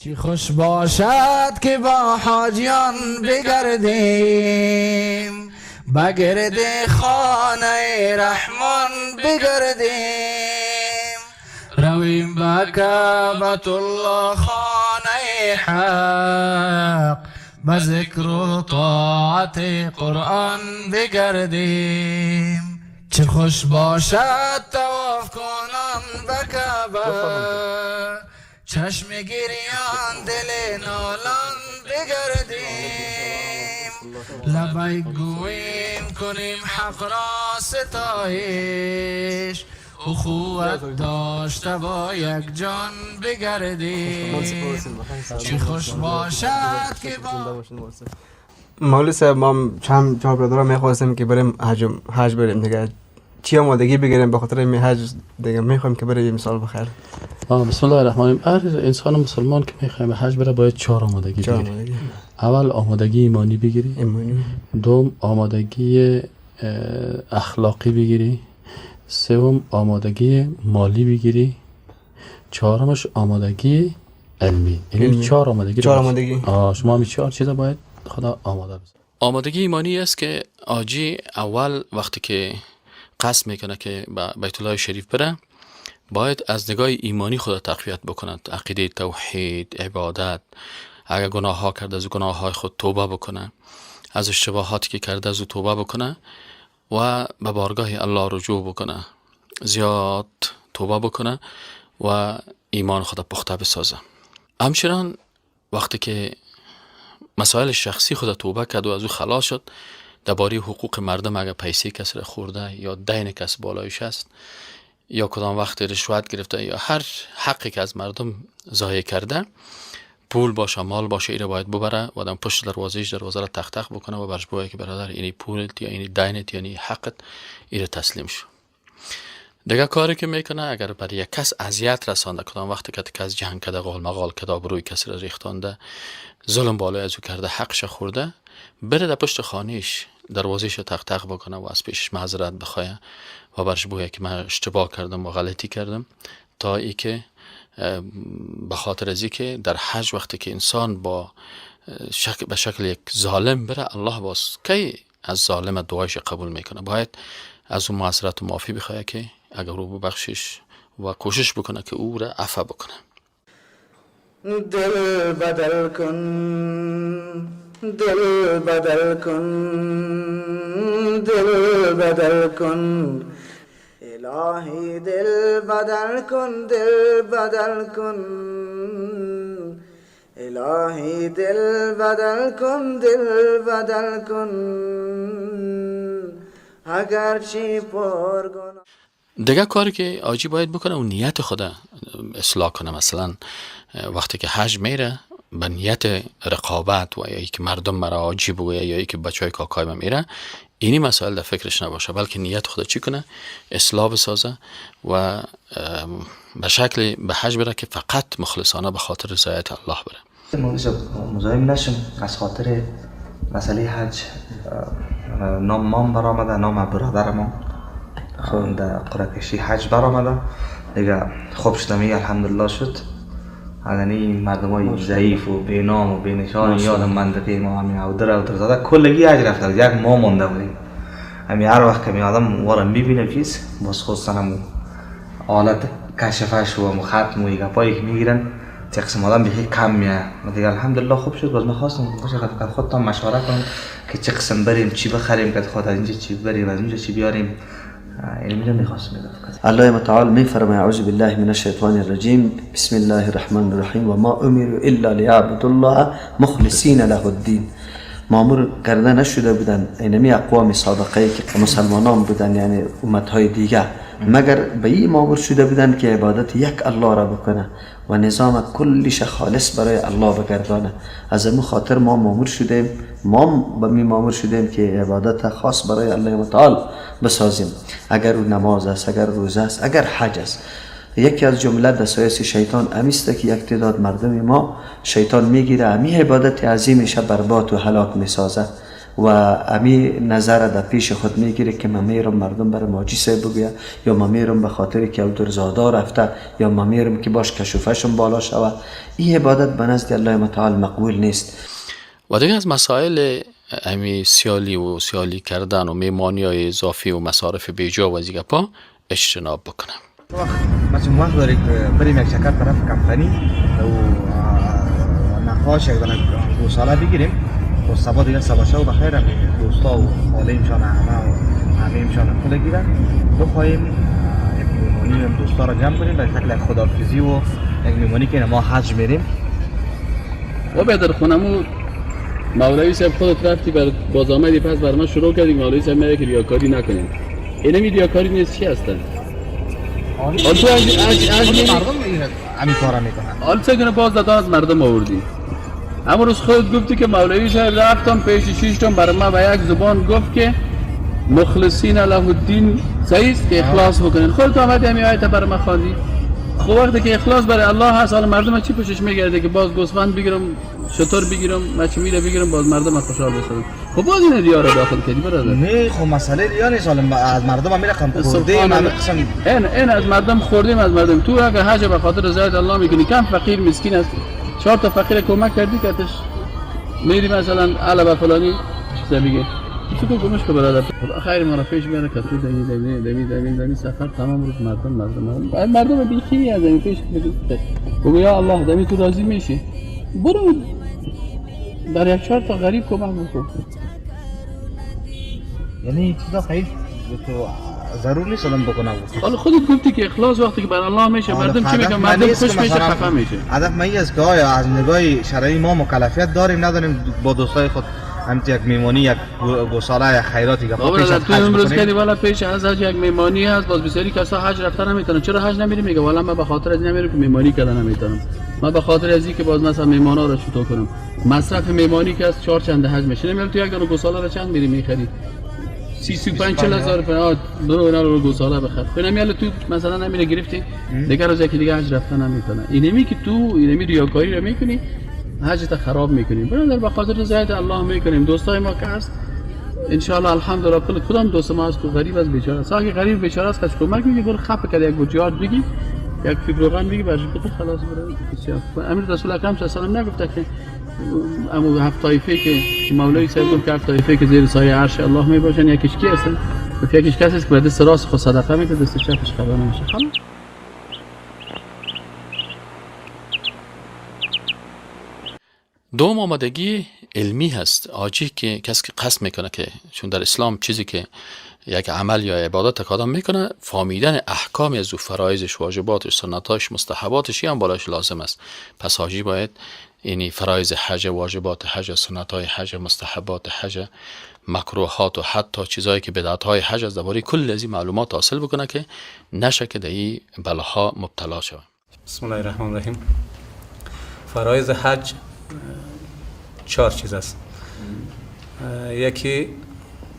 چی خوش باشد که با حاجیان بگردیم، بگرد خانه رحمان بگردیم، رویم به کعبة الله خانه حق، به ذکر و طاعت قرآن بگردیم. چه خوش باشد طواف کنان به کعبه، چشم گریان دل نالان بگردیم، لبیک گوییم کنیم حق را ستایش، اخوت داشته با یک جان بگردیم. چی خوش باشد که با مولوی صاحب ما چند جا برادرها میخواستیم که بریم حج بریم دیگه، چی آمادگی بگیریم به خاطر این حج دیگه میخوایم که بریم مثال بخیر. بسم الله الرحمن الرحیم. هر انسان مسلمان که میخوایم حج بره باید 4 آمادگی بگیری. اول آمادگی ایمانی بگیری، دوم آمادگی اخلاقی بگیری، سوم آمادگی مالی بگیری، چهارمش آمادگی علمی. یعنی 4 آمادگی. شما می 4 چیزا باید خدا آماده بذاره. آمادگی ایمانی است که آجی اول وقتی که قصد میکنه که به بیت الله شریف بره، باید از نگاه ایمانی خود تقویت بکند، عقیده توحید، عبادت، اگر گناه ها کرده از گناه های خود توبه بکنه، از اشتباهاتی که کرده از توبه بکنه و به بارگاه الله رجوع بکنه، زیاد توبه بکنه و ایمان خود پخته بسازه. همچنان وقتی که مسائل شخصی خود توبه کرد و از او خلاص شد، درباره حقوق مردم اگر پیسه کسی را خورده یا دین کسی بالایش است یا کدام وقت رشوت گرفته یا هر حقی که از مردم ضایع کرده، پول باشه مال باشه، ایره باید ببره و آدم پشت دروازه را تق تق بکنه و برش بگه که برادر اینی پولت یا اینی دینت یا اینی حقت، ایره تسلیم شو. دیگه کاری که میکنه اگر برای یک کس اذیت رسانده، کدام وقتی که کس جنگ کرده، قال مقال کرده، بروی کسی را ریختانده، ظلم بالای از او کرده، حقش خورده، بره در پشت خانهش دروازهش رو تق تق بکنه و از پیشش معذرت بخواه و برش بگه که من اشتباه کردم و غلطی کردم، تا ای که به خاطر ازی که در حج وقتی که انسان با به شکل یک ظالم بره، الله باز کی از ظالم دعایش قبول میکنه. باید از اون معذرت و معافی بخواه که اگر رو ببخشش و کوشش بکنه که او را عفو بکنه. دل بدل کن، دل بدل کن، دل بدل کن، الهی دل بدل کن، دل بدل کن، الهی دل بدل کن، دل بدل کن، اگرچه پرگناه. دیگه کاری که آجی باید بکنه اون نیت خدا اصلاح کنه. مثلا وقتی که حج میره به نیت رقابت و یا ای که مردم مرا آجی بگویه یا ای که بچهای کاکای من میره، اینی مسائل در فکرش نباشه، بلکه نیت خدا چی کنه، اصلاح بسازه و به شکل به حج بره که فقط مخلصانه به خاطر رضایت الله بره. مزاحم نشم از خاطر مسئله حج. نام مام برآمده، نام برادرم در قرعه‌کشی حج برآمده دیگه. خوب شدم الحمدلله شد. یعنی مردمای ضعیف و بینام و بینشان یادم منطقه ما همین اودر زده کلگی حج رفتن، یک ماه مونده بودیم. همین هر وقت که می آدم وارم میبینه چیز باز خواستن همون حالت کشفش و ختم و یک پایی که میگیرن تقسیم آدم به کم میاد دیگه. الحمدلله خوب شد. باز میخواستم خودتان مشوره کنم که چه قسم بریم، چی بخریم، که خود از اینجا چی بریم، از اینجا چی بیاریم. اینو میخواستم بگم. الله متعال میفرماید اعوذ بالله من الشیطان الرجیم، بسم الله الرحمن الرحیم، و ما امروا الا لیعبدوا الله مخلصین له الدین. مامور کرده نشده بودن اینمی اقوام سابقه که مسلمانان بودن، یعنی امتهای دیگه، مگر به این مامور شده بودن که عبادت یک الله را بکنه و نظام کلیش خالص برای الله بگردانه. از همون خاطر ما مامور شدیم، ما به می مامور شدیم که عبادت خاص برای الله متعال بسازیم. اگر نماز است، اگر روزه است، اگر حج است. یکی از جمله دسایس شیطان امیسته که یک تعداد مردم ما شیطان میگیره امی عبادت عظیمش برباد و هلاک میسازه و امی نظر در پیش خود میگیره که من میرم مردم برای ماجی صاحب بگوید یا من میرم به خاطر که او درزادا رفته یا من میرم که باش کشوفشم بالا شود. این عبادت به نزد الله متعال مقبول نیست. و دیگه از مسائل امی سیالی کردن و میمانی های اضافی و مصارف بیجا و از دیگه پا اجتناب بکنم. مثلا وقت داری که بریم یک شکر طرف کمپانی و نقاش یک دانه گوساله بگیریم و سبا دیگه سبا شو بخیر هم دوستا و خالهیمشان همهیمشان پول گیرن بخواهیم یک میمانی هم دوستا را جمع کنیم به شکل خداحافظی و یک میمانی که ما حج میریم. و به در خونمو مولوی صاحب خودت رفتی باز آمدی پس بر من شروع کردی مولوی صاحب میگه که ریاکاری نکنیم. اینمی ریاکاری نیست چی هستن؟ حالا تو از مردم همین کارا میکنن. حالا چگونه باز دادا از مردم آوردی؟ اما روز خودت گفتی که مولوی صاحب رفتم پیش 6 تا برای ما به یک زبان گفت که مخلصین له الدین سعیست که اخلاص بکنین. خودت آمدی همین آیت برای ما خواندی. خب وقتی که اخلاص برای الله هست حالا مردم چی پوشش میگرده که باز گوسفند بگیرم شطور بگیرم مچ میره بگیرم باز مردم خوشحال بشن. خب باز این ریا رو داخل کردی برادر. نه خب مسئله ریا نیست، حالا از مردم هم میرقم خوردیم همه قسم این از مردم خوردیم از مردم. تو اگه حج به خاطر رضایت الله میکنی کم فقیر مسکین است 4 تا فقیر کمک کردی کاتش میری مثلا علاوه فلانی چیزا میگه تو گمش که برادر خیر ما را پیش میاره که تو دمی سفر تمام روز مردم بیخی از این پیش بگو یا الله دمی تو راضی میشی برو در 1-4 تا غریب کمک بکن. یعنی چیزا خیر تو ضرور نیست آدم بکنه. حالا خودت گفتی که اخلاص وقتی که برای الله میشه مردم چی میگن مردم خوش میشه خفه میشه. هدف من است که آیا از نگاه شرعی ما مکلفیت داریم نداریم با دوستای خود همت یک میمانی یک گوساله یک خیراتی که پیش از حج امروز کردی والا پیش از حج یک میمانی هست باز بسیاری کسا حج رفتن نمیتونن. چرا حج نمیری؟ میگه والا من به خاطر از نمیرم که میمانی کردن نمیتونم. من به خاطر از اینکه باز مثلا میمانا رو چطور کنم مصرف میمانی که از 4 چند حج میشه نمیگم تو یک دونه گوساله رو چند میری میخری 35-40 هزار فراد برو اینا رو گوساله بخر. نمیاله تو مثلا نمیره گرفتی دیگه روزی که دیگه حج رفتن نمیتونه. اینمی که تو اینمی ریاکاری رو میکنی حجت خراب میکنیم. برادر به خاطر رضایت الله میکنیم. دوستای ما که هست ان شاء الله الحمدلله کل کدام دوست ما است که غریب از بیچاره است. اگه غریب بیچاره است کس کمک میگه برو خفه کرد یک بوجیات بگی یک فکروغان بگی برش بده خلاص برو بسیار. امیر رسول اکرم صلی الله علیه و آله نگفته که امو 7 طایفه که مولوی صاحب گفت که 7 طایفه که زیر سایه عرش الله میباشن یکیش کی هستن؟ گفت یکیش کسی است که به دست راست خود صدقه میده دست چپش خبر نمیشه. خلاص دوم آمادگی علمی هست. آجی که کسی که قصد میکنه که چون در اسلام چیزی که یک عمل یا عبادت که آدم میکنه فهمیدن احکام از او فرایضش واجباتش سنتاش مستحباتش هم بالاش لازم است. پس حاجی باید یعنی فرایض حج واجبات حج سنتای حج مستحبات حج مکروهات و حتی چیزایی که بدعت های حج از درباره کل از این معلومات حاصل بکنه که نشه که در این بلاها مبتلا شود. بسم الله الرحمن الرحیم. فرایض حج 4 چیز است. یکی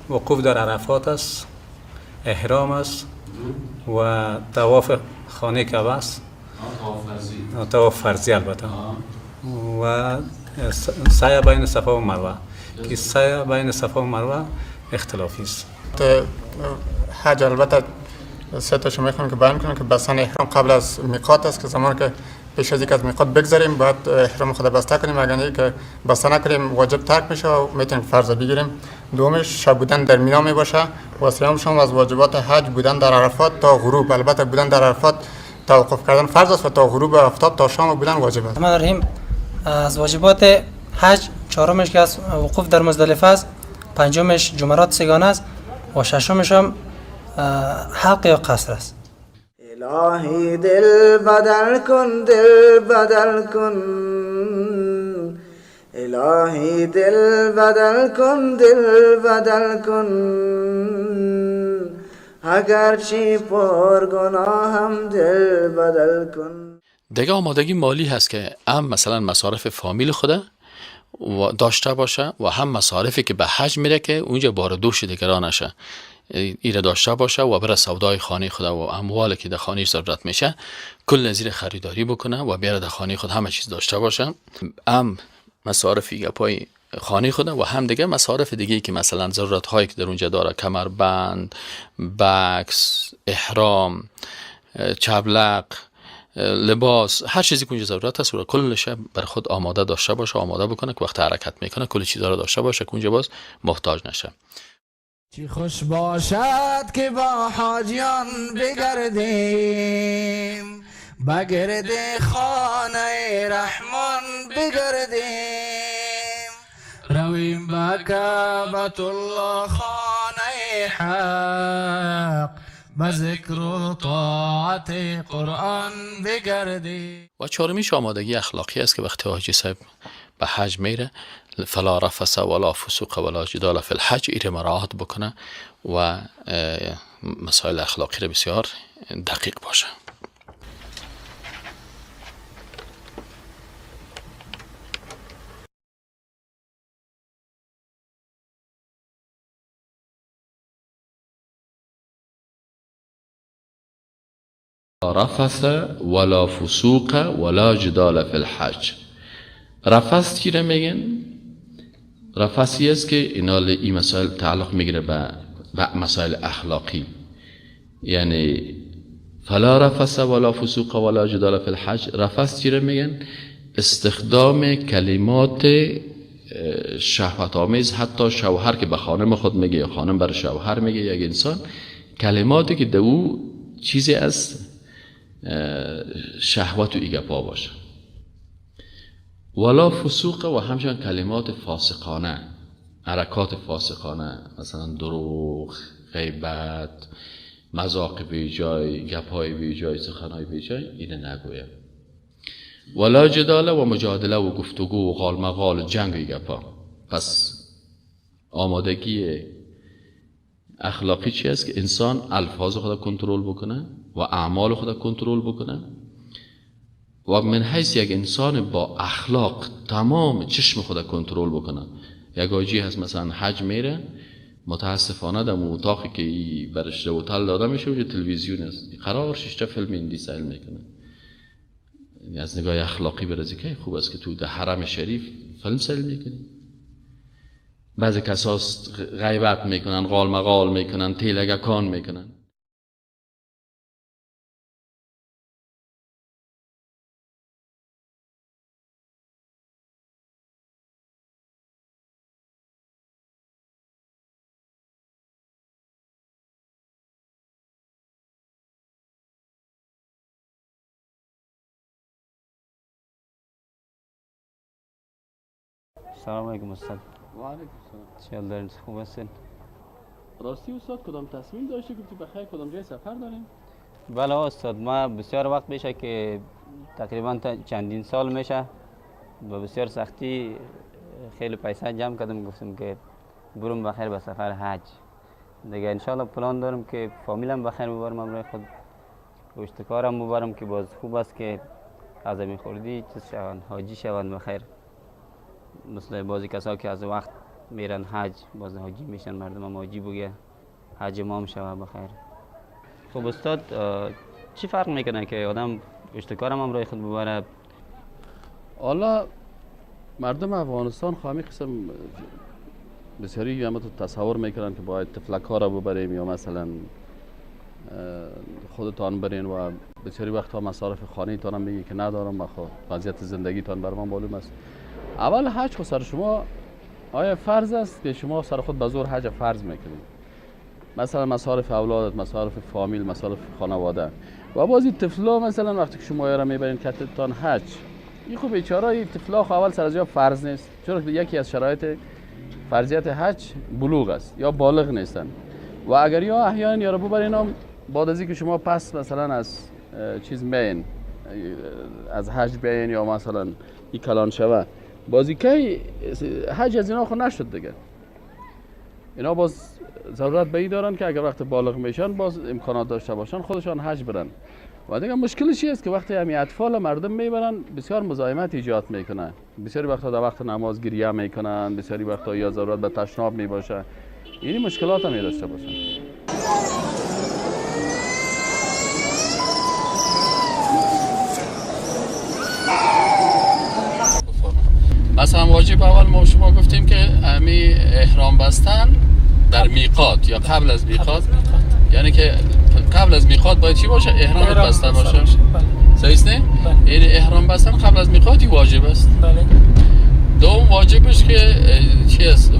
وقوف در عرفات است، احرام است و طواف خانه کعبه است. طواف فرضی البته. و سعی بین صفا و مروه که سعی بین صفا و مروه اختلافی است. حج البته 3 تاشو میخوام که بیان کنم که بستن احرام قبل از میقات است که زمان که پیش از اینکه از میقات بگذریم باید احرام خود بسته کنیم. اگر نه که بسته نکنیم واجب ترک میشه و میتونیم فرض بگیریم. دومش شب بودن در مینا میباشه و سومش هم از واجبات حج بودن در عرفات تا غروب. البته بودن در عرفات توقف کردن فرض است و تا غروب آفتاب تا شام بودن واجب است. الرحمن از واجبات حج 4مش که از وقوف در مزدلفه است، 5مش جمرات سگانه است و 6مش هم حلق یا قصر است. الهی دل بدل کن دل بدل کن الهی دل بدل کن دل بدل کن اگرچه پر گناهم دل بدل کن. دیگه آمادگی مالی هست که هم مثلا مصارف فامیل خوده و داشته باشه و هم مصارفی که به حج میره که اونجا بار دوش دیگران نشه ایره داشته باشه و برای سودای خانه خود و اموالی که در خانه ضرورت میشه کل زیر خریداری بکنه و بیاره در خانه خود همه چیز داشته باشه. هم مصارفی پای خانه خود و هم دیگه مصارف دیگه که مثلا ضرورت هایی که در اونجا داره، کمربند، بکس، احرام، چبلق، لباس، هر چیزی که اونجا ضرورت هست رو کلش بر خود آماده داشته باشه، آماده بکنه که وقت حرکت میکنه کل چیزا رو داشته باشه که اونجا باز محتاج نشه. چی خوش باشد که با حاجیان بگردیم، بگرد خانه رحمان بگردیم، رویم با کعبت الله خانه حق، با ذکر و طاعت قرآن بگردیم. و چهارمیش آمادگی اخلاقی است که وقتی حاجی صاحب به حج میره فلا رفث ولا فسوق ولا جدال فی الحج ایره مراعات بکنه و مسائل اخلاقی رو بسیار دقیق باشه. رفث ولا فسوق ولا جدال فی الحج. رفث چی رو میگن؟ رفثی است که این مسائل تعلق میگیره به مسائل اخلاقی، یعنی فلا رفث ولا فسوق ولا جدال فی الحج. رفث چی رو میگن؟ استخدام کلمات شهوت آمیز، حتی شوهر که به خانم خود میگه یا خانم برای شوهر میگه، یک انسان کلماتی که دو چیزی از شهوت و ایگپا باشه. ولا فسوق و همچنان کلمات فاسقانه، حرکات فاسقانه، مثلا دروغ، غیبت، مذاق بی جای، گپای بی جای، سخنای بی جای، اینه نگویم. ولا جدال و مجادله و گفتگو و قال مقال، جنگ و گپا. پس آمادگی اخلاقی چی است؟ که انسان الفاظ خود کنترل بکنه و اعمال خود کنترل بکنه و من حیث یک انسان با اخلاق تمام چشم خود کنترل بکنه. یک حاجی هست مثلا حج میره، متاسفانه در اتاقی که برش هتل داده میشه اونجا تلویزیون است، قرار 6 فیلم هندی سیل میکنه. یعنی از نگاه اخلاقی برازی که خوب است که تو در حرم شریف فیلم سیل میکنی. بعضی کساس غیبت میکنن، قال مقال میکنن، تیلگکان میکنن. سلام علیکم استاد. و علیکم چهل دارین، خوب هستین؟ راستی استاد کدام تصمیم داشتی که بخیر کدام جای سفر داریم؟ بله استاد، ما بسیار وقت میشه که تقریبا چندین سال میشه با بسیار سختی خیلی پیسه جمع کردم، گفتم که برم بخیر به سفر حج دیگه. انشالله پلان دارم که فامیلم بخیر ببرم، امروز خود اشتکارم ببرم که باز خوب است که از این خوردی چیز شوند، حاجی شوند بخیر. مثل بعضی کسا که از وقت میرن حج باز حاجی میشن، مردم هم حاجی بگه حج ما هم شوه بخیر. خب استاد چی فرق میکنه که آدم اشتکارم هم رای خود ببره؟ حالا مردم افغانستان خواهی قسم بسیاری همه تو تصور میکنن که باید تفلک ها را ببریم یا مثلا خودتان برین و بسیاری وقت ها مصارف خانه تان هم میگی که ندارم و خود وضعیت زندگی تان بر من معلوم است. اول حج خود سر شما آیا فرض است که شما سر خود به زور حج فرض میکنید؟ مثلا مصارف اولادت، مصارف فامیل، مصارف خانواده و بازی طفلا مثلا وقتی که شما را میبرین کتتان حج، این خوب بیچاره طفلا اول سر از جا فرض نیست، چون یکی از شرایط فرضیت حج بلوغ است یا بالغ نیستن و اگر یا احیانا یا رو ببرین بعد از اینکه شما پس مثلا از چیز مین از حج بیاین یا مثلا این کلان شوه بازی که حج از اینا خود نشد دیگه. اینا باز ضرورت به این دارن که اگر وقت بالغ میشن باز امکانات داشته باشن خودشان حج برن و دیگه مشکلش است که وقتی همین اطفال مردم میبرن بسیار مزاحمت ایجاد میکنن، بسیاری وقتا در وقت نماز گریه میکنن، بسیاری وقتا یا ضرورت به تشناب میباشه، این مشکلات هم داشته باشن. مثلا واجب اول ما شما گفتیم امی احرام بستن در میقات یا قبل از میقات، یعنی که قبل از میقات باید چی باشه؟ احرامت بسته باشه. صحیح است نه؟ یعنی احرام بستن قبل از میقاتی واجب است. بله. دوم واجبش که چی است؟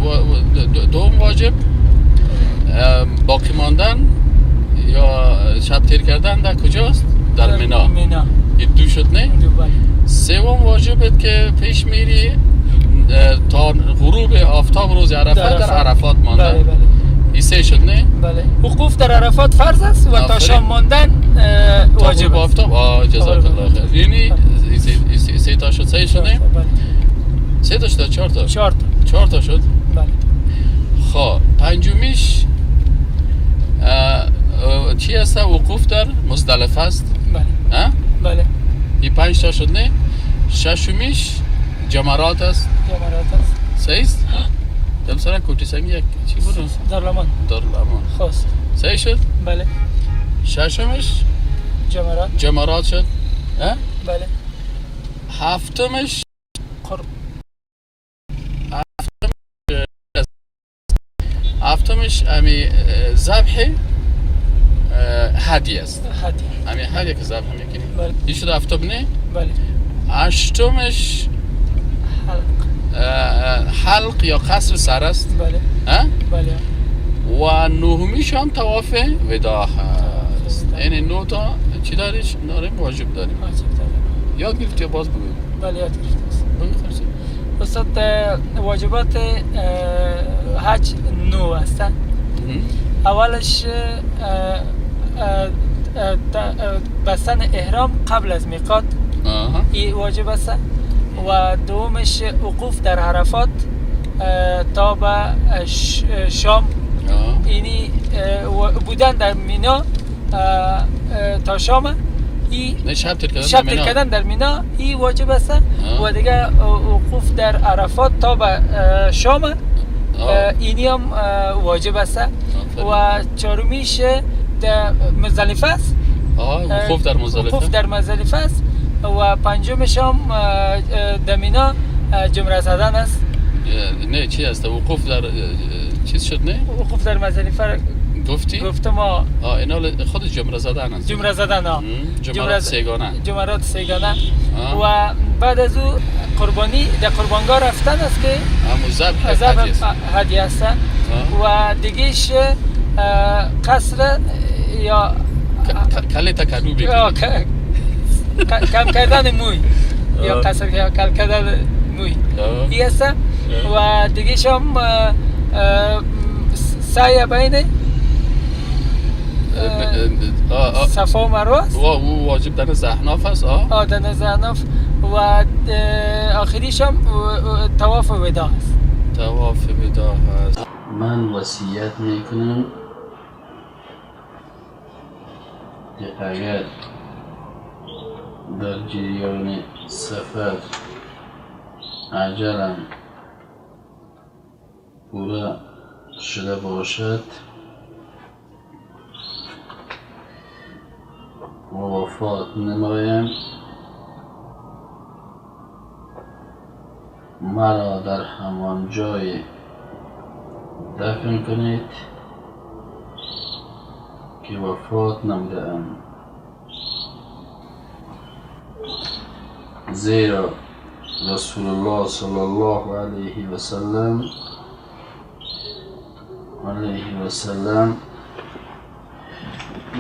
دوم واجب باقی ماندن یا شب تیر کردن در کجاست؟ در مینا. این دو شد نه؟ سوم واجبت که پیش میری تا غروب آفتاب روز عرفات در عرفات ماندن. بله بله. این سه شد نه؟ بله. وقوف در عرفات فرض است و تا شام ماندن واجب است. آفتاب جزاک الله خیر. یعنی سه تا شد، سه شد نه؟ سه تا شد، چهار تا؟ چهار تا شد. بله. خب پنجمیش چی است؟ وقوف در مزدلفه است. بله. بله. این 5 تا شد نه؟ ششمیش جمرات است. جمرات است. صحیح است؟ مثلا کوتی سنگ یک چی بود؟ دارالمان. دارالمان. خواست. صحیح شد؟ بله. ششمش جمرات شد. بله. هفتمش هفتمش امی ذبح هدیه است. امی هدیه که ذبح میکنی. بله. این شد هفتم نه؟ بله. هشتمش حلق یا قصر سر است. بله. بله. و نهمیش هم طواف وداع است. یعنی 9 تا چی داریش؟ داریم واجب داریم. یاد گرفتی باز بگو. بله یاد گرفتم. استاد واجبات حج 9 هستند. اولش بستن احرام قبل از میقات این واجب است و دومش وقوف در عرفات تا به شام، یعنی بودن در مینا تا شام. شب تیر کردن در مینا این واجب است و دیگه وقوف در عرفات تا به شام اینی هم واجب است و چهارمیش در مزدلفه است. وقوف در مزدلفه است و پنجمش هم در مینا جمره زدن است. نه چی است؟ وقوف در چیز شد نه؟ وقوف در مزدلفه گفتی؟ گفتم اینا خود جمره زدن است. جمره زدن جمرات سیگانه و بعد از او قربانی در قربانگاه رفتن است که ذبح هدیه است و دیگهش قصر یا کله تکدو بگیری کم کردن موی یا قصر یا کل کردن موی این است و دیگهش هم سعی بین صفا و مروه است. او واجب در زحناف است. در زحناف و آخریش هم طواف وداع است. طواف وداع است. من وصیت میکنم که اگر در جریان سفر عجلم پورا شده باشد و وفات نمایم، مرا در همان جای دفن کنید که وفات نموده‌ام، زیرا رسول الله صلی الله علیه و سلم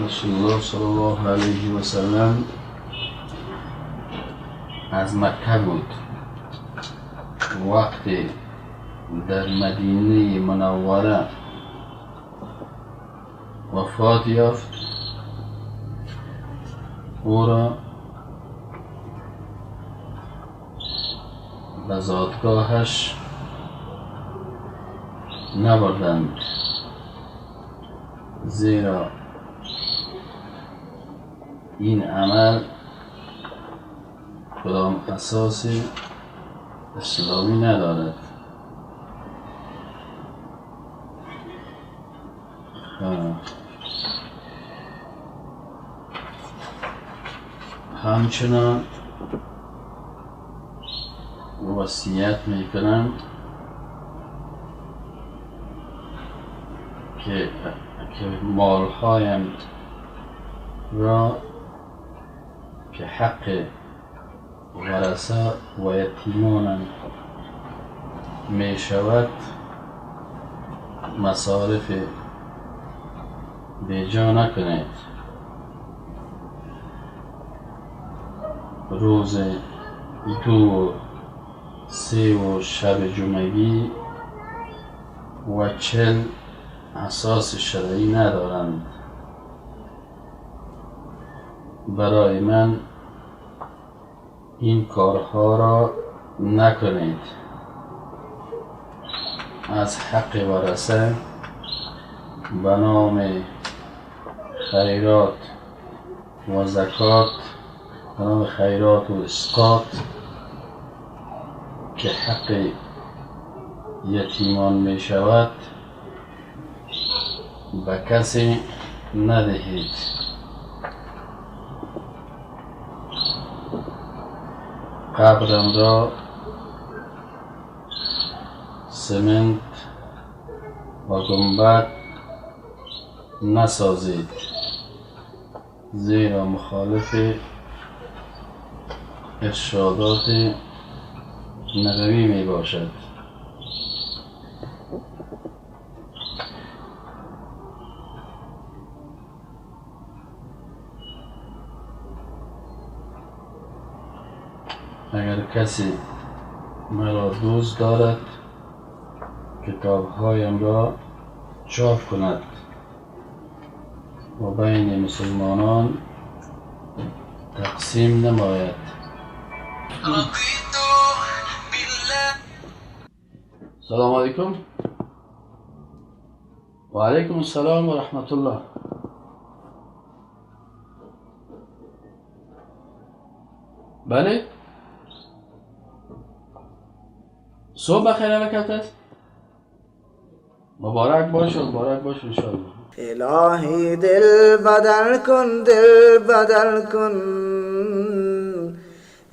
رسول الله صلی الله علیه و سلم از مکه بود. وقتی در مدینه منوره وفات یافت، او را به زادگاهش نبردند، زیرا این عمل کدام اساس اسلامی ندارد. همچنان وصیت میکنم که مالهایم را که حق ورثه و یتیمانم می شود مصارف بیجا نکنید. روز 2 و 3 و شب جمعگی و 40 اساس شرعی ندارند. برای من این کارها را نکنید. از حق ورثه به نام خیرات و زکات، به نام خیرات و اسقاط که حق یتیمان می شود به کسی ندهید. قبرم را سمنت و گنبد نسازید، زیرا مخالف ارشادات نبوی می باشد. اگر کسی مرا دوست دارد کتابهایم را چاپ کند و بین مسلمانان تقسیم نماید. سلام علیکم. و علیکم السلام و رحمت الله. بله، صبح بخیر حرکت است. مبارک باشه انشاءالله. الهی دل بدل کن، دل بدل کن،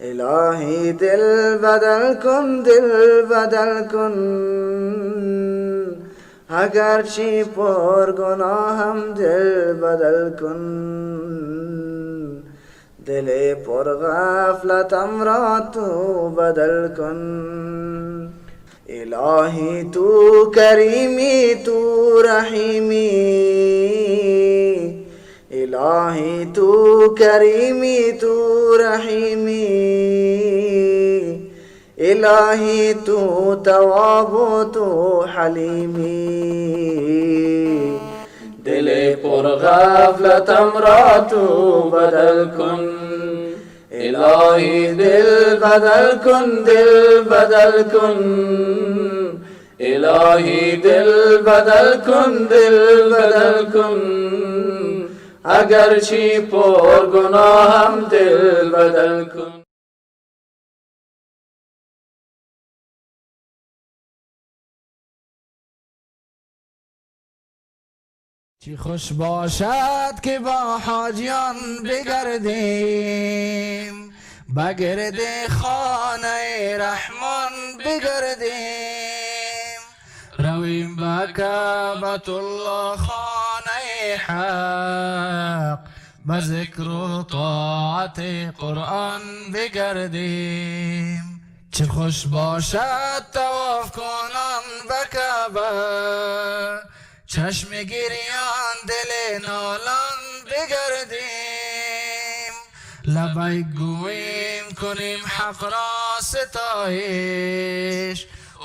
الهی دل بدل کن، دل بدل کن. اگرچه پر گناهم دل بدل کن، دل پر غفلتم را تو بدل کن. الهی تو کریمی، تو رحیمی، الهی تو کریمی، تو رحیمی، الهی تو تواب و تو حلیمی. دل پر غفلتم را تو بدل کن، الهی دل بدل کن، دل بدل کن، الهی دل بدل کن، دل بدل کن. اگرچه پر گناهم دل بدل کن. چی خوش باشد که با حاجیان بگردیم، بگرد خانه رحمان بگردیم، رویم به کعبة الله خانه حق، به ذکر و طاعت قرآن بگردیم. چه خوش باشد طواف کنان به کعبه، چشم گریان دل نالان بگردیم، لبیک گویم کنیم حق را ستایش،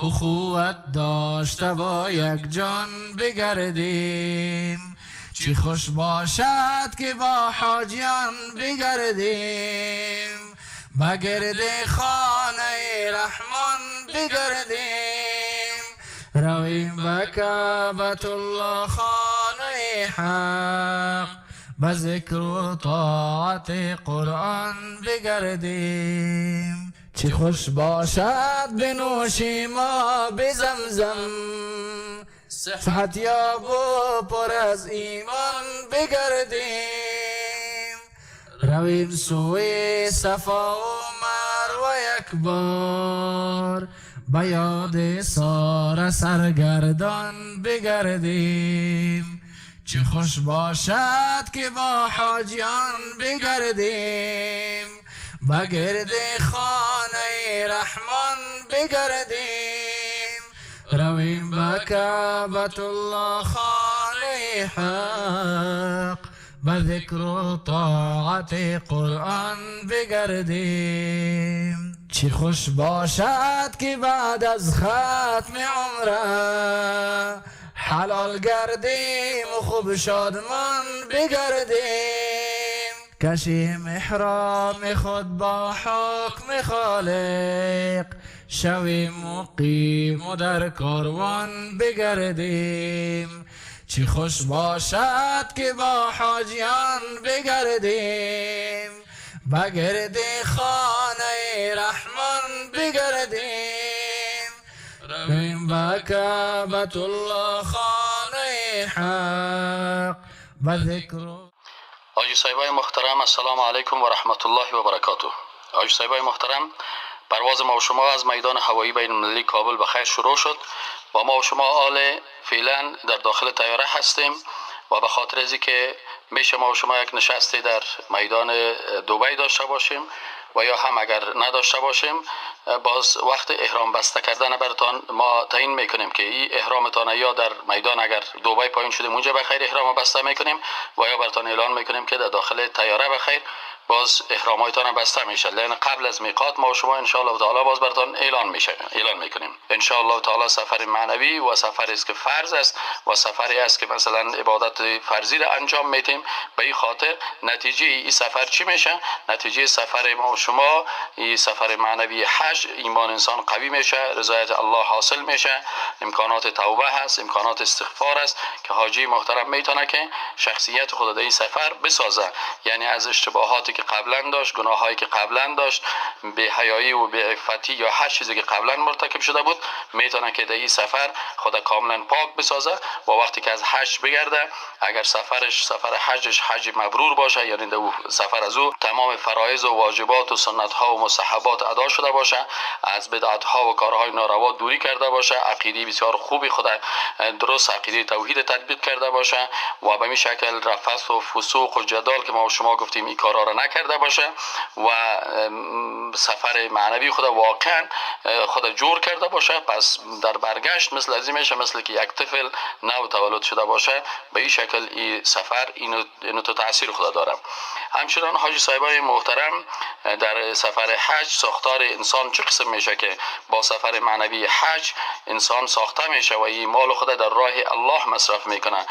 اخوت داشته با یک جان بگردیم. چی خوش باشد که با حاجیان بگردیم، بگرد خانه رحمان بگردیم، رویم به کعبة الله خانه حق، به ذکر و طاعت قرآن بگردیم. چی خوش باشد بنوشیم آب زمزم، صحت یاب و پر از ایمان بگردیم، رویم سوی صفا و مروه یک بار، به یاد سار سرگردان بگردیم. چه خوش باشد که با حاجیان بگردیم بگرد خانه رحمان بگردیم رویم با کعبت الله خانه حق به ذکر و طاعت قرآن بگردیم چه خوش باشد که بعد از ختم عمره حلال گردیم و خوب شادمان بگردیم کشیم احرام خود با حکم خالق شویم مقیم و در کاروان بگردیم چه خوش باشد که با حاجیان بگردیم بگرد خانه رحمان بگردیم رویم با کعبت الله خانه حق و ذکر. حاجی صاحبای محترم السلام علیکم و رحمت الله و برکاته. حاجی صاحبای محترم، پرواز ما و شما از میدان هوایی بین المللی کابل به خیر شروع شد و ما و شما حال فعلا در داخل طیاره هستیم و به خاطر ازی که میشه ما و شما یک نشستی در میدان دبی داشته باشیم و یا هم اگر نداشته باشیم باز وقت احرام بسته کردن براتان ما تعیین میکنیم که این احرامتان یا در میدان اگر دبی پایین شده اونجا بخیر احرام بسته میکنیم و یا براتان اعلان میکنیم که در داخل طیاره بخیر باز احرامایتان بسته میشه. لان قبل از میقات ما و شما ان شاء الله تعالی باز براتان اعلان میکنیم ان شاء الله تعالی. سفر معنوی و سفری است که فرض است و سفری است که مثلا عبادت فرضی را انجام میدیم. به این خاطر نتیجه این سفر چی میشه؟ نتیجه سفر ما و شما این سفر معنوی حج، ایمان انسان قوی میشه، رضایت الله حاصل میشه، امکانات توبه هست، امکانات استغفار است که حاجی محترم میتونه که شخصیت خود در این سفر بسازه. یعنی از اشتباهاتی که قبلا داشت، گناهایی که قبلا داشت، به حیایی و به عفتی یا هر چیزی که قبلا مرتکب شده بود میتونه که در این سفر خود کاملا پاک بسازه و وقتی که از حج بگرده اگر سفر حجش حج مبرور باشه، یعنی در سفر از او تمام فرایض و واجبات و سنت ها و مستحبات ادا شده باشه، از بدعت ها و کارهای ناروا دوری کرده باشه، عقیده بسیار خوبی خود درست عقیده توحید تطبیق کرده باشه و به این شکل رفث و فسوق و جدال که ما و شما گفتیم این کارا را نکرده باشه و سفر معنوی خود واقعا خود جور کرده باشه. پس در برگشت مثل از این میشه مثل که یک طفل نو تولد شده باشه. به این شکل این سفر اینو تو تاثیر خود داره. همچنان حاجی صاحبای محترم، در سفر حج ساختار انسان چه قسم میشه که با سفر معنوی حج انسان ساخته میشه و این مال خود در راه الله مصرف میکنه.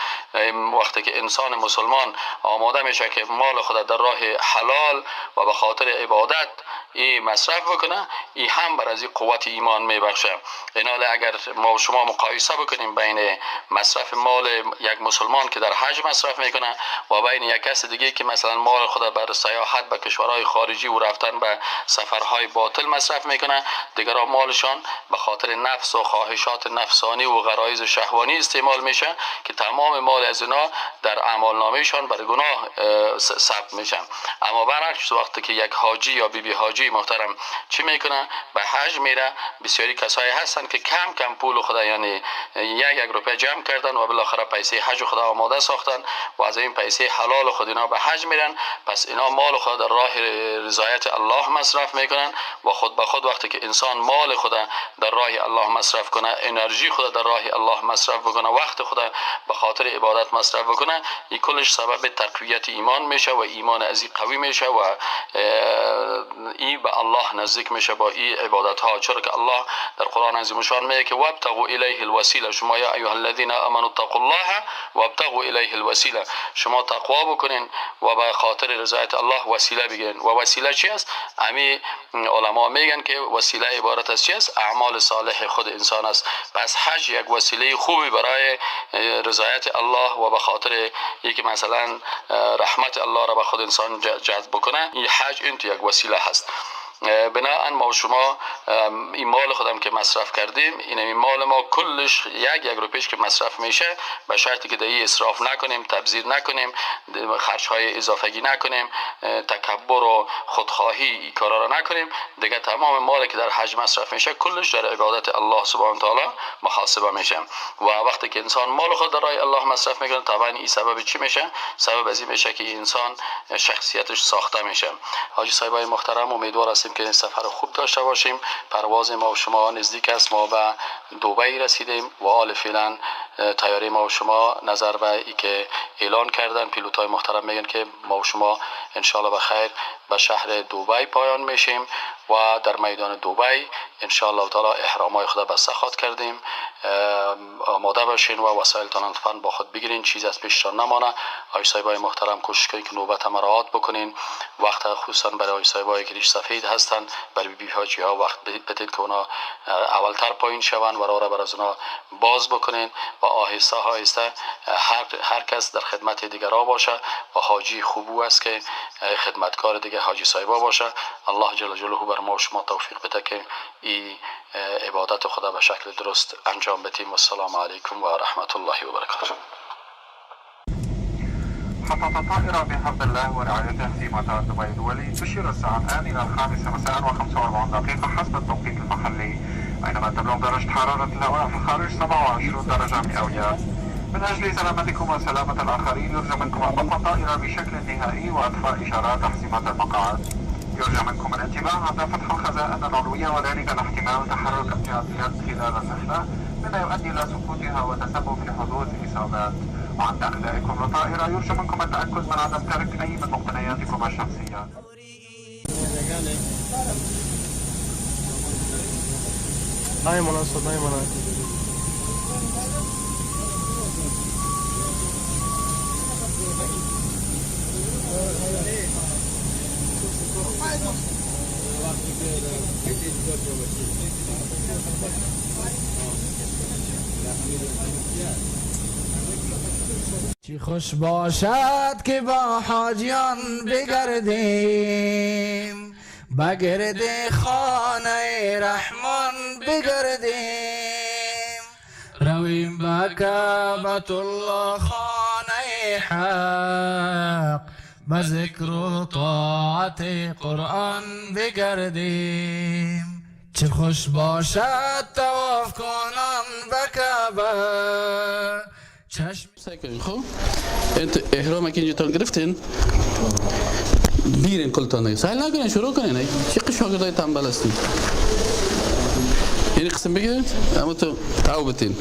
وقتی که انسان مسلمان آماده میشه که مال خود در راه حلال و به خاطر عبادت این مصرف بکنه، این هم بر از این قوت ایمان میبخشه. ایناله اگر ما و شما مقایسه بکنیم بین مصرف مال یک مسلمان که در حج مصرف میکنه و بین یک کس دیگه که مثلا مال خود بر سیاحت به کشورهای خارجی و رفتن به سفرهای باطل مصرف میکنه، دیگران مالشان به خاطر نفس و خواهشات نفسانی و غرایز شهوانی استعمال میشه که تمام مال از اینا در اعمال نامهشان بر گناه ثبت میشن. اما برعکس وقتی که یک حاجی یا بیبی حاجی محترم چی میکنه؟ به حج میره. بسیاری کسایی هستن که کم کم پول خدا یعنی یک روپیه جمع کردن و بالاخره پیسه حج خدا آماده ساختن و از این پیسه حلال خود اینا به حج میرن. پس اینا مال خود در راه رضایت الله مصرف میکنن و خود به خود وقتی که انسان مال خود در راه الله مصرف کنه، انرژی خود در راه الله مصرف بکنه، وقت خود به خاطر عبادت مصرف بکنه، این کلش سبب تقویت ایمان میشه و ایمان از این قوی میشه و این به الله نزدیک میشه با این عبادت ها. چرا که الله در قرآن عظیم شان میگه که وابتغوا الیه الوسیله، شما یا ایها الذین آمنوا اتقوا الله وابتغوا الیه الوسیله، شما تقوا بکنین و به خاطر رضایت الله وسیله بگیرین. و وسیله چی است؟ امی علما میگن که وسیله عبارت از چی است؟ اعمال صالح خود انسان است. پس حج یک وسیله خوبی برای رضایت الله و به خاطر یکی مثلا رحمت الله را به خود انسان جذب بکنه، این حج این یک وسیله هست. بناهن ما و شما این مال خودم که مصرف کردیم، این مال ما کلش یک روپیش که مصرف میشه، به شرطی که دیگه اسراف نکنیم، تبذیر نکنیم، خرج‌های اضافگی نکنیم، تکبر و خودخواهی این کارا را نکنیم، دیگه تمام مالی که در حج مصرف میشه کلش در عبادت الله سبحانه و تعالی محاسبه میشه. و وقتی که انسان مال خود در راه الله مصرف میکنه، طبعا این سبب چی میشه؟ سبب از این میشه که انسان شخصیتش ساخته میشه. حاجی صاحبای محترم، امیدوار هستیم که این سفر خوب داشته باشیم. پرواز ما و شما نزدیک است، ما به دبی رسیدیم و حال فعلا تیاری ما و شما نظر به ای که اعلان کردن پیلوتای محترم میگن که ما و شما انشالله بخیر به شهر دبی پایان میشیم و در میدان دبی انشالله تعالی احرامای خدا بسته خواهد کردیم. آماده باشین و وسایلتان لطفاً با خود بگیرین، چیز از پیشتان نمانه. آی صاحبای محترم کوشش کنید که نوبت مراعات بکنین، وقت خصوصا برای آی صاحبایی که ریش سفید هستن، برای بی حاجی ها وقت بدید که اونا اولتر پایین شون و راه را برای اونا باز بکنین و آهسته آهسته هر کس در خدمت دیگرها باشه و حاجی خوبو است که خدمتکار دیگه حاجی صاحبا باشه. الله جل جلاله بر ما و شما توفیق بده که این عبادت خدا به شکل درست انجام بدیم. و السلام علیکم و رحمت الله و برکاته. خطط الطائرة بحفظ الله ورعايته في مطار دبي الدولي تشير الساعة الآن إلى 5 مساء و45 حسب التوقيت المحلي، بينما تبلغ درجة حرارة الهواء في الخارج 27 درجة مئوية. من أجل سلامتكم وسلامة الآخرين يرجى منكم البقاء الطائرة بشكل نهائي وإطفاء إشارات تحزيمات المقاعد. يرجى منكم الانتباه عند فتح الخزائن العلوية وذلك لاحتمال تحرك امتيازيات خلال الرحلة مما يؤدي إلى سقوطها وتسبب في حدوث إصابات. وعند إخلائكم للطائرة يرجى منكم التأكد من عدم ترك أي من مقتنياتكم الشخصية. چی خوش باشد که با حاجیان بگردیم، بگرد خانه رحمان بگردیم، رویم به کعبة الله خانه حق، به ذکر و طاعت قرآن بگردیم. چه خوش باشد طواف کنان به کعبه. خب انت احرام که اینجا گرفتین بیرین کلتان سهل نکنین، شروع کنین. چه شاگردای تنبل هستین؟ این قسم بگیرید اما تو تاو بتین.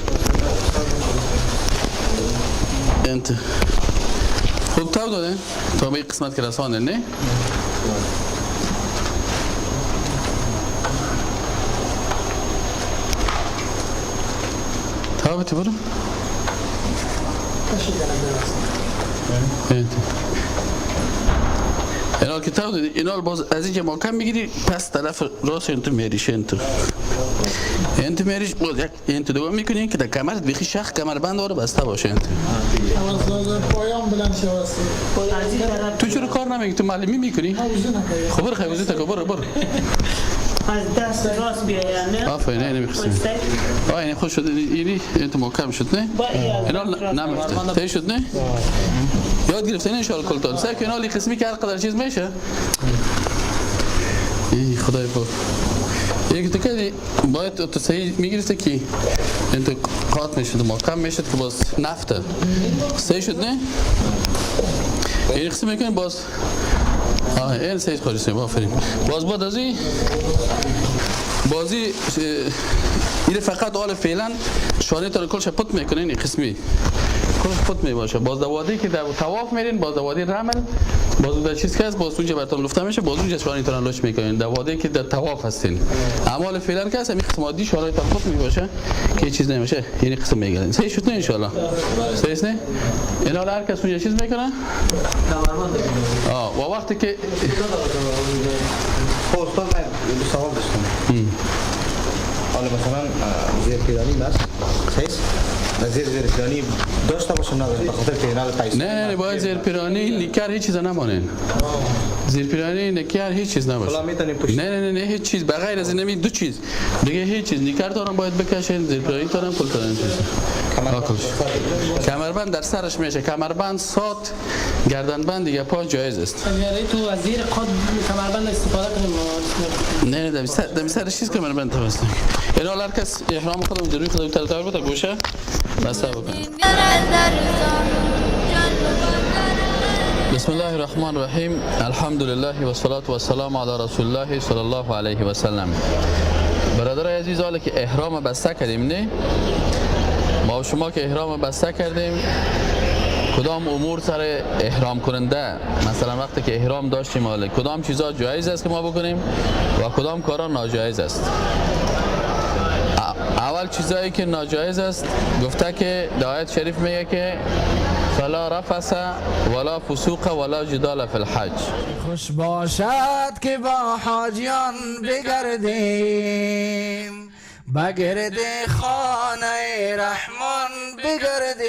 انت خوب تاو داده تا به این قسمت که رسانه نه تاو بتی برو. اینا کتاب دادی، اینا باز از اینجا محکم میگیری، پس طرف راست انتو میریش انتو میریش باز یک انتو دوام میکنی که در کمرت بخی شخ کمر بند واره بسته باشه انتو. پایان بلند شواستی. تو چرا کار نمیگی؟ تو معلمی میکنی؟ خب برو خیوزی تا برو از دست راست بیاین. آفرین نمیخوام. این خوش شد، اینی انتو محکم شد نه؟ اینا نمیفته. تی شد نه؟ یاد گرفتین ان شاءالله کلتان. سر که اینا لی قسمی که هر قدر چیز میشه. ای خدای پاک. یک دیگه باید تو صحیح میگیرسته که انتو قاط میشد محکم میشد که باز نفته. صحیح شد نه؟ این قسم میکنیم باز این صحیح کاریستیم. آفرین. باز بعد از این بازی این فقط حال فعلا شانه تا کلش پت میکنین. این قسمی کلش پت میباشه. باز دوادی که در طواف میرین، باز دوادی رمل، باز در چیز که هست، باز اونجا براتون لفته میشه، باز اونجا شانه تا لوش میکنین. دوادی که در طواف هستین. اما حال فعلا که هست این قسم عادی شانه تا پت میباشه که چیز نمیشه. یعنی قسم میگیرین. صحیح شد نه ان شاء الله؟ صحیح است نه؟ این حال هر کس اونجا چیز میکنه. و وقتی که استاد من سوال داشتم. حالا مثلا زیر پیرانی بس صحیح؟ زیر پیرانی داشته باشم نداره به خاطر که اینا پیسه. نه باید زیر پیرانی لیکر هیچ چیز نمانین. زیر پیرانی نکر هیچ چیز نباشه. حالا میتونیم پشت. نه هیچ چیز بغیر از اینمی دو چیز دیگه هیچ چیز نیکرتون باید بکشین زیر پیرانی تونم کل تونم کمربند در سرش میشه کمربند سات گردنبند دیگه پا جایز است. یعنی تو از زیر خود کمربند استفاده کنیم. نه دمی سرش چیز کمربند تو هست. این حال هر کس احرام خودم جلوی خودم تلتار بده گوشه بسته بکنه. بسم الله الرحمن الرحیم الحمد لله و الصلاة و السلام علی رسول الله صلی الله علیه و سلم. برادرای عزیز حالا که احرام بسته کردیم نه ما و شما که احرام بسته کردیم کدام امور سر احرام کننده مثلا وقتی که احرام داشتیم حالا کدام چیزا جایز است که ما بکنیم و کدام کارا ناجایز است. اول چیزایی که ناجایز است گفته که آیت شریف میگه که فلا رفث ولا فسوق ولا جدال فی الحج. خوش باشد که با حاجیان بگردیم بگرد خانه رحمان بگردیم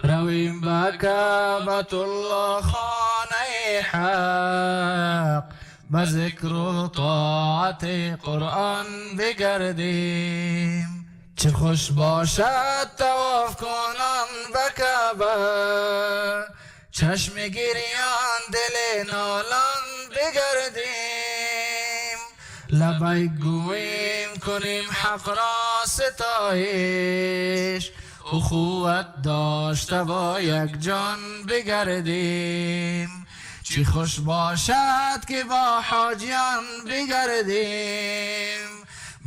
رویم به کعبة الله خانه حق به ذکر و طاعت قرآن بگردیم چه خوش باشد طواف کنان به کعبه چشم گریان دل نالان بگردیم لبیک گویم کنیم حق را ستایش اخوت داشته با یک جان بگردیم چی خوش باشد که با حاجیان بگردیم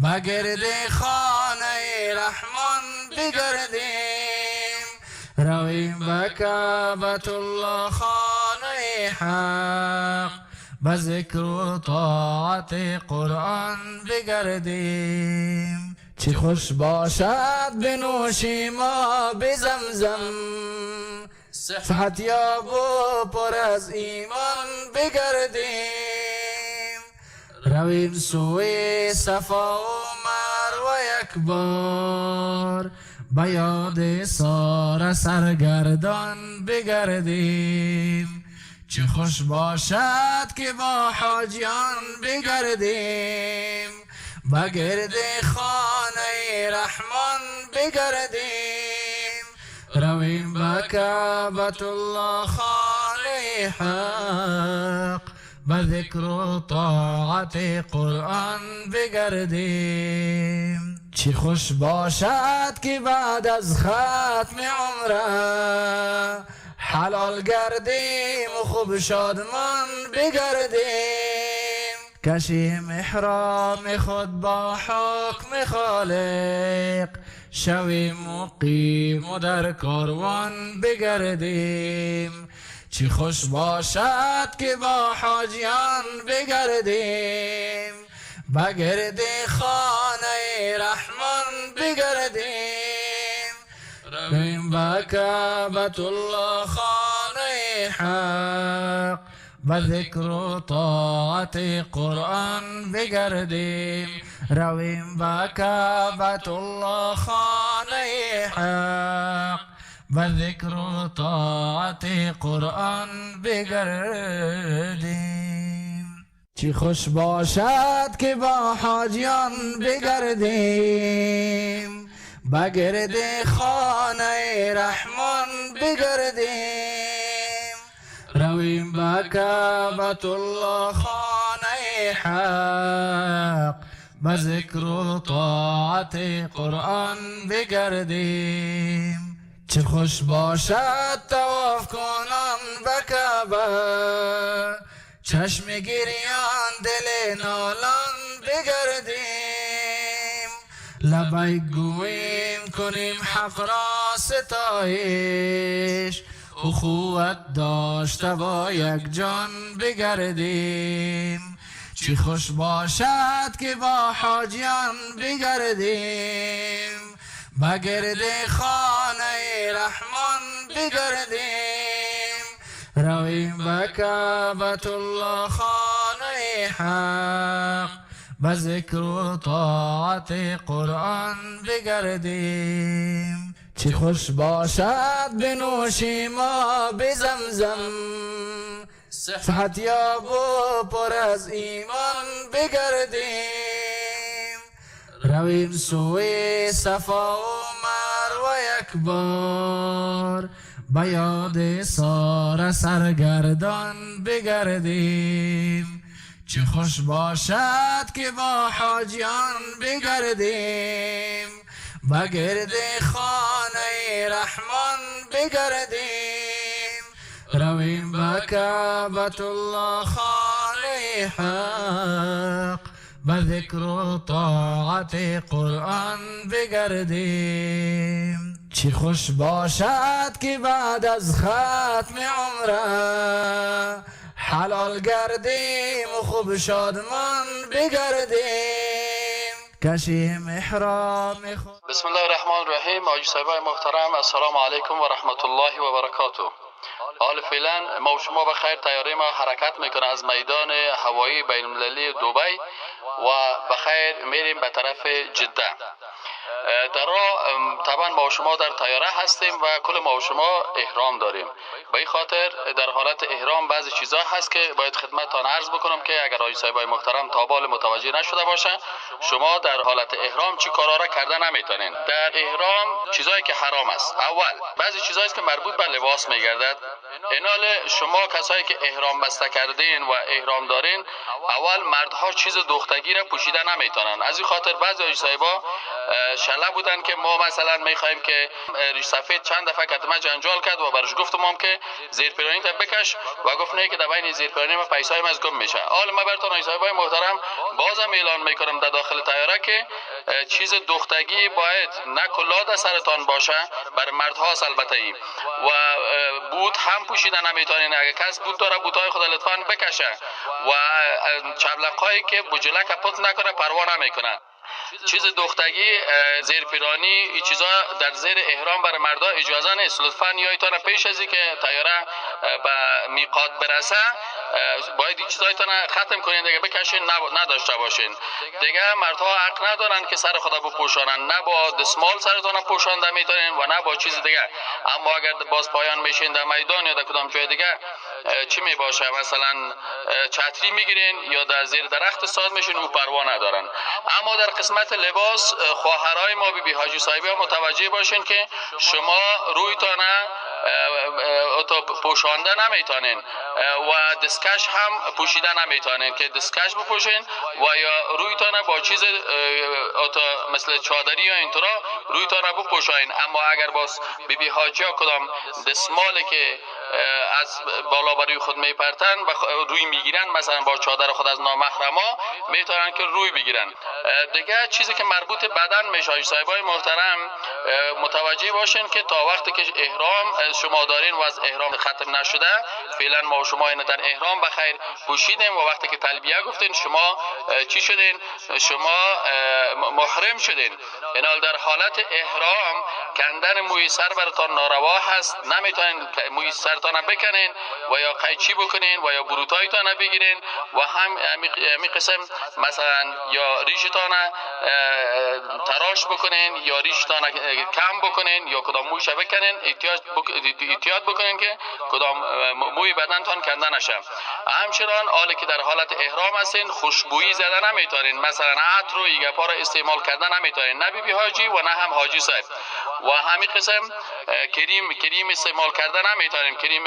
بگرد خانه رحمان بگردیم رویم به کعبة الله خانه حق به ذکر و طاعت قرآن بگردیم چی خوش باشد بنوشیم آب زمزم صحت یاب و پر از ایمان بگردیم رویم سوی صفا و مروه یک بار به یاد سار سرگردان بگردیم چه خوش باشد که با حاجیان بگردیم بگرد خانه رحمان بگردیم رویم به کعبة الله خانه حق به ذکر و طاعت قرآن بگردیم چی خوش باشد که بعد از ختم عمره حلال گردیم و خوب شادمان بگردیم کشیم احرام خود با حکم خالق شویم مقیم و در کاروان بگردیم چی خوش باشد که با حاجیان بگردیم بگرد خانه رحمان بگردیم رویم به کعبة الله خانه حق به ذکر و طاعت قرآن بگردیم رویم به کعبة الله خانه حق به ذکر و طاعت قرآن بگردیم چی خوش باشد که با حاجیان بگردیم بگرد خانه رحمان بگردیم رویم به کعبة الله خانه حق به ذکر و طاعت قرآن بگردیم چه خوش باشد طواف کنان به کعبه چشم گریان دل نالان بگردیم لبیک گویم کنیم حق را ستایش اخوت داشته با یک جان بگردیم چی خوش باشد که با حاجیان بگردیم بگرد خانه رحمان بگردیم رویم به کعبة الله خانه حق به ذکر و طاعت قرآن بگردیم چی خوش باشد بنوشیم آب زمزم صحت یاب و پر از ایمان بگردیم، رویم سوی صفا و مروه یک بار، به یاد سار سرگردان بگردیم. چه خوش باشد که با حاجیان بگردیم، به گرد خانه رحمان بگردیم، رویم به کعبة الله خانه حق، به ذکر و طاعت قرآن بگردیم. چه خوش باشد که بعد از ختم عمره حلال گردیم و خوب شادمان بگردیم، کشیم احرام خود. بسم الله الرحمن الرحیم. حاجی صاحبای محترم، السلام علیکم و رحمت الله و برکاته. حال فعلا ما و شما بخیر، طیاره ما حرکت میکنه از میدان هوایی بین المللی دبی و بخیر میریم به طرف جده. در راه طبعا ما و شما در طیاره هستیم و کل ما و شما احرام داریم. به این خاطر در حالت احرام بعضی چیزا هست که باید خدمتتان عرض بکنم که اگر حاجی صاحبای محترم تا بال متوجه نشده باشه، شما در حالت احرام چی کارا را کردن نمیتونین. در احرام چیزایی که حرام است، اول بعضی چیزایی که مربوط به لباس میگردد. اینال شما کسایی که احرام بسته کردین و احرام دارین، اول مردها چیز دختگی را پوشیدن نمیتونن. از این خاطر بعضی حاجی صاحبا شله بودن که ما مثلا میخوایم که ریش سفید چند دفعه کتمه جنجال کرد و برش گفتم هم که زیر پیرانی تا بکش و گفت نه که در بین زیر پیرانی ما پیسایم از گم میشه. حالا ما براتون حاجی صاحبای محترم بازم اعلان میکنم در داخل طیاره که چیز دختگی باید نه کلاه در سرتان باشه، بر مردها البته ای، و بوت هم پوشیدن نمیتونین. اگر کس بوت داره بوتای خود لطفا بکشه و چبلقایی که بجله کپوت نکنه پروا نمیکنه. چیز دختگی زیر پیرانی این چیزا در زیر احرام برای مردا اجازه نیست. لطفا یایتان پیش از اینکه طیاره به میقات برسه باید این چیزایتان ختم کنین دیگه، بکشین، نداشته باشین دیگه. مردها حق ندارن که سر خدا بپوشانن، نه با دستمال سرتان پوشانده میتونین و نه با چیز دیگه. اما اگر باز پایان میشین در میدان یا در کدام جای دیگه چی میباشه، مثلا چتری میگیرین یا در زیر درخت ساد میشین و پروا ندارن. اما در قسمت لباس خواهرای ما بی حاجی صاحبی ها متوجه باشین که شما رویتان پوشانده نمیتونین و دستکش هم پوشیده نمیتونین که دستکش بپوشین و یا رویتان با چیز مثل چادری یا اینطورا رویتان بپوشاین. اما اگر باز بی حاجی ها کدام دستمالی که از بالا بر روی خود میپرتن و روی میگیرن، مثلا با چادر خود از نامحرما میتونن که روی بگیرن دیگه. چیزی که مربوط بدن میشه حاجی صاحبای محترم متوجه باشین که تا وقتی که احرام شما دارین و از احرام ختم نشده، فعلا ما و شما اینو در احرام بخیر پوشیدیم و وقتی که تلبیه گفتین شما چی شدین؟ شما محرم شدین. اینال در حالت احرام کندن موی سر براتون ناروا هست، نمیتونین موی سرتان بکنین و یا قیچی بکنین و یا بروتایتان بگیرین و هم می قسم مثلا یا ریشتان تراش بکنین یا ریشتان کم بکنین یا کدام مویش بکنین. احتیاط بکنین که کدام موی بدنتان کنده نشه. همچنان حالی که در حالت احرام هستین خوشبویی زده نمیتونین، مثلا عطر و ایگپا را استعمال کردن نمیتونین، نه بی حاجی و نه هم حاجی صاحب. و همین قسم کریم استعمال کردن نمیتونین، کریم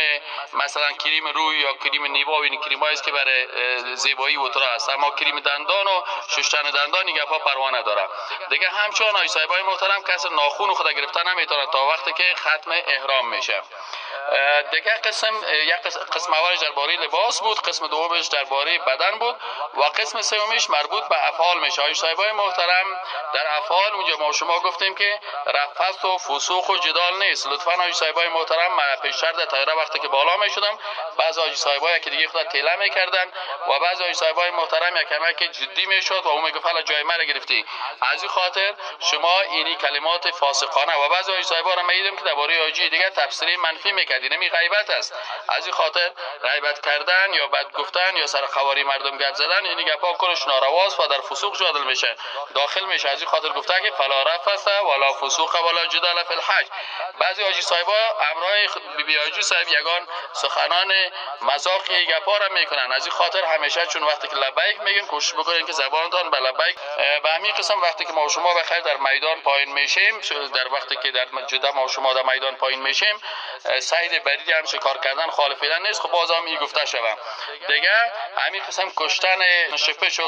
مثلا کریم روی یا کریم نیوا و این کریمایی است که برای زیبایی و طرا است. اما کریم دندان و شستن دندان ایگپا پروا نداره دیگه. همچنان حاجی صاحبای محترم کس ناخون خود گرفته نمیتونه تا وقتی که ختم احرام میشه. دیگه قسم اولش درباره لباس بود، قسم دومش درباره بدن بود و قسم سومش مربوط به افعال میشه. حاجی صاحبای محترم در افعال اونجا ما شما گفتیم که رفث و فسوق و جدال نیست. لطفا حاجی صاحبای محترم پیشتر در طیاره وقتی که بالا میشدم بعضی حاجی صاحبای که دیگه خود تیله میکردن و بعضی حاجی صاحبای محترم یک کمک جدی میشد و اون میگفت حالا جای من گرفتی. از این خاطر شما اینی کلمات فاسقانه و بعضی حاجی صاحبا را میدیدم که درباره حاجی دیگه تفسیر منفی میکردین، این غیبت است. از این خاطر غیبت کردن یا بد گفتن یا سر خواری مردم گپ زدن این گپا کلش نارواست و در فسوق جادل میشه، داخل میشه. از این خاطر گفته که فلا رفث ولا فسوق ولا جدال فی الحج. بعضی حاجی صاحبا امرای بی حاجی صاحب یگان سخنان مذاق گپا را میکنن. از این خاطر همیشه چون وقتی که لبیک میگین کوشش بکنین که زبانتان به لبیک به همین قسم وقتی که ما و شما بخیر در میدان پایین میشیم، در وقتی که در جده ما و شما در میدان پایین میشیم سعید بدی هم شکار کردن خالفیدن نیست. خب باز هم این گفته شوم دیگه همین قسم کشتن شپش و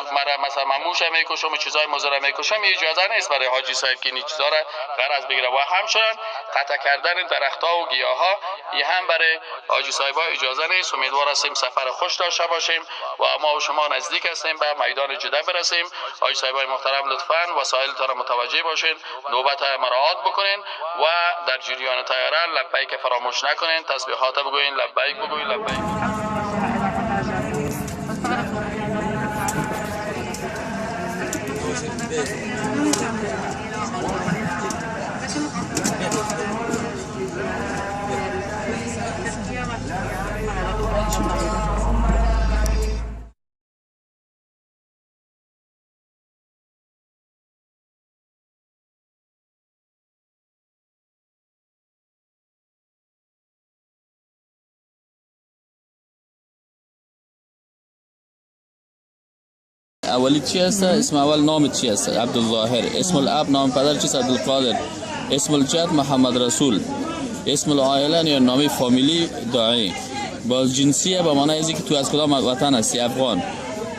مثلا مموش میکشم و چیزای مزر میکشم اجازه نیست برای حاجی صاحب که این چیزا را غرض بگیره و همچنین قطع کردن درختها و گیاها این هم برای حاجی صاحب اجازه نیست. امیدوار هستیم سفر خوش داشته باشیم و ما و شما نزدیک هستیم به میدان جده برسیم. حاجی صاحب محترم لطفاً وسایلتان را متوجه باشین، نوبت مراعات بکنین و در جریان طیاره لبیک فراموش نکنین، تسبیحات بگوین، لبیک بگوین، لبیک. اولی چی هست؟ اسم اول نام چی هست؟ عبدالظاهر. اسم الاب نام پدر چیست؟ عبدالقادر. اسم الجد محمد رسول. اسم العائله یا نام فامیلی داعی. باز جنسیه به معنی ازی که تو از کدام وطن هستی؟ افغان.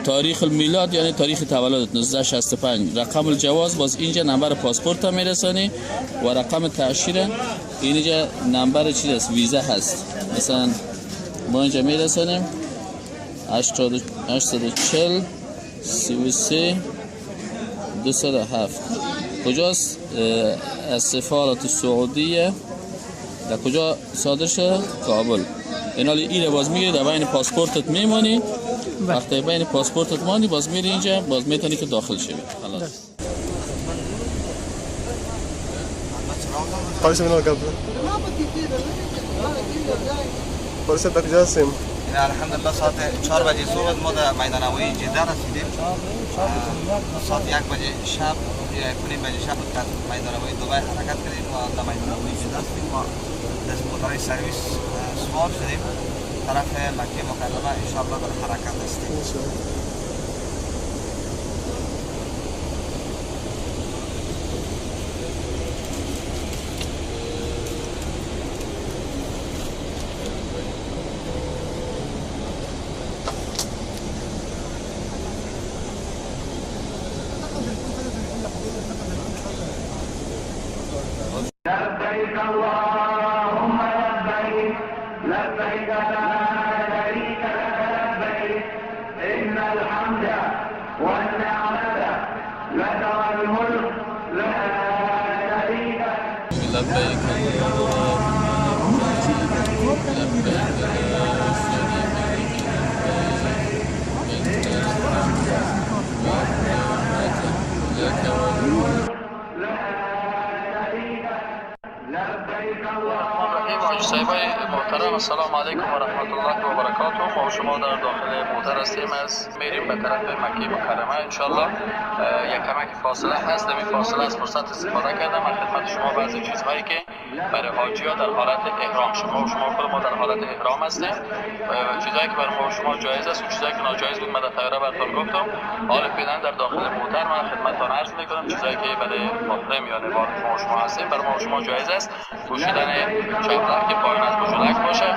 تاریخ المیلاد یعنی تاریخ تولدت 1965. رقم الجواز باز اینجا نمبر پاسپورت هم میرسانی و رقم تأشیره اینجا نمبر چی هست؟ ویزا هست. مثلا ما اینجا میرسانیم 840 33 207. کجاست؟ از سفارت سعودیه. در کجا صادر شده؟ کابل. این حالی این باز میگیری در بین پاسپورتت میمانی. وقتی بین پاسپورتت مانی باز میری اینجا باز میتونی که داخل شوی. خلاص. خواهش منو قبل. برسه در کجا هستیم؟ الحمدلله ساعت 4 بجه صبح ما در میدان هوایی جده رسیدیم. ساعت 1 بجه شب یا 1 بجه شب در میدان هوایی دبی حرکت کردیم و در میدان هوایی جده هستیم و از موتور سرویس سوار شدیم طرف مکه مکرمه. ان شاء الله در حرکت هستیم. لبيك اللهم لبيك لبيك لا شريك لك لبيك إن الحمد والنعمة لك والملك لا شريك لك. لبيك اللهم لبيك لا شريك لك لك والملك. صاحبای محترم السلام علیکم و رحمت الله و برکاته. ما شما در داخل موتر هستیم، از میریم به طرف مکه مکرمه. انشالله یک کمک فاصله هست، این فاصله از فرصت استفاده کردم از خدمت شما بعضی چیزهایی که برای حاجی ها در حالت احرام شما خود ما در حالت احرام هستیم، چیزهایی که برای ما و شما جایز است و چیزهایی که ناجایز بود من در طیاره براتون گفتم. حالا فعلا در داخل موتر من خدمتتان عرض میکنم چیزهایی که برای محرم یا نواد ما و شما هستیم برای ما و شما جایز است. پوشیدن چاپلک که پایین از بجلک باشه،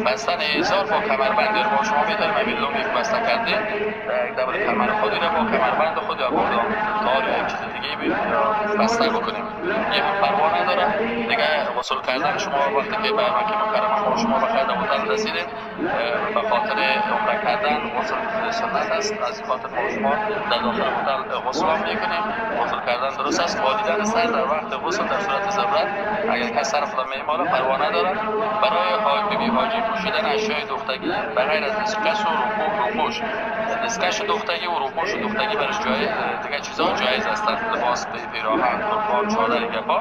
بستن ایزار با کمربند رو با شما میتونیم همین لوم یک بسته کردیم دبل کمر خودی رو با کمربند خود یا با تار یا چیز دیگه بسته بکنیم. یه هم پروا نداره دیگه. وصول کردن شما وقتی که به مکه مکرمه ما شما به خیر هتل رسیدید به خاطر عمره کردن وصول سنت است. از خاطر ما شما در داخل هتل وصول هم میکنیم. وصول کردن درست است. والیدن سر در وقت وصول در صورت ضرورت اگر کس سر خود میماله پروا نداره. برای حاجی پوشیدن اشیای دختگی به غیر از دستکش و روپوش دستکش دختگی و روپوش دختگی برش جای دیگه چیزها جایز هستند. لباس پیراهن قربان چادر گپا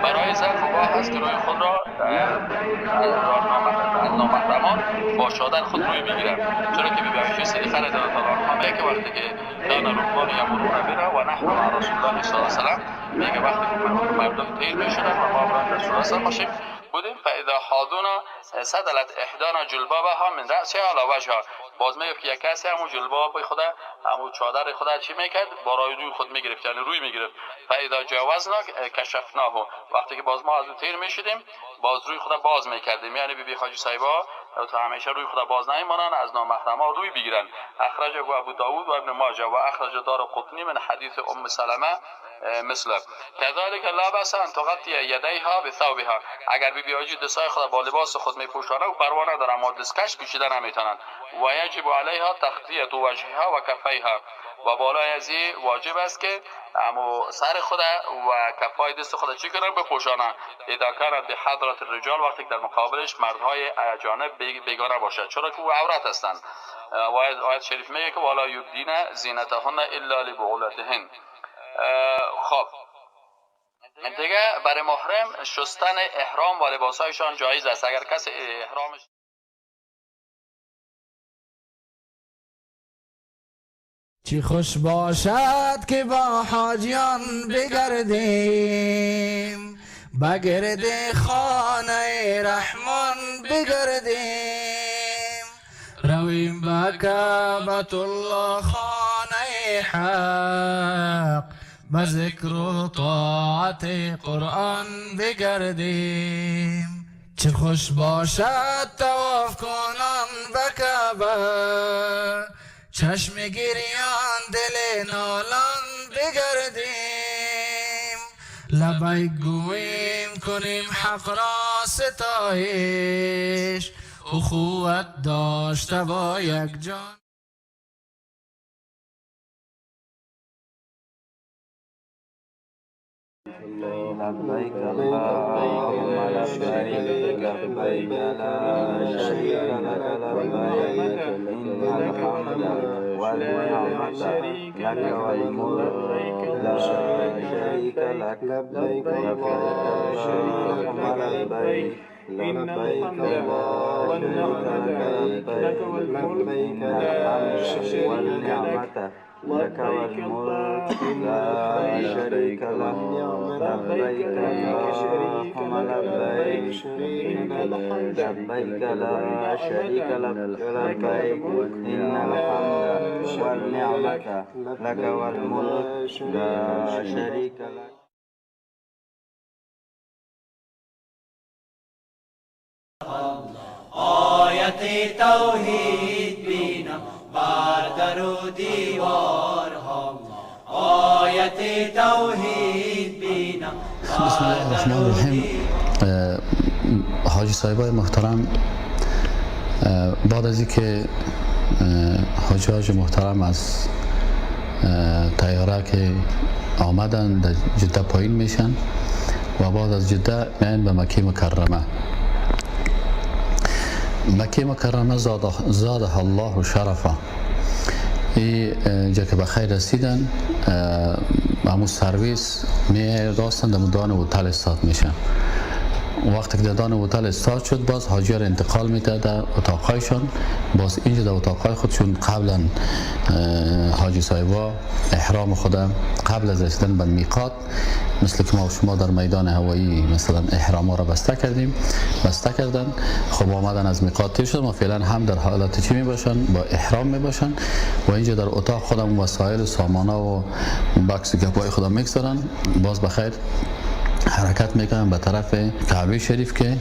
برای زن مباح است که روی خود را نامحرمان با چادر خود روی بگیرن، چرا که بی‌بی‌های سری خرید آنها میگه که وقتی که دان رکبان یا مرور بره و نحن مع رسول الله صلی الله علیه و سلم میگه وقتی که مردم تیر میشدن و ما برای رسول الله باشیم بودیم فاذا حاضونا سدلت احدانا جلبابها من رأسها على وجهها. باز میگفت که یک کسی همون جلباب خدا همون چادر خدا چی میکرد برای روی خود میگرفت، یعنی روی میگرفت. فاذا جاوزنا کشفناه، وقتی که باز ما از اون تیر میشیدیم باز روی خدا باز میکردیم. یعنی بیبی حاجی صاحبا تا همیشه روی خدا باز نمیمانن، از نامحرما روی بگیرن. اخرجه ابو داود و ابن ماجه و اخرج دارقطنی من حدیث ام سلمه مثل كذلك لا باس ان تغطي يديها بثوبها. اگر بیبی حاجی دستای خود با لباس خود میپوشانه و پروا نداره اما دستکش پوشیده نمیتونن. و یجب علیها تغطیه وجهها و کفیها، و بالای از واجب است که اما سر خود و کفای دست خود چی کنن بپوشانن. اذا كانت بحضرة الرجال، وقتی که در مقابلش مردهای اجانب بیگانه باشد، چرا که او عورت هستند. و آیت شریف میگه که والا یبدین زینتهن الا لبعولتهن. خب دیگه برای محرم شستن احرام و لباسایشان جایز است. اگر کسی احرامش چی خوش باشد که با حاجیان بگردیم، بگرد خانه رحمان بگردیم، رویم به کعبة الله خانه حق، به ذکر و طاعت قرآن بگردیم. چه خوش باشد طواف کنان به کعبه، چشم گریان دل نالان بگردیم، لبیک گویم کنیم حق را ستایش، اخوت داشته با یک جان. لبيك اللهم لبيك لبيك لا شريك لك لبيك إن الحمد والنعمة لك والملك لا شريك لك لبيك اللهم لبيك لبيك والنعمة لك والملك لا والنعمة لك والملك لا شريك لك لبيك اللهم لبيك لبيك لا شريك لك لبيك إن الحمد والنعمة لك والملك لا شريك لك. آیت توحید بینم بر در و دیوارها، آیت توحید بینم. بسم الله الرحمن الرحیم. حاجی صاحبای محترم، بعد از اینکه حاجی محترم از طیاره که آمدن در جده پایین میشن و بعد از جده میان به مکه مکرمه. مکه مکرمه زاده الله شرفا. اینجا که به خیر رسیدن همون سرویس می راستن در دان هتل استارت میشن. وقتی که در دان هتل استارت شد باز حاجی را انتقال میده در اتاقایشان. باز اینجا در اتاقای خودشون قبلا حاجی صاحبا احرام خودم قبل از رسیدن به میقات، مثل که ما و شما در میدان هوایی مثلا احرام را بسته کردن. خب آمدن از میقات تیر شد. ما فعلا هم در حالت چی می باشن؟ با احرام می باشن و اینجا در اتاق خودم وسایل و سامانه و بکس گپای خودم میگذارن. باز بخیر حرکت میکنن به طرف کعبه شریف که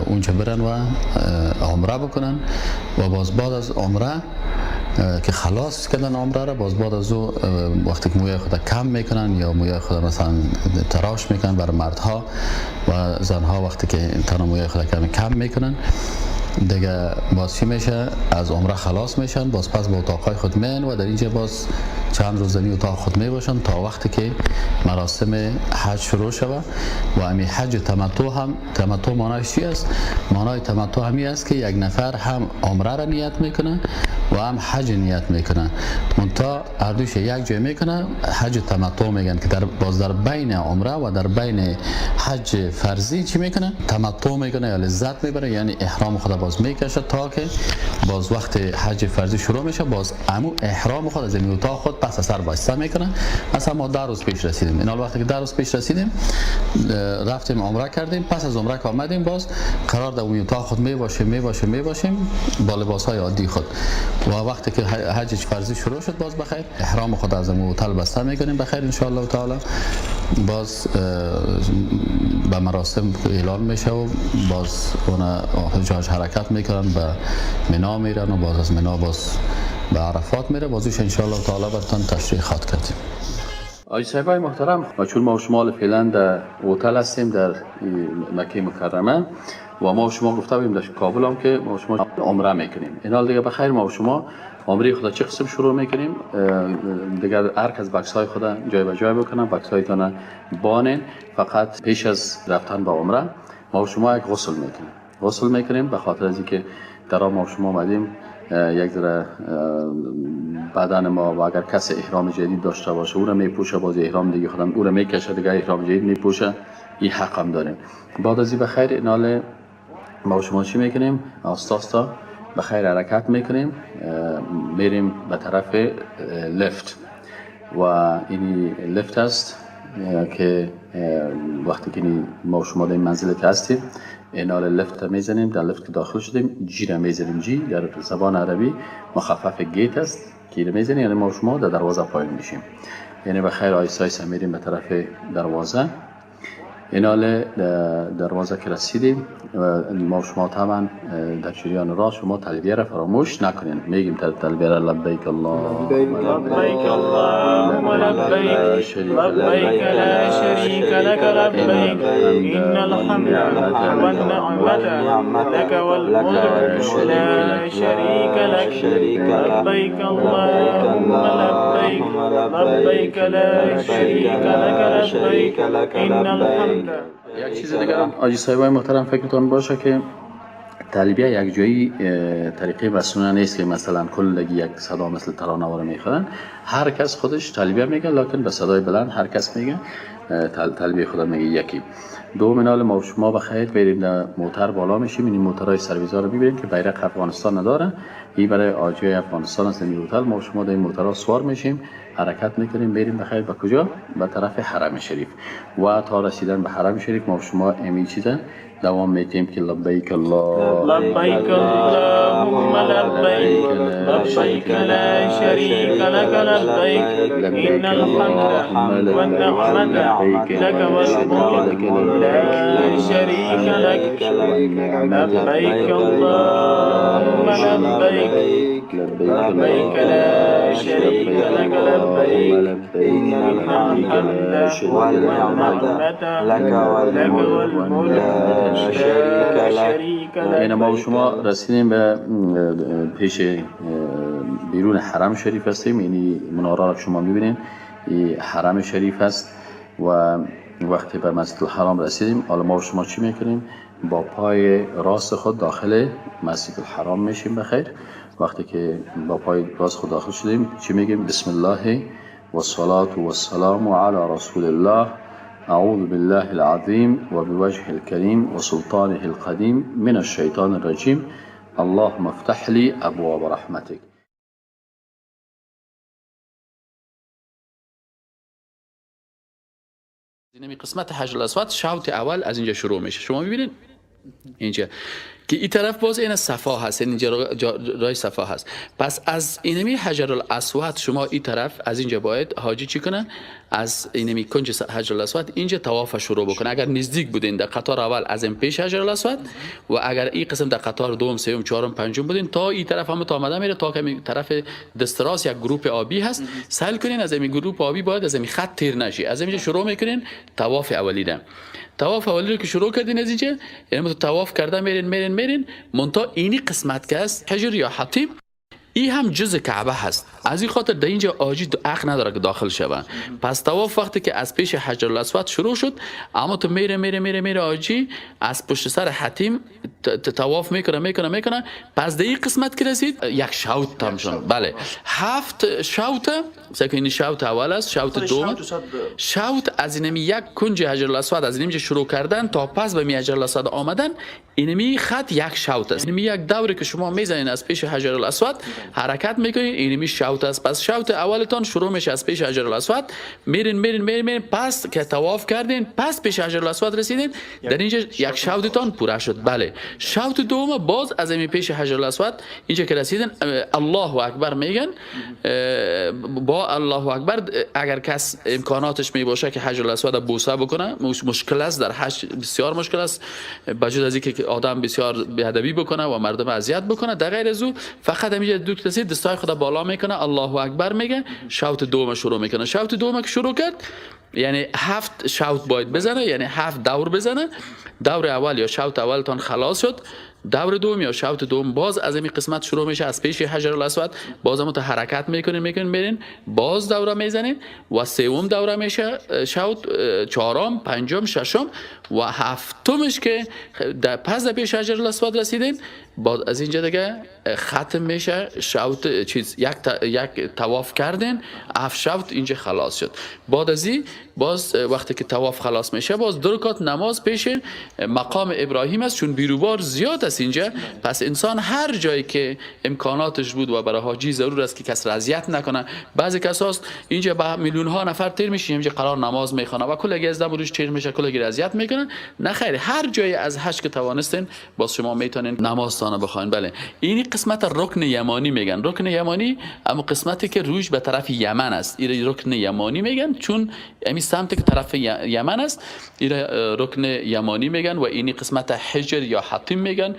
اونجا برن و عمره بکنن. و باز بعد از عمره که خلاص کردن عمره را، باز بعد از او وقتی که موی خود کم میکنن یا موی خود مثلا تراش میکنن برای مردها و زنها، وقتی که تنها موی خود کم میکنن دیگه باز چی میشه؟ از عمره خلاص میشن. باز پس به اتاقای خود میان و در اینجا باز چند روز در اتاق خود می باشن تا وقتی که مراسم حج شروع شود. و امی حج تمتع معنایش چی است؟ معنای تمتع همی است که یک نفر هم عمره را نیت میکنه و هم حج نیت میکنه، منتها هر دوش یک جای میکنه. حج تمتع میگن که باز در بین عمره و در بین حج فرضی چی میکنه؟ تمتع میکنه یا لذت میبره، یعنی احرام خدا با باز میکشه تا که باز وقت حج فرضی شروع میشه، باز امو احرام خود از این اتاق خود پس سر بسته میکنن. مثلا ما 10 روز پیش رسیدیم، این وقتی که 10 روز پیش رسیدیم رفتیم عمره کردیم، پس از عمره که آمدیم باز قرار در اون اتاق خود میباشیم با لباس های عادی خود، و وقتی که حج فرضی شروع شد باز بخیر احرام خود از اون هتل بسته میکنیم بخیر ان شاء الله تعالی. باز به مراسم اعلان میشه و باز اون حجاج حرکت میکنن به منا میرن و باز از منا باز به عرفات میره. بازوش ان شاء الله تعالی براتون تشریح خواهد کردیم. آقای صاحبای محترم، چون ما و شما فعلا در هتل هستیم در مکه مکرمه و ما و شما گفته بودیم در کابل هم که ما و شما عمره میکنیم. این حال دیگه بخیر ما و شما عمره خدا چه قسم شروع میکنیم دیگه هر کس بکس های خدا جای به جای بکنن، بکس هایتون بانین. فقط پیش از رفتن به عمره ما و شما یک غسل میکنیم به خاطر از اینکه در ما و شما اومدیم یک ذره بدن ما و اگر کسی احرام جدید داشته باشه او را میپوشه، باز احرام دیگه خودم او را میکشه دیگه احرام جدید میپوشه، این حق هم داریم. بعد از این بخیر اینال ما و شما چی میکنیم؟ آستا بخیر حرکت میکنیم، میریم به طرف لفت و این لفت است که وقتی که ما و شما در این منزل که هستیم اینال لفت میزنیم، در لفت که داخل شدیم جی را میزنیم، جی در زبان عربی مخفف گیت است که میزنیم، یعنی ما و شما در دروازه پایین میشیم، یعنی بخیر آیسا میریم به طرف دروازه. اینال دروازه که رسیدیم ما و شما طبعا در جریان راه شما تلبیه را فراموش نکنین، میگیم تلبیه را لبیک اللهم لبیک اللهم لبیک لبیک لا شریک لك لبیک ان الحمد والنعمة لك والملك لا شریک لك لبیک اللهم لبیک لبیک لا شریک لك لبیک ان الحمد. یک چیز دیگه آجی صاحبای محترم فکرتون باشه که تلبیه یک جایی طریقه مسنونه نیست که مثلا کلگی یک صدا مثل ترانه رو میخورن، هر کس خودش تلبیه میگه لکن به صدای بلند هر کس میگه تلبیه خدا میگه یکی. دوم اینال ما و شما بخیر بریم در موتر بالا میشیم، این موترهای سرویزا رو ببینیم که بیرق افغانستان نداره، این برای آجی افغانستان است. این هتل ما و شما در این موترها سوار میشیم، حرکت میکنیم بریم بخیر به کجا؟ به طرف حرم شریف و تا رسیدن به حرم شریف ما و شما امی چیزا دوام میتیم که لبیک الله لبیک اللهم لبیک لبیک لا شریک لك لبیک ان الحمد والنعمة لك والملك لا شریک لك لبیک اللهم لبیک لبیک لا شریک لك لبیک ان الحمد والنعمة لك والملك این ما و شما رسیدیم به پیش بیرون حرم شریف هستیم، یعنی مناره را شما میبینید این حرم شریف هست و وقتی به مسجد الحرام رسیدیم حالا ما و شما چی میکنیم؟ با پای راست خود داخل مسجد الحرام میشیم بخیر. وقتی که با پای راست خود داخل شدیم چی میگیم؟ بسم الله و الصلاة و السلام علی رسول الله أعوذ بالله العظيم وبوجهه الكريم وسلطانه القديم من الشيطان الرجيم اللهم افتح لي أبواب رحمتك. اینمی قسمت حجر الاسود شوط اول از اینجا شروع میشه، شما میبینید اینجا که این طرف باز این صفا هست، اینجا رای صفا هست. پس از اینمی حجر الاسود شما این طرف از اینجا باید حاجی چی کنن؟ از اینمی کنج حجر الاسود اینجا طواف شروع بکنه. اگر نزدیک بودین در قطار اول از این پیش حجر الاسود و اگر این قسم در قطار دوم سوم چهارم پنجم بودین تا این طرف هم تا آمده میره تا که طرف دستراس یک گروه آبی هست سهل کنین از این گروه آبی باید از این خط تیر نشی. از اینجا شروع میکنین طواف اولیه. طواف اولی رو که شروع کردین از اینجا یعنی طواف کرده میرین منتها اینی قسمت که است حجر یا حطیم این هم جزء کعبه هست. از این خاطر در اینجا حاجی حق نداره که داخل شوه. پس طواف وقتی که از پیش حجر الاسود شروع شد، اما تو میره حاجی از پشت سر حتیم طواف میکنه. پس در این قسمت که رسید یک شوط هم شد. بله 7 شوط، مثلا این شوط اول است، شوط دوم. شوط از اینمی یک کنج حجر الاسود از اینجا شروع کردن تا پس به حجر الاسود آمدن، اینمی خط یک شوط است. اینمی یک دوره که شما میزنین از پیش حجر الاسود حرکت میکنین، اینمی شوط است. پس شوط اولتون شروع میشه از پیش حجر الاسود، میرین پس که طواف کردین، پس پیش حجر الاسود رسیدین، در اینجا یک شوطتون پوره شد. بله شوط دوم باز از این پیش حجر الاسود اینجا که رسیدن الله اکبر میگن. با الله اکبر اگر کس امکاناتش می باشه که حجر الاسود بوسه بکنه، مشکل است در حج، بسیار مشکل است، بجز از اینکه آدم بسیار بی‌ادبی بکنه و مردم اذیت بکنه. در غیر از او فقط همینجا دو کسی دستای خود بالا میکنه، الله اکبر میگه، شوط دوم شروع میکنه. شوط دوم که شروع کرد یعنی 7 شوط باید بزنه، یعنی 7 دور بزنه. دور اول یا شوط اولتان خلاص شد، دور دوم یا شوط دوم باز از این قسمت شروع میشه از پیش حجر الاسود، باز هم حرکت میکنین میرین، باز دوره میزنین و سوم دوره میشه شوط، چهارم، پنجم، ششم و هفتمش که پس پیش حجر الاسود رسیدین، باز از اینجا دیگه ختم میشه شوط چیز، یک طواف کردین، 7 شوط اینجا خلاص شد. بعد از این باز وقتی که طواف خلاص میشه باز 2 رکعت نماز پیش مقام ابراهیم است، چون بیروبار زیاد است اینجا. پس انسان هر جایی که امکاناتش بود و برای حاجی ضرور است که کس را اذیت نکنه. بعضی کساست اینجا با میلیون ها نفر تیر میشه، اینجا قرار نماز میخونه و کلگی از روش تیر میشه، کلگی اذیت میکنن. نه خیر، هر جایی از حج که توانستین باز شما میتونین نمازتان بخواین. بله این قسمت رکن یمانی میگن. رکن یمانی اما قسمتی که روش به طرف یمن است، این رکن یمانی میگن، چون امی سمت که طرف یمن است این رکن یمانی میگن. و این قسمت حجر یا حتیم میگن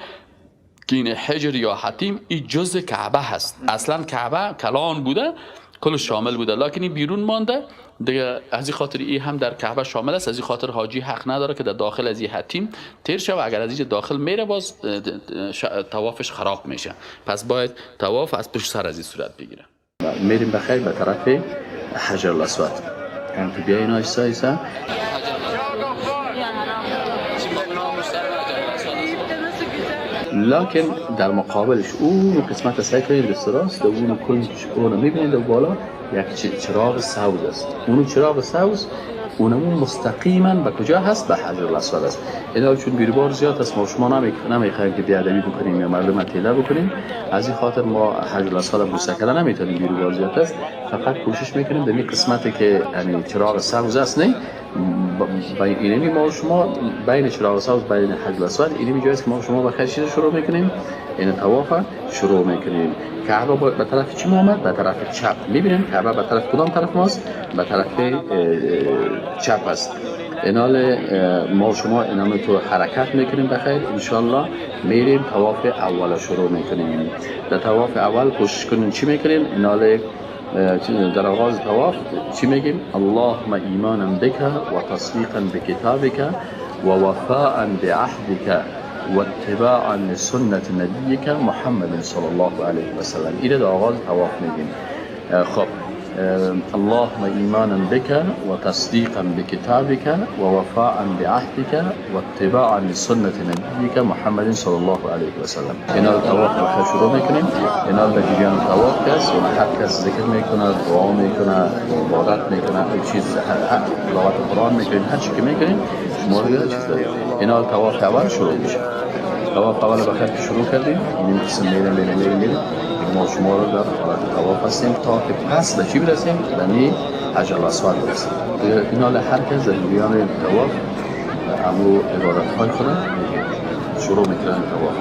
که این حجر یا حتیم این جزء کعبه هست. اصلا کعبه کلان بوده، کل شامل بوده، لکن این بیرون مانده دیگه. از این خاطر این هم در کعبه شامل است. از این خاطر حاجی حق نداره که در داخل از این حتیم تیر شود. اگر از اینجا داخل میره باز طوافش خراب میشه. پس باید طواف از پشت سر از این صورت بگیره. میریم بخیر به طرف حجر الاسود. هم تو بیاین آیسته لکن در مقابلش اون قسمت سعی کنید دست راست، اون کنج اون میبینید و بالا یک چراغ سبز است. اون چراغ سبز اونمون مستقیما به کجا هست؟ به حجر الاسود است. اینا چون بیروبار زیاد است، ما شما نمیخوایم که بیادبی بکنیم یا مردم تیله بکنیم. از این خاطر ما حجر الاسود بوسه کردن نمیتونیم، بیروبار زیاد است. فقط کوشش میکنیم در این قسمتی که یعنی چراغ سبز است، نه اینمی ما شما بین چراغ سبز بین حجر الاسود اینمی جایی است که ما شما بخیر چیز شروع میکنیم، این طواف شروع میکنیم. کعبه به طرف چی آمد؟ به طرف چپ. میبینیم کعبه به طرف کدام طرف ماست؟ به طرف چپ است. اینال ما شما اینم تو حرکت میکنیم بخیر انشالله. میریم طواف اول شروع میکنیم. در طواف اول کوشش کنیم چی میکنیم؟ اینال در آغاز طواف چی میگیم؟ اللهم ایمانا بک و تصدیقا بکتابک و وفاء بعهدک و اتباعا لسنت نبیک محمد صلی الله علیه و سلم. اینه در آغاز طواف میگیم. خب اللهم ایمانا بک و تصدیقا بکتابک و وفاء بعهدک و اتباعا لسنت نبیک محمد صلی الله علیه و سلم. اینا طواف رو شروع میکنیم. اینا به جریان طواف کس و هر کس ذکر میکنه، دعا میکنه، عبادت میکنه، هر چیز تلاوت قرآن میکنه، هر چی که میکنیم شما رو چیز داریم. اینا طواف اول شروع میشه. طواف اول بخیر که شروع کردیم این قسم میریم ما شما رو در حالت طواف هستیم تا که پس به چی برسیم؟ یعنی حجر الاسود برسیم. اینا هر کس در جریان طواف امو عبادت های خود شروع میکنن طواف.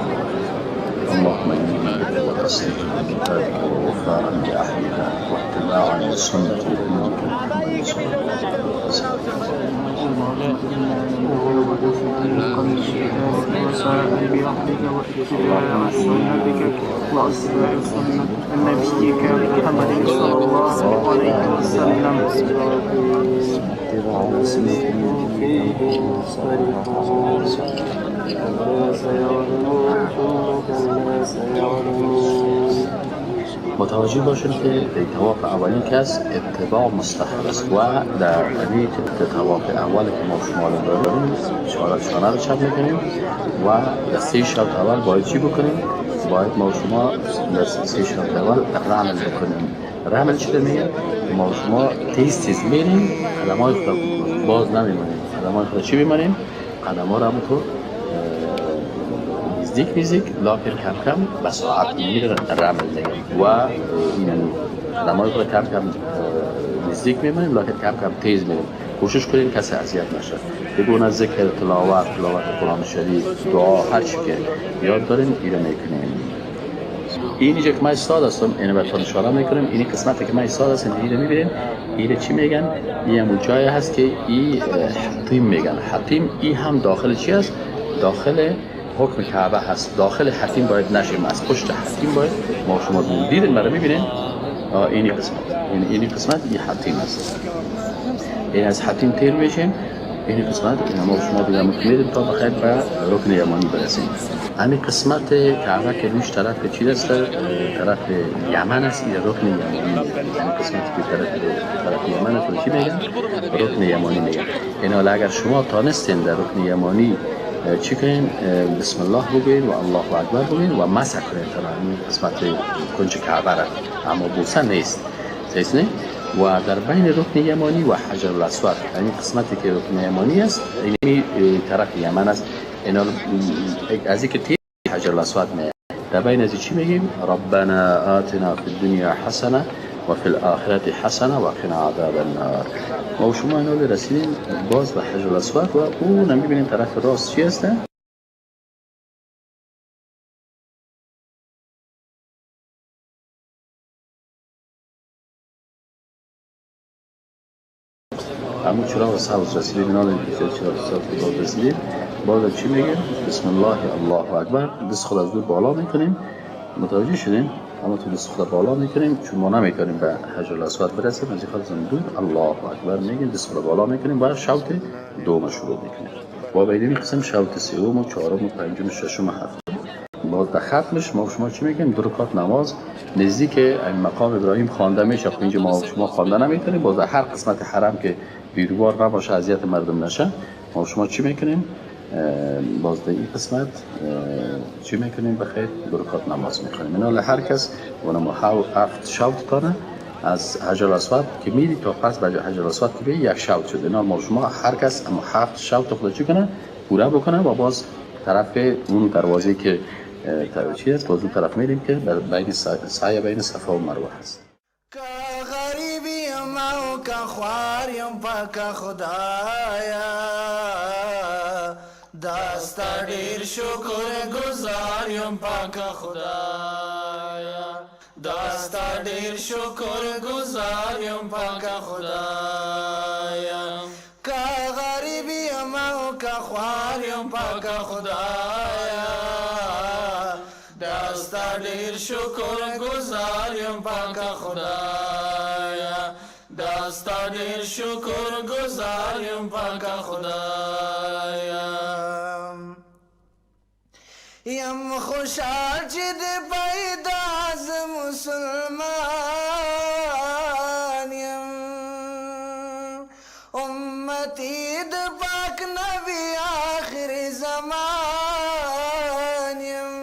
اللهم ایمانا بک و تصدیقا بکتابک و وفاء بعهدک و اتباعا لسنت نبیک محمد صلی الله علیه و سلم. متوجه باشیم که در طواف اولین کس اتباع مستحب است و در این طواف اول که ما شما رو داریم شانه رو چپ میکنیم و در 3 شوط اول باید چی بکنیم؟ باید ما شما در 3 شوط اول رمل بکنیم. رمل چی میگه؟ ما شما تیز میریم، قدمای خود باز نمیمونیم. قدمای خود چی میمونیم؟ قدم‌ها رو همونطور نزدیک لکن کم کم به سرعت میره رمل دیگه و این قدم‌های خود کم کم نزدیک میمونیم لکن کم کم تیز میریم. کوشش کنیم کسی اذیت نشه. بگونه ذکر، تلاوت قرآن شریف، دعا، هر چی که یاد داریم ایره میکنیم. اینی که من استاد هستم اینو براتون اشاره میکنم. این قسمتی که من استاد هستم اینو میبینیم. اینو چی میگن؟ این همون جایی هست که این حتیم میگن. حتیم این هم داخل چی هست؟ داخل حکم کعبه هست. داخل حتیم باید نشیم. از پشت حتیم باید ما شما دیدین مرا میبینین. اینی قسمت این قسمت این حتیم هست. این از حتیم تیر میشیم. این قسمت ما شما دیگه میکنید تا بخیر به رکن یمانی برسیم. همین قسمت کعبه که روش طرف چی است؟ طرف یمن است. این رکن یمانی. این قسمتی که طرف یمن است چی میگن؟ رکن یمانی میگن. اینا اگر شما تانستین در رکن یمانی چی کنین؟ بسم الله بگوین و الله اکبر بگوین و مسح کنین این قسمت کنج کعبه را، اما بوسه نیست. صحیح نه؟ و در بین رکن یمانی و حجر الاسود، این قسمتی که رکن یمانی است این طرف یمن است. اینا از اینکه تیر حجر الاسود میاد. در بین از چی میگیم؟ ربنا آتنا فی الدنیا حسنه و فی الاخره حسنه و قنا عذاب النار. ما شما اینا رسیدیم باز به حجر الاسود و اون هم میبینیم طرف راست چی هست؟ همون چراغ سبز رسیدیم. اینا رو چراغ سبز رسیدیم. باز چی میگه؟ بسم الله الله اکبر. دست خود از دور بالا میکنیم. متوجه شدیم؟ اما تو دست خود بالا میکنیم چون ما نمیتونیم به حجر الاسود برسیم. از خود از دور الله اکبر میگیم. دست خود بالا میکنیم. بعد شوط دوم شروع میکنیم. با بیدی میقسم شوط سوم و چهارم و پنجم و ششم و هفتم. باز در ختمش ما شما چی میگیم؟ 2 رکعت نماز نزدیک این مقام ابراهیم خوانده میشه. خب اینجا ما شما خوانده نمیتونیم. باز هر قسمت حرم که بیروبار نباشه اذیت مردم نشه ما شما چی میکنیم؟ باز در این قسمت چی میکنیم؟ بخیر 2 رکعت نماز میخونیم. اینا هر کس اونم 7 شوط کنه از حجر الاسود که میری تا پس به حجر الاسود که به 1 شوط شده. اینا ما شما هر کس اما 7 شوط خود چی کنه؟ پوره بکنه و باز طرف اون دروازه که چی است باز اون طرف میریم که بین سعی بین صفا و مروه هست. که خواریم پاک خدایا دستا دیر شکر گزاریم پاک خدایا دستا دیر شکر گزاریم پاک خدایا که غریبیم و که خواریم پاک خدایا دستا دیر شکر گزاریم پاک خدایا دستا دیر شکر گزاریم پاک خدایا یم خوشحال چی دی پیدا از مسلمان یم امتی دی پاک نبی آخر زمان یم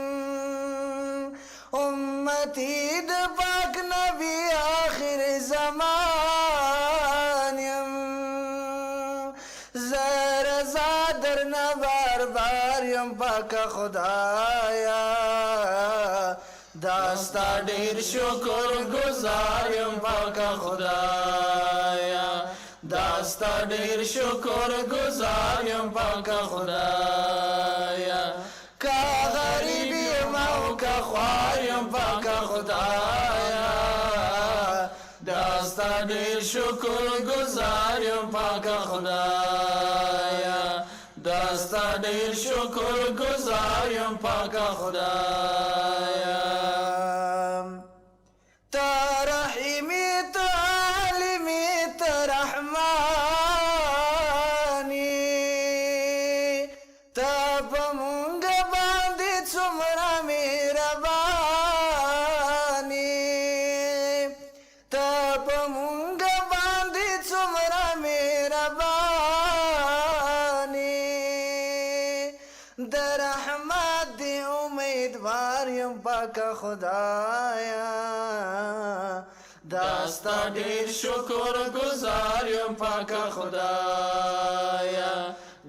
امتی دی پاک نبی آخر زمان یم زر زادر نبار بار یم پاک خدایا دستا دیر شکر گزاریم پاک خدایا دستا دیر شکر گزاریم پاک خدایا که غریبی مو که خواریم پاک خدایا دستا دیر شکر گزاریم پاک خدایا دستا دیر شکر گزاریم پاک خدایا تا رحیمی تا عالمی تا رحمانی تا پمونگ باندی څومره مهربانی گزاریم پاک خدایا دستا دیر شکر گزاریم پاک خدایا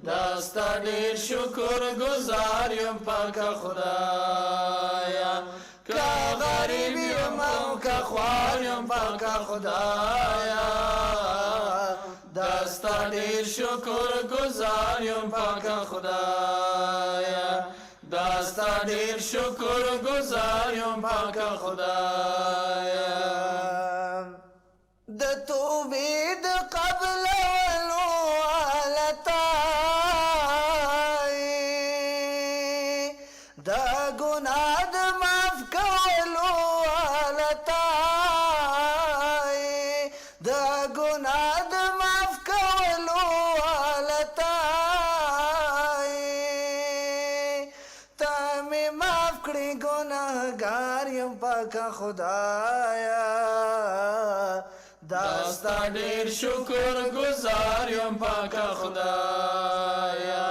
دستا دیر شکر گزاریم پاک خدایا که غریبیم او که خواریم پاک خدایا دستا دیر شکر گزاریم پاک خدایا دستا دیر شکر گزاریم پاک خدایا د توبې د قبل ولولتای د ګناه د معاف کولو ولتای د ګناه د معاف کولو ولتای تا مې معاف کړې ګناهګار یم پاکه خدایا دستا دیر شکر گزاریم پاک خدایا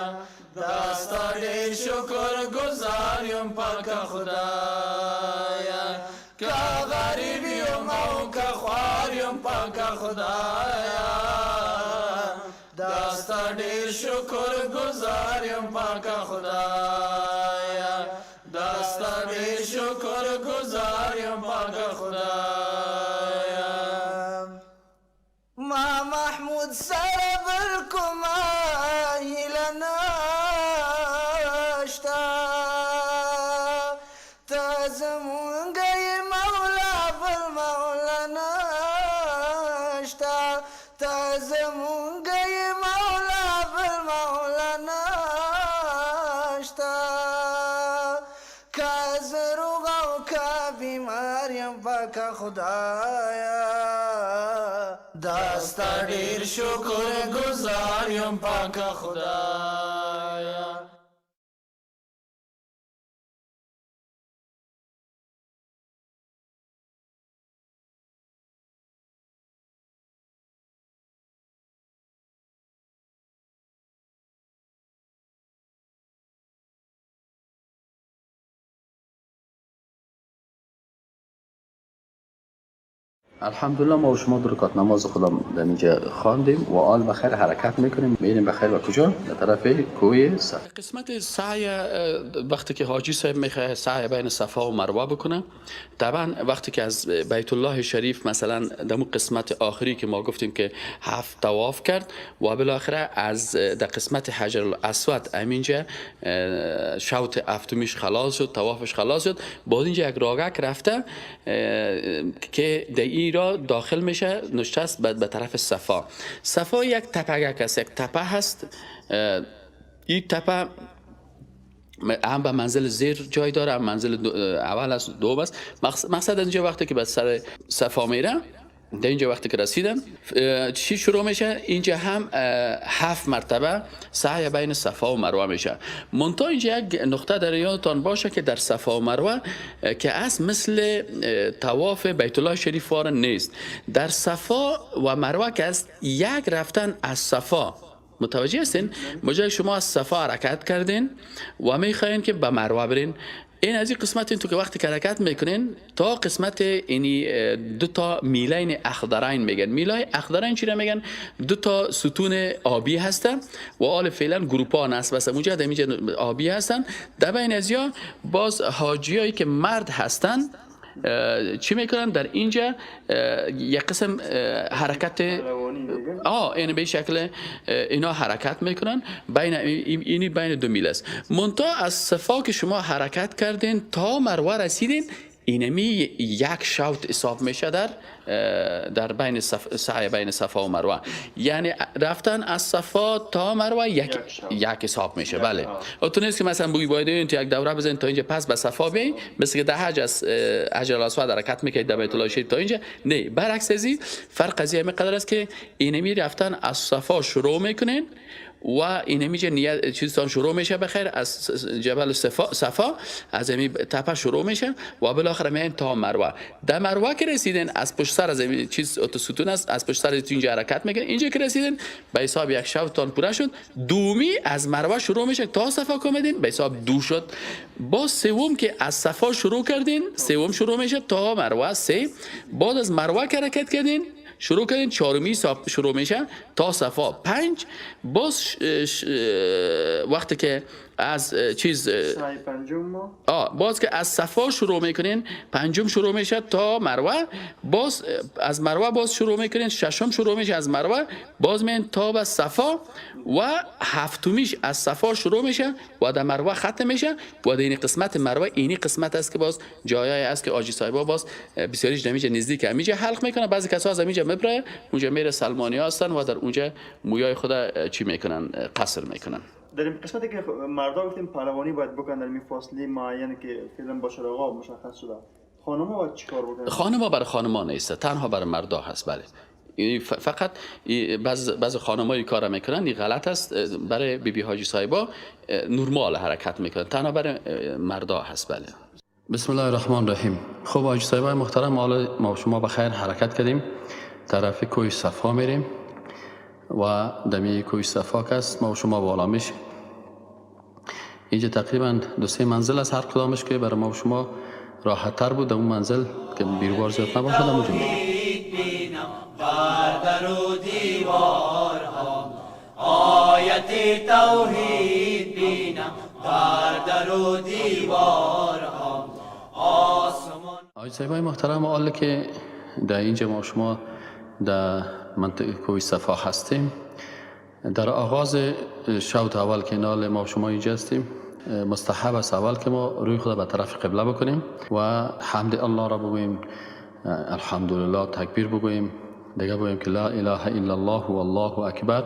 دستا دیر شکر گزاریم پاک خدایا که غریبیم او که خواریم پاک خدایا دستا دیر شکر گزاریم پاک خدایا دستا دیر شکر گزاریم پاک خدایا ما محمود سره بل کومه هیله نشته ته زمونږ یې مولا بل مولا نشته ته زمونږ یې مولا بل مولا نشته که زه روغ او که بیمار یم پاکه خدایا دستا دیر شکر گزاریم پاک خدایا الحمدلله ما و شما دو رکعت نماز خودم در اینجا خواندیم و آل بخیر حرکت میکنیم میریم بخیر و کجا در طرف کوی صفا. قسمت سعی وقتی که حاجی صاحب میخواد سعی بین صفا و مروه بکنه، طبعا وقتی که از بیت الله شریف مثلا در قسمت آخری که ما گفتیم که 7 طواف کرد و بالاخره از در قسمت حجر الاسود همینجا شوط هفتمیش خلاص شد، طوافش خلاص شد، بعد اینجا یک راگک رفته که در را داخل میشه نشست به طرف صفا. صفا یک تپگک است، یک تپه هست. این تپه هم به منزل زیر جای داره، هم منزل اول است، دوم است. مقصد اینجا وقتی که به سر صفا میره، در اینجا وقتی که رسیدن چی شروع میشه؟ اینجا هم 7 مرتبه سعی بین صفا و مروه میشه. منتها اینجا یک نقطه در یادتان باشه که در صفا و مروه که از مثل طواف بیت الله شریف وار نیست. در صفا و مروه که از یک رفتن از صفا، متوجه هستین؟ بجای شما از صفا حرکت کردین و میخواین که به مروه برین، این از این قسمت این تو که وقتی که حرکت میکنین تا قسمت اینی 2 تا میلین اخضرین میگن. میلای اخضرین چی را میگن؟ 2 تا ستون آبی هستن و آل فعلا گروپ ها نصب هستن اونجا، در اینجا آبی هستن. در بین ازیا باز حاجیایی که مرد هستن چی میکنن؟ در اینجا یک قسم حرکت این به شکل اینا حرکت میکنن بین اینی بین 2 میل است. منتها از صفا که شما حرکت کردین تا مروه رسیدین، اینمی یک شوط حساب میشه در بین سعی بین صفا و مروه. یعنی رفتن از صفا تا مروه یک حساب میشه. بله، تو نیست که مثلا بگی باید این یک دوره بزنید تا اینجا پس به صفا بیاین، مثل که در حج از حجر الاسود حرکت میکنید در بیت الله شریف تا اینجا. نه، برعکس ازی فرق قضیه میقدر است که اینمی رفتن از صفا شروع میکنین و این میشه نیت چیزتان شروع میشه بخیر از جبل صفا از این تپه شروع میشه و بالاخره میاین تا مروه. در مروه که رسیدین از پشت سر از این چیز ستون است، از پشت سر اینجا حرکت میکنین. اینجا که رسیدین به حساب یک شبتان پوره شد. دومی از مروه شروع میشه تا صفا کمدین به حساب 2 شد. با سوم که از صفا شروع کردین، سوم شروع میشه تا مروه 3. بعد از مروه که حرکت کردین شروع کردین، چهارمی شروع میشه تا صفا 5. باز وقتی که از چیز باز که از صفا شروع میکنین 5م شروع میشه تا مروه. باز از مروه باز شروع میکنین 6م شروع میشه از مروه باز میان تا به صفا و 7میش از صفا شروع میشه و در مروه ختم میشه. و در این قسمت مروه اینی قسمت است که باز جایی است که آجی صاحبا باز بسیاریش نمیشه نزدیک همیشه حلق میکنه. بعضی کسا از همیشه میبره اونجا میره سلمانی هستن و در اونجا مویای خود چی میکنن قصر میکنن. در این قسمتی که مردا گفتیم پهلوانی باید بکنن در این فاصله معین که فعلا با شرقا مشخص شده، خانم‌ها باید چیکار بکنن؟ خانم‌ها برای خانم‌ها نیست، تنها برای مردا هست. بله فقط بعض خانم‌ها کار میکنن، این غلط است. برای بیبی حاجی صاحبا نرمال حرکت میکنن، تنها برای مردا هست. بله. بسم الله الرحمن الرحیم. خب حاجی صاحبای محترم، حالا ما شما بخیر حرکت کردیم، طرف کوه صفا میریم و دمی کوه صفا است. ما شما بالا میشیم. اینجا تقریبا 2-3 منزل از هر کدامش که برای ما شما راحت تر بود. اون منزل که بیروبار زیاد نباشد اونجا بر در و دیوارها آیت توحید بینم، بر در و دیوارها آسمان. حاجی صاحبای محترم، حالا که در اینجا ما شما در منطقه کوه صفا هستیم، در آغاز شوط اول که نال ما شما اینجا هستیم، مستحب است اول که ما روی خود به طرف قبله بکنیم و حمد الله را بگوییم، الحمدلله تکبیر بگوییم، دیگه بگوییم که لا اله الا الله والله اکبر،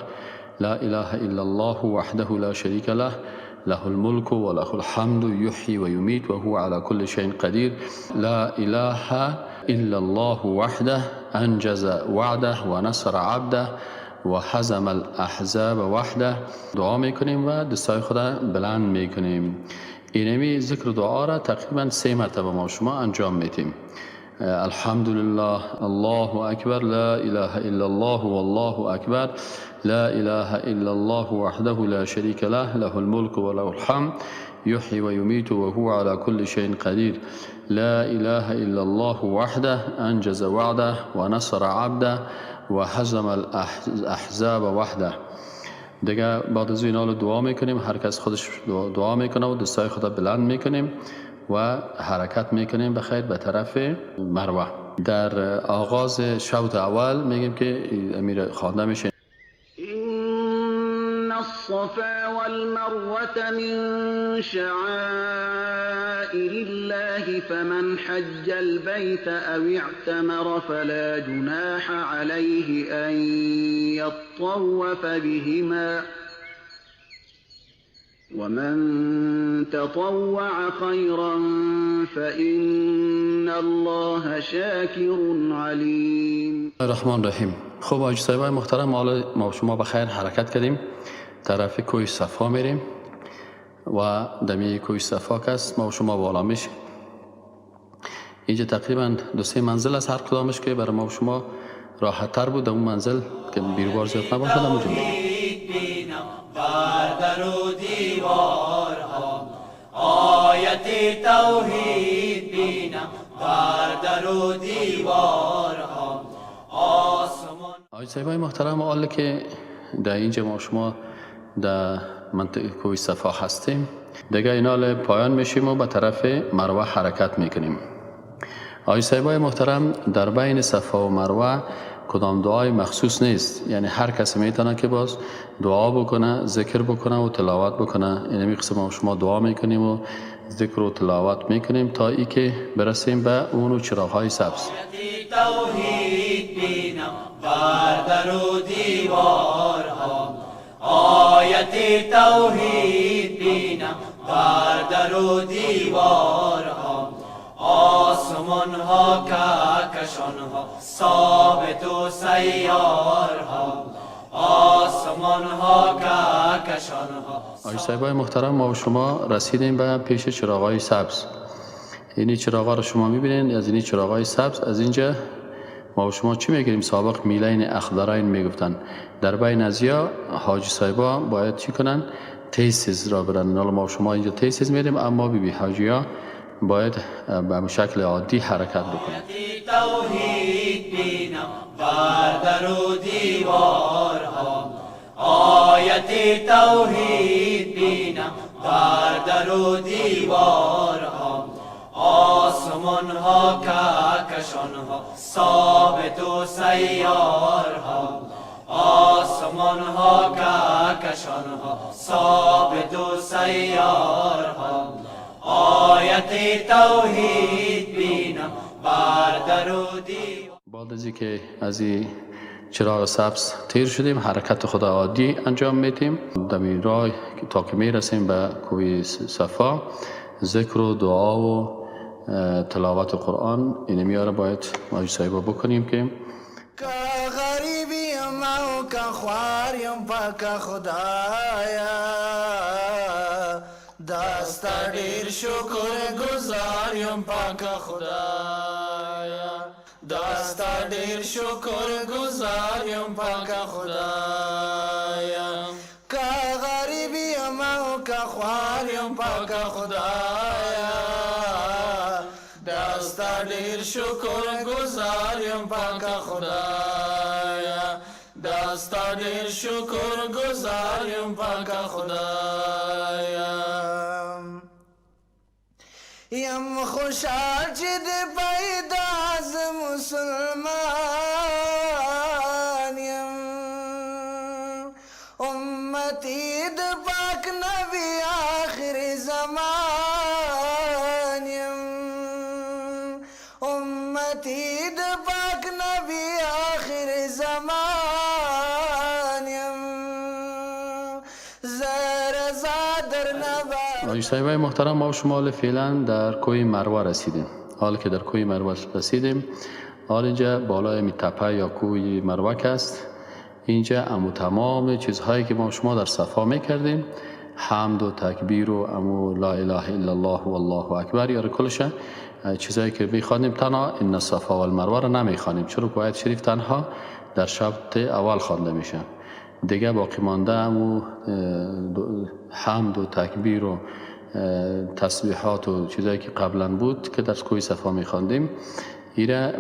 لا اله الا الله وحده لا شریک له، له الملك وله الحمد يحيي ويميت وهو على كل شيء قدير، لا اله الا الله وحده انجز وعده ونصر عبده و حزم الاحزاب وحده. دعا میکنیم و دستای خدا بلند میکنیم. اینمی ذکر دعا را تقریبا 3 مرتبه ما شما انجام میدیم. الحمدلله، الله اکبر، لا اله الا الله والله اکبر، لا اله الا الله وحده لا شریک له، له الملك وله الحمد يحيي ويميت وهو على كل شيء قدير، لا اله الا الله وحده انجز وعده ونصر عبده و حزم الاحزاب وحده. دیگه بعد از اینا دعا میکنیم، هر کس خودش دعا میکنه و دستای خدا بلند میکنیم و حرکت میکنیم بخیر به طرف مروه. در آغاز شوط اول میگیم که امیر خوانده میشه ان الصفا والمروة من شعائر الله فمن حج البيت او اعتمر فلا جناح عليه ان يطوف بهما ومن تطوع خيرا فإن الله شاكر عليم. الرحمن الرحیم. خب حاجی صاحبای محترم، حالا ما شما بخیر حرکت کردیم، طرف کوه صفا میریم و دمی کوه صفا است. ما شما بالا میشیم. اینجا تقریبا 2-3 منزل از هر کدامش که برای ما شما راحت تر بود. اون منزل که بیروبار زیاد نباشد اونجا بر در و دیوارها آیت توحید بینم، بر در و دیوارها آسمان. حاجی صاحبای محترم، حالا که در اینجا ما شما در منطقه کوه صفا هستیم، دیگه اینا پایان میشیم و به طرف مروه حرکت میکنیم. حاجی صاحبای محترم، در بین صفا و مروه کدام دعای مخصوص نیست، یعنی هر کسی میتونه که باز دعا بکنه، ذکر بکنه و تلاوت بکنه. اینمی قسم ما شما دعا میکنیم و ذکر و تلاوت میکنیم تا ای که برسیم به اون چراغ‌های سبز. توحید بینم، بر در و دیوارها آیت توحید بینم، بر در و دیوارها آسمان ها کهکشان ها ثابت و سیار ها آسمان ها کهکشان ها. آقای صاحبای محترم، ما و شما رسیدیم به پیش چراغای سبز. اینی چراغا رو شما میبینید، از اینی چراغای سبز. از اینجا ما و شما چی میگیریم؟ سابق میلین اخضرین میگفتن. در بین ازیا حاجی صاحبا باید چی کنن؟ تیسیز را برن. حالا ما و شما اینجا تیسیز میریم، اما بی حاجی ها باید به شکل عادی حرکت بکنن. توحید بینم بر در و دیوارها، آیت توحید بینم بر در و دیوارها، آسمان ها کهکشان ها ثابت و سیارها، آسمان ها کهکشان ها ثابت و سیارها، آیت توحید بینم بر در و دیوار. بعد از اینکه از این چراغ سبز تیر شدیم، حرکت خدا عادی انجام میدیم. در راه تا که میرسیم به کوه صفا، ذکر و دعا و تلاوت قرآن این میاره باید حاجی صاحبا بکنیم که غریبی ما که خواریم پاک خدایا، دستا دیر شکر گزاریم پاک خدایا، دستا دیر شکر گزاریم پاک خدایا، که غریبی ما که خواریم پاک خدایا، دستا دیر شکر گزاریم پاک خدایا، دستا دیر شکر گزاریم پاک خدایا. یم خوشحال چې د پیدا از مسلمان یم، امتی د پاک نبی آخر زمان یم، امتی د پاک نبی آخر زمان یم، زر زادر نبا. حاجی صاحبای محترم، ما و شما فعلا در کوه مروه رسیدیم. حالا که در کوه مروه رسیدیم، حالا اینجا بالای می تپه یا کوه مروه است. اینجا امو تمام چیزهایی که ما و شما در صفا میکردیم، حمد و تکبیر و امو لا اله الا الله و الله اکبر یا کلش چیزهایی که میخوانیم، تنها این الصفا و المروه را نمیخوانیم، چرا که آیت شریف تنها در شب اول خوانده میشه. دیگه باقی مانده امو حمد و تکبیر و تسبیحات و چیزایی که قبلا بود که در کوه صفا میخواندیم ایره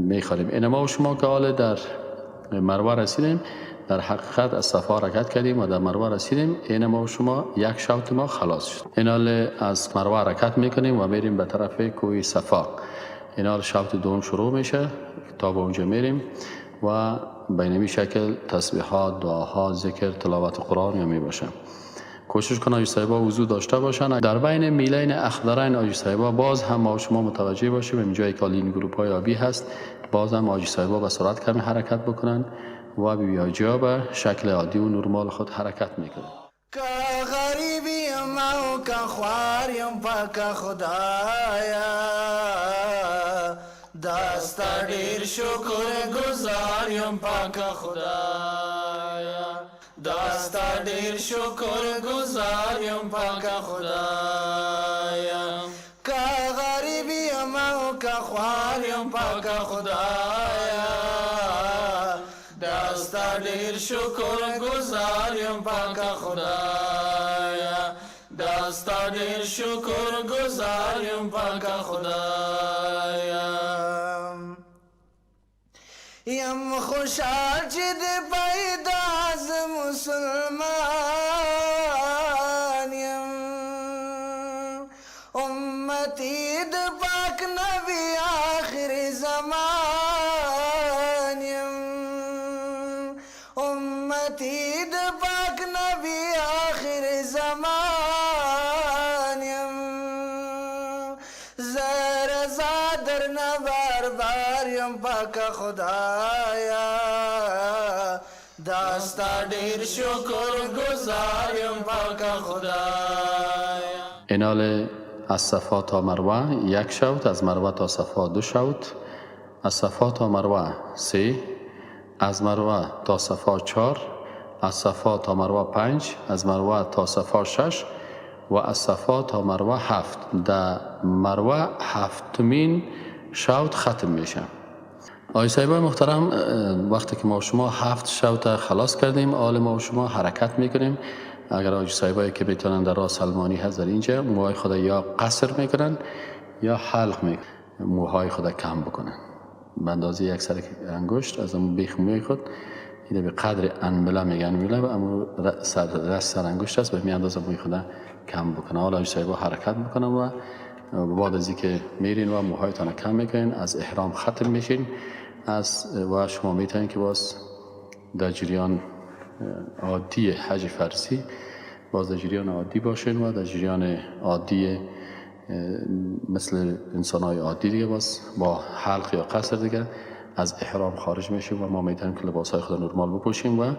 میخوانیم. این ما و شما که حال در مروه رسیدیم، در حقیقت از صفا حرکت کردیم و در مروه رسیدیم. این ما و شما یک شوط ما خلاص شد. این حال از مروه حرکت میکنیم و میریم به طرف کوه صفا. این حال شوط دوم شروع میشه تا به اونجا میریم و به این شکل تسبیحات، دعاها، ذکر، تلاوت قرآن یا می باشه. کوشش کن حاجی صاحبا وضو داشته باشن. در بین میلین اخضرین حاجی صاحبا باز هم ما شما متوجه باشیم این جایی که این گروپ های آبی هست، باز هم حاجی صاحبا به سرعت کمی حرکت بکنن و بی حاجی ها به شکل عادی و نرمال خود حرکت میکنن. که غریبی ما که خواریم پاک خدایا، دستا دیر شکر گزاریم پاک خدایا، دستا دیر شکر گزاریم پاک خدایا، که غریبی ما که خواریم پاک خدایا، دستا دیر شکر گزاریم پاک خدایا، دستا دیر شکر گزاریم پاک خدایا. یم خوشحال چې د پیدا از مسلمان یم، امتی د پاک نبی آخر زمان یم، امتی د پاک نبی آخر زمان یم، زر زادر نبار بار یم پاک خدایا، دستا دیر شکر گزاریم پاک خدایا. این حال از صفا تا مروه یک شوط، از مروه تا صفا 2 شوط، از صفا تا مروه 3، از مروه تا صفا 4، از صفا تا مروه 5، از مروه تا صفا 6 و از صفا تا مروه 7. در مروه 7مین شوط ختم میشه. آقای صاحبای محترم، وقتی که ما و شما 7 شوط خلاص کردیم، حال ما و شما حرکت میکنیم. اگر آقای صاحبایی که میتونن در راه سلمانی هست در اینجا، موهای خود یا قصر میکنن یا حلق میکنن، موهای خود کم بکنن به اندازه یک سر انگشت از اون بیخ موی خود. این به قدر انمله میگن، انمله اما سر انگشت است، به می اندازه موی خود کم بکنن. حالا آقای صاحبا حرکت میکنن و بعد از اینکه میرین و موهایتان کم میکنین، از احرام ختم میشین و شما میتونین که باز در جریان عادی حج فرضی باز در جریان عادی باشین و در جریان عادی مثل انسان‌های عادی دیگه باز با حلق یا قصر دیگه از احرام خارج میشیم و ما میتونیم که لباسهای خود نرمال بپوشیم و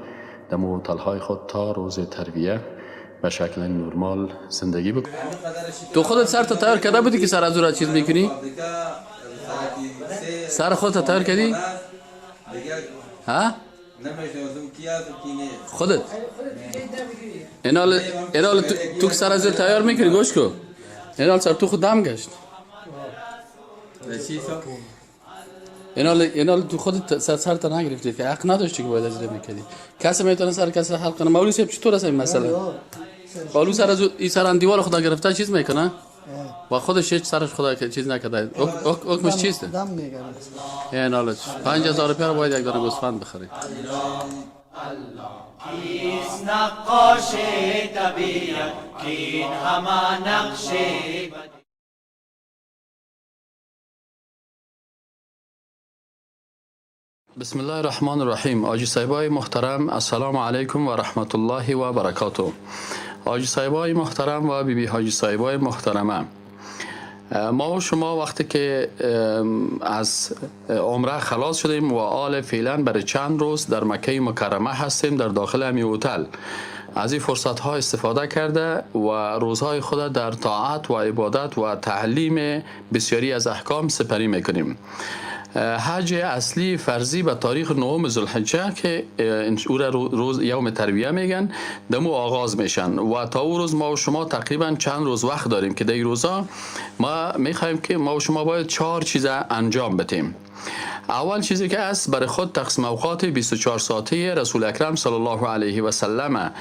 در هتل‌های خود تا روز ترویه به شکل نرمال زندگی بکنیم. تو خودت سر تا تیار کرده بودی که سر از او را چیز میکنی؟ سر خودت تیار کردی؟ ها؟ خودت؟ اینال تو که سر از او تیار میکنی گوش کو؟ اینال سر تو خود دم گشت. اینال تو خودت سر تا نگرفتی که حق نداشتی که باید از این میکردی. کسی میتونه سر کسی حلق کنه؟ مولوی صاحب چطور است این مسئله؟ مولوی سر از این سر اندیوال خدا گرفته چیز میکنه؟ و خودش هیچ سرش خدا که چیز نکرده. حکمش چیست؟ دم میگیره. این حالش 5000 روپیه رو باید یک دانه گوسفند بخرید. کیست نقاش طبیعت کین همه نقش بسم الله الرحمن الرحیم. آجی صاحبای محترم، السلام علیکم و رحمت الله و برکاته. آجی صاحبای محترم و بیبی حاجی صاحبای محترمه، ما و شما وقتی که از عمره خلاص شدیم و آل فعلا برای چند روز در مکه مکرمه هستیم در داخل همی هتل، از این فرصت ها استفاده کرده و روزهای خود در طاعت و عبادت و تعلیم بسیاری از احکام سپری میکنیم. حج اصلی فرضی به تاریخ 9 ذوالحجه که او را روز یوم ترویه میگن دمو آغاز میشن و تا او روز ما و شما تقریبا چند روز وقت داریم که در این روزا ما میخوایم که ما و شما باید 4 چیز انجام بدیم. اول چیزی که است برای خود تقسیم اوقات 24 ساعته رسول اکرم صلی الله علیه و سلم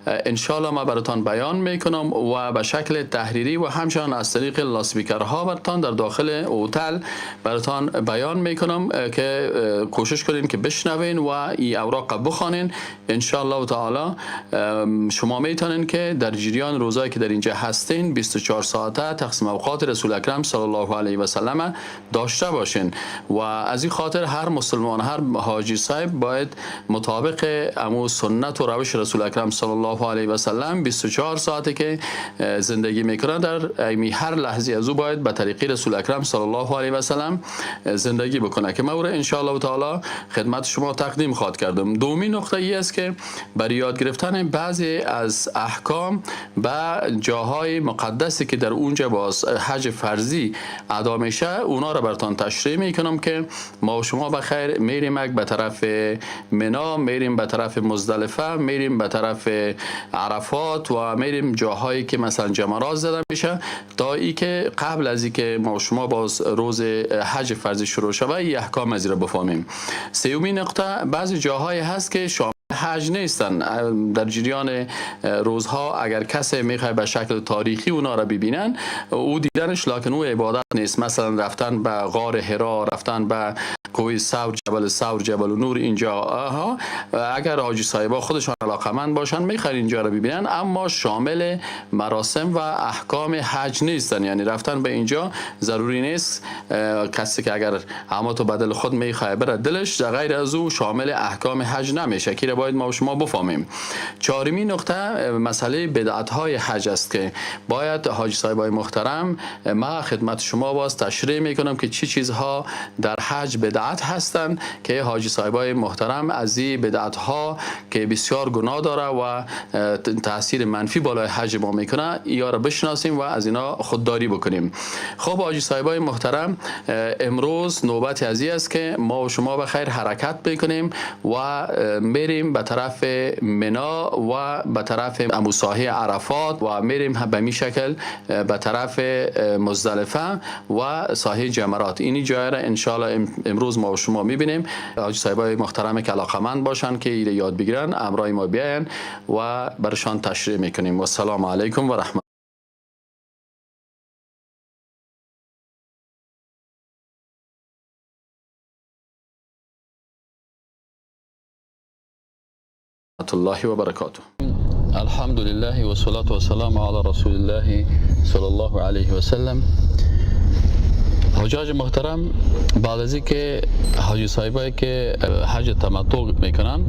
انشالله ما براتان بیان میکنم و به شکل تحریری و همچنان از طریق لاسپیکرها براتان در داخل هتل براتان بیان میکنم که کوشش کنین که بشنوین و این اوراق بخوانین. انشالله تعالی شما میتونین که در جریان روزایی که در اینجا هستین 24 ساعته تقسیم اوقات رسول اکرم صلی الله علیه و سلم داشته باشین و از این خاطر هر مسلمان، هر حاجی صاحب باید مطابق امو سنت و روش رسول اکرم صلی الله علیه و سلم 24 ساعته که زندگی میکنه در هر لحظه از او باید به طریق رسول اکرم صلی الله علیه و سلم زندگی بکنه که ما ان شاء الله تعالی خدمت شما تقدیم خواهد کردم. دومین نقطه ای است که برای یاد گرفتن بعضی از احکام و جاهای مقدسی که در اونجا باز حج فرضی ادا میشه اونا رو براتون تشریح میکنم که ما و شما بخیر میریم به طرف منا، میریم به طرف مزدلفه، میریم به طرف عرفات و میریم جاهایی که مثلا جمرات زده میشه تا ای که قبل از اینکه ما و شما باز روز حج فرضی شروع شود این احکام از را بفهمیم. سومین نقطه بعضی جاهایی هست که شامل حج نیستن. در جریان روزها اگر کسی میخواد به شکل تاریخی اونا را ببینن او دیدنش لکن او عبادت نیست. مثلا رفتن به غار حرا، رفتن به کوه ثور، جبل نور، اینجا اگر حاجی صاحبا خودشان علاقمند باشن میخوان اینجا را ببینن اما شامل مراسم و احکام حج نیستن. یعنی رفتن به اینجا ضروری نیست. کسی که اگر اما تو بدل خود میخواد بره دلش غیر از او شامل احکام حج نمیشه که باید باید ما و شما بفهمیم. چهارمین نقطه مسئله بدعت های حج است که باید حاجی صاحبای محترم ما خدمت شما باز تشریح میکنم که چه چیزها در حج بدعت هستند که حاجی صاحبای محترم از این بدعت ها که بسیار گناه داره و تاثیر منفی بالای حج ما میکنه یا را بشناسیم و از اینا خودداری بکنیم. خب حاجی صاحبای محترم، امروز نوبت از این است که ما و شما بخیر حرکت بکنیم و میریم به طرف منا و به طرف امو ساحه عرفات و میریم به می شکل به طرف مزدلفه و ساحه جمرات. اینی جای را انشالله امروز ما و شما میبینیم. حاجی صاحبای محترم که علاقمند باشن که ایره یاد بگیرن، امرای ما بیاین و برشان تشریح میکنیم. و السلام علیکم و رحمت الله و برکاته. الحمد لله و صلات و سلام علی رسول الله صلی الله علیه و سلم. حجاج محترم، بعد از اینکه حاجی صاحبایی که حج تمتع میکنن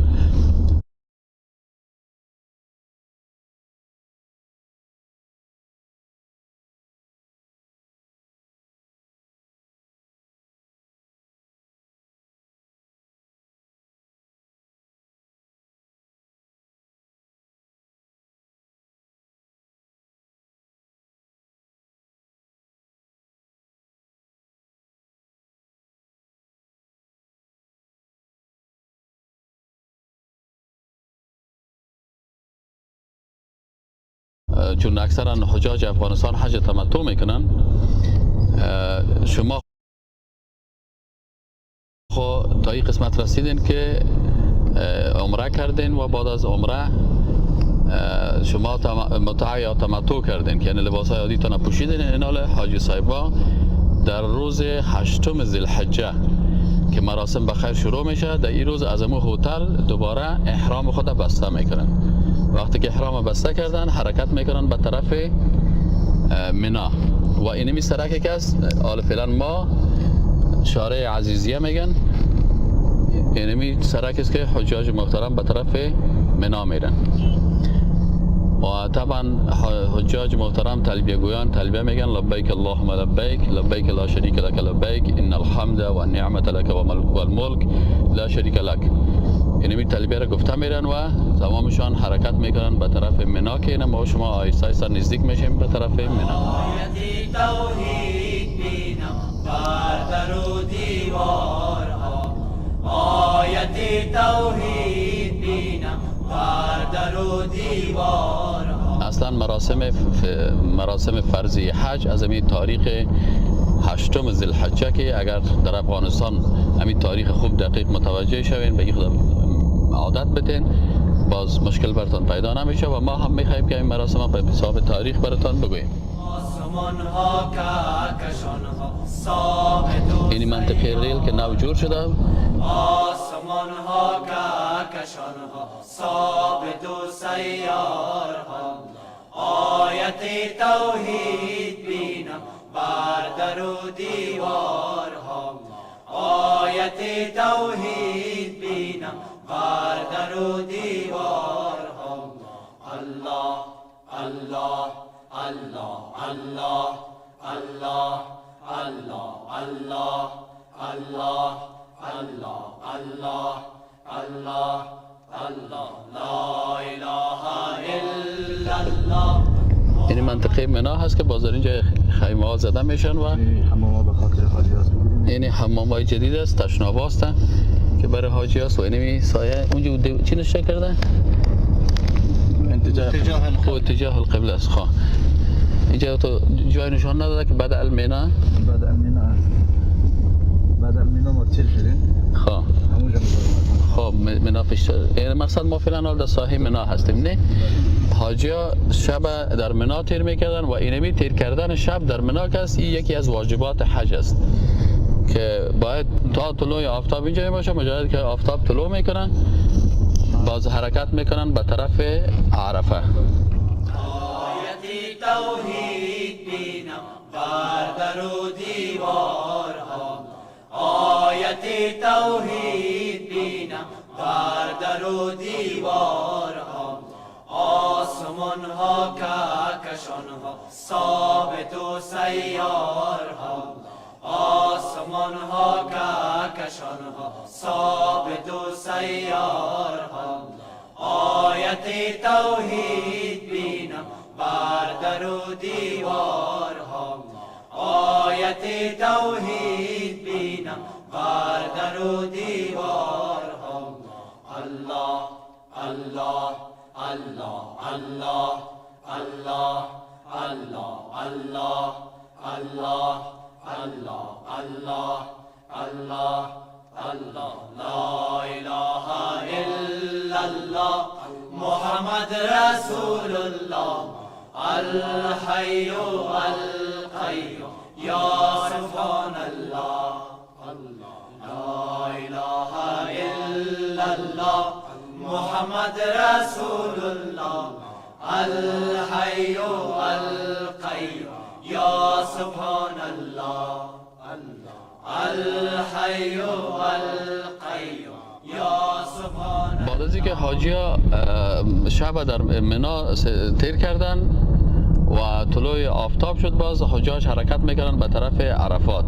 چون اکثرا حجاج افغانستان حج تمتع میکنن، شما خود تا این قسمت رسیدین که عمره کردین و بعد از عمره شما متع یا تمتع کردین که یعنی لباس های عادی تان پوشیدین. اینال حاجی صاحبا در روز 8 ذوالحجه که مراسم بخیر شروع میشه، در این روز از امو هتل دوباره احرام خود بسته میکنن. وقتی که احرام بسته کردن حرکت میکنن به طرف منا و اینمی سرکی که است حال فعلا ما شارع عزیزیه میگن، اینمی سرکی است که حجاج محترم به طرف منا میرن و طبعا حجاج محترم تلبیه گویان تلبیه میگن لبیک اللهم لبیک لبیک لا شریک لک لبیک ان الحمد و النعمت لک و الملک لا شریک لک. اینمی تلبیه را گفته میرن و تمامشان حرکت میکنن به طرف منا که ما شما آیسته آیسته نزدیک میشیم به طرف منا. آیت توحید بینم بر در و دیوارها، آیت توحید بینم بر در و دیوارها. اصلا مراسم فرضی حج از این تاریخ 8 ذوالحجه که اگر در افغانستان همین تاریخ خوب دقیق متوجه شوین به خود عادت بدین باز مشکل براتون پیدا نمیشه و ما هم میخوایم که این مراسم به حساب تاریخ براتون بگوییم. این منطقه ریل که نو جور شده، آسمان ها کهکشان ها ثابت و سیار ها، آیت توحید بینم بر در و دیوار ها، آیت توحید بینم بر در و دیوار ها. الله الله الله الله الله الله الله الله الله الله الله لا اله الا الله. این منطقه منا هست که باز در اینجا خیمه ها زده میشن و این حمام های جدید است، تشناب هست که برای حاجی هست و اینمی سایه اونجا چی نشه کرده؟ اتجاه القبله است. خواه اینجا تو جای نشان نداده که بعد المنا ما تیر شدیم. خواه خب منا پیش مقصد ما فعلا حال در ساحه منا هستیم. نه حاجی ها شب در منا تیر میکردن و اینمی تیر کردن شب در منا که است، این یکی از واجبات حج است که باید تا طلوع آفتاب اینجا باشه. مجرد که آفتاب طلوع میکنن باز حرکت میکنن به طرف عرفه. آیت توحید بینم بر در و دیوارها، آیت توحید بینم بر در و دیوارها، آسمان ها کهکشان ها، ثابت و سیارها، آسمان ها کهکشان ها، ثابت و سیارها، آیت توحید بینم بر در و دیوارها، آیت توحید بینم بر در و دیوارها. الله الله الله الله الله الله الله الله الله الله الله الله لا اله الا الله محمد رسول الله الحي القيوم يا سبحان الله لا اله الا الله محمد رسول الله الحي القيوم يا سبحان الله الحي القيوم يا سبحان. بعد از اینکه حاجی ها شب در منا تیر کردن و طلوع آفتاب شد، باز حجاج حرکت میکردن به طرف عرفات.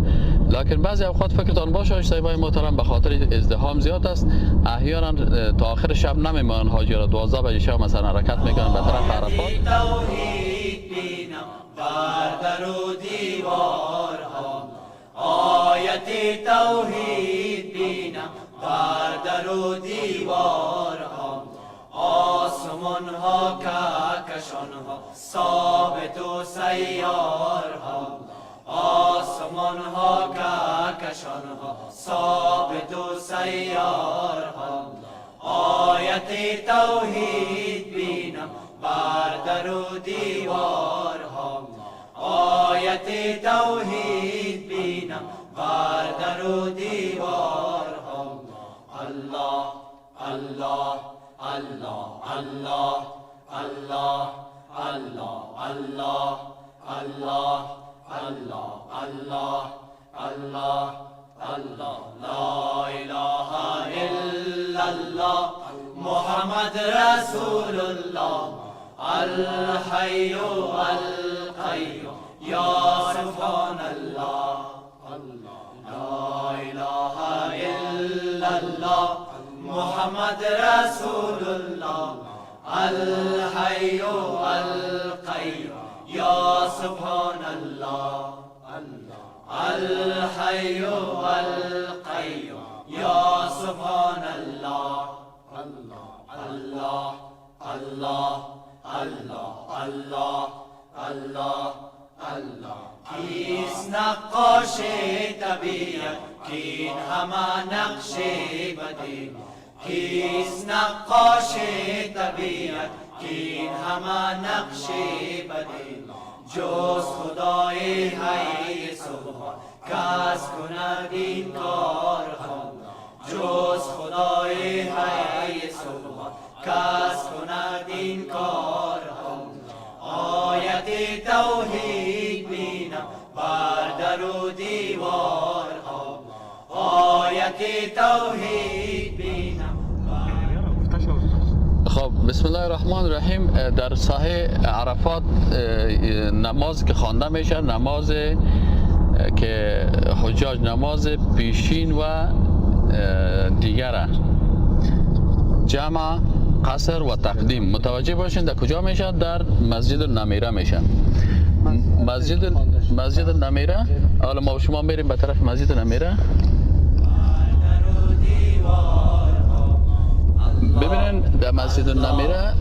لکن بعضی اوقات فکرتان باشه حاج صاحبای محترم، به خاطر ازدحام زیاد است احیانا تا آخر شب نمیمانن حاجی را. 12 بجه شب مثلا حرکت میکنن به طرف عرفات. توحید بینم بر در و دیوارها، آیت توحید بینم بر در و دیوارها، آسمان ها کهکشان ها، ثابت و سیارها، آسمان ها کهکشان ها، ثابت و سیارها، آیت توحید بینم بر در و دیوارها، آیت توحید بینم بر در و دیوارها. الله الله الله الله الله الله الله الله الله الله الله الله لا اله الا الله محمد رسول الله الحي القيوم يا سبحان الله لا اله الا الله محمد رسول الله الحي القيوم يا سبحان الله الحي القيوم يا سبحان الله الله الله الله الله الله الله. کیست نقاش طبیعت کین همه نقش بدی، کیست نقاش طبیعت کین همه نقش بدی، جز خدای حی سبحان کس کند این کار خود، جز خدای حی سبحان کس کند این کار خود. آیت توحید بینم بر در و دیوارها، آیت توحید بینم. خب بسم الله الرحمن الرحیم. در ساحه عرفات نماز که خوانده میشه، نماز که حجاج نماز پیشین و دیگره، جمع، قصر و تقدیم. متوجه باشین در کجا میشه؟ در مسجد النمیره میشه. مسجد النمیره. حالا ما شما میریم به طرف مسجد النمیره. ببینین در مسجد النمیره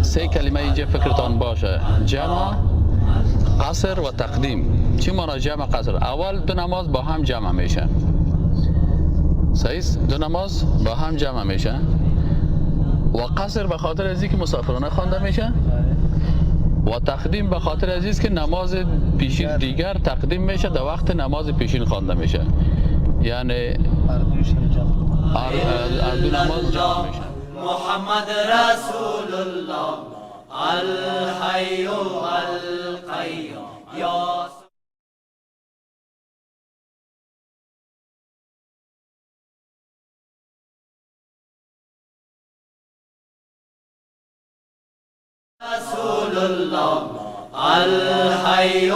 3 کلمه اینجا فکرتان باشه: جمع، قصر و تقدیم. چی معنی جمع قصر؟ اول 2 نماز با هم جمع میشه. صحیح؟ 2 نماز با هم جمع میشه. و قصر به خاطر از اینکه مسافرانه خوانده میشه، و تقدیم به خاطر از اینکه نماز پیشین دیگر تقدیم میشه در وقت نماز پیشین خوانده میشه. یعنی هر 2 نماز جمع میشه. محمد رسول الله الحي القيوم يا رسول الله الحي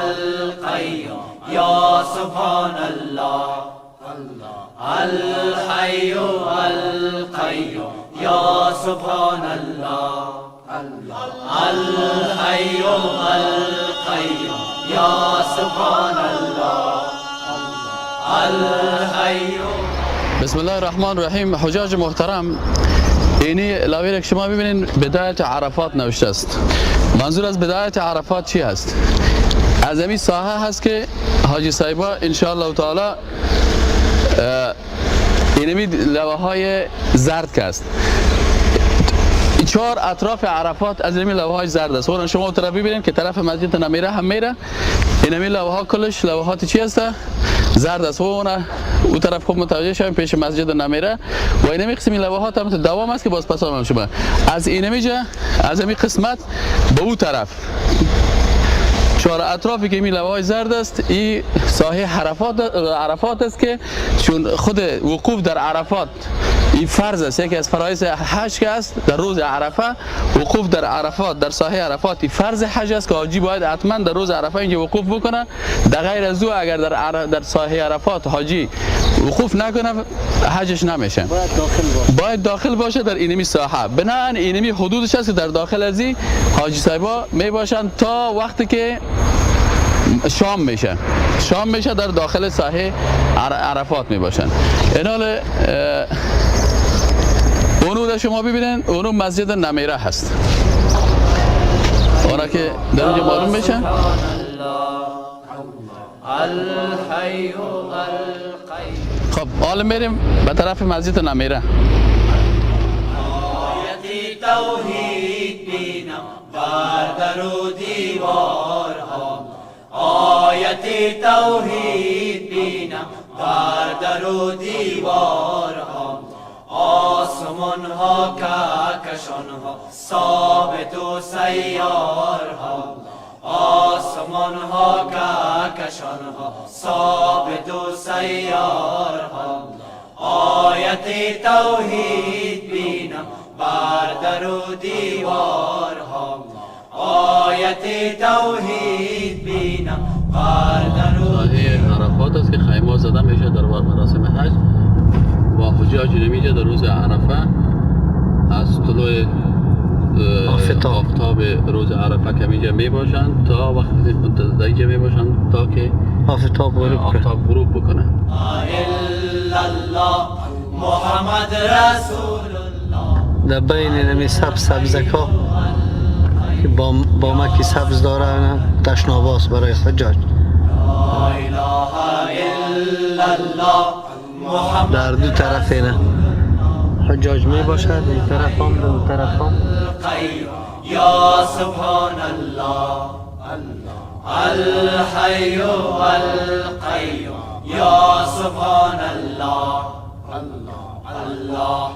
القيوم یا سبحان الله الحي القيوم یا سبحان الله الحي القيوم یا سبحان الله الحي. بسم الله الرحمن الرحیم. حجاج محترم، اینی لاویر که شما ببینید بدایت عرفات نوشته است. منظور از بدایت عرفات چی است؟ از این ساحه هست که حاجی صاحبا ان شاء الله تعالی اینمی لوحه های زرد که است. 4 اطراف عرفات از اینمی لوحه های زرد است. اون شما طرف ببینید که طرف مسجد نمیره هم میره. اینمی لوحه ها کلش لوحات چی است؟ زرد است. اون طرف خوب متوجه شویم پیش مسجد نمیره و اینمی قسمی لوحات هم دوام است که باز پس آمد شما از اینمی جا از این قسمت به اون طرف 4 اطرافی که می لوحه زرد است. این ساحه عرفات است که چون خود وقوف در عرفات این فرض است، یکی از فرایض حج است. در روز عرفه وقوف در عرفات در ساحه عرفات این فرض حج است که حاجی باید حتما در روز عرفه اینجا وقوف بکنه. در غیر از او اگر در ساحه عرفات حاجی وقوف نکنه حجش نمیشه. باید داخل باشه در اینمی ساحه. بنابراین اینمی حدودش است که در داخل از این حاجی صاحبا می باشند تا وقتی که شام میشه در داخل ساحه عرفات می باشند. اینال اونو شما ببینین اونو مسجد نمیره هست. اونا که در اینجا معلوم میشه. خب حالا میریم به طرف مسجد نمیره. توحید بینم بر در و دیوارها، آیت توحید بینم بر در و دیوارها، آسمان ها کهکشان ها ثابت و سیارها، آسمان ها کهکشان ها ثابت و سیارها، آیت توحید بینم بر در و دیوارها، آیت توحید بینم بر در و دیوارها. عرفات است که خیمه زده میشه در مراسم حج و حجاج نمیجه در روز عرفه از طلوع آفتاب روز عرفه که میجه می باشند تا وقتی منتظر اینجا می باشند تا که آفتاب غروب بکنه. محمد رسول الله. در بین نمی سبزکا که با مکی سبز داره تشناباس برای حجاج. در دو طرف اینه حجاج می باشد، این طرف هم دو طرف هم. یا سبحان الله الحی القیوم یا سبحان الله الله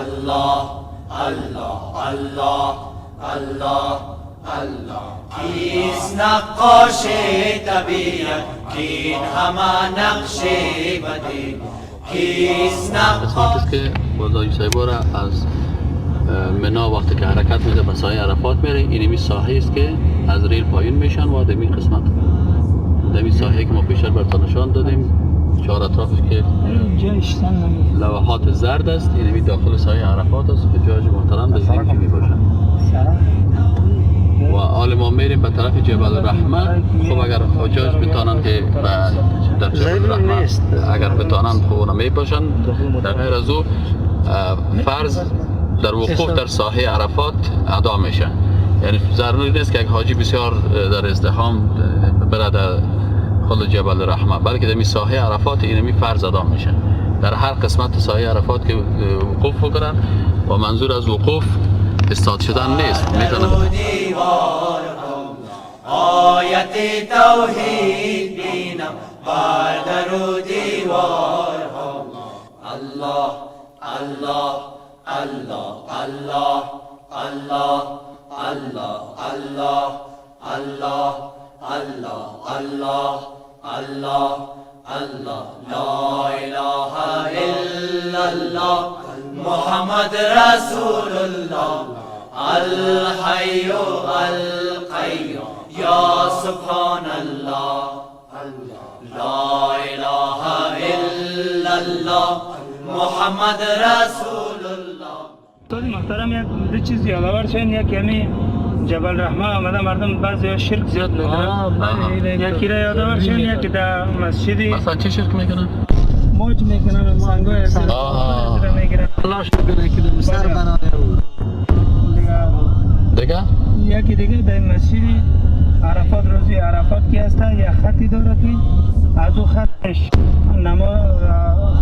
الله الله الله الله الله. کیست نقاش طبیعت کین همه نقش بدی، کیست قسمت است که بازاجی صاحبا را از منا وقتی که حرکت میده به ساحه عرفات میره. اینمی ساحه است که از ریل پایین میشن و دمی قسمت دمی ساحه که ما پیشتر براتون نشان دادیم 4 اطرافش که لوحات زرد است. اینمی داخل ساحه عرفات است. حجاج محترم در اینجا می باشن و حال ما میریم به طرف جبل الرحمه. خب اگر حجاج بتانن که در جبل الرحمه اگر بتانن خب اونا می باشن. در غیر از او فرض در وقوف در ساحه عرفات ادا میشه. یعنی ضروری نیست که یک حاجی بسیار در ازدحام بره در خود جبل الرحمه، بلکه در ساحه عرفات اینمی فرض ادا میشه. در هر قسمت ساحه عرفات که وقوف بکنن و منظور از وقوف استاد شدن نیست. میتونن آیت توحید بینم بر در و دیوارها، الله الله الله الله الله الله الله الله الله الله الله الله لا اله الا الله محمد رسول الله الحي القيوم يا سبحان الله لا إله إلا الله محمد رسول الله. تو محترم یک دو چیز یادآور شدن، یک همی جبل رحمه آمده مردم بعضی شرک زیاد میکنن. یکی را یادآور شدن، یکی در مسجدی مثلا چه شرک میکنن؟ موج میکنن، سنگای سر میگیرن. الله شکر که سر بناده دیگه یکی دیگه در مسجدی عرفات، روزی عرفات کی هست، یک خطی داره که از او خطش نما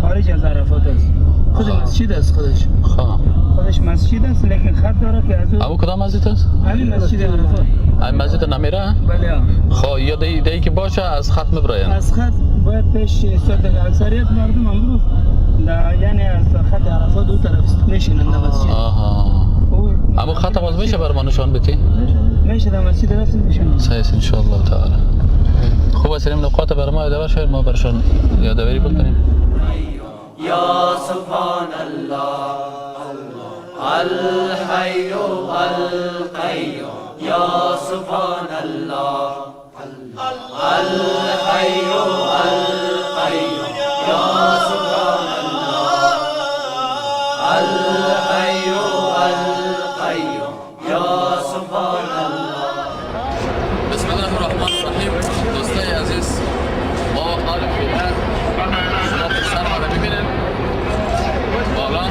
خارج از عرفات است. خود مسجد است خودش مسجد است، لیکن خط داره که از او کدام مسجد است؟ همین مسجد عرفات. این مسجد نمیره؟ بله. خب یا دیگه که باشه از خط میبراین؟ از خط باید پیش ایستاد. اکثریت مردم امروز یعنی از خط عرفات دو طرف نشینند در مسجد. اما خط باز میشه بر ما نشان بدی؟ میشه در مسجد رفت نشان. صحیح ان شاء الله تعالی. خوب است این نقاط بر ما یادآور شد، ما برشان یادآوری بکنیم. یا سبحان الله الحي القيوم یا سبحان الله الحي القيوم یا سبحان الله الحي القيوم یا سبحان الله. بسم الله الرحمن الرحیم. دوستای عزیز، ما حال فعلا صورت سر را ببینیم. بالا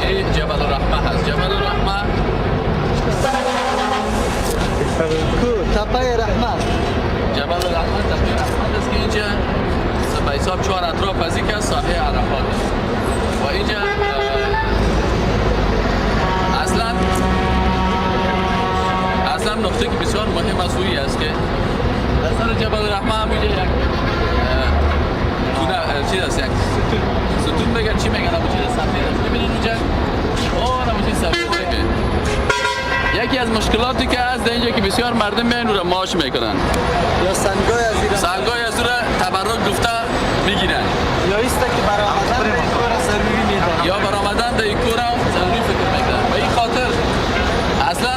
این جبل الرحمه هست. جبل الرحمه تپه رحمت. جبل الرحمه تپه رحمت است که اینجا به حساب 4 اطراف از اینکه ساحه عرفات است و اینجا اصلا نقطه که بسیار مهم است اویی است که در سر جبل الرحمه هم اینجا یک چیز است، یک ستون بگن چی میگن ابو چیز سفید است. ببینید اونجا ابو چیز سفید که یکی از مشکلاتی که هست در اینجا که بسیار مردم میان رو ماش میکنن یا سنگای از را تبرک گفته میگیرن یا ایسته که برآمدن در این کار ضروری میدونن یا برآمدن در این کار ضروری فکر میکنن. و این خاطر اصلا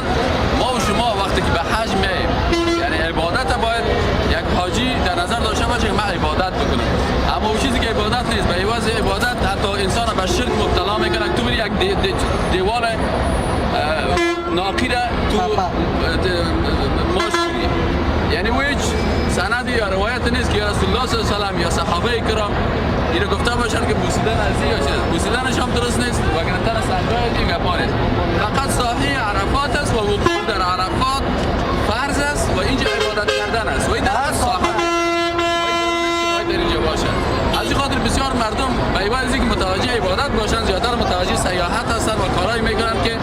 ما و شما وقتی که به حج میایم، یعنی عبادت باید یک حاجی در نظر داشته باشه که من عبادت بکنم، اما اون چیزی که عبادت نیست به عوض عبادت حتی انسان به شرک مبتلا میکنه. تو بری یک دیوار ناقی را تو ماش کنی، یعنی و هیچ سند یا روایت نیست که یا رسول الله صلی الله علیه و آله یا صحابه کرام اینو گفته باشن که بوسیدن از یا چیز بوسیدنش هم درست نیست و گرفتن سنگای دیگه پاره. فقط ساحه عرفات است و وقوف در عرفات فرض است و اینجا عبادت کردن است و این در ساحه باید در اینجا باشه. از این خاطر بسیار مردم به عوض اینکه متوجه عبادت باشن زیاتر متوجه سیاحت هستن و کارهایی میکنن که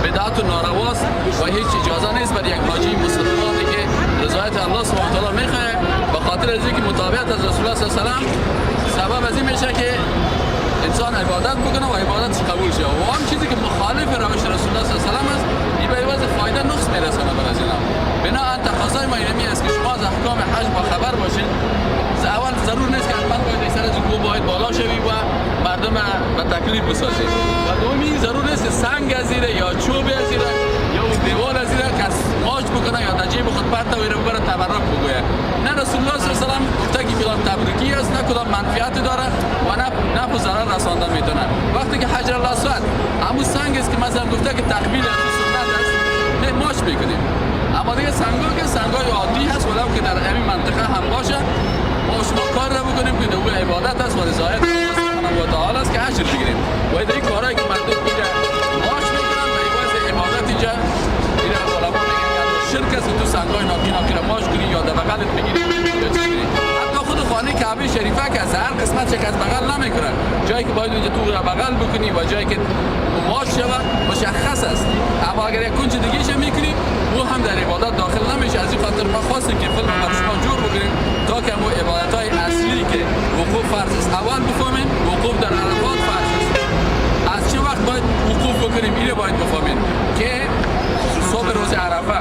بدعت و نارواست و هیچ اجازه نیست برای یک حاجی مسلمانی که رضایت الله سبحانه و تعالی میخواد به خاطر از اینکه مطابقت از رسول الله صلی الله علیه و آله سبب از این میشه که انسان عبادت بکنه و عبادت قبول شه و اون چیزی که مخالف روش رسول الله صلی الله علیه و آله است این به عوض فایده نقص میرسونه بر از اینا. بنابراین تقاضای ما اینمی است که شما از احکام حج با خبر باشین. اول ضرور نیست که حتما باید سر از کو باید بالا شوی و مردم به تکلیف بسازی و دومی ضرور نیست سنگ از زیر یا چوب از زیر یا دیوار از زیر کس ماچ بکنه یا در جیب خود پرت و بره تبرک بگویه. نه رسول الله صلی الله علیه و آله گفته که کدام تبرکی است، نه کدام منفعت داره و نه به ضرر رساندن میتونه. وقتی که حجر الاسود همون سنگ است که مثلا گفته که تقبیل از سنت است نه ماچ میکنیم، اما دیگه سنگای عادی هست ولو که در همین منطقه هم باشه ما شما کار را بکنیم که او عبادت است و رضایت الله سبحانه و تعالی است که اجر بگیریم. و این کارهایی که مردم اینجا ماچ میکنن به عوض عبادت اینجا این علما میگن شرک است تو سنگای ناکی را ماچ کنی یا در بغلت بگیری یا چیزی. حتی خود خانه کعبه شریفه که از هر قسمت چک از بغل نمیکنن، جایی که باید اونجا تو را بغل بکنی و جایی که ماچ شود مشخص است، اما اگر یک کنج دیگه ش میکنی او هم در عبادت داخل نمیشه. از این خاطر ما خواستیم که فیلم برای شما جور بکنیم تا که مو عبادت‌های اصلی که وقوف فرض است اول بفهمین. وقوف در عرفات فرض است. از چه وقت باید وقوف بکنیم اینو باید بفهمین که صبح روز عرفه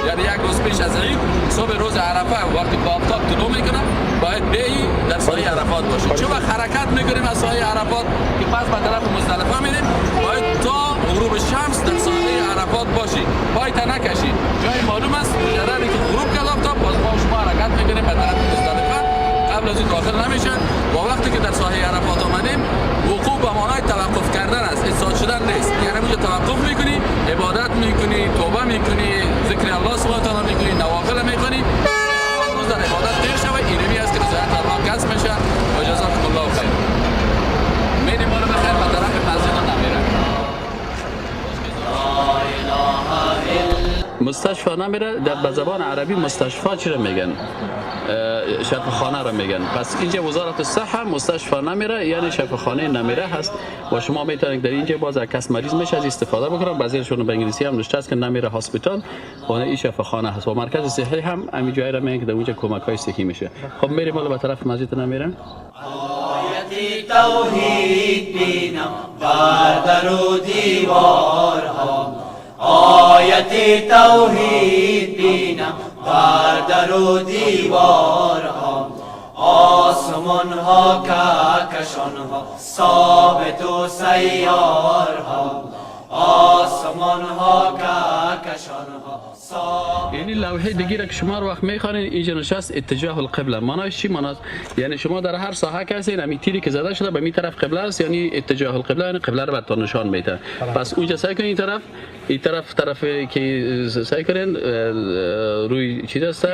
یعنی یک روز پیش از عید صبح روز عرفه وقتی که آفتاب طلوع میکنه باید بیایی در سایه عرفات باشید. چه وقت حرکت میکنیم از سایه عرفات که پس به طرف مزدلفه میریم باید تا غروب پای تا نکشید. جای معلوم است مجرد که غروب کرد آفتاب باز ما شما حرکت میکنیم به طرف مزدلفه. قبل از این داخل نمیشن و وقتی که در ساحه عرفات آمدیم وقوف به معنای توقف کردن است، ایستاد شدن نیست. یعنی اونجا توقف میکنی، عبادت میکنی، توبه میکنی، ذکر الله سبحانه و تعالی میکنی، نوافل میکنی. روز در عبادت دیر شوه. اینمی است که رضایت الله کسب میشه. و جزاکم الله خیر. میریم بالا بخیر به طرف مسجد نمیره. مستشفی نمیره. در زبان عربی مستشفی چی رو میگن؟ شفاخانه را میگن. پس اینجا وزارت صحه مستشفی نمیره یعنی شفاخانه نمیره هست و شما میتونید در اینجا باز کس مریض میشه از استفاده بکنن. بعضیشون به انگلیسی هم نوشته است که نمیره هاسپیتال و این شفاخانه هست و مرکز صحی هم همین جایی را میگن که در اونجا کمک های صحی میشه. خب میریم بالا به طرف مسجد نمیره. آیت توحید بینم بر در و دیوارها، آیت توحید بینم بر در و دیوارها، آسمان ها کهکشان ها ثابت و سیارها، آسمان ها کهکشان ها. یعنی لوحه دیگه را که شما رو وقت میخوانید اینجا نشست اتجاه القبله. معناش چی؟ معناش یعنی شما در هر ساحه که هستید همین تیری که زده شده به می طرف قبله است یعنی اتجاه القبله، یعنی قبله رو براتون نشان میده. پس اونجا سعی کنید این طرف که سعی کنین روی چی است؟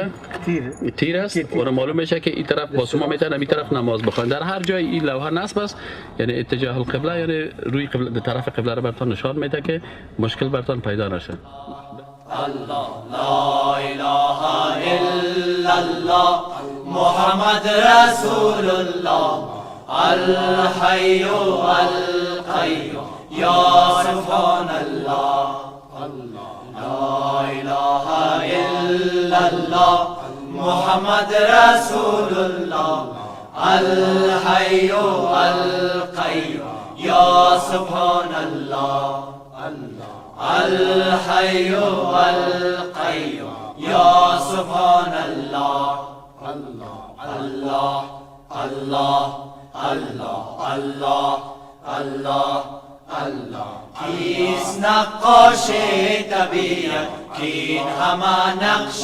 تیر است و معلوم میشه که این طرف با شما میتونه این طرف نماز بخوان. در هر جای این لوحه نصب است یعنی اتجاه القبله، یعنی روی قبله طرف قبله رو براتون نشان میده که مشکل براتون پیدا نشه. الله لا اله الا الله محمد رسول الله الحي القيوم یا سبحان الله. لا اله الا الله محمد رسول الله الحي القيوم یا سبحان الله. الحي القيوم يا سبحان الله. الله الله الله الله الله الله. کیست نقاش طبیعت کین همه نقش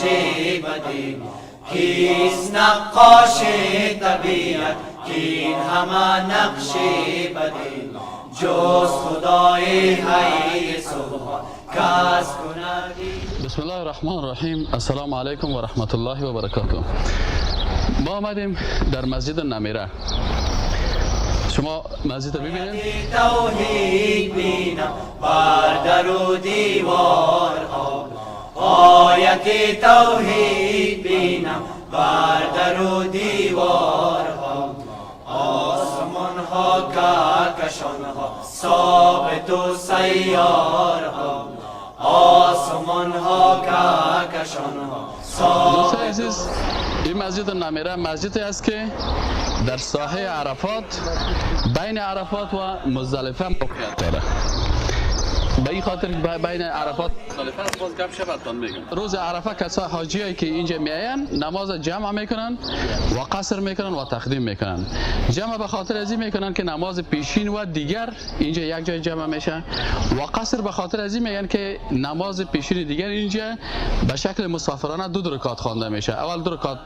بدی، کیست نقاش طبیعت کین همه نقش بدی، جز خدای حی سبحان کس کندی. بسم الله الرحمن الرحیم. السلام علیکم و رحمت الله و برکاته. ما آمدیم در مسجد نمیره. شما مسجد رو ببینید. توحید بینم بر در و دیوارها، آیت توحید بینم بر در و دیوارها، آسمان ها کهکشان ها ثابت و سیارها، آسمان ها کهکشان ها. دوستان عزیز این مسجد نمیره مسجدی است که در ساحه عرفات بین عرفات و مزدلفه موقعیت داره. به این خاطر بین عرفات مزدلفه است. باز گپ شبتون میگم روز عرفه کسا حاجیایی که اینجا میاین نماز جمع میکنن و قصر میکنن و تقدیم میکنن. جمع به خاطر ازی میکنن که نماز پیشین و دیگر اینجا یک جای جمع میشه و قصر به خاطر ازی میگن که نماز پیشین دیگر اینجا به شکل مسافرانه دو رکعت خوانده میشه. اول 2 رکعت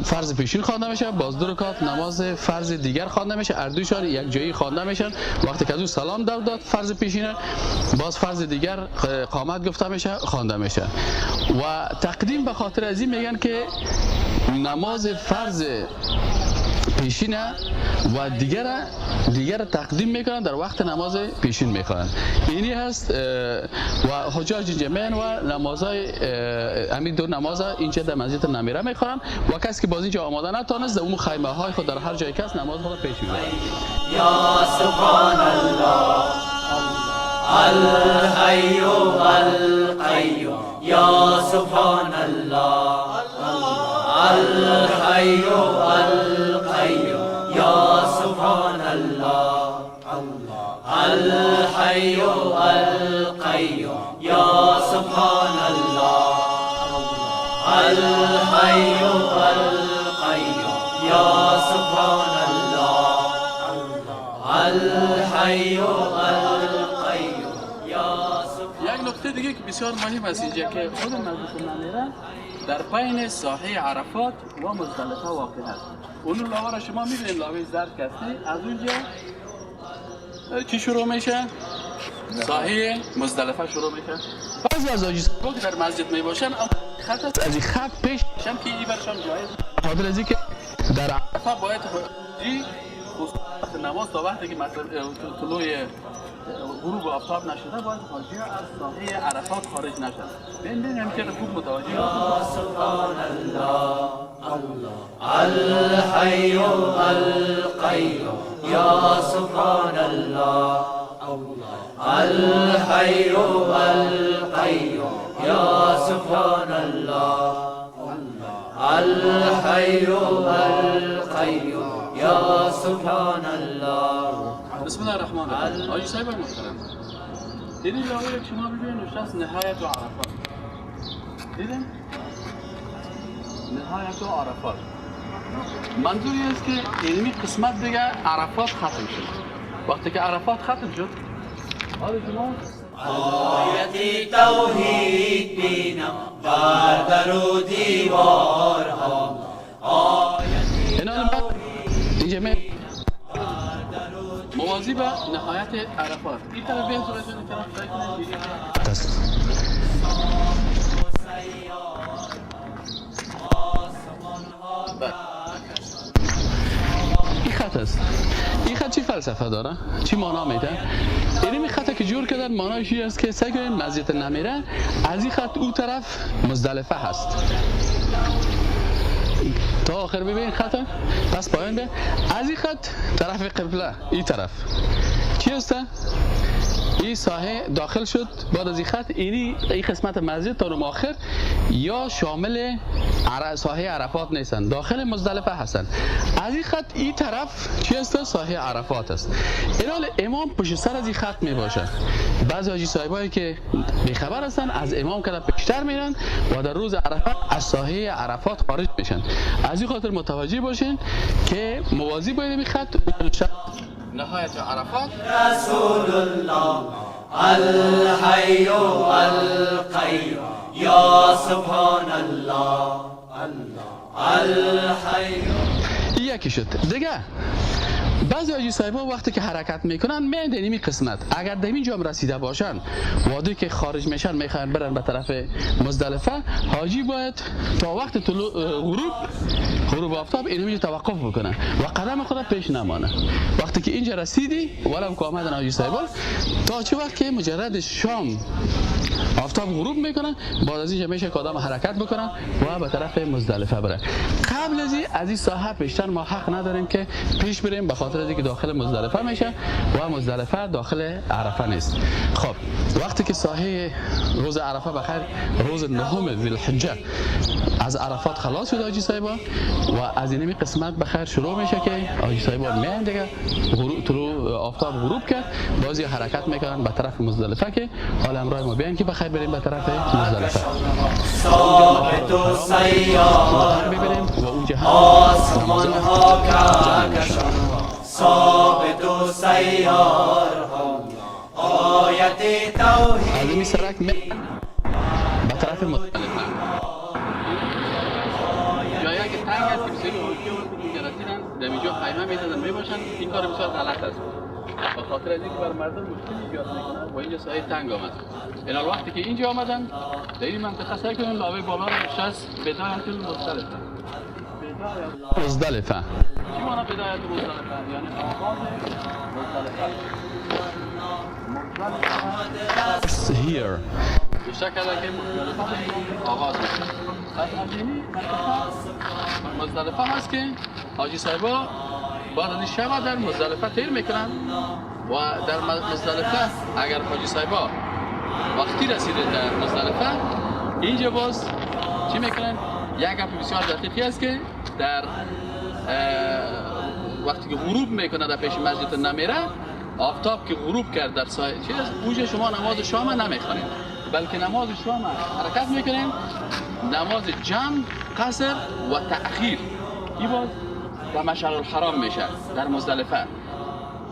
فرض پیشین خوانده میشه، باز 2 رکعت نماز فرض دیگر خوانده میشه. اردوشان یک جایی خوانده میشن. وقتی که از سلام داد فرض پیشین باز فرض دیگر قامت گفته میشه خوانده میشه و تقدیم به خاطر از این میگن که نماز فرض پیشینه و دیگر تقدیم میکنن در وقت نماز پیشین میخوان. اینی هست و حجاج اینجا میان و نمازهای همین 2 نماز اینجا در مسجد نمیره میخوان و کسی که باز اینجا آماده نتونست در اون خیمه های خود در هر جای کس نماز خود پیش میبره. یا سبحان الله الحي القيوم يا سبحان الله. الحي القيوم يا سبحان الله. الحي القيوم يا سبحان الله. الحي القيوم يا سبحان الله. الحي نکته دیگه که بسیار مهم است اینجا که خود مسجد نمیره در بین ساحه عرفات و مزدلفه واقع است. اون لاغه را شما میبینید، لاغه زرد کسی از اونجا چی شروع میشه؟ ساحه مزدلفه شروع میشه. بعضی از حاجی صاحبا که در مسجد می باشن خط از این خط پیش میشن که این برشان جایز خاطر از اینکه در عرفه باید حاجی خصوص نماز تا وقتی که مثلا طلوع غروب آفتاب نشده باید حاجی از ساحه عرفات خارج نشد. ببینید همین خوب متوجه سبحان الله الحي القيوم يا سبحان الله الحي القيوم يا سبحان الله الحي القيوم يا سبحان الله. بسم الله الرحمن الرحیم. حاجی صاحب محترم، دیدین لاغه که شما ببینید نشست نهایت عرفات، دیدین نهایت عرفات منظوری است که علمی قسمت دیگه عرفات ختم شد. وقتی که عرفات ختم شد حالا شما آیت توحید بینم بر در و دیوارها اینا اینجا موازی به نهایت عرفات این طرف به صورت این طرف سعی کنید این خط است. این خط چی فلسفه داره؟ چی معنا میده؟ این خطی که جور کردن معناش این است که سعی کنید مسجد نمیره از این خط او طرف مزدلفه هست تا آخر ببین خط پس پایان به از این خط طرف قبله این طرف چی هست؟ این ساحه داخل شد بعد از این خط این قسمت مسجد تا آخر یا شامل ساحه عرفات نیستن، داخل مزدلفه هستن. از این خط این طرف چی است؟ ساحه عرفات است. اینال امام پشت سر از این خط می باشه. بعضی حاجی صاحبایی که بیخبر هستن از امام کده پیشتر میرن و در روز عرفات از ساحه عرفات خارج میشن. از این خاطر متوجه باشین که موازی باید این خط نهایت عرفات رسول الله الحي القيوم يا سبحان الله الحي. یکی شد دیگه. بعضی حاجی صاحبا وقتی که حرکت میکنن میان در این قسمت اگر در اینجا هم رسیده باشن وادی که خارج میشن میخوان برن به طرف مزدلفه، حاجی باید تا وقت طلوع غروب آفتاب اینجا توقف بکنه و قدم خود پیش نمانه. وقتی که اینجا رسیدی ولو که آمدن حاجی صاحبا تا چه وقت که مجرد شام آفتاب غروب میکنن بعد از اینجا میشه که آدم حرکت بکنن و به طرف مزدلفه بره. قبل از این ساحه پیشتر ما حق نداریم که پیش بریم به خاطر اینکه داخل مزدلفه میشه و مزدلفه داخل عرفه نیست. خب وقتی که ساحه روز عرفه بخیر روز نهم ذوالحجه از عرفات خلاص شد حاجی صاحبا و از این قسمت بخیر شروع میشه که حاجی صاحبا میان دیگه طلوع آفتاب غروب کرد بازی حرکت میکنن به طرف مزدلفه که حالا امروز ما بیان که بخیر بریم به طرف مزدلفه. ثابت و سیار آسمان ها کهکشان ثابت و سیار آیت توحید از این سرک به طرف مزدلفه جایی که تنگ است که بسیاری حاجی که رسیدن در اینجا خیمه میزدن میباشن. این کار بسیار غلط است به خاطر از اینکه بر مردم مشکل ایجاد میکنه و اینجا سایه تنگ آمد. اینا وقتی که اینجا آمدن در این منطقه سعی کنن لاوه بالا رو نشست بدایت مزدلفه. مزدلفه چی معنی بدایت مزدلفه؟ یعنی آغاز مزدلفه here بیشتر کرده که مزدلفه آغاز میشه. پس از اینی مزدلفه هست که حاجی صاحبا بعد از این شب در مزدلفه تیر میکنن و در مزدلفه اگر حاجی صاحبا وقتی رسیده در مزدلفه اینجا باز چی میکنن؟ یک گپ بسیار دقیقی است که در وقتی که غروب میکنه در پیش مسجد نمیره آفتاب که غروب کرد در سایه چیز اونجا شما نماز شام نمیخوانید بلکه نماز شام حرکت میکنین نماز جمع قصر و تأخیر این باز در مشعر الحرام میشه در مزدلفه.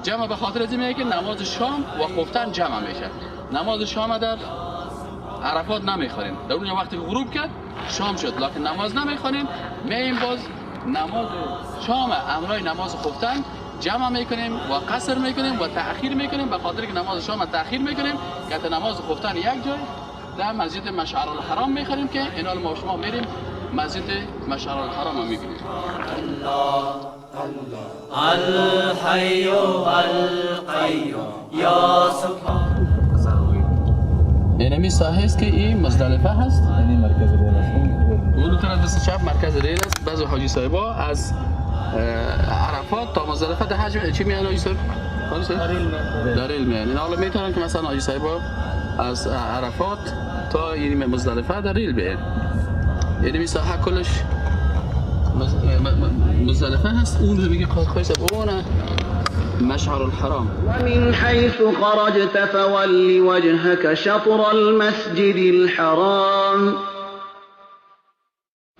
جمع به خاطر از اینه که نماز شام و خفتن جمع میشه. نماز شام در عرفات نمیخوانیم. در اونجا وقتی غروب کرد شام شد، لکن نماز نمیخوانیم. میایم باز نماز شام امرای نماز خفتن جمع میکنیم و قصر میکنیم و تأخیر میکنیم، به خاطر که نماز شام تأخیر میکنیم که نماز خفتن یک جای در مسجد مشعر الحرام میخوانیم که اینا ما شما میریم مسجد مشعر الحرام هم میبینیم. الحی القیوم یا سبحان. اینمی ساحه است که این مزدلفه هست. این مرکز ریل است. اون طرف دست چپ مرکز ریل است. بعضی حاجی صاحبا از عرفات تا مزدلفه ده حج چی میان حاجی صاحب؟ در ریل میان. این حالا میتونن که مثلا حاجی صاحبا از عرفات تا این مزدلفه در ریل بیان. اینمی ساحه کلش مزدلفه هست. اون رو میگه خواهی صاحب اون مشعر الحرام. ومن حيث خرجت فول وجهك شطر المسجد الحرام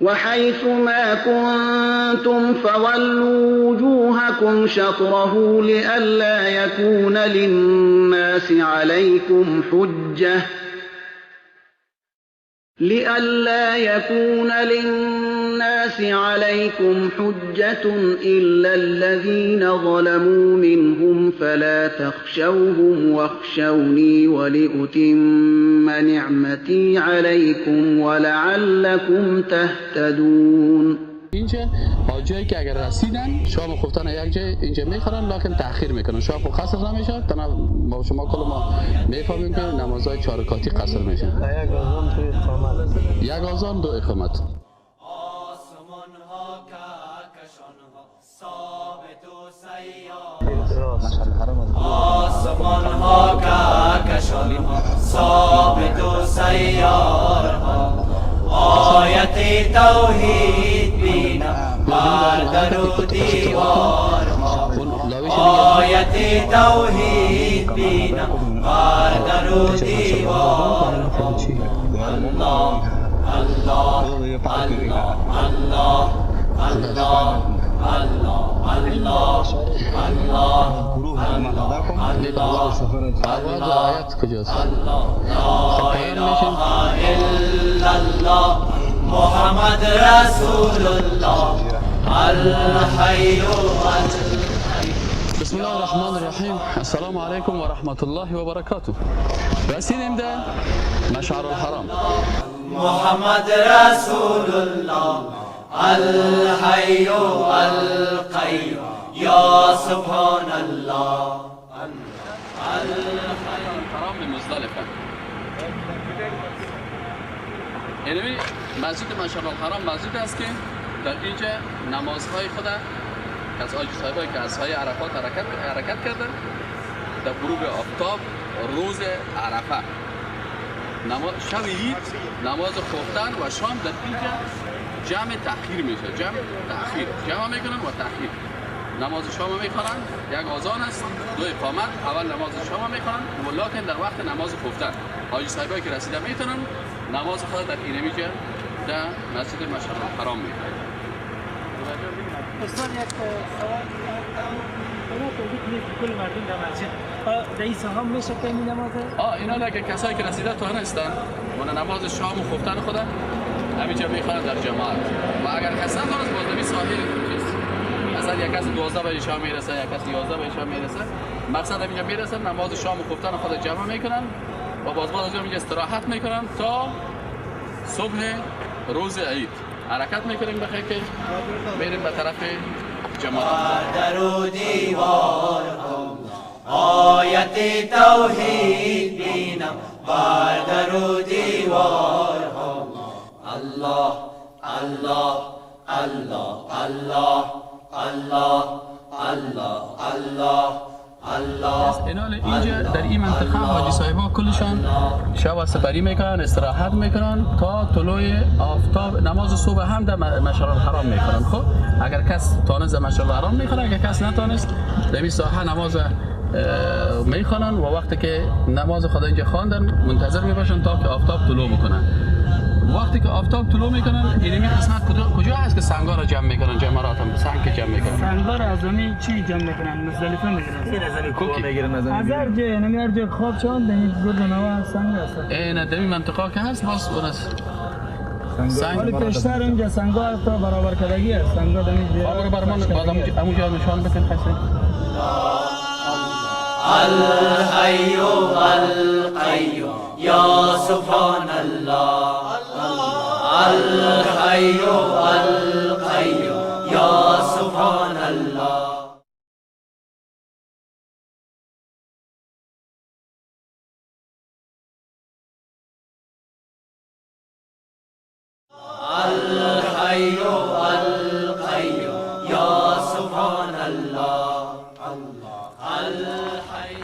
وحيث ما كنتم فولوا وجوهكم شطره لئلا يكون للناس عليكم حجة إلا الذين ظلموا منهم فلا تخشوهم واخشوني ولأتم نعمتي عليكم ولعلكم تهتدون. اینجا حاجایی که اگر رسیدن شام خفتن یک جای اینجا میخورن لکن تأخیر میکنن. شام خو قصر نمیشه. ما شما کل ما میفهمیم که نمازهای 4 رکعتی قصر میشه. یک آذان دو اقامت. آسمان ها کهکشان ثابت و سیار ها آیت توحید بینم بر در و دیوار ها آیت توحید بینم بر در و دیوار ها الله الله الله الله الله محمد رسول الله الحي بسم الله الرحمن الرحیم. السلام علیکم و رحمت الله و برکاته. رسیدیم در مشعر الحرام. محمد رسول الله الحي القيوم یا سبحان الله. الحرام مزدلفه. اینمی مسجد مشعر الحرام مسجد است که در اینجا نمازهای خود از آج صاحبایی که از های عرفات حرکت کردن در غروب آفتاب روز عرفه شب عید نماز خفتن و شام در اینجا جمع تأخیر میشه. جمع میکنن و تأخیر. نماز شام میخوانن. یک آذان است، دو اقامت. اول نماز شام میخوانن ولکن در وقت نماز خفتن حاجی صاحبایی که رسیده میتونن نماز خود در این میجا در مسجد مشعر الحرام میخوانن. استاد یک سوال کل مردم در مسجد رئیس هم میشه که این نمازه؟ اینا که کسایی که رسیده تا هستن و نماز شام و خفتن خود همینجا میخوانن در جماعت و اگر کسی ندارست باز نمی ساحل مثلا یک کسی 12 بجه شام میرسه، یک کسی 11 بجه شام میرسه. مقصد همینجا میرسن نماز شام و خفتن خود جمع میکنن و باز از اینجا استراحت میکنن تا صبح روز عید. حرکت میکنیم بخیر که میریم به طرف جماعت. در و دیوار آیت توحید بینم بر در و دیوار الله الله الله الله الله الله الله الله. اینجا در این منطقه حاجی صاحبا کلشان شب سپری میکنن، استراحت میکنن تا طلوع آفتاب. نماز صبح هم در مشعر الحرام میکنن. خب اگر کس تانست مشعر الحرام میخونه، اگر کس نتانست در این ساحه نماز میخوانن و وقتی که نماز خدا اینجا خواندن منتظر میباشن تا که آفتاب طلوع بکنن وقتی که آفتاب طلوع میکنن اینمی قسمت کجا هست که سنگا را جمع میکنن؟ جمرات هم سنگ که جمع میکنن. سنگا را از زمین چی جمع میکنن؟ مزدلفه میگیرن. این از زمین کوه میگیرن، از هر جای نمی هر جای خواب چون دنی گرد نوا سنگ هست. این دمی منطقه که هست باز اون است. سنگ ولی پیشتر اونجا سنگا تا برابر کردگی است. سنگا دمی زیاد. برمان باز همونجا نشان بکن خسته. الحي القيوم يا سبحان الله الحي القيوم يا سبحان الله الحي القيوم يا سبحان الله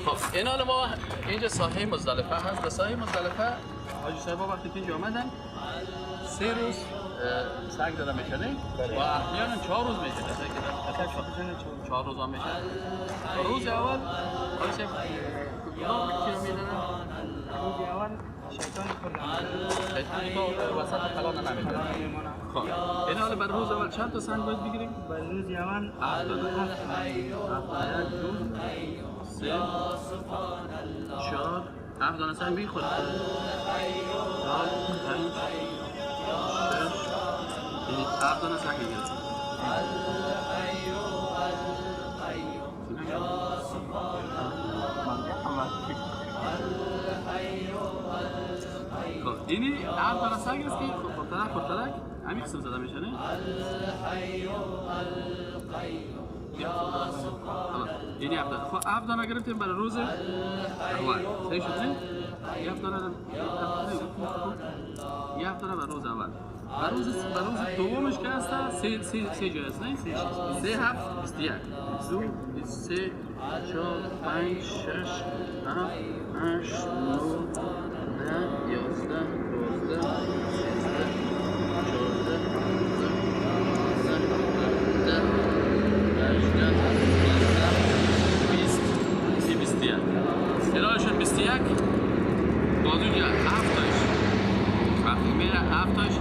خب این حال ما اینجا ساحه مزدلفه هست. در ساحه مزدلفه حاجی صاحبا وقتی که اینجا آمدن 3 روز سنگ داده میشنه و احیانا 4 روز میشه. مثلا که 4 روز هم میشه. روز اول حاجی صاحب چی رو میدن؟ روز اول شیطان تو وسط کلام نمیده. خب این حال بر روز اول چند تا سنگ باید بگیریم؟ بر روز اول 7 تا 3 4 7 دانه سنگ بخور. 5 6 7 دانه سنگ بگیریم. خب اینی 7 دانه سنگ است که خورترک همین قسم زده میشه نه؟ اینی 7 دانه. خب 7 دانه گرفتیم برای روز اول. صحیح شد نه؟ 7 دانه برای روز اول. برای روز دومش که هست 3 جای است نه؟ 3 7 21 2 3 4 5 6 7 8 9 10 11 12 شد 21 باز اونجا 7 تاش وقتی میره 7 تاش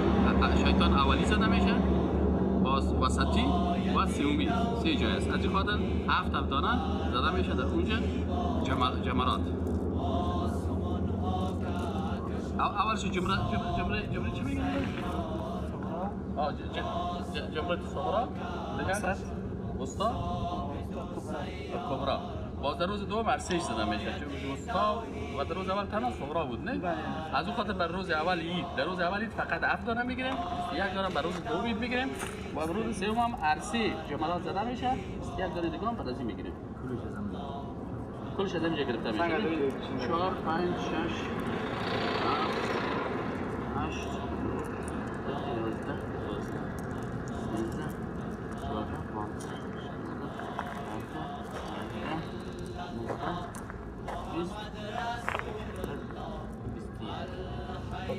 شیطان اولی زده میشه باز وسطی و سومی 3 جای است. از این خاطر 7 دانه زده میشه در اونجا جمرات. اولش جمره چی میگن؟ جمره صغرا دیگه وسطا کبرا. باز در روز دوم ارسش زده میشه. وسطا و در روز اول تنها صغرا بود نه؟ از اون خاطر بر روز اول عید، در روز اول عید فقط 7 دانه میگیریم، 1 دانه بر روز دوم عید میگیریم و بر روز سوم هم ارسی جمرات زده میشه، 1 دانه دیگه هم بعد از این میگیریم. کلش از اینجا گرفته میشه. 4 5 6 7 8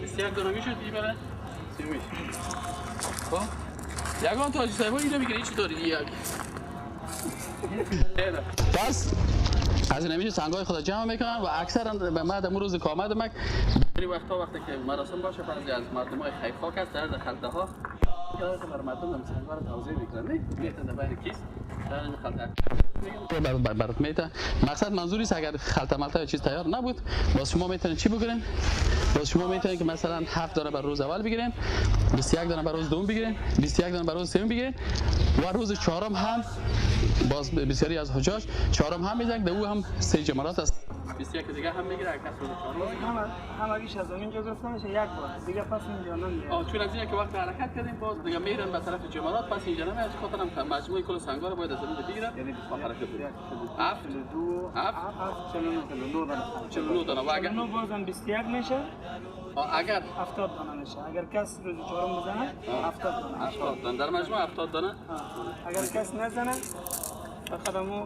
21 دانه میشد دیگه برای سیومیش. خب یکان تو حاجی صاحبا اینو میگیره چی داری دیگه پس از این همیشه سنگای خدا جمع میکنن و اکثرا به بعد امروز روز که آمدم بری وقتی که مراسم باشه فرضی از مردمای خیفاک هست در خلطه ها که بر مردم هم سنگا رو توزیع میکنن نه میتن در بین کیس در این خلطه برات میتن. مقصد منظوری است اگر خلطه ملطه یا چیز تیار نبود باز شما میتونید چی بگیرین؟ باز شما میتونید که مثلا 7 دانه بر روز اول بگیرین، 21 دانه بر روز دوم بگیرین، 21 دانه بر روز سوم بگیرین و روز چهارم هم باز بسیاری از حجاج چهارم هم میزنن ده او هم 3 جمرات است. 21 دیگه هم میگیره اگه کس روز چهارم همگیش از اینجا گرفته میشه 1 بار دیگه پس اینجا نمیاد. چون از اینه که وقت حرکت کردیم باز دیگه میرن به طرف جمرات پس اینجا نمیاد. از خاطر هم مجموعه کل سنگا رو باید از زمین بگیرن یعنی حرکت کنیم. 7 49 دانه و اگر 9 بازم 21 میشه اگر 70 دانه میشه. اگر کس روز چهارم بزنه 70 دانه 70 دانه در مجموع 70 دانه. اگر کس نزنه فقط همو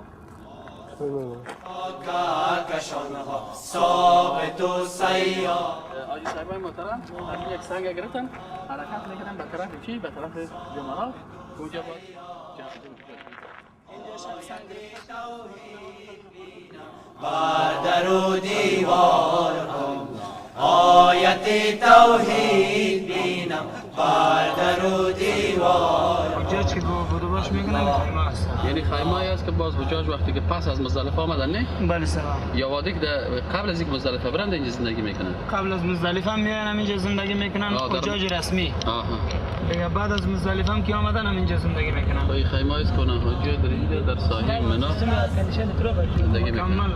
کشانها ثابت و سیار. آجی صاحبای محترم از یک سنگ گرفتن حرکت میکنن به طرف چی؟ به طرف جمرات. اونجا باید بر در و دیوار آیت توحید بر در و دیوار. حجاج که بودو باش میکنن خیمه هست. یعنی خیمه است که باز حجاج وقتی که پس از مزدلفه آمدن نه؟ بله سلام. یا وادی که قبل از اینکه مزدلفه برند اینجا زندگی میکنن؟ قبل از مزدلفه هم میان همینجا زندگی میکنن حجاج رسمی. دیگه بعد از مزدلفه هم که آمدن همینجا زندگی میکنن. این خیمه است کنه حجاج در اینجا در ساحل منا زندگی میکنن.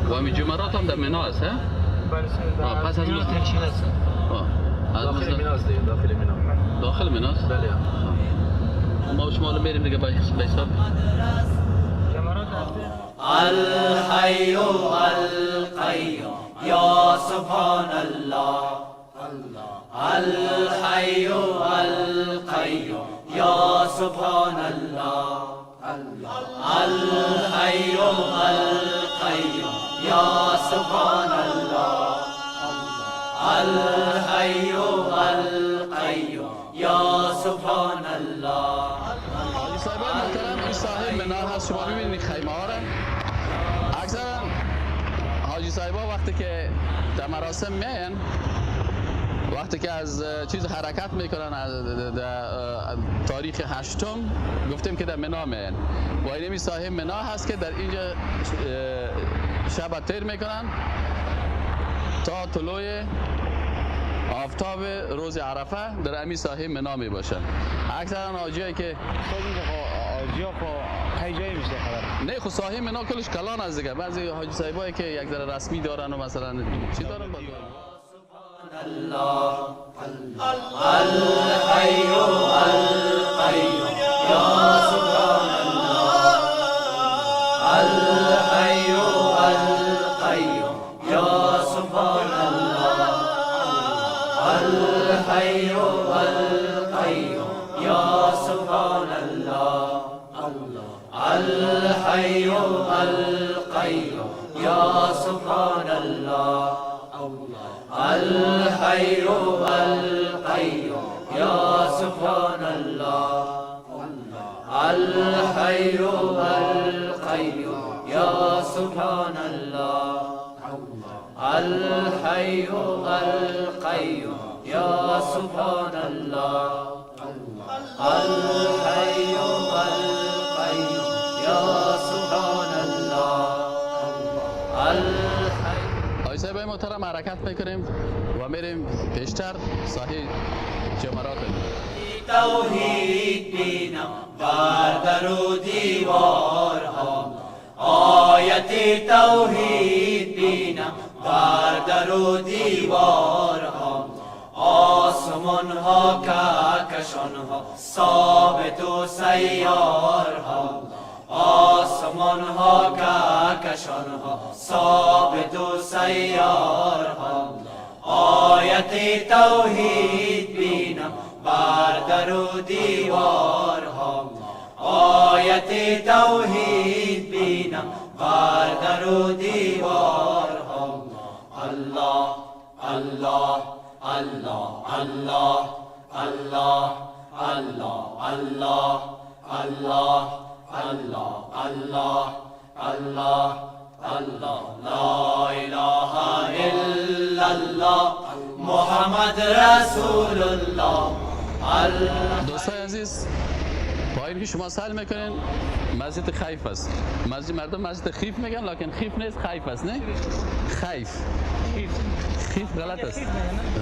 و همین جمرات هم در منا است ها؟ بله سلام. پس از منا تنشین است. داخل منا است دیگه داخل منا. داخل منا است؟ بله. ما شما رو بریم دیگه به حساب الحي القيوم يا سبحان الله. الحي القيوم يا سبحان الله. الحي القيوم يا سبحان الله. الحي القيوم يا سبحان الله. صاحب منار هست. شما میبینید خیمه ها را اکثرا حاجی صاحبا وقتی که در مراسم میان، وقتی که از چیز حرکت میکنن از تاریخ هشتم گفتیم که در منا میان و اینمی صاحب منا هست که در اینجا شب تیر میکنن تا طلوع آفتاب روز عرفه در امی صاحب منا می باشن. اکثرا حاجیایی که حاجیا خیلی جایی میشه خبر نه خو صاحب منا کلش کلان از دیگه. بعضی حاجی صاحبایی که یک ذره رسمی دارن و مثلا چی دارن الله الحي القيوم يا سبحان الله. الحي القيوم يا سبحان الله. الحي القيوم يا سبحان الله. الحي القيوم يا سبحان الله. الحي القيوم يا سبحان الله. الحي القيوم يا سبحان الله. الحي القيوم يا سبحان الله. الحي القيوم يا سبحان الله. صاحبای محترم حرکت میکنیم و میریم پیشتر صحیح جمرات. توحید بینم بر در و دیوارها. آیت توحید بینم بر در و دیوارها. آسمان ها کهکشان ها ثابت و سیارها. آسمان ها کهکشان ها ثابت و سیارها. آیت توحید بینم بر در و دیوارها. آیت توحید بینم بر در و دیوارها. الله الله الله الله الله الله الله الله الله الله الله الله لا اله الا الله محمد رسول الله. دوستای عزیز با اینکه شما سال میکنین مسجد خیف است. مسجد مردم مسجد خیف میگن لکن خیف نیست خیف است. نه خیف خیف غلط است.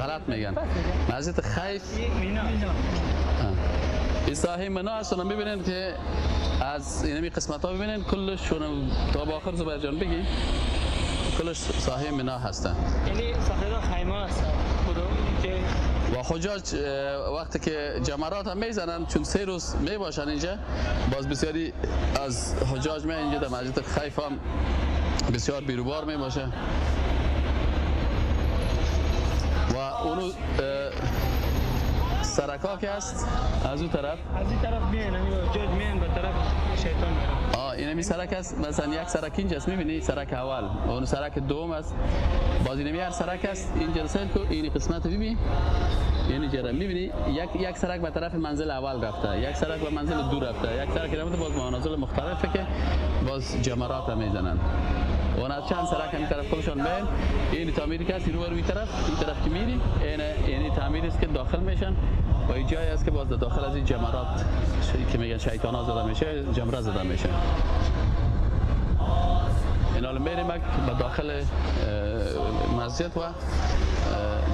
غلط میگن مسجد خیف. این صاحب منا هستن. میبینین که از اینمی قسمت ها ببینین کلش تا با آخر زبر جان بگی کلش صاحب منا هستن. یعنی صاحب خیمه هستن. و حجاج وقتی که جمرات هم میزنن چون 3 روز میباشن اینجا، باز بسیاری از حجاج می اینجا در مسجد خیف هم بسیار بیروبار میباشه و اونو سرکا که هست از اون طرف میان حجاج میان به طرف شیطان میرن. اینمی سرک است. مثلا یک سرک اینجا است میبینی سرک اول و اون سرک دوم است. باز اینمی هر سرک است اینجا رسید که این قسمت ببین یعنی جرا میبینی یک سرک به طرف منزل اول رفته، یک سرک به منزل دو رفته، یک سرک رفته باز منازل مختلفه که باز جمرات هم میزنن و از چند سرک همین طرف خودشون میان. این تعمیری که هست رو بر این طرف که میری یعنی تعمیری است که داخل میشن و این جایی است که باز داخل از این جمرات که میگن شیطان ها زده میشه، جمره زده میشه. این حالا میریم به داخل مسجد و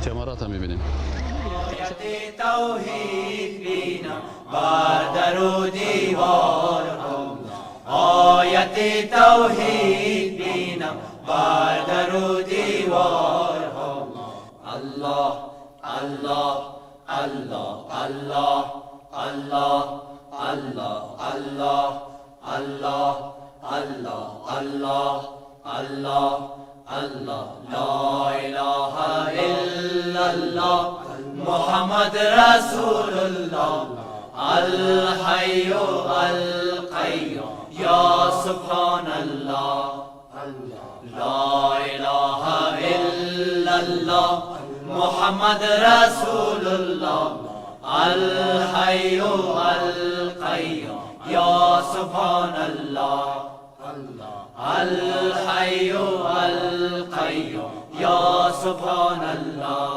جمرات هم میبینیم. توحید بینم بر در و دیوار آیت توحید بینم بر در و دیوار الله الله الله الله الله الله الله الله الله الله الله الله لا اله الا الله محمد رسول الله الحي القيوم يا سبحان الله لا اله الا الله محمد رسول الله الحي القيوم يا سبحان الله الحي القيوم يا سبحان الله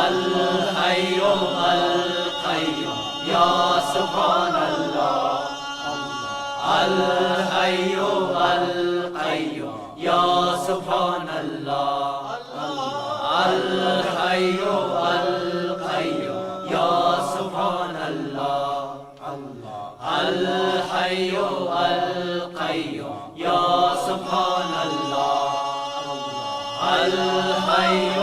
الحي القيوم يا سبحان الله الحي القيوم يا سبحان الله الحي القيوم يا سبحان الله الحي القيوم يا سبحان الله الحي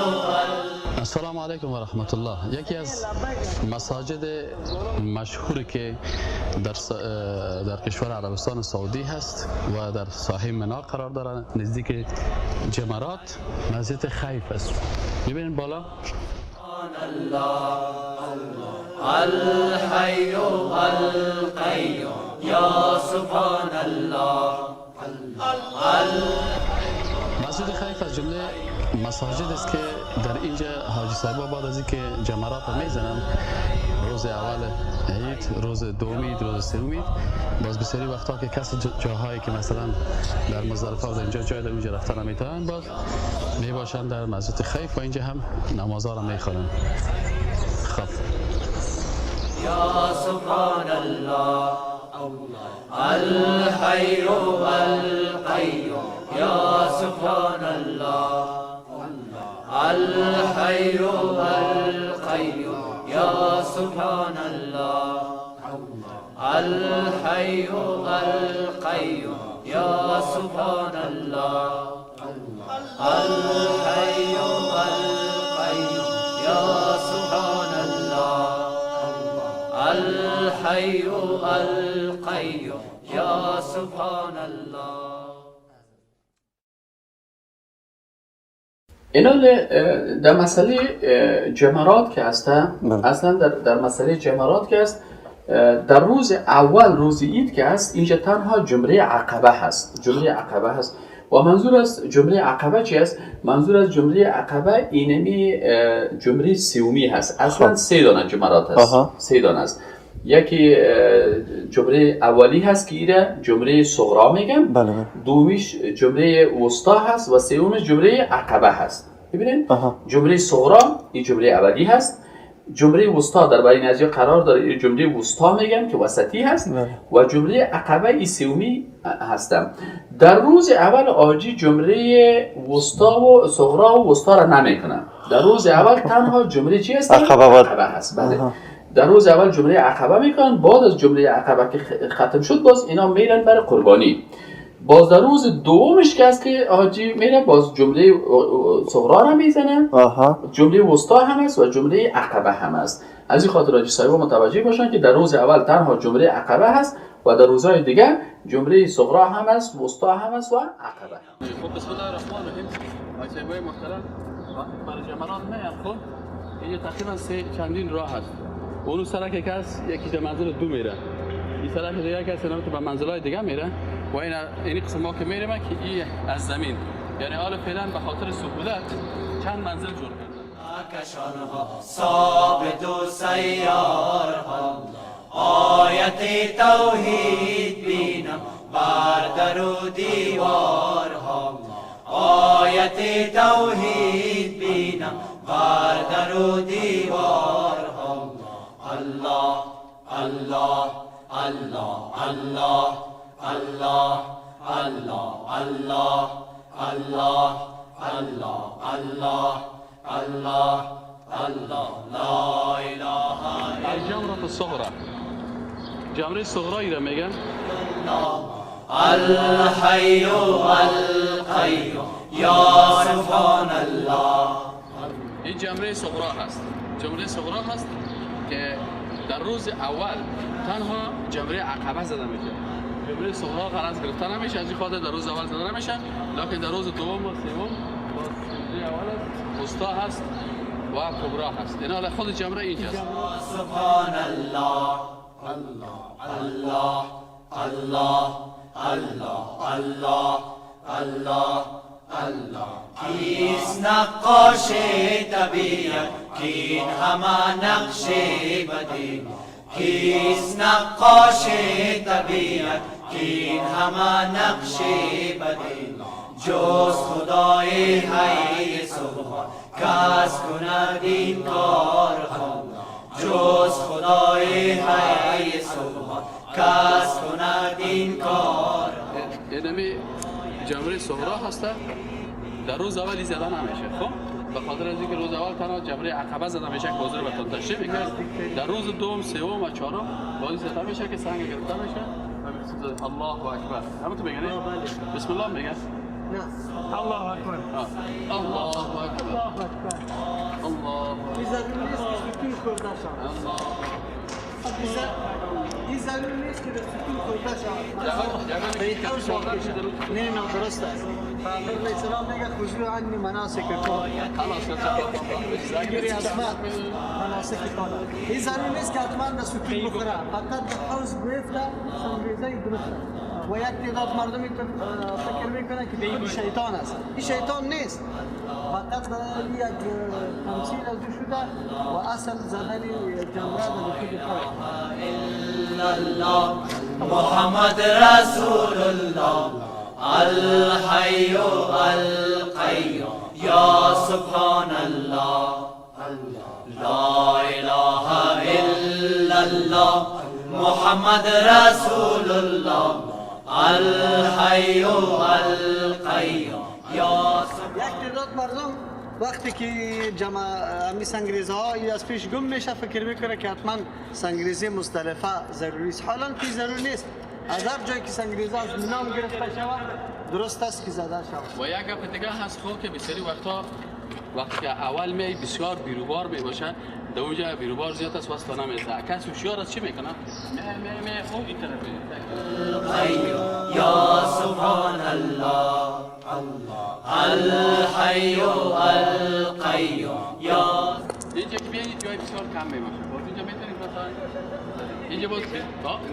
السلام علیکم و رحمت الله. یکی از مساجد مشهوری که در کشور عربستان سعودی هست و در ساحل منا قرار دارد نزدیک جمرات، مسجد خیف است. میبینید بالا الحي القيوم يا سبحان الله مسجد خیف از جمله مساجد است که در اینجا حاجی صاحبا بعد از اینکه جمرات رو میزنن روز اول عید، روز دوم عید، روز سوم عید، باز بسیاری وقتا که کسی جاهایی که مثلا در مزدلفه و در اینجا جای در اونجا رفتن نمیتونن باز میباشن در مسجد خیف و اینجا هم نمازها رو میخوانن. خب يا سبحان الله الحي القيوم يا سبحان الله الحي القيوم يا سبحان الله الحي القيوم يا سبحان الله الحي القيوم يا سبحان الله الحي القيوم يا سبحان الله. اینال در مسئله جمرات که هست، اصلا در مسئله جمرات که هست، در روز اول روز عید که هست اینجا تنها جمره عقبه هست. جمره عقبه هست و منظور از جمره عقبه چی است؟ منظور از جمره عقبه اینمی جمره سومی هست. اصلا 3 دانه جمرات هست. 3 دانه است. یکی جمره اولی هست که ایره جمره صغرا میگن. بله. دومیش جمره وسطا هست و سومیش جمره عقبه هست. ببینید جمره صغرا این جمره اولی هست. جمره وسطا در بین از قرار داره، این جمره وسطا میگن که وسطی هست و جمره عقبه این سومی هستم. در روز اول آجی جمره وسطا و صغرا و وسطا را نمیکنن. در روز اول تنها جمره چی هست؟ عقبه هست. بله. در روز اول جمره عقبه میکنن، بعد از جمره عقبه که ختم شد باز اینا میرن برای قربانی. باز در روز دومش که است که حاجی میره باز جمله صغرا را میزنن، جمله وسطا هم است و جمله عقبه هم است. از این خاطر حاجی صاحبا متوجه باشن که در روز اول تنها جمله عقبه هست و در روزهای دیگه جمله صغرا هم است، وسطا هم است و عقبه. خب بسم الله الرحمن الرحیم. حاجی صاحبای محترم برای جمرات میان. خب اینجا تقریبا چندین راه هست. اون سرک که هست یکی در منزل 2 میره، این سرک دیگه که هست اینا به منزل‌های دیگه میره و این قسم ما که میریم که این از زمین، یعنی حالا فعلا به خاطر سهولت چند منزل جور کردن. کشانها ثابت و سیارها آیت توحید بینم بر در و دیوارها آیت توحید بینم بر در و دیوارها الله الله الله الله الله الله الله الله الله الله الله الله لا اله الا الجمرة الصغرى جمره صغرایی را میگن الحي القيوم یا سبحان الله. این جمره صغرا هست. جمره صغرا هست که در روز اول تنها جمره عقبه زده میشه. جمره صغرا قرار گرفته نمیشه، از این خاطر در روز اول زده نمیشه، لکن در روز دوم و سوم با جمره اول وسطا هست و کبرا هست. اینا خود جمره اینجاست. سبحان الله الله الله الله الله الله الله کیست نقاش طبیعت کین همه نقش بدی، کیست نقاش طبیعت کین همه نقش بدی، جز خدای حی سبحان کس کند این کار خود، جز خدای حی سبحان کس کند این کار. اینمی جمره صغرا هست، در روز اولی زده نمیشه. خب به خاطر از اینکه روز اول تنها جمره عقبه زده میشه که حضور بهتون تشریح میکنه، در روز دوم سوم و چهارم باید زده میشه که سنگ گرفته میشه و الله اکبر. همون تو میگنی؟ بسم الله میگن؟ نه الله اکبر الله اکبر الله اکبر الله این ضروری نیست که ستون خورده شود. این ضروری نیست که در ستون خورده شود. به این حوش آقا نه درست است. پیامبر علیه السلام میگه خذوا عنی مناسککم. بگیری از من مناسکتان. این ضروری نیست که حتما در ستون بخوره، فقط در حوض گرفته سنگریزه درست. و یک تعداد مردمی فکر میکنن که این شیطان است. این شیطان نیست، فقط یک تمثیل از او شده و اصل زدن جمره در وجود الله محمد رسول الله الحي القيوم یا سبحان الله لا اله الا الله محمد رسول الله الحي القيوم یا یک تعداد مردم وقتی که همی سنگریزه ها از پیش گم میشه فکر میکنه که حتما سنگریزی مزدلفه ضروری است، حالا که ضروری نیست. از هر جایی که سنگریزه از منام گرفته شود درست است که زده شود. و یک گپ دیگه هست خب که بسیاری وقتا وقتی که اول می بسیار بیروبار می باشه، در اونجا بیروبار زیاد است واسه نمیرسه. کس هوشیار است چی میکنه؟ می خوب این طرف یا سبحان الله الحي القيوم یا اینجا که بیایید جای بسیار کم می باشه. باز اینجا میتونید مثلا اینجا باز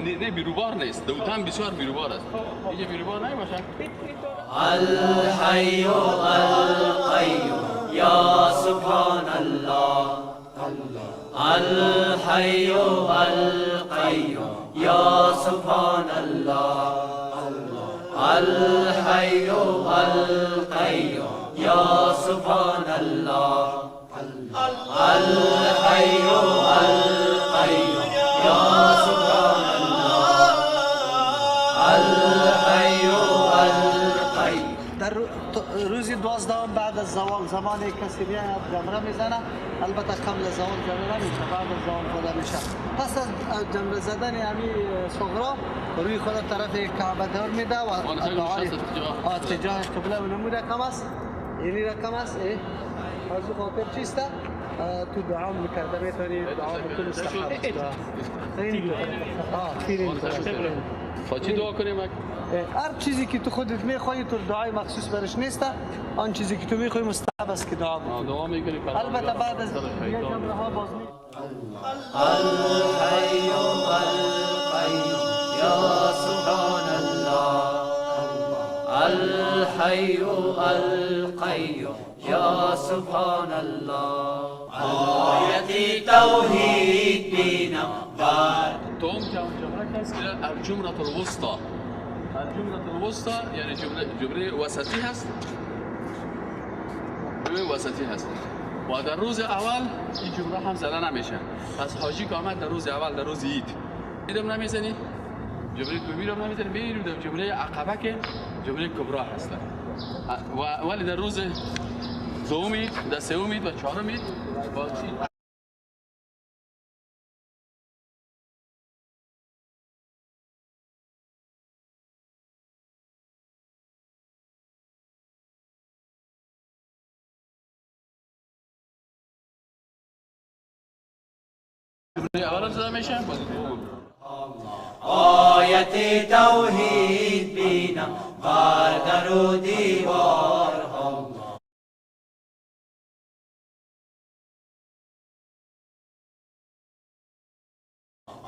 نه بیروبار نیست، دوتن بسیار بیروبار است. اینجا بیروبار نمی باشه. الحي القيوم یا سبحان الله الحي القيوم یا سبحان الله الحي القيوم یا سبحان الله الحي القيوم یا سبحان الله الحي القيوم. در روز 12 بعد از زوال زمانی کسی میاد جمره میزنه، البته قبل از زوال جمره نمیشه، بعد از زوال خدا میشه. پس از جمره زدن همی صغرا روی خود طرف کعبه دور میده و دعای اتجاه قبله و نمود رقم است، یعنی رقم است از خاطر چیسته تو دعا میکرده میتونی دعا بکن استحاب چی دعا کنیم؟ هر چیزی که تو خودت میخوای تو دعای مخصوص برش نیست، آن چیزی که تو میخوای مستحب است که دعا بکنی. دعا میکنی البته بعد از یک جمره ها باز می الحي القيوم یا سبحان الله الحي القيوم یا سبحان الله آیت توحید بینم بر توم جمره کس که الجمره الوسطى الجمره الوسطى یعنی جمره وسطی هست، جمره وسطی هست. و در روز اول این جمله هم زده نمیشه. پس حاجی که آمد در روز اول در روز عید میدم نمیزنی، جمله دومی رو نمیزنی، میریم در جمله عقبه که جمله کبرا هست. ولی در روز دوم عید، در سوم عید و چهارم عید اول زده میشه. آیت توحید بینم بر در و دیوار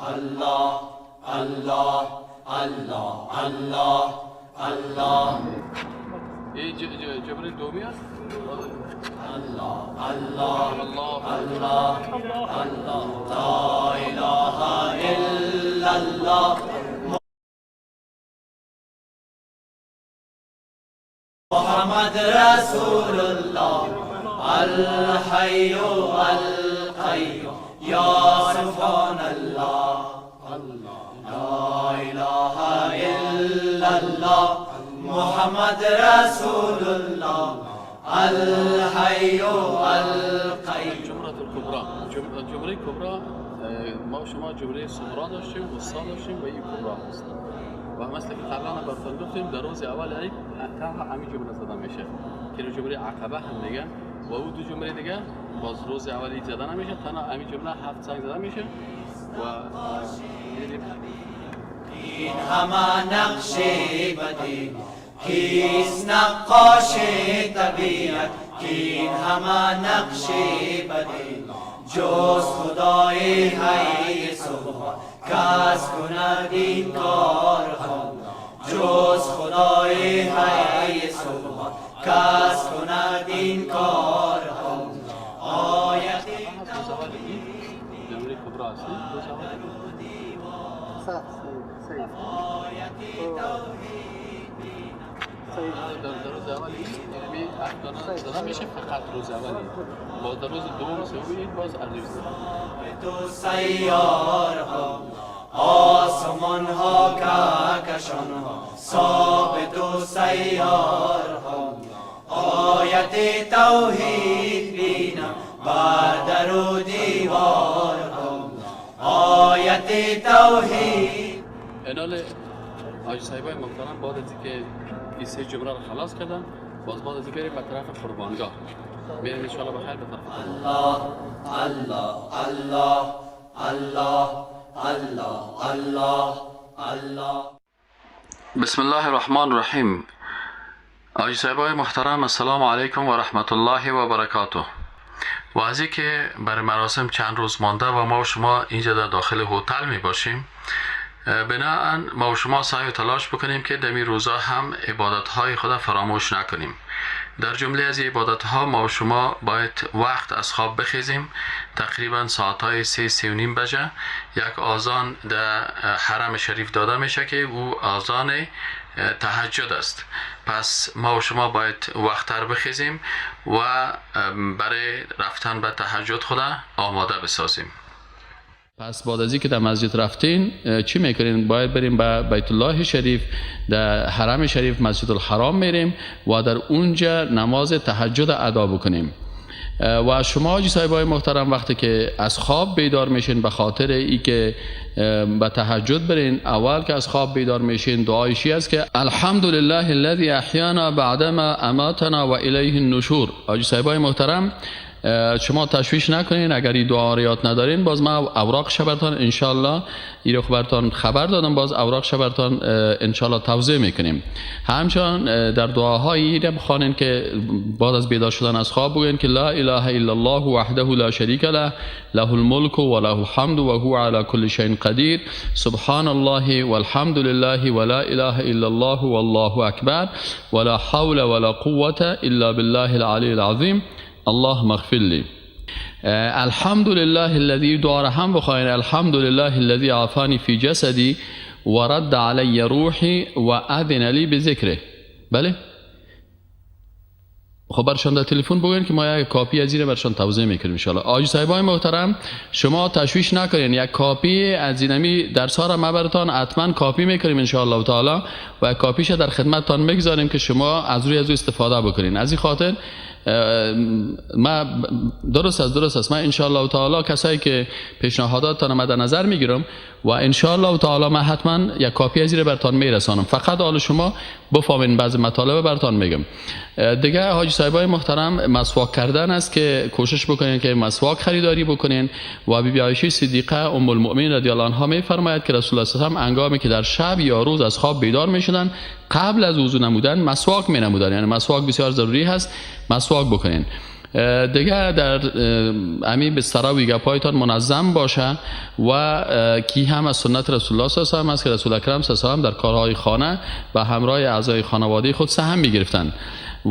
الله الله الله الله الله. این جمله دومی است. الله الله الله الله الله لا اله الا الله محمد رسول الله الحي القيوم يا سبحان الله لا اله الا الله محمد رسول الله الحي القيوم. جمله کبرا ما شما جمله صغرا داشتیم، وسطا داشتیم و این کبرا هست. و مثل که قبلا براتون گفتیم در روز اول عید همین جمله زده میشه که جمله عقبه هم میگن و او دو جمله دیگه باز روز اول عید زده نمیشه، تنها همین جمله 7 سنگ زده میشه. و این همه نقش بدی کیست نقاش طبیعت، این همه نقش بدی جز خدای حی سبحان کس کند این کار خود، جز خدای حی سبحان کس کند این کار خود. آیت جمله کبرا است. در روز اول عید زده میشه فقط روز اول عید. باز در روز دوم سوم عید باز الف تو سیارها آسمان ها کهکشان ها ثابت و سیارها آیت توحید بینم بر در و دیوارها آیت توحید. اینال حاجی صاحبای محترم بعد از اینکه این سه جمله رو خلاص کردن باز بعد از اینکه بریم به طرف قربانگاه میریم ان شاء الله بخیر به طرف الله الله الله الله الله الله الله. بسم الله الرحمن الرحیم. حاجی صاحبای محترم السلام علیکم و رحمت الله و برکاته. و از اینکه برای مراسم چند روز مانده و ما و شما اینجا در داخل هتل می باشیم، بناهن ما و شما سعی و تلاش بکنیم که در این روزا هم عبادت های خدا فراموش نکنیم. در جمله از عبادت ها ما و شما باید وقت از خواب بخیزیم. تقریبا ساعت های 3-3:30 بجه یک آذان در حرم شریف داده میشه که او آذان تهجد است. پس ما و شما باید وقتتر بخیزیم و برای رفتن به تهجد خدا آماده بسازیم. پس بعد از اینکه در مسجد رفتین چی میکنین؟ باید بریم به بیت الله شریف، در حرم شریف مسجد الحرام میریم و در اونجا نماز تهجد ادا بکنیم. و شما حاجی صاحبای محترم وقتی که از خواب بیدار میشین به خاطر ای که به تهجد برین، اول که از خواب بیدار میشین دعایشی است که الحمدلله الذی احیانا بعدما اماتنا و الیه النشور. حاجی صاحبای محترم شما تشویش نکنین، اگر این دعا را یاد ندارین باز ما اوراق شبرتان انشالله این رو خبرتان خبر دادم، باز اوراق شبرتان انشالله توضیح میکنیم. همچنان در دعاهایی را بخوانین که بعد از بیدار شدن از خواب بگین که لا اله الا الله وحده لا شریک له له الملك و له الحمد و هو علی كل شیء قدیر سبحان الله والحمد لله ولا اله الا الله والله اکبر ولا حول ولا قوة الا بالله العلی العظیم اللهم اغفر لي. الحمد لله الذي دعا هم بخواین الحمد لله الذي عافاني في جسدي ورد علي روحي واذن لي بذكره. بله خب خب برشان در تلفن بگوین که ما یک کاپی از این برشان توضیح میکنیم ان شاء الله. آج صاحبای محترم شما تشویش نکنین، یک کاپی از اینمی درس ها را ما براتون حتما کاپی میکنیم ان شاء الله تعالی و کاپیش در خدمتتان میگذاریم که شما از روی استفاده بکنین. از این خاطر ما درست است ما ان شاء الله تعالی کسایی که پیشنهاداتتان مد نظر میگیرم و ان شاء الله تعالی ما حتما یک کاپی از این براتون میرسانم. فقط حال شما بفهمین بعضی مطالب براتون میگم. دیگه حاجی صاحبای محترم مسواک کردن است که کوشش بکنین که مسواک خریداری بکنین و بی بی عایشه صدیقه ام المؤمنین رضی الله عنها میفرماید که رسول الله صلی الله علیه و آله هنگامی که در شب یا روز از خواب بیدار میشدن قبل از وضو نمودن مسواک می نمودن، یعنی مسواک بسیار ضروری هست، مسواک بکنین. دیگه در امی بستر و گپایتان منظم باشه و کی هم از سنت رسول الله صلی الله علیه و آله است که رسول اکرم صلی الله علیه و آله در کارهای خانه و همراه اعضای خانواده خود سهم میگرفتن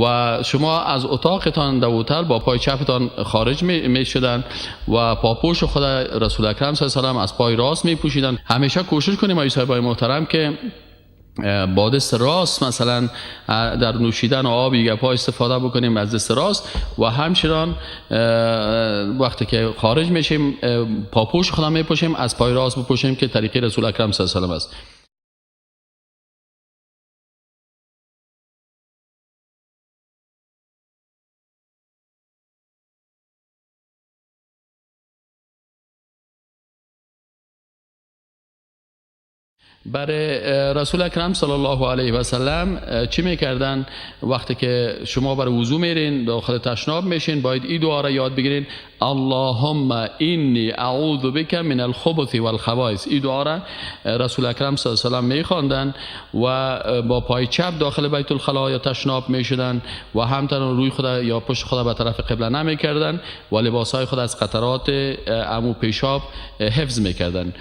و شما از اتاقتان در هتل با پای چپتان خارج می شدن و پاپوش خود رسول اکرم صلی الله علیه و آله از پای راست می پوشیدن. همیشه کوشش کنیم ایها صاحبای محترم که با دست راست مثلا در نوشیدن آب یا گپا استفاده بکنیم از دست راست و همچنان وقتی که خارج میشیم پاپوش خودم میپوشیم از پای راست بپوشیم که طریقه رسول اکرم صلی الله علیه و آله است. برای رسول اکرم صلی الله علیه و سلم چی میکردن؟ وقتی که شما برای وضو میرین داخل تشناب میشین باید این دعا را یاد بگیرین: اللهم انی اعوذ بک من الخبث والخبائث. این دعا را رسول اکرم صلی الله علیه و سلم میخواندن و با پای چپ داخل بیت الخلا یا تشناب میشدن و همچنین روی خود یا پشت خود به طرف قبله نمیکردن و لباسهای خود از قطرات عمو پیشاب حفظ میکردن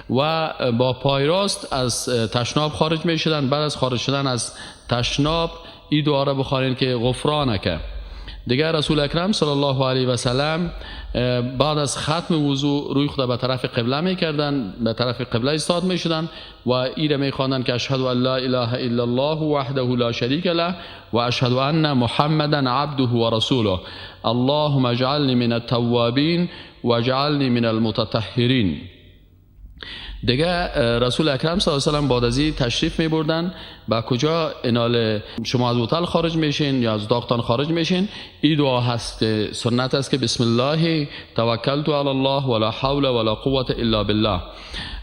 و با پای راست از تشناب خارج می شدن. بعد از خارج شدن از تشناب این دعا را بخوانید که غفرانک. دیگر رسول اکرم صلی الله علیه و سلم بعد از ختم وضو روی خود به طرف قبله می کردن، به طرف قبله ایستاد می شدن و این را می خواندن که اشهد ان لا اله الا الله وحده لا شریک له و اشهد ان محمدا عبده و رسوله اللهم اجعلنی من التوابین و اجعلنی من المتطهرین. دیگه رسول اکرم صلی الله علیه و آله بعد از این تشریف می بردن با کجا انال شما از هتل خارج میشین یا از اتاقتان خارج میشین این دعا هست، سنت است که بسم الله توکلت علی الله ولا حول ولا قوة الا بالله.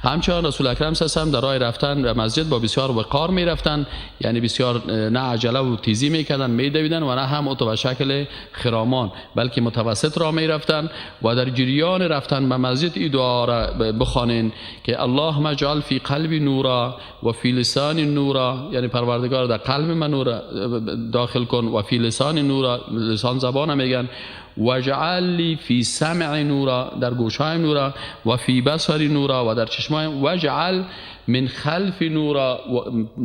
همچنین رسول اکرم صلی الله علیه و آله در راه رفتن به مسجد با بسیار وقار می رفتن، یعنی بسیار نه عجله و تیزی میکردن میدویدن و نه هم اتو به شکل خرامان بلکه متوسط راه می رفتن و در جریان رفتن به مسجد این دعا را بخوانین که اللهم اجعل فی قلبی نورا و فی لسانی نورا، یعنی پروردگار در قلب من نور داخل کن و فی لسان نورا، لسان زبان میگن، واجعل لی فی سمع نورا، در گوشهایم نورا، و فی بصری نورا، و در چشمایم، واجعل من خلف نورا،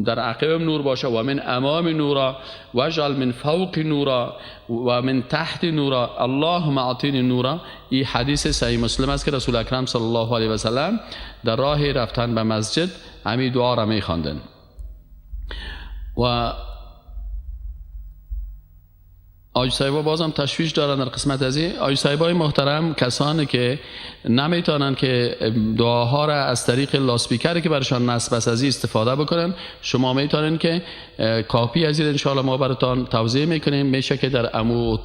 در عقبم نور باشه، و من امام نورا، واجعل من فوق نورا و من تحت نورا اللهم اعطینی نورا. این حدیث صحیح مسلم است که رسول اکرم صلی الله علیه و سلم در راه رفتن به مسجد همین دعا را می خواندند. و آج صاحبا بازم تشویش دارن در قسمت از این. آج صاحبای محترم کسانی که نمیتونن که دعاها را از طریق لاسپیکری که برشان نصب است از این استفاده بکنن، شما میتونن که کاپی از این انشاءالله ما براتون توضیح میکنیم. میشه که در امو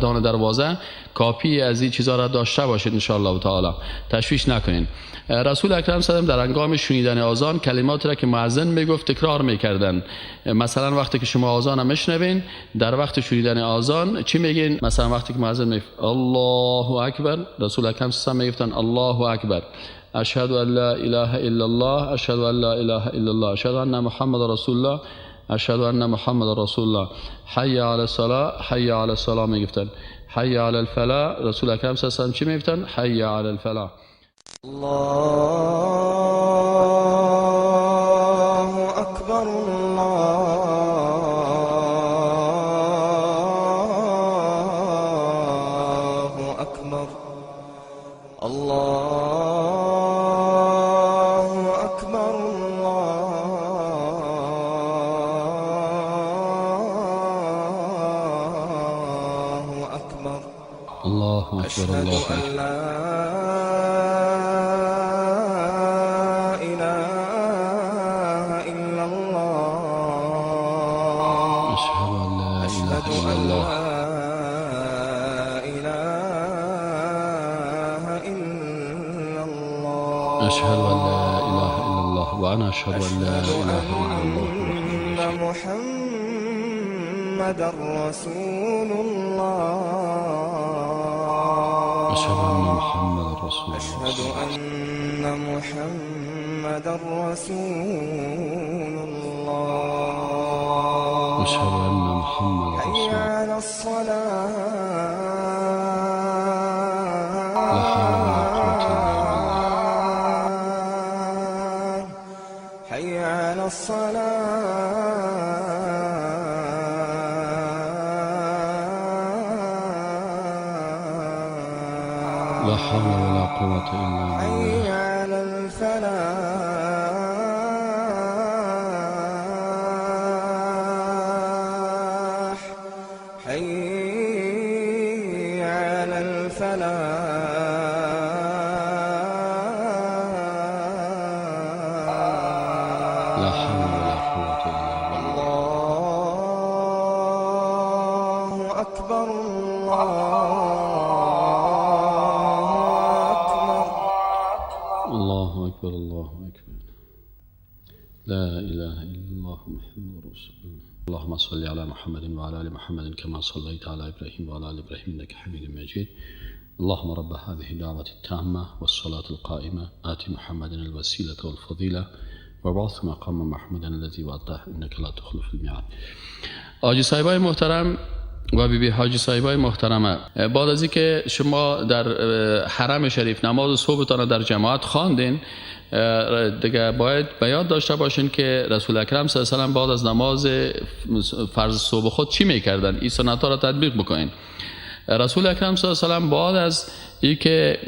دان دروازه کاپی از این چیزا را داشته باشید انشاءالله تعالی، تشویش نکنین. رسول اکرم صلی الله علیه و آله در هنگام شنیدن آذان کلمات را که مؤذن میگفت تکرار میکردن. مثلا وقتی که شما آذان میشنوین در وقت شنیدن آذان چی میگین؟ مثلا وقتی که مؤذن میگه الله اکبر، رسول اکرم صلی الله علیه و آله میگفتن الله اکبر، اشهد ان لا اله الا الله، اشهد ان لا اله الا الله، اشهد ان محمد رسول الله، اشهد ان محمد رسول الله، حی علی الصلاه، حی علی الصلاه میگفتن، حی علی الفلاح. رسول اکرم صلی الله علیه و آله چی میگفتن؟ حی علی الفلاح. الله أكبر الله أكبر الله أكبر الله الله أكبر أشهد الله أن أكبر لا إله إلا الله أشهد أن لا إله إلا الله أشهد أن لا إله إلا الله وأنا أشهد أن لا إله إلا الله أن محمدا رسول الله أشهد أن محمد رسول الله أشهد أن محمدا رسول الله أشهد أن محمد رسول حي الله على الصلاة لا حول ولا قوة إلا بالله حي على الصلاة لا حول ولا قوة إلا بالله حي على الفلاح حي على الفلاح لا حول ولا قوة إلا بالله الله أكبر الله أكبر الله أكبر لا إله إلا الله محمد رسول الله اللهم صل على محمد وعلى آل محمد كما صليت على إبراهيم وعلى آل إبراهيم إنك حميد مجيد اللهم رب هذه الدعوة التامة والصلاة القائمة آت محمد الوسيلة والفضيلة وبعث مقام محمود الذي وعدته إنك لا تخلف الميعاد. حاجی صاحبای محترم و بیبی حاجی صاحبای محترمه، بعد از اینکه شما در حرم شریف نماز صبحتان در جماعت خواندین، دیگه باید به یاد داشته باشین که رسول اکرم صلی الله علیه و آله بعد از نماز فرض صبح خود چی میکردن. این سنت ها را تطبیق بکنین. رسول اکرم صلی الله علیه و آله بعد از اینکه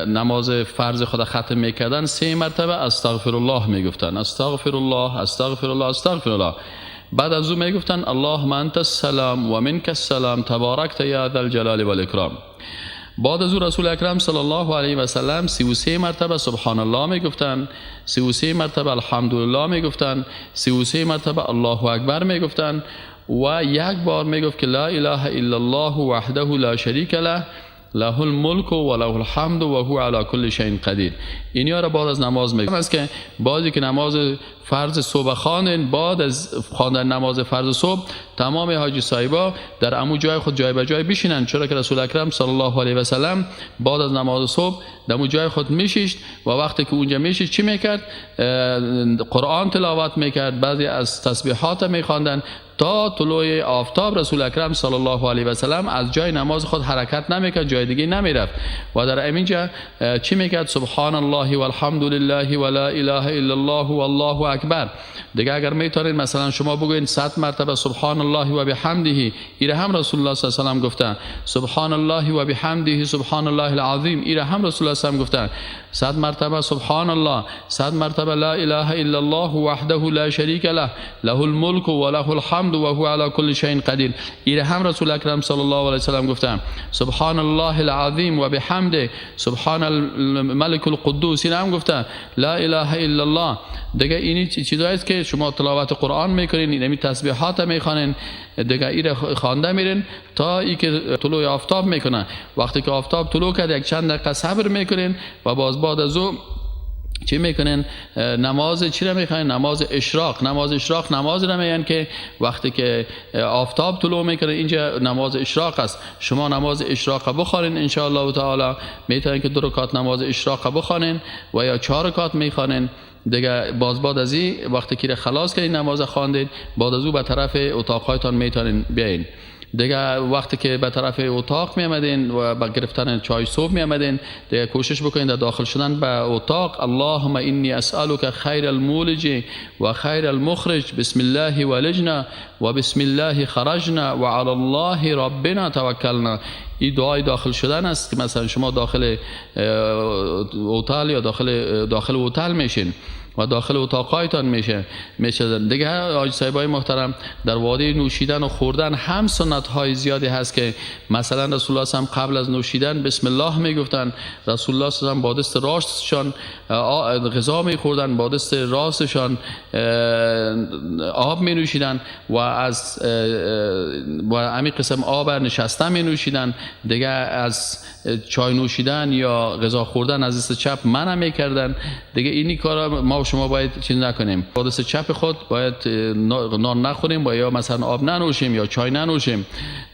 نماز فرض خود ختم میکردن 3 مرتبه استغفر الله میگفتن. استغفر الله استغفر الله استغفر الله. بعد از او میگفتن اللهم انت السلام و منک السلام تبارکت یا ذا الجلال و الاکرام. بعد از او رسول اکرم صلی الله علیه و سلم 33 مرتبه سبحان الله میگفتن، 33 مرتبه الحمدلله میگفتن، 33 مرتبه الله اکبر میگفتن و یک بار میگفت که لا اله الا الله وحده لا شریک له له الملک و له الحمد و هو علی کل شیء قدیر. اینیا را بعد از نماز میگم است که بعضی که نماز فرض صبح خواندن، بعد از خواندن نماز فرض صبح تمام حاجی صاحبا در عمو جای خود جای به جای بشینن، چرا که رسول اکرم صلی الله علیه و سلم بعد از نماز صبح در عمو جای خود میشیشت و وقتی که اونجا میشیشت چی میکرد؟ قرآن تلاوت میکرد، بعضی از تسبیحات میخواندن تا طلوع آفتاب. رسول اکرم صلی الله علیه و سلم از جای نماز خود حرکت نمیکرد، جای دیگه نمیرفت و در همینجا چی میکرد؟ سبحان الله والحمد لله ولا اله الا الله والله اکبر. دیگه اگر میتونید مثلا شما بگوین 100 مرتبه سبحان الله و بحمده، ایره هم رسول الله صلی الله علیه و سلم گفتن. سبحان الله و بحمده سبحان الله العظیم، ایره هم رسول الله صلی الله علیه و سلم گفتن. 100 مرتبه سبحان الله، 100 مرتبه لا اله الا الله وحده لا شریک له له الملک و له الحمد و هو علی کل شیء قدیر، ایره هم رسول اکرم صلی الله علیه و سلم گفتن. سبحان الله العظیم و بحمده سبحان الملك القدوس، ایره هم گفتن. لا اله الا الله. دیگه این چیزایی است که شما تلاوت قرآن میکنین، این تسبیحات میخوانین، دیگه ایره خوانده میرین تا اینکه طلوع آفتاب میکنن. وقتی که آفتاب طلوع کرد یک چند دقیقه صبر میکنین و باز بعد از او چی میکنین؟ نماز چی را میخواین؟ نماز اشراق. نماز اشراق نماز را میگن که وقتی که آفتاب طلوع میکنه، اینجا نماز اشراق است. شما نماز اشراق بخوانین ان شاء الله تعالی. میتونین که 2 رکعت نماز اشراق بخوانین و یا 4 رکعت میخوانین. دیگه باز بعد از این وقتی که خلاص کردین نماز خواندین، بعد از او به طرف اتاقایتان میتونین بیاین. دیگه وقتی که به طرف اتاق می آمدین و با گرفتن چای صبح می آمدین، دیگه کوشش بکنید در داخل شدن به اتاق اللهم انی اسألک خیر المولج و خیر المخرج، بسم الله ولجنا و بسم الله خرجنا و علی الله ربنا توکلنا. این دعای داخل شدن است که مثلا شما داخل هتل یا داخل هتل میشین، و داخل اتاقایتان میشه دیگه. حاج صاحبای محترم، در وادی نوشیدن و خوردن هم سنت های زیادی هست که مثلا رسول الله هم قبل از نوشیدن بسم الله میگفتن. رسول الله صلی الله علیه و با دست راستشان غذا میخوردن، با دست راستشان آب می نوشیدن و از همین قسم آب نشسته می نوشیدن. دیگه از چای نوشیدن یا غذا خوردن از دست چپ منع میکردن. دیگه اینی کارا ما و شما باید چیز نکنیم. با دست چپ خود باید نان نخوریم و یا مثلا آب ننوشیم یا چای ننوشیم.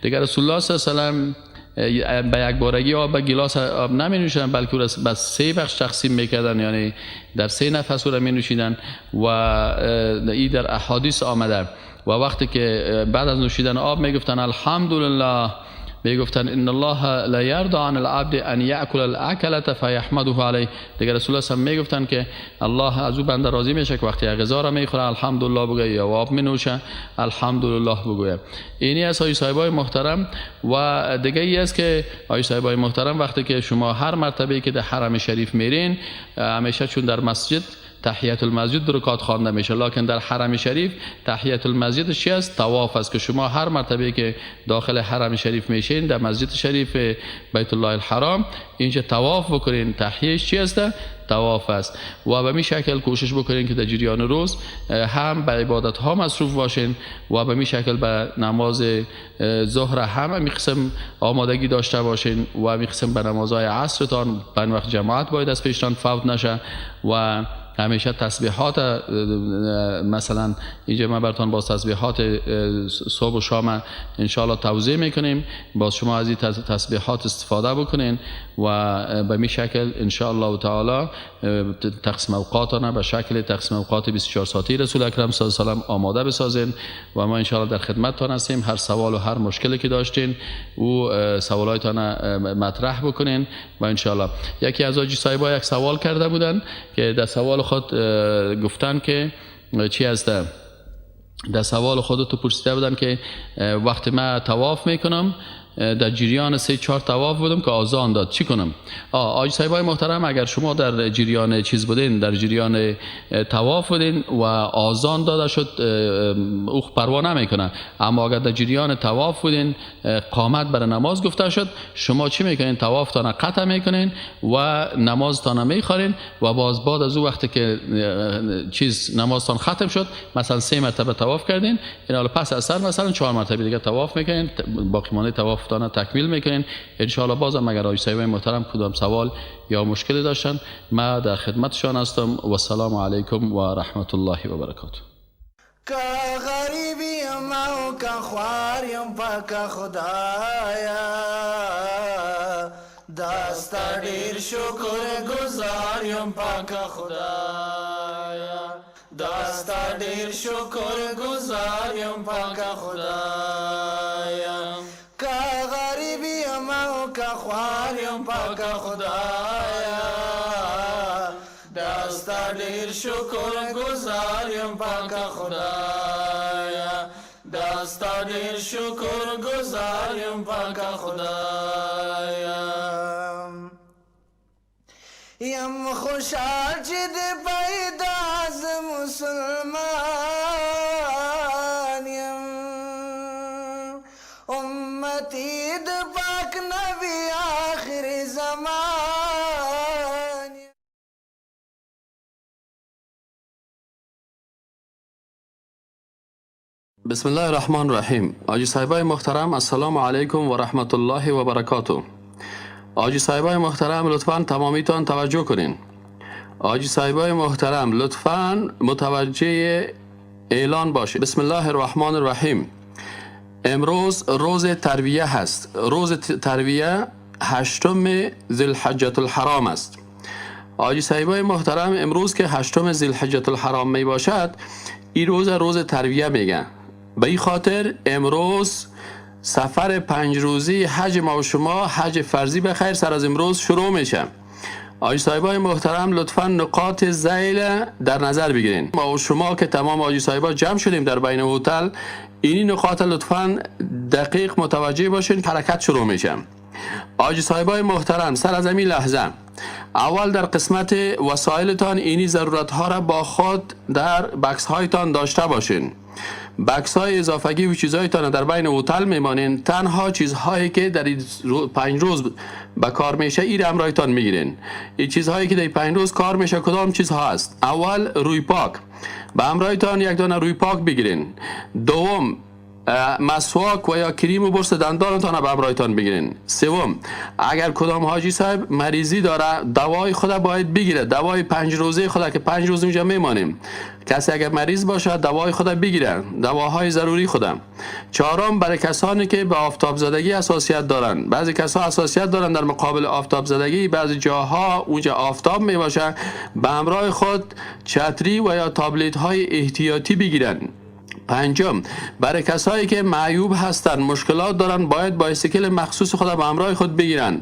دیگه رسول الله صلی الله علیه و آله به یک بارگی آب به گلاس آب نمی نوشیدن، بلکه به 3 بخش تقسیم میکردن، یعنی در 3 نفس را می نوشیدن و این در احادیث آمده. و وقتی که بعد از نوشیدن آب میگفتن الحمدلله، میگفتن ان الله لا يرضى عن العبد ان ياكل الاكله فيحمده عليه. دیگه رسول الله هم میگفتن که الله از او بنده راضی میشه که وقتی غذا را میخوره الحمدلله بگه یا آب مینوشه الحمدلله بگه. اینی از حاج صاحبای محترم. و دیگه ای است که حاج صاحبای محترم، وقتی که شما هر مرتبه که در حرم شریف میرین، همیشه چون در مسجد تحیت المسجد 2 رکعت خوانده میشه، لکن در حرم شریف تحیت المسجد چی است؟ طواف است که شما هر مرتبه که داخل حرم شریف میشین در مسجد شریف بیت الله الحرام اینجا طواف بکنین. تحیهش چی است؟ طواف است. و به می شکل کوشش بکنین که در جریان روز هم به عبادت ها مصروف باشین و به می شکل به نماز ظهر هم می قسم آمادگی داشته باشین و می قسم به نمازهای عصرتان به وقت جماعت باید از پیشتان فوت نشه. و همیشه تسبیحات، مثلا اینجا ما براتون با تسبیحات صبح و شام انشاءالله توضیح میکنیم، باز شما از این تسبیحات استفاده بکنین و به می شکل انشاءالله تعالی تقسیم اوقاتانه به شکل تقسیم اوقات 24 ساعتی رسول اکرم صلی الله علیه و آله آماده بسازین و ما انشاءالله در خدمتتان هستیم. هر سوال و هر مشکلی که داشتین او سوالایتان مطرح بکنین و انشاءالله. یکی از حاجی صاحبا یک سوال کرده بودن که در سوال خود گفتن که چی هست؟ در سوال خودتو پرسیده بودن که وقتی من طواف میکنم در جریان 3-4 طواف بودم که آذان داد چی کنم؟ حاج صاحبای محترم، اگر شما در جریان چیز بودین، در جریان طواف بودین و آذان داده شد، او پروا نمیکنه. اما اگر در جریان طواف بودین قامت برای نماز گفته شد، شما چی میکنین؟ طوافتان قطع میکنین و نمازتان میخورین و باز بعد از او وقتی که چیز نمازتان ختم شد، مثلا 3 مرتبه طواف کردین، این حالا پس از سر مثلا 4 مرتبه دیگه طواف میکنین، باقی مانده طواف تکمیل میکنین انشاءالله. بازم اگر حاج صاحبای محترم کدام سوال یا مشکلی داشتن ما در خدمتشان هستم و السلام علیکم و رحمت الله و برکاته. که غریبیم او که خواریم پاک خدایا، دستا دیر شکر گزاریم پاک خدایا، دستا دیر شکر گزاریم پاک خدایا. که غریبیم او که خواریم پاک خدایا، دستا دیر شکر گزاریم پاک خدایا، دستا دیر شکر گزاریم پاک خدایا. یم خوشحال چی دی پیدا از مسلمان یم، امتی د پاک نبی آخر زمان. بسم الله الرحمن الرحیم. حاجی صاحبای محترم السلام علیکم و رحمت الله و برکاته. حاجی صاحبای محترم لطفاً تمامیتان توجه کنین. حاجی صاحبای محترم لطفاً متوجه اعلان باشید. بسم الله الرحمن الرحیم. امروز روز ترویه هست. روز ترویه 8 ذوالحجة الحرام است. حاجی صاحبای محترم امروز که 8 ذوالحجة الحرام می باشد، این روز ترویه میگن. به این خاطر امروز سفر 5 روزی حج ما و شما، حج فرضی بخیر سر از امروز شروع میشه. حاجی صاحبای محترم لطفاً نقاط ذیل در نظر بگیرین. ما و شما که تمام حاجی صاحبا جمع شدیم در بین هتل، اینی نقاط لطفاً دقیق متوجه باشین. حرکت شروع میشه. آج صاحبای محترم، سر از این لحظه اول در قسمت وسایلتان اینی ضرورت ها را با خود در بکس هایتان داشته باشین. بکس های اضافگی و چیزهایتان در بین هتل میمانین. تنها چیزهایی که در 5 روز به کار میشه این امرایتان میگیرین. این چیزهایی که در 5 روز کار میشه کدام چیزها است؟ اول روی پاک، به امرایتان یک دانه روی پاک بگیرین. دوم مسواک و یا کریم و برس دندانتان به همراهتان بگیرین. سوم، اگر کدام حاجی صاحب مریضی داره دوای خود باید بگیره، دوای 5 روزه خود که 5 روز اونجا میمانیم. کسی اگر مریض باشه دوای خود بگیره، دواهای ضروری خود. چهارم، برای کسانی که به آفتاب زدگی حساسیت دارن، بعضی کسا حساسیت دارن در مقابل آفتاب زدگی، بعضی جاها اونجا آفتاب میباشه، به همراه خود چتری و یا تابلت های احتیاطی بگیرن. پنجم، برای کسایی که معیوب هستن، مشکلات دارن، باید بایسیکل مخصوص خود به همراه خود بگیرن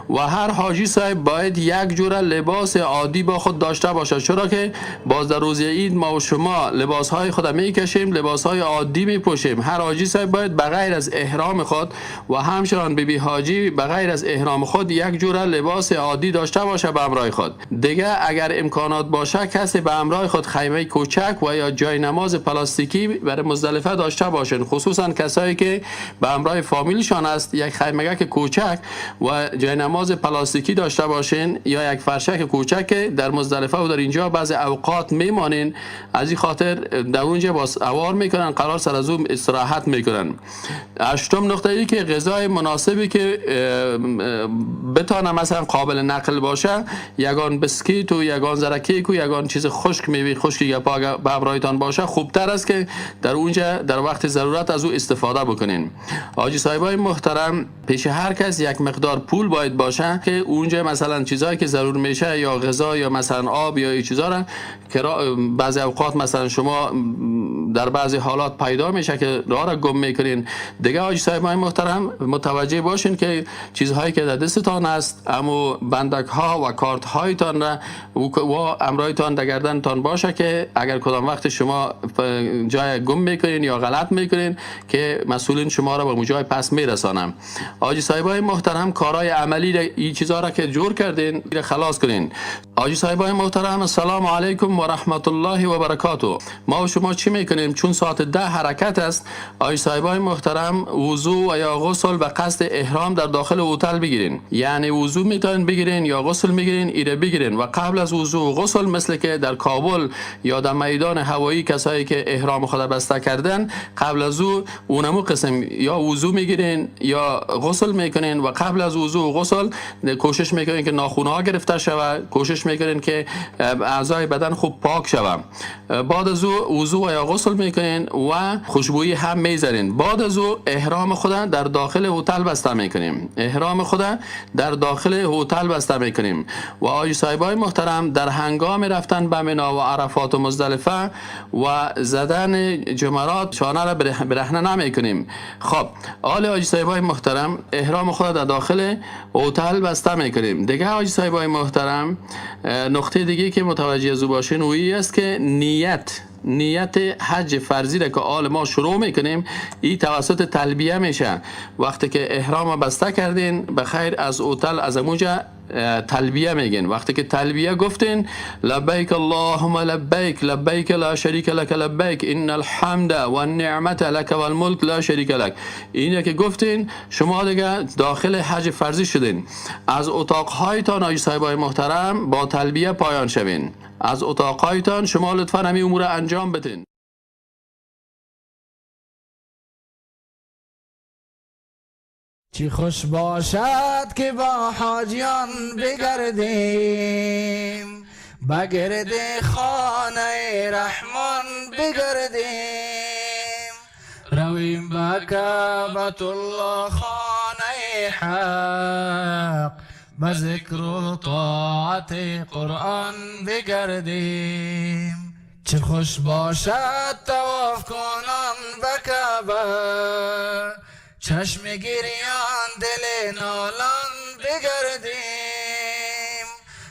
و هر حاجی صاحب باید یک جوره لباس عادی با خود داشته باشه، چرا که باز در روز عید ما و شما لباس های خود میکشیم، لباس های عادی میپوشیم. هر حاجی صاحب باید بغیر از احرام خود و همچنان بیبی حاجی بغیر از احرام خود یک جوره لباس عادی داشته باشه به همراه خود. دیگه اگر امکانات باشه کسی به همراه خود خیمه کوچک و یا جای نماز پلاستیکی برای مزدلفه داشته باشن، خصوصا کسایی که به همراه فامیلشان است، یک خیمگک کوچک و جای نماز پلاستیکی داشته باشین یا یک فرشک کوچک که در مزدلفه و در اینجا بعضی اوقات میمانین، از این خاطر در اونجا باز اوار میکنن، قرار سر از اون استراحت میکنن. هشتم نقطه ای که غذای مناسبی که بتونه مثلا قابل نقل باشه، یگان بسکیت و یگان زرکیک و یگان چیز خشک میوه خشکی به همراهتان باشه، خوبتر است که در اونجا در وقت ضرورت از او استفاده بکنین. حاجی صاحبای محترم، پیش هر کس یک مقدار پول باید باشه که اونجا مثلا چیزایی که ضرور میشه یا غذا یا مثلا آب یا این چیزا را که بعضی اوقات مثلا شما در بعضی حالات پیدا میشه که راه را گم میکنین. دیگه حاجی صاحبای محترم متوجه باشین که چیزهایی که در دستتان است، اما بندک ها و کارت هایتان را و امرایتان در گردنتان باشه که اگر کدام وقت شما جای گم میکنین یا غلط میکنین که مسئولین شما را به اون جای پس میرسانم. حاجی صاحبای محترم، کارهای عملی این چیزا را که جور کردین را خلاص کنین. حاجی صاحبای محترم، السلام علیکم و رحمت الله و برکاته. ما و شما چی میکنیم؟ چون ساعت 10 حرکت است، حاجی صاحبای محترم وضو و یا غسل به قصد احرام در داخل هتل بگیرین. یعنی وضو میتونین بگیرین یا غسل میگیرین، ایره بگیرین و قبل از وضو و غسل مثل که در کابل یا در میدان هوایی کسایی که احرام خود بسته کردن، قبل از اونمو قسم یا وضو میگیرین یا غسل میکنین و قبل از وضو و غسل کوشش میکنین که ناخونها گرفته شود، کوشش میکنین که اعضای بدن خوب پاک شود. بعد از وضو و یا غسل میکنین و خوشبویی هم میذارین. بعد از احرام خود در داخل هتل بسته میکنیم، احرام خود در داخل هتل بسته میکنیم. و آقای صاحبای محترم، در هنگام رفتن به منی و عرفات و مزدلفه و زدن جمرات شانه را برهنه نمی کنیم. خب آل حاجی صاحبای محترم، احرام خود در داخل هتل بسته می کنیم. دیگه حاجی صاحبای محترم، نقطه دیگه که متوجه از او باشین و این است که نیت حج فرضی را که آل ما شروع میکنیم این توسط تلبیه میشه. وقتی که احرام بسته کردین بخیر از هتل از اونجا تلبیه میگین. وقتی که تلبیه گفتین لبیک اللهم لبیک لبیک لا شریک لک لبیک ان الحمد و النعمت لک و الملک لا شریک لک، اینه که گفتین شما دیگه داخل حج فرضی شدین. از اتاقهایتان آقای صاحبای محترم با تلبیه پایان شوین. از اتاقهایتان شما لطفا همین امور انجام بدین. چی خوش باشد که با حاجیان بگردیم، بگرد خانه رحمان بگردیم، رویم به کعبة الله خانه حق، به ذکر و طاعت قرآن بگردیم. چه خوش باشد طواف کنان به کعبه، چشم گریان دل نالان بگردیم،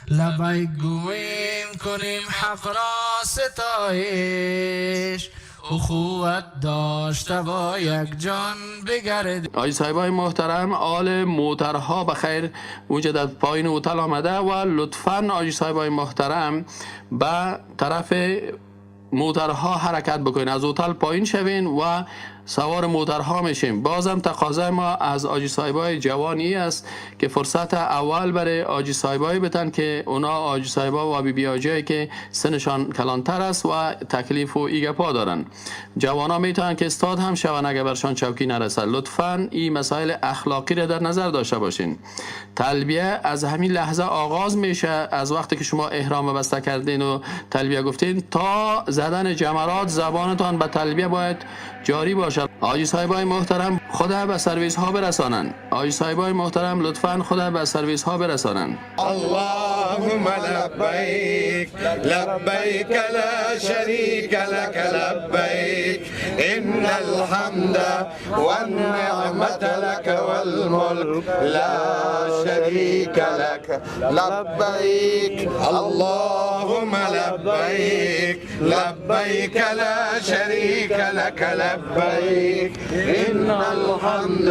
لبیک گویم کنیم حق را ستایش، اخوت داشته با یک جان بگردیم. آقای صاحبای محترم، آل موترها بخیر اونجا در پایین هتل آمده و لطفاً آقای صاحبای محترم به طرف موترها حرکت بکنین، از هتل پایین شوین و سوار موترها میشیم. بازم تقاضای ما از آجی صاحبای جوانی است که فرصت اول برای آجی صاحبای بتن که اونا آجی صاحبا و بی بی آجی که سنشان کلانتر است و تکلیف و ایگپا دارن. جوانا میتونن که استاد هم شون اگر برشان چوکی نرسد. لطفاً این مسائل اخلاقی را در نظر داشته باشین. تلبیه از همین لحظه آغاز میشه، از وقتی که شما احرام بسته کردین و تلبیه گفتین تا زدن جمرات زبانتان به تلبیه باید جاری باشد. آجی صاحبای محترم خود به سرویس ها برسانن. آجی صاحبای محترم لطفاً خود به سرویس ها برسانن. اللهم لبیک لبیک لا شریک لک لبیک ان الحمد والنعمت لك والملك لا شریک لك لبیک اللهم لبیک لبیک لا شریک لك لبیک ان الحمد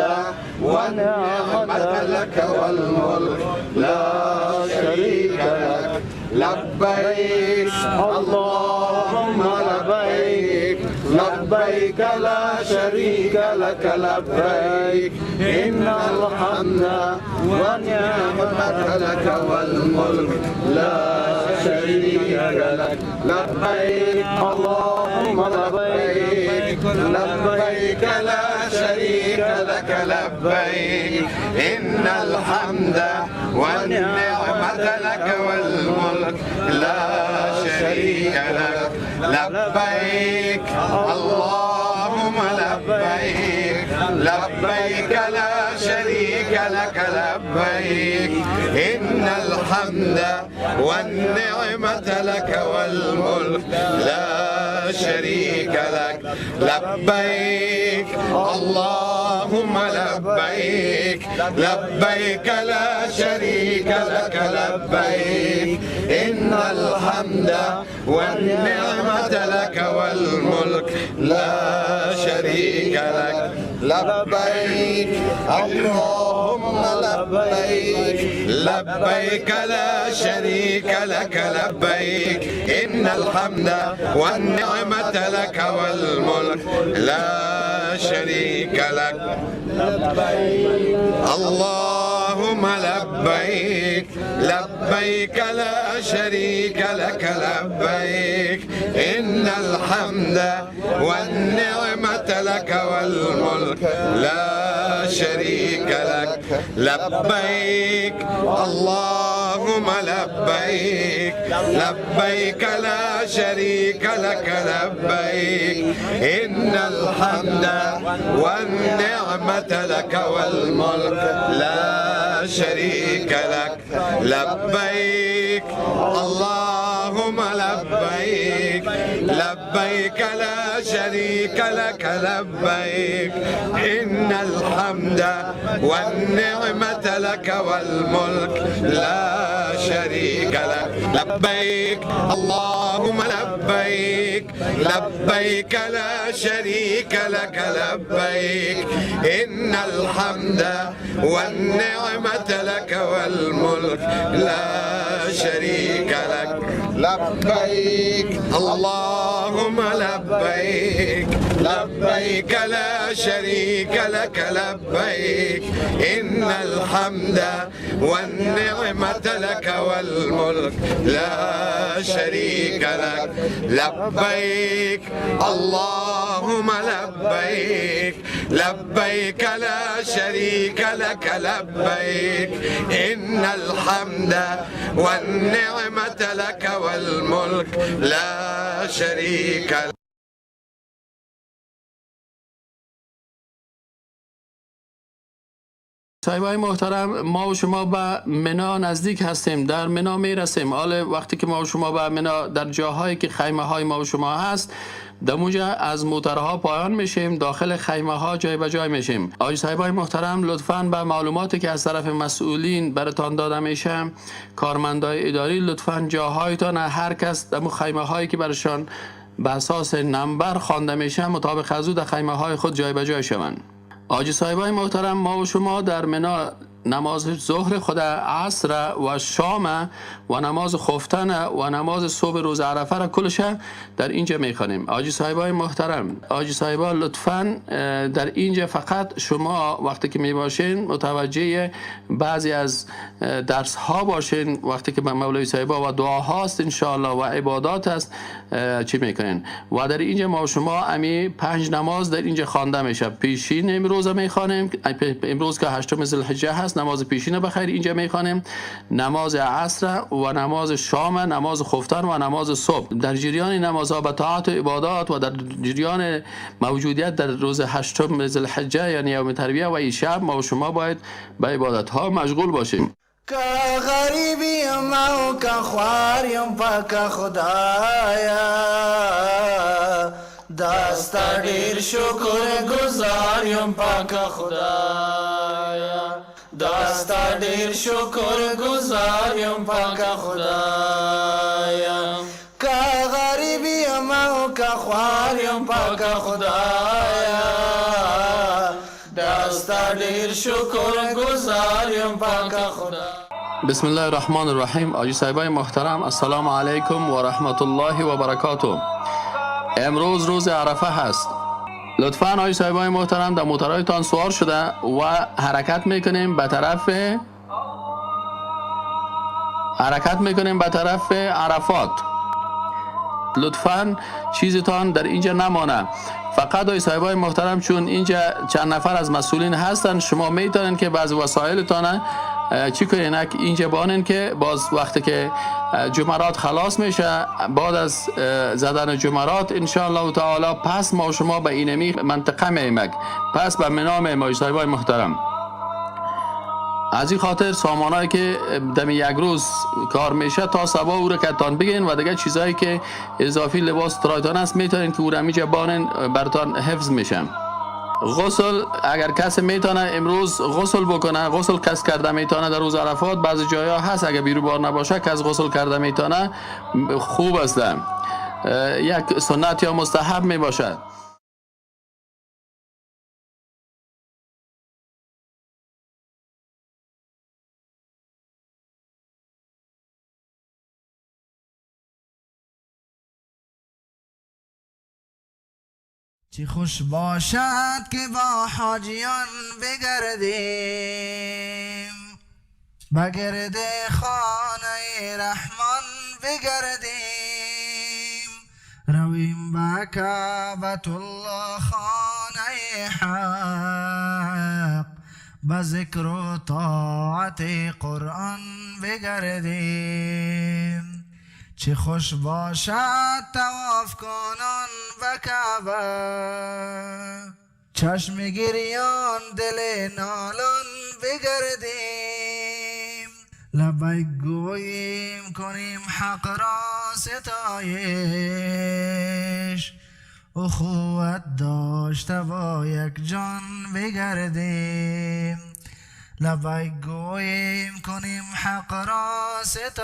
والنعمت لك والملك لا شريك لك لبيك اللهم لبيك لبيك لا شريك لك لبيك إن الحمد والنعمة لك والملك لا شريك لك لبيك اللهم لبيك لبيك لا شريك لك لبيك إن الحمد والنعمة لك والملك لا شريك لك لبيك اللهم لبيك لبيك لا شريك لك لبيك إن الحمد والنعمة لك والملك لا شريك لك لبيك اللهم لبيك لبيك لا شريك لك لبيك إن الحمد والنعمة لك والملك لا شريك لك لبيك اللهم لبيك لبيك لا شريك لك لبيك إن الحمد والنعمة لك والملك لا شريك لك لبيك اللهم لبيك لبيك لا شريك لك لبيك إن الحمد والنعمة لك والملك لا شريك لك لبيك اللهم لبيك لبيك لا شريك لك لبيك إن الحمد والنعمة لك والملك لا شريك لك لبيك اللهم لبيك لبيك لا شريك لك لبيك إن الحمد والنعمة لك والملك لا شريك لك لبيك اللهم لبيك لبيك لا شريك لك لبيك إن الحمد والنعمة لك والملك لا شريك لك لبيك اللهم لبيك لبيك لا شريك لك لبيك إن الحمد والنعمة لك والملك لا شريك لك لبيك اللهم لبيك لبيك لا شريك لك لبيك إن الحمد والنعمة لك والملك لا شريك لك. صاحبای محترم، ما و شما به منا نزدیک هستیم، در منا می رسیم. حالا وقتی که ما و شما به منا در جاهایی که خیمه های ما و شما هست، دموجه از موترها پایان میشیم، داخل خیمه ها جای به جای میشیم. آقای صاحبای محترم، لطفاً به معلوماتی که از طرف مسئولین براتان داده میشه، کارمندای اداری، لطفاً جاهایتان هر کس در خیمه هایی که برشان به اساس نمبر خوانده میشه، مطابق از او در خیمه های خود جای به جای شوند. حاجی صاحبای محترم، ما و شما در منا نماز ظهر خود، عصر و شام و نماز خفتن و نماز صبح روز عرفه را کلش در اینجا میخوانیم. حاجی صاحبای محترم، حاجی صاحبا لطفاً در اینجا فقط شما وقتی که میباشین متوجه بعضی از درس ها باشین. وقتی که مولوی صاحبا و دعا هاست انشاءالله و عبادات است چی میکنین. و در اینجا ما و شما امی 5 نماز در اینجا خوانده میشه. پیشین امروز میخوانیم، امروز که 8 ذوالحجه هست، نماز پیشین بخیر اینجا میخوانیم، نماز عصر و نماز شام، نماز خفتن و نماز صبح. در جریان نمازها به طاعت و عبادات و در جریان موجودیت در روز 8 ذوالحجه یعنی یوم ترویه و این شب ما و شما باید به عبادت ها مشغول باشیم. که غریبیم او که خواریم پاک خدایا، دست دیر شکر گزاریم پاک خدایا، دست دیر شکر گزاریم پاک خدایا. که غریبیم او که خواریم پاک خدایا، دست دیر شکر گزاریم پاک خدایا. بسم الله الرحمن الرحیم. حاجی صاحبای محترم، السلام علیکم و رحمت الله و برکاته. امروز روز عرفه هست. لطفاً حاجی صاحبای محترم در موترهایتان سوار شده و حرکت میکنیم به طرف عرفات. لطفاً چیزتان در اینجا نمانه. فقط حاجی صاحبای محترم چون اینجا چند نفر از مسئولین هستن، شما میتونن که بعض وسایلتان چی کنین اینجا بانین که باز وقتی که جمرات خلاص میشه، بعد از زدن جمرات انشاءالله تعالی پس ما شما به اینمی منطقه میمک، پس به منام حاجی صاحبای محترم. از این خاطر سامانایی که دمی یک روز کار میشه تا صبح او رو کتان بگین و دیگه چیزایی که اضافی لباس ترایتان است میتونین که او رو میجا بانین برتان حفظ میشن. غسل اگر کسی میتونه امروز غسل بکنه، غسل کس کرده میتونه در روز عرفات. بعضی جایا هست اگر بیرو بار نباشه کس غسل کرده میتونه، خوب است، یک سنت یا مستحب میباشد. چه خوش باشد که با حاجیان بگردیم، بگرد خانه رحمان بگردیم، رویم به کعبت الله خانه حق، به ذکر و طاعت قرآن بگردیم. چه خوش باشد طواف کنان به کعبه، چشم گریان دل نالان بگردیم، لبیک گوییم کنیم حق را ستایش، اخوت داشته با یک جان بگردیم، لبیک گوییم کنیم حق را ستایش،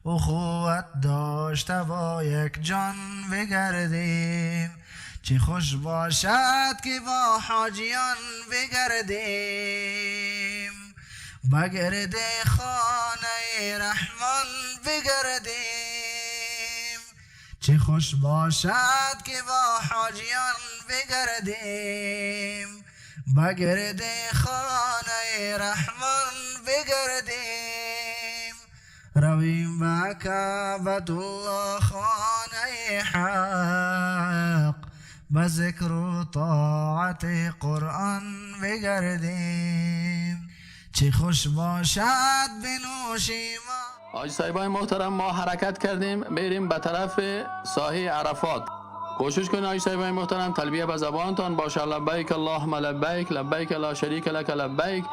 اخوت داشته با یک جان بگردیم. چه خوش باشد که با حاجیان بگردیم، بگرد خانه رحمان بگردیم. چه خوش باشد که با حاجیان بگردیم، بگرد خانه رحمان بگردیم، رویم به کعبت الله خانه حق، به ذکر و طاعت قرآن بگردیم. چه خوش باشد بنوشیم. حاجی صاحبای محترم، ما حرکت کردیم میریم به طرف ساحه عرفات. کوشش کنید حاجی صاحبای محترم تلبیه به زبانتان باشه. لبیک اللهم لبیک، لبیک لا شریک لک لبیک،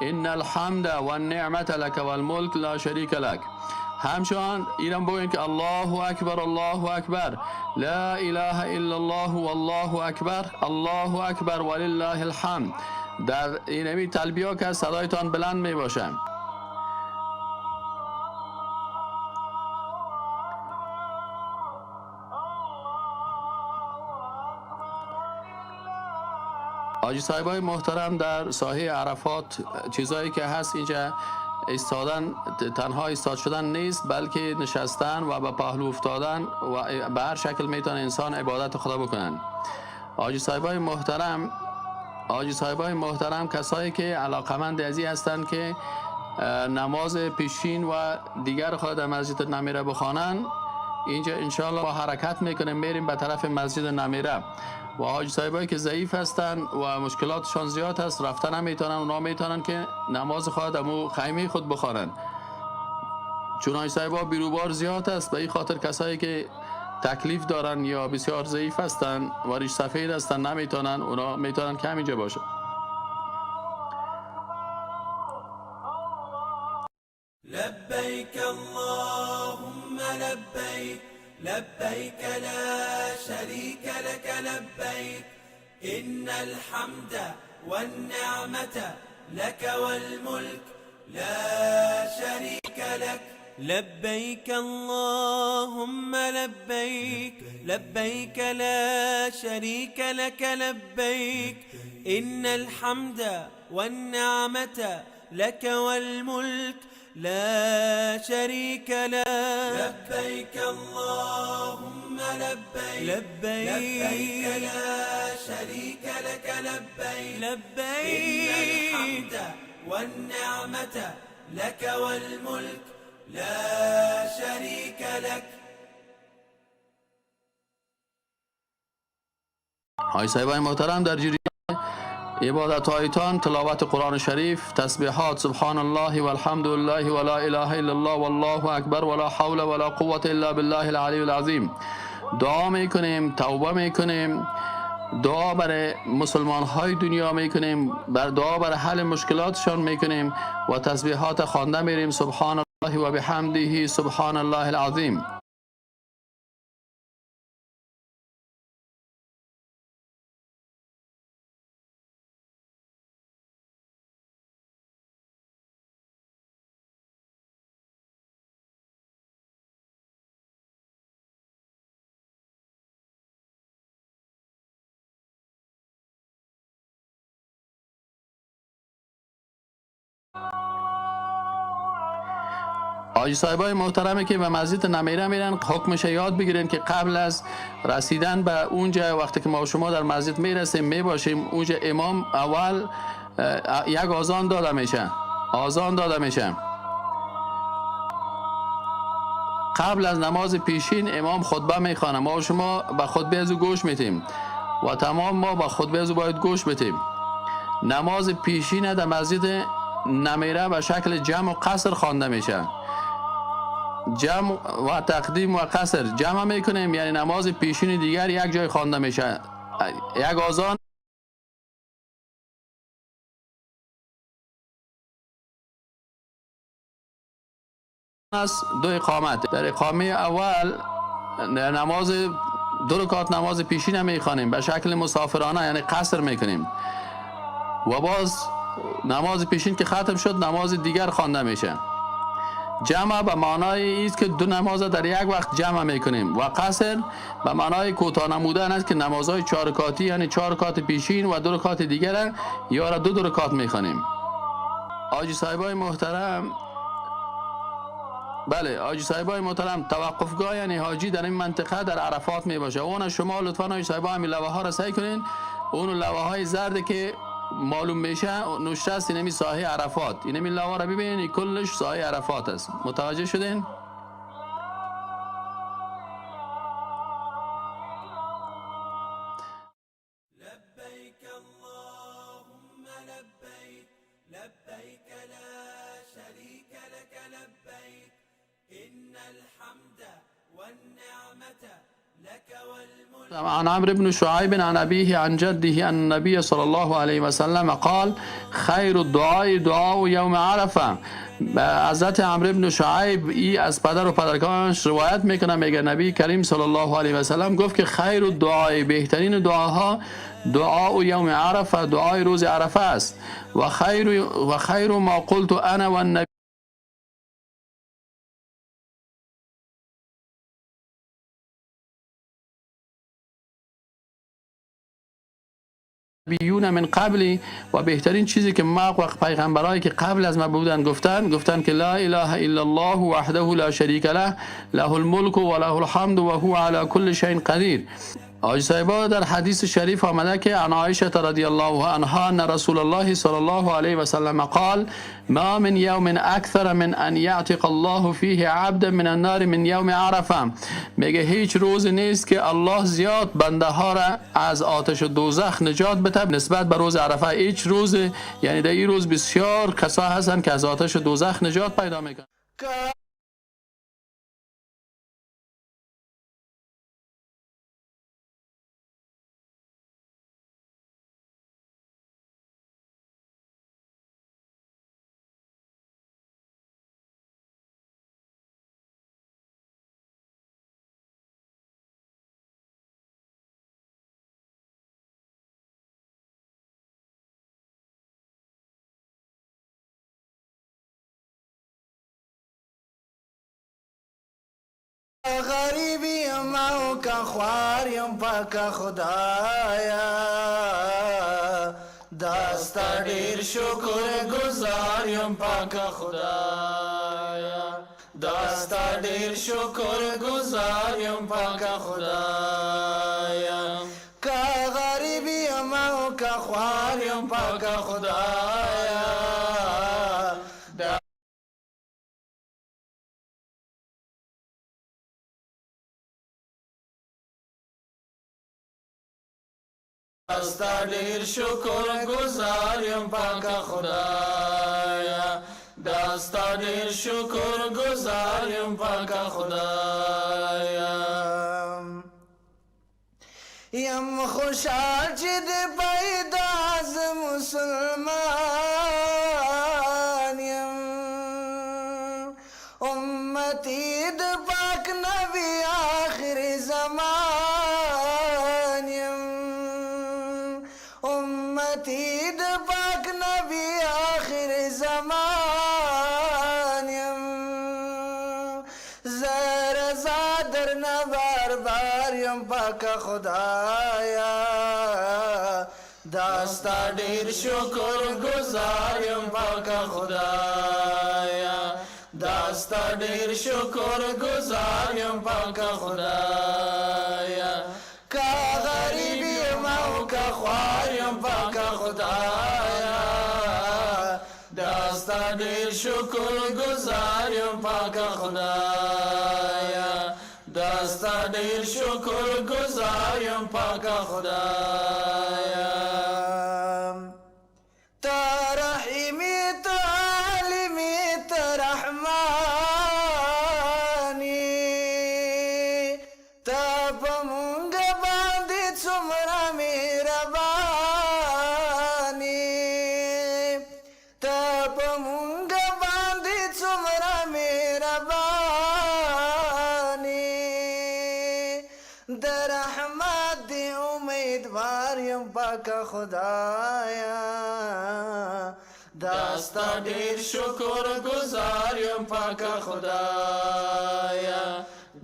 ان الحمد و النعمت لک و الملک لا شریک لک. همچنان ایران بگوین که الله اکبر، الله اکبر، لا اله الا الله والله اکبر، الله اکبر ولله الحمد. در اینمی تلبیه که صدایتان بلند می باشه. حاجی صاحبای محترم، در ساحه عرفات چیزایی که هست اینجا ایستادن، تنها ایستاد شدن نیست، بلکه نشستن و به پهلو افتادن و به هر شکل میتونه انسان عبادت خدا بکنن. حاجی صاحبای محترم کسایی که علاقمند ازی هستند که نماز پیشین و دیگر خود در مسجد نمیره بخوانن، اینجا انشاءالله با حرکت میکنیم میریم به طرف مسجد نمیره. و حاج صاحبایی که ضعیف هستن و مشکلاتشان زیاد هست، رفتن نمیتونن، اونا میتونن که نماز خود در خیمه خود بخوانن، چون حاج صاحبا بیروبار زیاد است. به این خاطر کسایی که تکلیف دارن یا بسیار ضعیف هستن و ریش سفید هستن نمیتونن، اونا میتونن که همینجا باشه. لبيك اللهم لبيك لبيك لا شريك لك لبيك إن الحمد والنعمة لك والملك لا شريك لك لبيك اللهم لبيك لبيك لا شريك لك لبيك إن الحمد والنعمة لك والملك لا شريك لك لبيك اللهم لبيك لبيك لا شريك لك لبيك لبيك إن الحمد والنعمة لك والملك لا شريك لك. حاج صاحبای محترم، در جریان عبادت هایتان تلاوت قرآن شریف، تسبیحات سبحان الله والحمد لله ولا اله الا الله والله اکبر ولا حول ولا قوة الا بالله العلی العظیم دعا میکنیم، توبه میکنیم، دعا برای مسلمان های دنیا میکنیم، دعا برای حل مشکلاتشان میکنیم و تسبیحات خوانده میریم سبحان الله و بحمده سبحان الله العظیم. حاجی صاحبای محترمی که به مسجد نمیره میرن، حکمش یاد بگیرین که قبل از رسیدن به اونجا، وقتی که ما و شما در مسجد میرسیم میباشیم اونجا، امام اول یک آذان داده میشه. قبل از نماز پیشین امام خطبه میخوانه، ما و شما به خطبه از او گوش میتیم و تمام ما به خطبه از او باید گوش بدیم. نماز پیشین در مسجد نمیره به شکل جمع و قصر خوانده میشه. جمع و تقدیم و قصر جمع میکنیم، یعنی نماز پیشین دیگر یک جای خوانده میشه. یک آذان است، دو اقامت. در اقامه اول نماز دو رکعت نماز پیشین میخوانیم به شکل مسافرانه، یعنی قصر میکنیم و باز نماز پیشین که ختم شد نماز دیگر خوانده میشه. جمع به معنای است که دو نماز در یک وقت جمع میکنیم و قصر به معنای کوتاه نمودن است که نمازهای 4 رکعتی، یعنی 4 رکعت پیشین و 2 رکعت دیگر یا را 2 رکعت میخوانیم. حاجی صاحبای محترم، بله حاجی صاحبای محترم، توقفگاه یعنی حاجی در این منطقه در عرفات می باشه. اون شما لطفا حاجی صاحبا همین لوحه ها را سعی کنین، اون لوحه های زرد که معلوم میشه نوشته است اینمی ساحه عرفات، اینمی لوحه را ببینین، این کلش ساحه عرفات است. متوجه شدین؟ لبيك اللهم لبيك لبيك لا شريك لك لبيك إن الحمد والنعمة لك والملك. عن عمرو بن شعيب عن أبيه عن جده أن النبي صلى الله عليه وسلم قال خير الدعاء دعاء يوم عرفه. حضرت عمرو بن شعیب ای از پدر و پدرکانش روایت میکنه، میگه نبی کریم صلی الله علیه و سلم گفت که خیر الدعاء، بهترین دعاها دعاء یوم عرفه، دعای روز عرفه است و خیر ما قلت انا و النبی بیون من قبلی و بهترین چیزی که ما و پیغمبرایی که قبل از ما بودن گفتن که لا اله الا الله وحده لا شریک له له الملك و له الحمد و هو على كل شيء قدیر. آج صاحبا در حدیث شریف آمده که عن عایشه رضی الله عنها ان رسول الله صلی الله علیه و سلم قال ما من یوم اکثر من ان یعتق الله فیه عبدا من النار من یوم عرفه. میگه هیچ روز نیست که الله زیاد بنده ها را از آتش دوزخ نجات بده نسبت به روز عرفه. هیچ روز، یعنی در این روز بسیار کسا هستن که از آتش دوزخ نجات پیدا میکنن. غریبی ماو کا خواریم پاکا خدایا داستا ډیر شکر گزاریم پاکا خدایا داستا ډیر شکر گزاریم پاکا خدایا کا غریبی ماو کا خواریم پاکا خدایا داستا ډیر شکر گزاریم پاکا خدایا داستا ډیر شکر گزاریم پاکا خدایا یم خوشحال چې د پیدا ز مسلمان یم امتی د پاک نبی آخر زمان یم امتی د پاک نبی آخر زمان یم زر زادر نبار بار یم پاکا خدایا داستا ډیر شکر گزار یم پاکا خدایا داستا ډیر شکر گزار یم پاکا خدایا کا غریبی ماو کا خوار یم پاکا خدایا داستا ډیر شکر گزار یم پاکا خدایا داستا ډیر شکر گزار یم پاکا خدایا تا رحیمی تا عالمی تا رحمانی تا پمونگ باندی څومره مهربانی تا پمونگ باندی څومره مهربانی د رحمت دی امیدوار یم پاکا خدایا داستا ډیر شکر گزار یم پاکا خدایا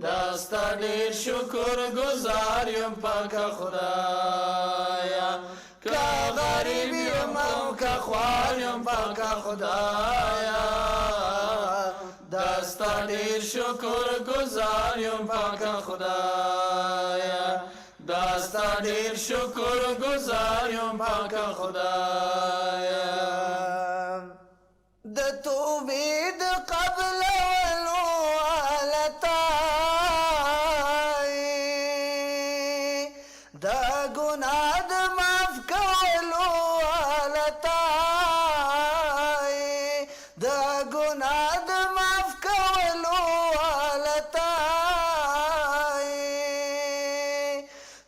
داستا ډیر شکر گزار یم پاکا خدایا کا غریب یم او کا خوار یم پاکا خدایا داستا ډیر شکر گزار یم پاکا خدایا داستا ډیر شکر گزار یم پاکا خدایا د توبې د قبل ولو علتای د ګناه د معاف کولو علتای د ګناه د معاف کولو علتای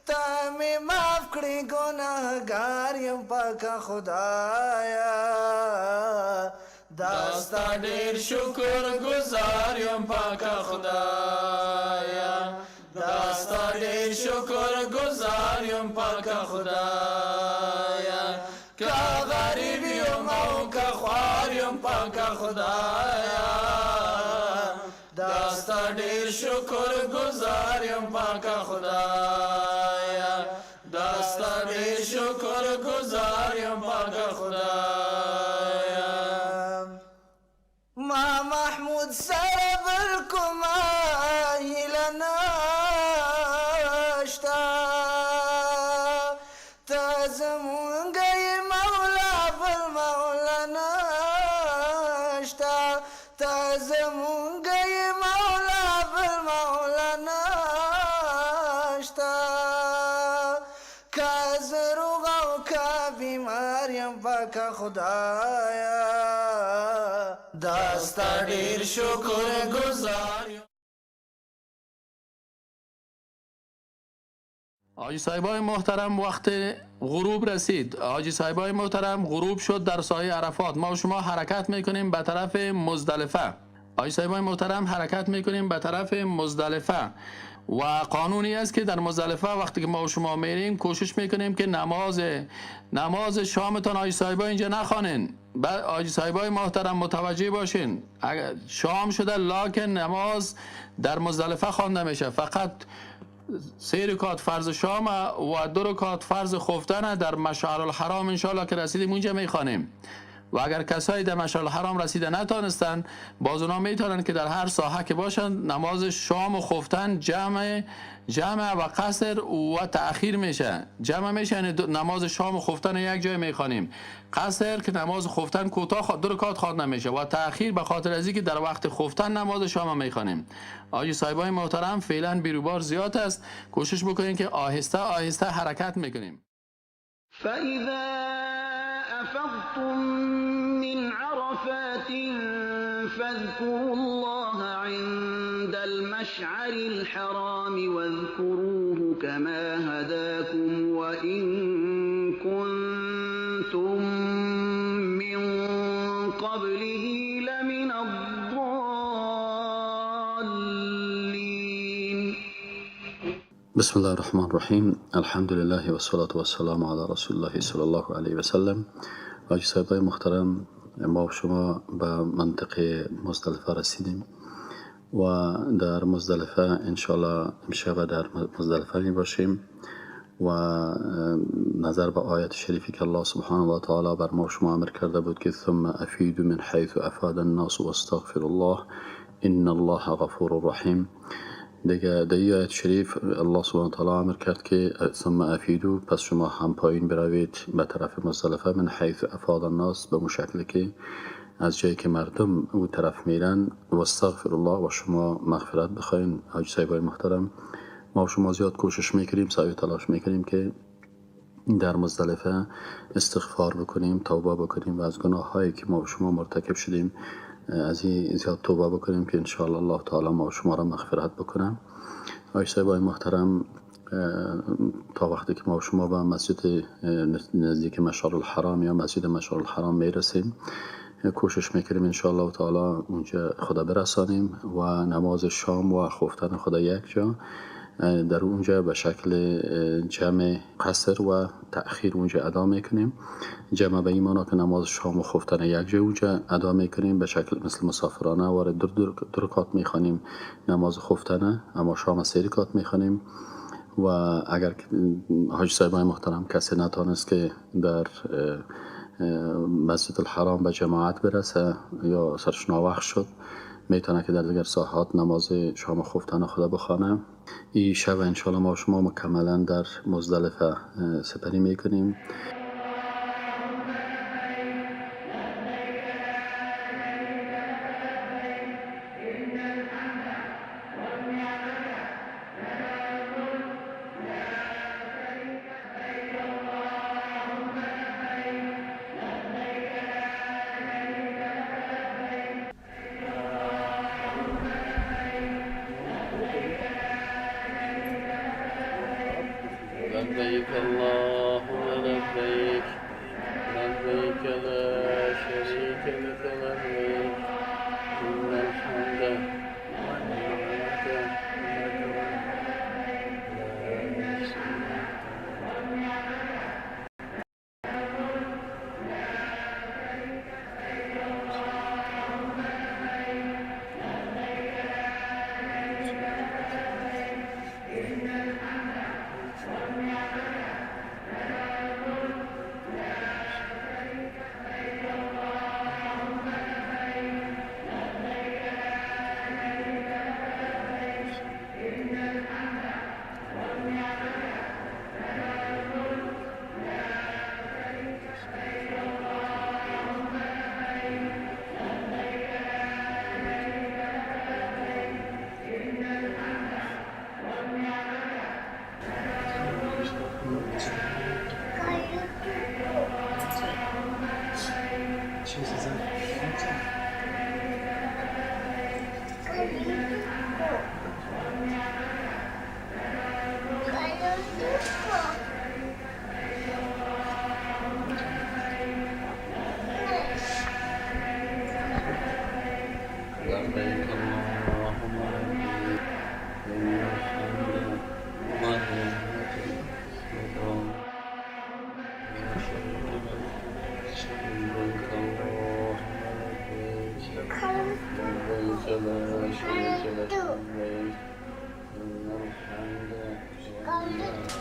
تا مې معاف کړې ګناهګار یم پاکه خدایا داستا ډیر شکر گزار یم پاکه خدایا داستا ډیر شکر گزار یم پاکه خدایا که غریب یم او که خوار یم پاکه خدایا داستا ډیر شکر گزار یم پاکه خدایا داستا ډیر شکر گزار خدایا ما محمود سر بالکمای لناشتا تازمونگی مولا بالمولا ناشتا تازمونگی مولا بالمولا ناشتا کازروغا و کبیماریم پاک خدایا داستا دیر شکر گزاریم. حاجی صاحبای محترم وقت غروب رسید. حاجی صاحبای محترم غروب شد در ساحه عرفات. ما و شما حرکت میکنیم به طرف مزدلفه. حاجی صاحبای محترم حرکت میکنیم به طرف مزدلفه و قانونی است که در مزدلفه وقتی که ما و شما میریم کوشش میکنیم که نماز شامتان حاجی صاحبای اینجا نخوانین. حاجی صاحبای محترم متوجه باشین، شام شده لکن نماز در مزدلفه خوانده میشه. فقط 3 رکعت فرض شام و 2 رکعت فرض خفتن در مشعر الحرام انشاءالله که رسیدیم اونجا میخوانیم. و اگر کسایی در مشعر الحرام رسیده نتانستن، باز اونا میتونن که در هر ساحه که باشن نماز شام و خفتن جمع و قصر و تأخیر میشه. جمع میشه یعنی نماز شام و خفتن یک جای میخوانیم. قصر که نماز خفتن کوتاه 2 رکعت خوانده میشه و تأخیر به خاطر از اینکه در وقت خفتن نماز شام میخوانیم. آجی صاحبای محترم فعلا بیروبار زیاد است، کوشش بکنین که آهسته آهسته حرکت میکنیم. فإذا أفضتم من عرفات فاذكروا الله عند المشعر الحرام واذكروه كما هداكم وإن كنتم من قبله لمن الضالين. بسم الله الرحمن الرحیم. الحمد لله و الصلاة و السلام علی رسول الله صلی الله علیه و سلم. حاجی صاحبای محترم، ما و شما به منطقه مزدلفه رسیدیم و در مزدلفه انشاءالله امشب در مزدلفه می باشیم و نظر به آیت شریفی که الله سبحانه و تعالی بر ما و شما امر کرده بود که ثم افیدوا من حیث افاد الناس واستغفروا الله ان الله غفور رحیم. دیگه در این آیت شریف الله سبحانه و تعالی امر کرد که ثم افیدو، پس شما هم پایین بروید به طرف مزدلفه من حیث افاد الناس، به شکلی که از جایی که مردم او طرف میرن و استغفر الله و شما مغفرت بخواین. حاجی صاحبای محترم، ما و شما زیاد کوشش میکنیم، سعی و تلاش میکنیم که در مزدلفه استغفار بکنیم، توبه بکنیم و از گناه هایی که ما و شما مرتکب شدیم از این زیاد توبه بکنیم که انشاءالله الله تعالی ما و شما را مغفرت بکنم. حاجی صاحبای محترم، تا وقتی که ما و شما به مسجد نزدیک مشعر الحرام یا مسجد مشعر الحرام میرسیم کوشش میکنیم انشاءالله تعالی اونجا خدا برسانیم و نماز شام و خفتن خدا یک جا در اونجا به شکل جمع قصر و تأخیر اونجا ادا میکنیم. جمع به ایمانا که نماز شام و خفتن یک جا اونجا ادا میکنیم به شکل مثل مسافرانه و دو رکعت میخوانیم نماز خفتن، اما شام 3 رکعت میخوانیم. و اگر حاج صاحبای محترم کسی نتانست که در مسجد الحرام به جماعت برسه یا سرش ناوقت شد، میتونه که در دیگر ساحات نماز شام خفتن خدا بخوانه. این شب انشاءالله ما شما مکملا در مزدلفه سپری میکنیم. لبيك اللهم لبيك لبيك لا شريك لك لبيك إن الحمد والنعمة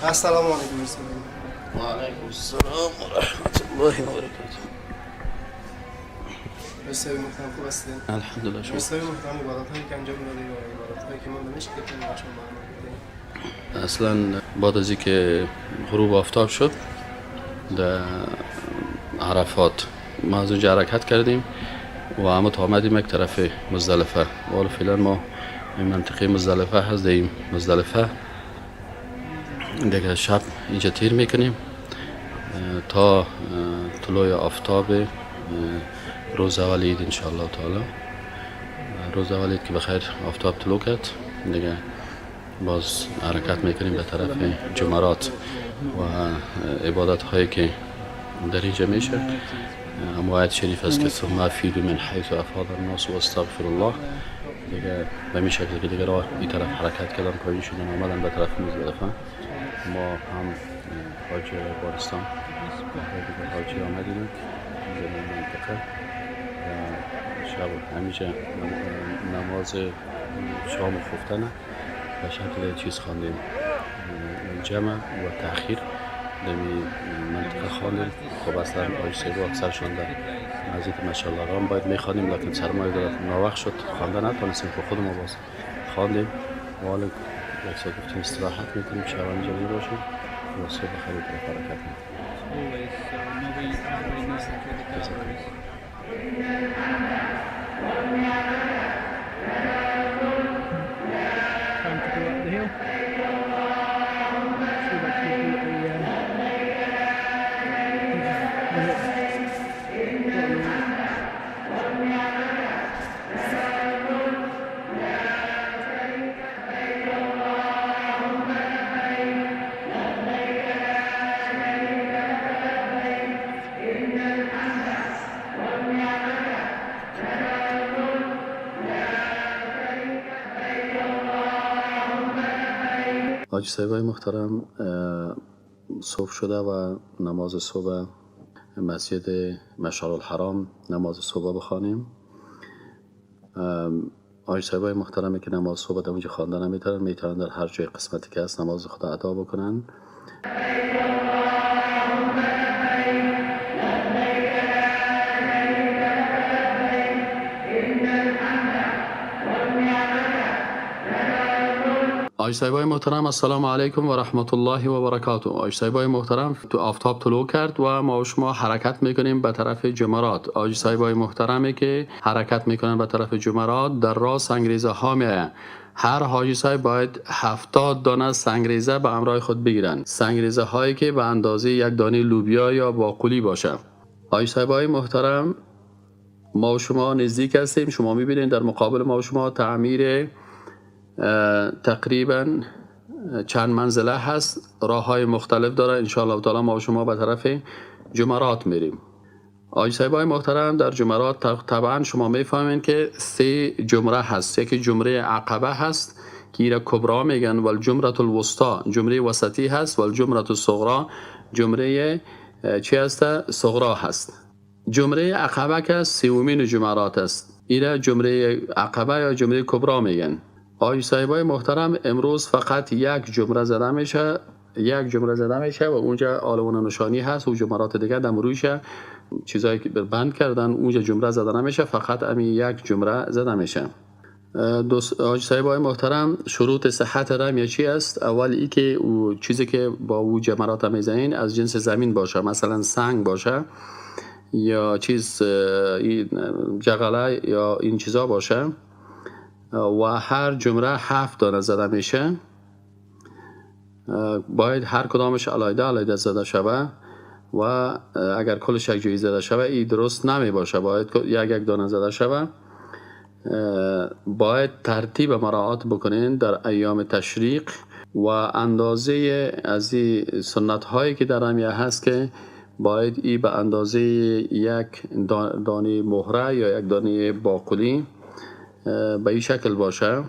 السلام علیکم. و علیکم السلام و رحمت الله و برکاته. استاد محترم خوب هستین؟ الحمدلله. شما استاد محترم عبادت هایی که انجام دادید و عبادت هایی که من نمیشه که شما معلومه بدید. اصلا بعد از اینکه غروب آفتاب شد در عرفات ما از اونجا حرکت کردیم و اما تا آمدیم یک طرف مزدلفه. ولی فعلا ما این منطقه مزدلفه هست. در مزدلفه دیگه شب اینجا تیر میکنیم تا طلوع آفتاب روز اول عید انشاءالله تعالی. روز اول عید که بخیر آفتاب طلوع کرد دیگه باز حرکت میکنیم به طرف جمرات و عبادت هایی که در اینجا میشه. اما آیت شریف است که ثم افیدوا من حیث افاض الناس واستغفروا الله. دیگه به این شکل که دیگه راه این طرف حرکت کردن پایین شدن آمدن به طرف مزدلفه. ما هم حاج بارستان دیگه حاجی آمدیم اینجا منطقه و شب همیشه نماز شام خفتنه به شکل چیز خواندیم جمع و تأخیر دمی منطقه خواندیم. خب اصلا حاج سیبو اکثر شانده مزید مشالله رام باید میخوانیم لیکن سرمایه دارد ناوقت شد خوانده نتونستیم که خودمون باز خواندیم و حالا یک ساعت گفتیم استراحت میکنیم شب اینجا باشیم و صبح خیلی طرف حرکت حاج صاحبای محترم، صبح شده و نماز صبح مسجد مشعر الحرام نماز صبح بخوانیم. حاج صاحبای محترمی که نماز صبح در اونجا خواندن نمیتونن، میتونن در هر جای قسمتی که هست نماز خدا ادا بکنن. حاج صاحبای محترم السلام علیکم و رحمت الله و برکاته. حاج صاحبای محترم تو آفتاب طلوع کرد و ما و شما حرکت میکنیم به طرف جمرات. حاج صاحبای محترمی که حرکت میکنن به طرف جمرات در راه سنگریزه ها میه. هر حاجی صاحب باید 70 دانه سنگریزه به همراه خود بگیرن. سنگریزه هایی که به اندازه یک دانه لوبیا یا باقولی باشه. حاج صاحبای محترم ما و شما نزدیک هستیم. شما میبینید در مقابل ما و شما تعمیر تقریبا چند منزله هست، راه های مختلف داره. انشاءالله تعالی ما و شما به طرف جمرات میریم. حاج صاحبای محترم در جمرات طبعا شما میفهمین که 3 جمره هست. یکی جمره عقبه هست که ایره کبرا میگن و الجمره الوسطا جمره وسطی هست و الجمره الصغرا جمره چی هست؟ صغرا هست. جمره عقبه که 3مین جمرات است. ایره جمره عقبه یا جمره کبرا میگن. حاج صاحبای محترم امروز فقط یک جمره زده میشه و اونجا آلون نشانی هست و جمرات دیگه دم رویشه چیزایی که بند کردن اونجا جمره زده نمیشه، فقط همین یک جمره زده میشه. حاج صاحبای محترم شروط صحت رمی چی است؟ اول ای که او چیزی که با او جمرات میزنین از جنس زمین باشه، مثلا سنگ باشه یا چیز جغله یا این چیزا باشه و هر جمره 7 دانه زده میشه. باید هر کدامش علیحده زده شوه و اگر کلش یک جایی زده شود این درست نمی باشه. باید یک دانه زده شود. باید ترتیب مراعات بکنین در ایام تشریق و اندازه از این سنت هایی که در همیه هست که باید ای به اندازه یک دانه مهره یا یک دانه باقلی به این شکل باشه.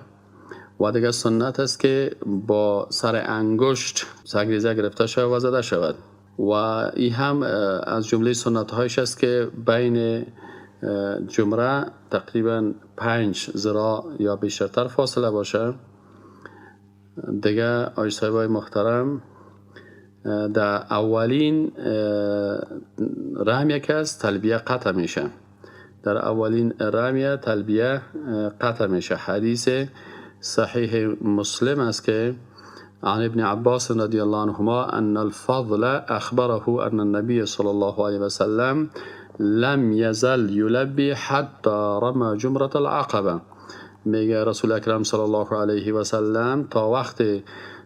و دیگه سنت است که با سر انگشت سگریزه گرفته شود و زده شود. و این هم از جمله سنت هایش است که بین جمره تقریبا 5 ذراع یا بیشتر فاصله باشه. دیگه آج صاحبای محترم، در اولین رمیه که است تلبیه قطع میشه. در اولین رمیه تلبیه قطع میشه. حدیث صحیح مسلم است که عن ابن عباس رضی الله عنهما ان الفضل اخبره ان النبي صلی الله علیه وسلم لم يزل يلبي حتى رمى جمرة العقبه. میگه رسول اکرم صلی الله علیه و سلم تا وقت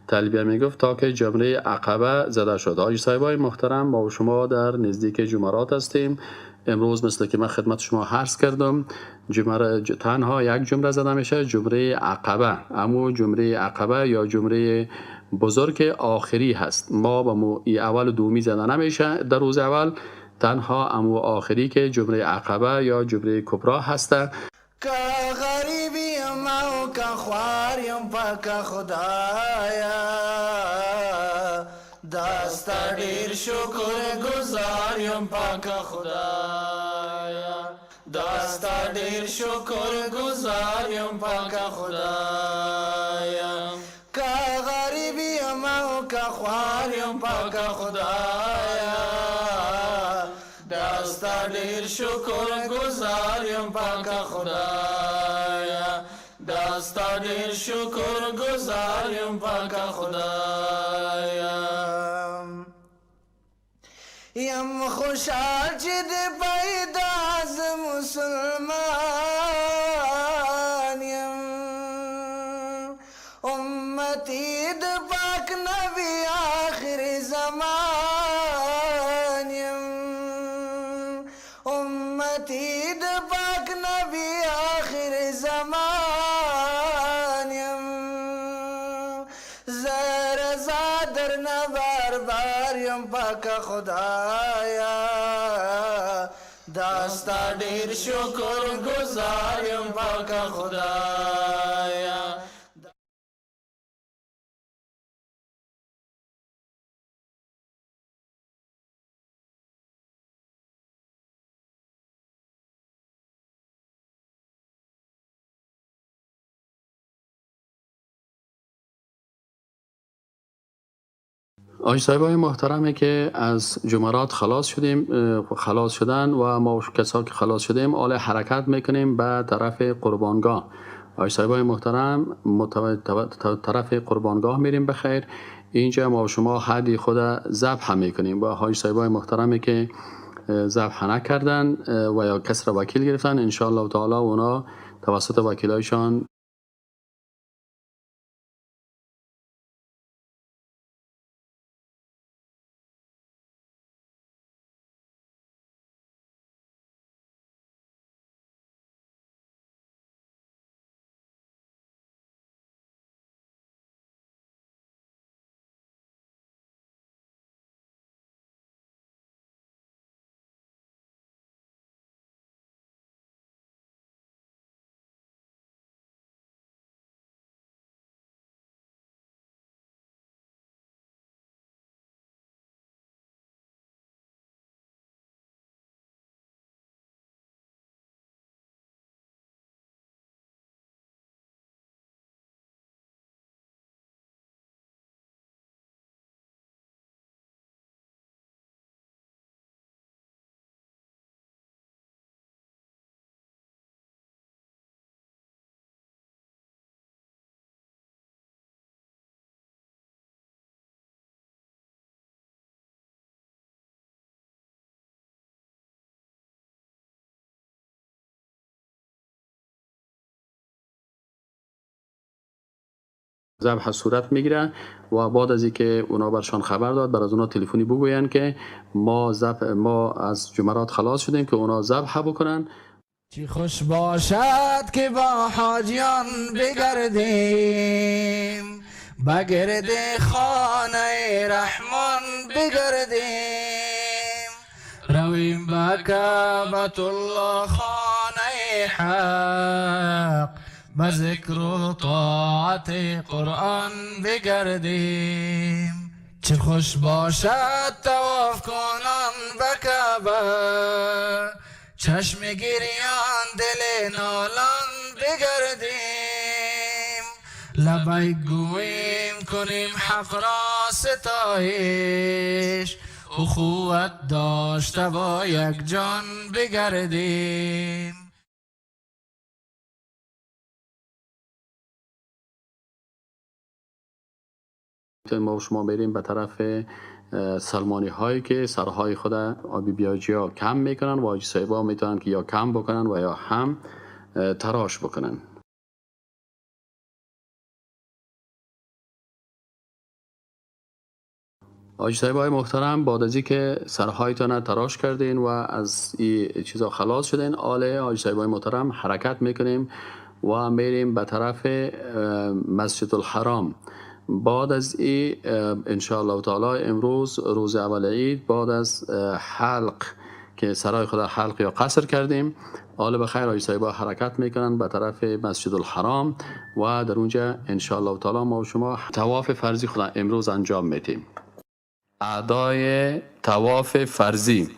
تلبیه میگفت تا که جمره عقبه زده شد. حاجی صاحبای محترم، ما شما در نزدیک جمرات هستیم. امروز مثل که من خدمت شما عرض کردم تنها یک جمره زده میشه، جمره عقبه. اما جمره عقبه یا جمره بزرگ آخری هست. ما با اول و دومی زده نمیشه در روز اول، تنها امو آخری که جمره عقبه یا جمره کبرا هسته. که غریبیم او که خواریم پاک خدایا، دست دیر شکر گزاریم پاک خدایا، دست دیر شکر گزاریم پاک خدایا. که غریبیم او که خواریم پاک خدایا، دست دیر شکر گزاریم پاک خدایا، دست دیر شکر گزاریم پاک خدایا. یم خوشحال چې د پیدا از مسلمان یم، امتی د پاک نبی آخر زمان یم، امتی د پاک نبی آخر زمان یم. زر زادر نبار بار یم پاک خدایا، داستا دیر شکر گزار یم پاک خدایا. آج صاحبای محترمه که از جمرات خلاص شدیم، خلاص شدن و ما کسا که خلاص شدیم حال حرکت میکنیم به طرف قربانگاه. آج صاحبای محترم طرف قربانگاه میریم بخیر. اینجا ما شما حدی خود ذبح میکنیم و آج صاحبای محترمه که ذبح نکردن و یا کس را وکیل گرفتن، انشاءالله تعالی اونا توسط وکیلایشان ذبح صورت میگیره و بعد از اینکه اونا برشان خبر داد بر از اونا تلفنی بگوین که ما از جمرات خلاص شدیم که اونا ذبح بکنن. چی خوش باشد که با حاجیان بگردیم، بگرد خانه رحمان بگردیم، رویم به کعبة الله خانه حق، به ذکر و طاعت قرآن بگردیم. چه خوش باشد طواف کنان به کعبه، چشم گریان دل نالان بگردیم، لبیک گویم کنیم حق را ستایش، اخوت داشته با یک جان بگردیم. ما و شما بریم به طرف سلمانی هایی که سرهای خود آبی بیاجی ها کم میکنن و آجی صاحب ها میتونن که یا کم بکنن و یا هم تراش بکنن. آجی صاحب های محترم، بعد از اینکه سرهایتان تراش کردین و از این چیزا خلاص شدین، آله آجی صاحب های محترم حرکت میکنیم و میریم به طرف مسجد الحرام. بعد از این انشاءالله تعالی امروز روز اول عید، بعد از حلق که سرای خدا حلق یا قصر کردیم، آل بخیر آجی صاحبا حرکت میکنن به طرف مسجد الحرام و در اونجا انشاءالله تعالی ما و شما طواف فرضی خدا امروز انجام میدیم. اعدای طواف فرضی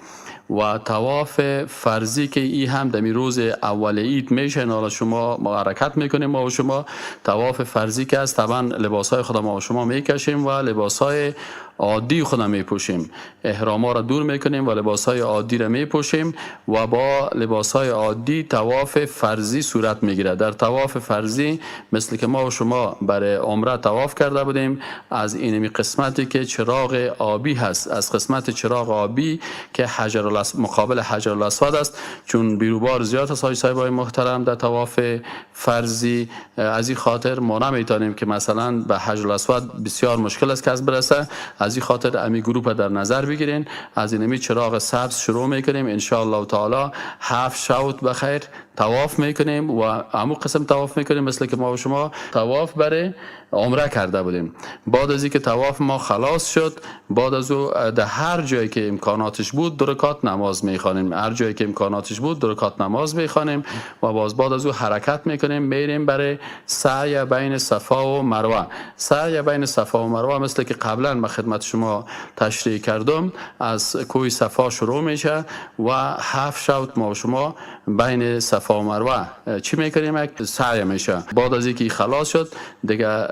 و طواف فرضی که ای هم دمی روز اول عید میشه، حالا شما ما حرکت میکنیم ما و شما طواف فرضی که از طبعا لباسای خدا ما و شما میکشیم و لباسای عادی خدا میپوشیم، احراما را دور میکنیم و لباسای عادی را میپوشیم و با لباسای عادی طواف فرضی صورت میگیره. در طواف فرضی مثل که ما و شما برای عمره طواف کرده بودیم، از اینمی قسمتی که چراغ آبی هست، از قسمت چراغ آبی که مقابل حجر الاسود است، چون بیروبار زیاد است آقای صاحبای محترم در طواف فرضی، از این خاطر ما نمیتونیم که مثلا به حجر الاسود بسیار مشکل است کس برسه، از این خاطر امی گروپ در نظر بگیرین. از اینمی چراغ سبز شروع میکنیم ان شاء الله تعالی 7 شوط بخیر طواف میکنیم و عمو قسم طواف میکنیم مثل که ما و شما طواف برای عمره کرده بودیم. بعد از اینکه طواف ما خلاص شد، بعد از او در هر جایی که امکاناتش بود 2 رکعت نماز میخوانیم، هر جایی که امکاناتش بود 2 رکعت نماز میخوانیم و بعد از او حرکت میکنیم میریم برای سعی بین صفا و مروه. سعی بین صفا و مروه مثل که قبلا من خدمت شما تشریح کردم، از کوه صفا شروع میشه و 7 شوط ما و شما بین صفا و مروه چی میکنیم؟ سعی میشه. بعد از اینکه خلاص شد دیگه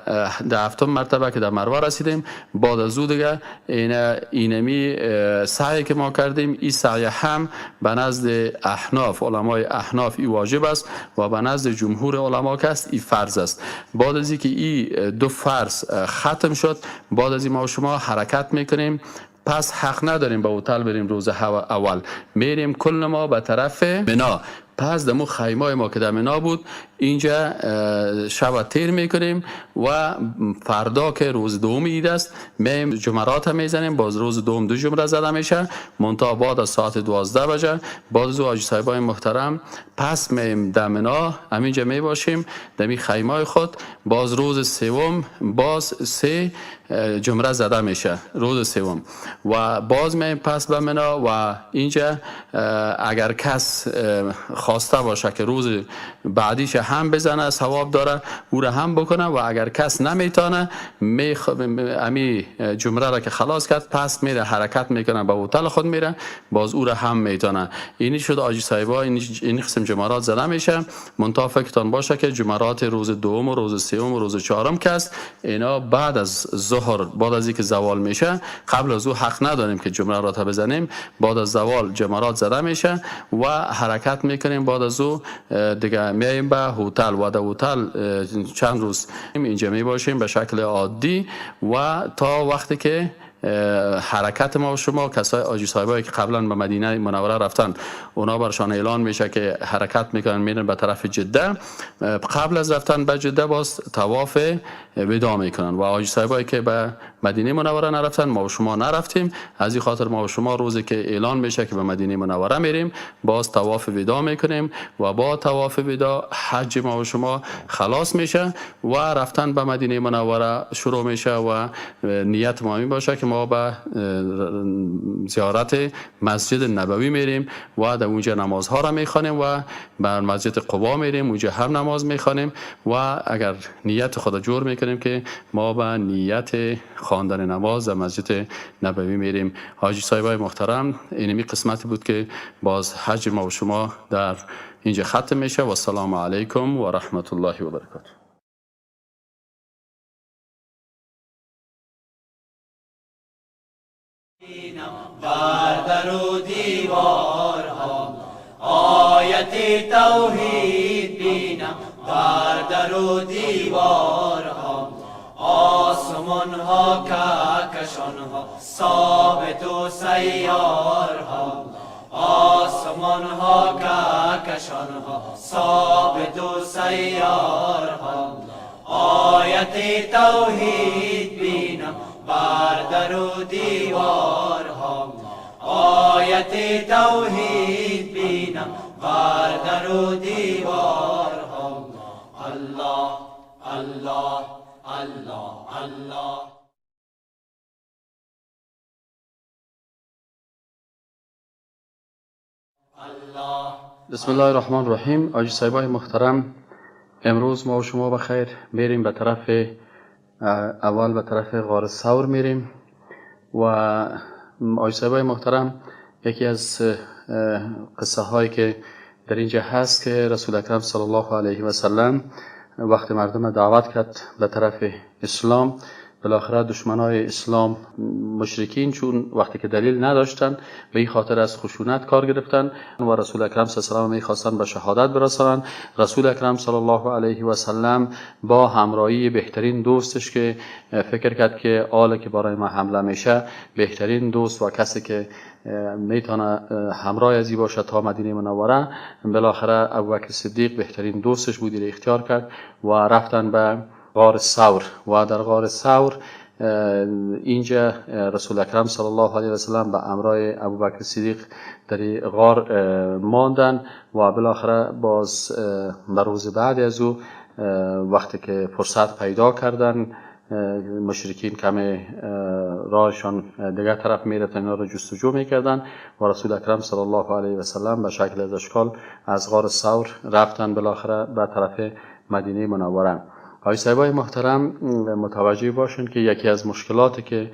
در 7م مرتبه که در مروه رسیدیم، بعد از او دیگه اینمی سعی که ما کردیم، این سعی هم به نزد احناف، علمای احناف ای واجب است و به نزد جمهور علما که است ای فرض است. بعد از اینکه این 2 فرض ختم شد، بعد از این ما و شما حرکت میکنیم. پس حق نداریم به هتل بریم روز اول، میریم کل ما به طرف منا. پس دمو خیمه ما که در منا بود اینجا شب تیر میکنیم و فردا که روز دوم عید است میم جمرات هم میزنیم. باز روز دوم 2 جمره زده میشه منتها بعد از ساعت 12 بجه. بعد از حاجی صاحبای محترم پس میم در منا همینجا می باشیم دمی خیمه خود. باز روز سوم باز 3 جمره زده میشه روز سوم و باز میم پس به منا و اینجا اگر کس خواسته باشه که روز بعدیش هم بزنه ثواب داره او را هم بکنه و اگر کس نمیتونه امی جمره را که خلاص کرد پس میره حرکت میکنه به هتل خود میره باز او را هم میتونه. اینی شد آجی صاحبا این قسم جمرات زده میشه. منتها فکرتان باشه که جمرات روز دوم و روز سوم و روز چهارم که است اینا بعد از ظهر بعد از اینکه زوال میشه، قبل از او حق نداریم که جمره را بزنیم. بعد از زوال جمرات زده میشه و حرکت میکنیم. بعد از او دیگه میایم به هتل و در هتل چند روز اینجا می باشیم به شکل عادی و تا وقتی که حرکت ما و شما، کسای حاجی صاحبایی که قبلا به مدینه منوره رفتن اونا برشان اعلان میشه که حرکت میکنن میرن به طرف جده. قبل از رفتن به جده باز طواف وداع میکنن و حاجی صاحبایی که به مدینه منوره نرفتن ما و شما نرفتیم، از این خاطر ما و شما روزی که اعلان میشه که به مدینه منوره میریم باز طواف وداع میکنیم و با طواف وداع حج ما و شما خلاص میشه و رفتن به مدینه منوره شروع میشه و نیت ما این باشه که ما به زیارت مسجد نبوی میریم و در اونجا نمازها را میخوانیم و به مسجد قبا میریم اونجا هم نماز میخوانیم و اگر نیت خود جور میکنیم که ما به نیت خواندن نماز در مسجد نبوی میریم. حاجی صاحبای محترم اینمی قسمتی بود که باز حج ما و شما در اینجا ختم میشه و السلام علیکم و رحمت الله و برکاته. بر در و دیوارها آیت توحید بینم، بر در و دیوارها آسمان ها کهکشان ها ثابت و سیارها، آسمان ها کهکشان ها ثابت و سیارها آیت توحید بینم، بر در و دیوارها آیت توحید بینم، بر در و دیوارها الله الله الله الله. بسم الله الرحمن الرحیم. حاجی صاحبای محترم امروز ما و شما بخیر میریم به طرف اول به طرف غار ثور میریم و حاجی صاحبای محترم یکی از قصه هایی که در اینجا هست که رسول اکرم صلی الله علیه و سلم وقتی مردم دعوت کرد به طرف اسلام، بالاخره دشمنای اسلام مشرکین چون وقتی که دلیل نداشتن به این خاطر از خشونت کار گرفتن و رسول اکرم صلی الله علیه و سلم می‌خواستن به شهادت برسانن. رسول اکرم صلی الله علیه و سلم با همراهی بهترین دوستش که فکر کرد که آله که برای ما حمله میشه بهترین دوست و کسی که میتونه همراه ازی باشه تا مدینه منوره، بالاخره ابوبکر صدیق بهترین دوستش بودی رو اختیار کرد و رفتن به غار ثور و در غار ثور اینجا رسول اکرم صلی الله علیه و سلم به همراه ابوبکر صدیق در غار ماندن و بالاخره باز در روز بعد از او وقتی که فرصت پیدا کردن مشرکین کم راهشان دیگر طرف میرفتن اینا رو جستجو میکردن و رسول اکرم صلی الله علیه و سلم به شکل از اشکال از غار ثور رفتن بالاخره به طرف مدینه منوره. حاجی صاحبای محترم متوجه باشین که یکی از مشکلاتی که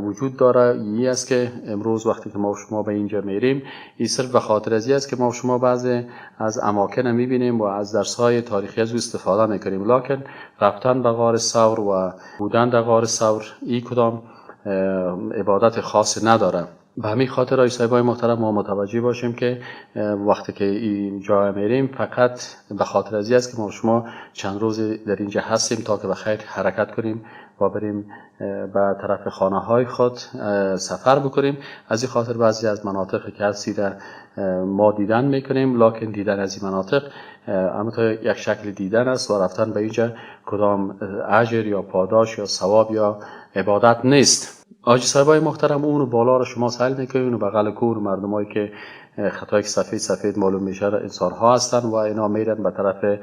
وجود داره این است که امروز وقتی که ما و شما به اینجا میریم این صرف به خاطر از این است که ما و شما بعضی از اماکن میبینیم و از درس‌های تاریخی از استفاده میکنیم، لکن رفتن به غار ثور و بودن در غار ثور این کدام عبادت خاصی نداره. به همین خاطر حاجی صاحبای محترم ما متوجه باشیم که وقتی که اینجا میریم فقط به خاطر از این است که ما و شما چند روز در اینجا هستیم تا که بخیر حرکت کنیم و بریم به طرف خانه های خود سفر بکنیم. از این خاطر بعضی از مناطق که هستی ما دیدن میکنیم، لکن دیدن از این مناطق اما تا یک شکل دیدن است و رفتن به اینجا کدام اجر یا پاداش یا ثواب یا عبادت نیست. حاجی صاحبای محترم اون بالا رو شما سهل میکنین و بغل کور مردمایی که خطایی که سفید معلوم میشه انصار ها هستن و اینا میرن به طرف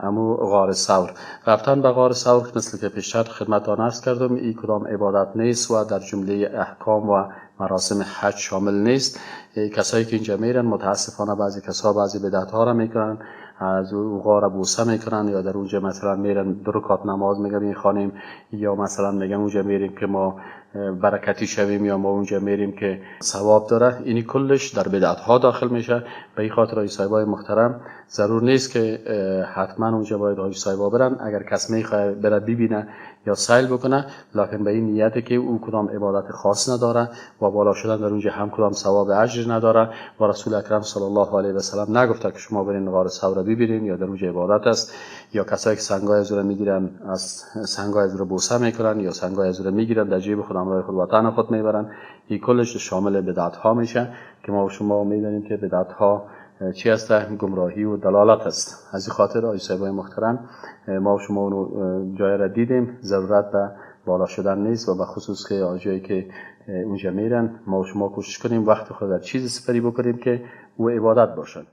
امو غار ثور. رفتن به غار ثور مثل که پیشتر خدمتتان عرض کردم این کدام عبادت نیست و در جمله احکام و مراسم حج شامل نیست. کسایی که اینجا میرن متاسفانه بعضی کسا بعضی بدعت ها را میکنن، از غار بوسه میکنن یا در اونجا مثلا میرن 2 رکعت نماز میخوانیم یا مثلا میگن اونجا میریم که ما برکتی شویم یا ما اونجا میریم که ثواب داره. اینی کلش در بدعت ها داخل میشه. به این خاطر حاجی صاحبای محترم ضرور نیست که حتما اونجا باید حاجی صاحبا برن. اگر کس میخواد بره ببینه یا سیل بکنه، لکن به این نیته که او کدام عبادت خاص نداره و بالا شدن در اونجا هم کدام ثواب اجر نداره و رسول اکرم صلی الله علیه و سلم نگفته که شما برین غار ثور ببینین یا در اونجا عبادت است. یا کسایی که سنگای از رو میگیرن از سنگای از رو بوسه میکنن یا سنگای از رو میگیرن در جیب خودم همراه خود وطن خود میبرن. این کلش شامل بدعت ها میشه که ما و شما میدونیم که بدعت ها چی است؟ گمراهی و دلالت است. از این خاطر آقای صاحبای محترم ما و شما اونو جای را دیدیم، ضرورت به بالا شدن نیست و به خصوص که آجایی که اونجا میرن ما و شما کوشش کنیم وقت خود در چیزی سپری بکنیم که او عبادت باشد.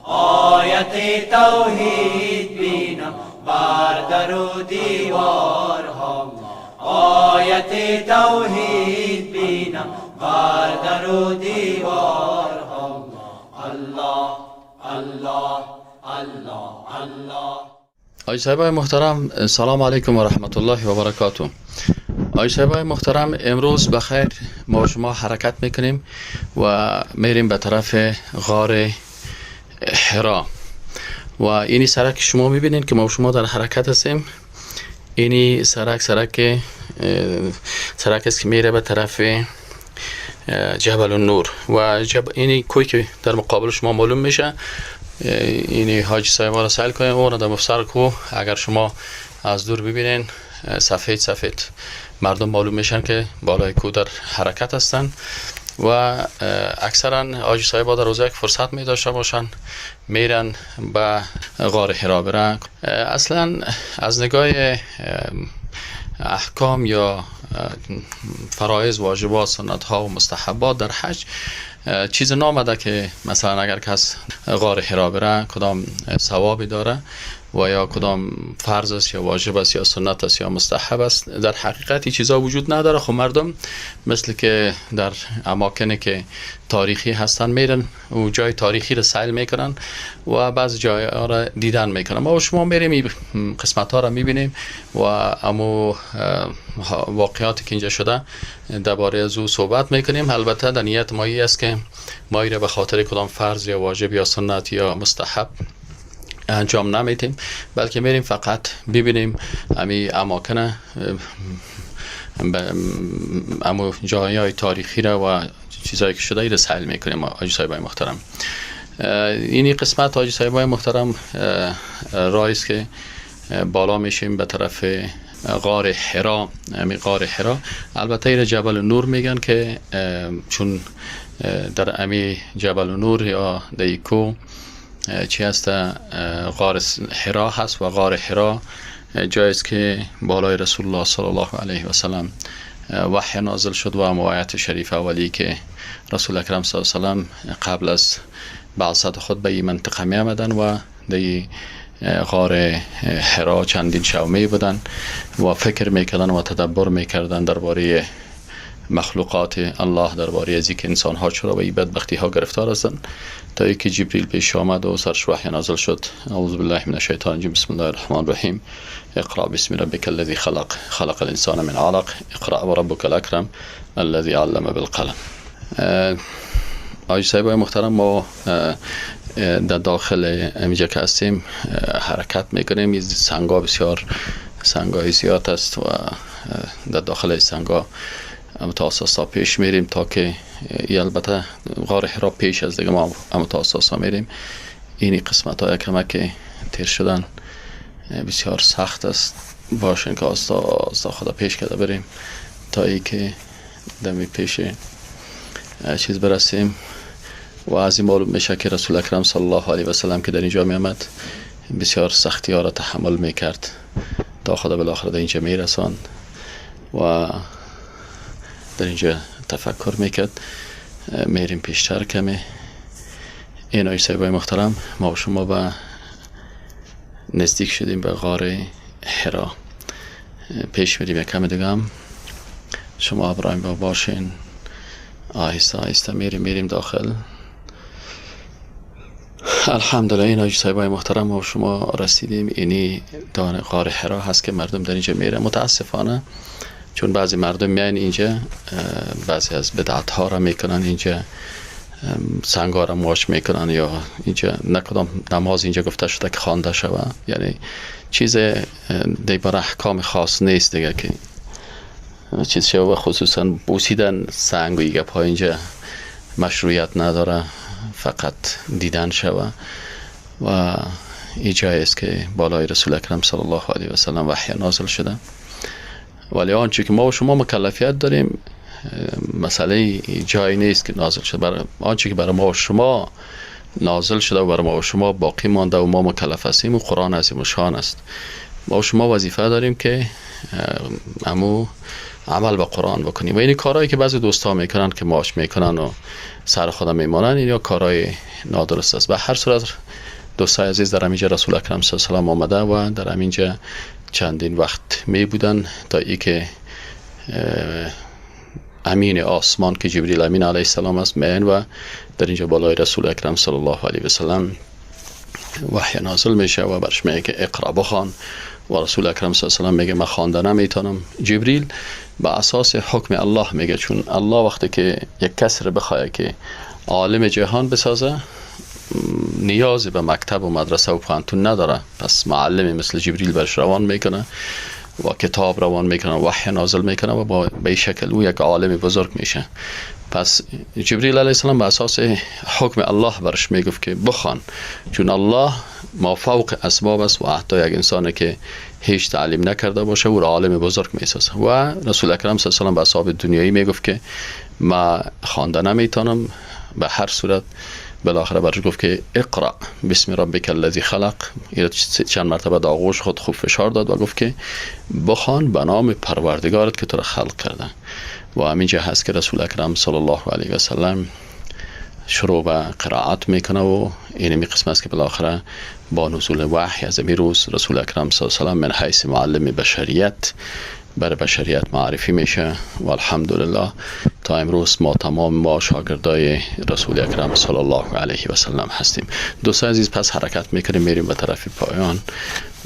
آیت توحید بینم بر در و دیوارها، آیت توحید بینم بر در و دیوارها. الله الله الله الله. آقای صاحبای محترم سلام علیکم و رحمت الله و برکاته. آقای صاحبای محترم امروز بخیر ما و شما حرکت میکنیم و میریم به طرف غار حرا و اینی سرک شما میبینید که ما و شما در حرکت هستیم. اینی سرک است که میره به طرف جبل النور و اینی کوی که در مقابل شما معلوم میشه. اینی حاجی صاحب را سائل کنیم اون در مفسر کو اگر شما از دور ببینین سفید مردم معلوم میشن که بالای کو در حرکت هستن و اکثرا حاجی صاحب در روزه که فرصت می داشته باشن میرن به غار حرا برن. اصلا از نگاه احکام یا فرایض واجبات سنت ها و مستحبات در حج چیز نامده که مثلا اگر کس غار حرا بره کدام ثوابی داره و یا کدام فرض است یا واجب است یا سنت است یا مستحب است. در حقیقت این چیزا وجود نداره. خب مردم مثل که در اماکنی که تاریخی هستن میرن و جای تاریخی رو سیل میکنن و بعض جای ها را دیدن میکنن. ما و شما میریم این قسمت ها را میبینیم و امو واقعاتی که اینجا شده درباره از او صحبت میکنیم. البته در نیت ما این است که ما را به خاطر کدام فرض یا واجب یا سنت یا مستحب انجام نمیتیم بلکه میریم فقط ببینیم امی اماکن امو جایهای تاریخی را و چیزایی که شده ای را سیل میکنیم. حاجی صاحبای محترم اینی قسمت حاجی صاحبای محترم رایست که بالا میشیم به طرف غار حرا. امی غار حرا البته ای را جبل نور میگن که چون در امی جبل نور یا دیکو چی هست غار حرا هست و غار حرا جایی است که بالای رسول الله صلی الله علیه و سلم وحی نازل شد و آیت شریف اولی که رسول اکرم صلی الله علیه و سلم قبل از بعثت خود به این منطقه می آمدن و در غار حرا چندین شب می بودن و فکر میکردن و تدبر میکردن درباره مخلوقات الله، درباره از اینکه انسان ها چرا به این بدبختی ها گرفتار هستند تا اینکه جبریل پیش آمد و سرش وحی نازل شد. اعوذ بالله من الشیطان الرجیم. بسم الله الرحمن الرحیم. اقرأ باسم ربک الذی خلق الانسان من علق اقرأ وربک الاکرم الذی علم بالقلم. آقای صاحبای محترم ما در داخل اینجا که هستیم حرکت میکنیم. این سنگا بسیار سنگای زیاد است و در داخل سنگا متاسسا پیش میریم تا که البته غار حرا پیش از دیگه ما متاسسا میریم. اینی قسمت های کمک که تیر شدن بسیار سخت است. باشین که آستا خدا پیش کرده بریم تا ای که دمی پیش چیز برسیم و از این معلوم میشه که رسول اکرم صلی الله علیه و سلم که در اینجا می آمد بسیار سختی ها را تحمل میکرد تا خدا بالاخره در اینجا میرساند و در اینجا تفکر میکرد. میریم پیشتر کمی. این آقای صاحبای محترم ما و شما به نزدیک شدیم به غار حرا. پیش میریم یک کمی دیگه هم شما ابراهیم با باشین. آهسته آهسته میریم داخل. الحمدلله این آقای صاحبای محترم ما و شما رسیدیم. اینی دان غار حرا هست که مردم در اینجا میره. متاسفانه چون بعضی مردم میان اینجا بعضی از بدعت ها را میکنن اینجا، سنگا را ماش میکنن یا اینجا نکدام نماز اینجا گفته شده که خوانده شود، یعنی چیز دیگر احکام خاص نیست دیگه که چیز شود و خصوصا بوسیدن سنگ و ایگه پا اینجا مشروعیت نداره، فقط دیدن شود و این جایی است که بالای رسول اکرم صلی الله علیه و سلم وحی نازل شده ولی آنچه که ما و شما مکلفیت داریم مسئله جایی نیست که نازل شده. برای آنچه که برای ما و شما نازل شده و برای ما و شما باقی مانده و ما مکلف هستیم و قرآن عظیم الشان است. ما و شما وظیفه داریم که امو عمل به قرآن بکنیم و این کارهایی که بعضی دوستا میکنن که ماش میکنن و سر خودم میمانن این یا کارهای نادرست است. به هر صورت دوستای عزیز در همینجا رسول اکرم صلی الله علیه و آمده و در همینجا چندین وقت می بودن تا ای که امین آسمان که جبریل امین علیه السلام است میان و در اینجا بالای رسول اکرم صلی الله علیه و سلم وحی نازل میشه و برش میگه که اقرا بخوان و رسول اکرم صلی الله علیه و سلم میگه من خواندن نمیتونم. جبریل به اساس حکم الله میگه، چون الله وقتی که یک کسی بخواد که عالم جهان بسازه نیازی به مکتب و مدرسه و پانتون نداره، پس معلمی مثل جبریل برش روان میکنه و کتاب روان میکنه و وحی نازل میکنه و به این شکل او یک عالم بزرگ میشه. پس جبریل علیه السلام به اساس حکم الله برش میگفت که بخوان، چون الله ما فوق اسباب است و حتی یک انسانی که هیچ تعلیم نکرده باشه او را عالم بزرگ میسازه. و رسول اکرم صلی الله علیه و سلم به اصحاب دنیایی میگفت که ما خواندن نمیتونم، به هر صورت بالاخره برش گفت که اقرا بسم ربک الذی خلق، چند مرتبه در آغوش خود خوب فشار داد و گفت که بخوان به نام پروردگارت که تو را خلق کرده. و همینجا هست که رسول اکرم صلی الله علیه و سلم شروع به قرائت میکنه و اینمی قسم است که بالاخره با نزول وحی از امی روز رسول اکرم صلی الله علیه و سلم من حیث معلم بشریت بر بشریت معرفی میشه و الحمدلله تا امروز ما تمام ما شاگردای رسول اکرم صلی الله علیه و سلم هستیم. دوستان عزیز پس حرکت میکنیم میریم به طرف پایان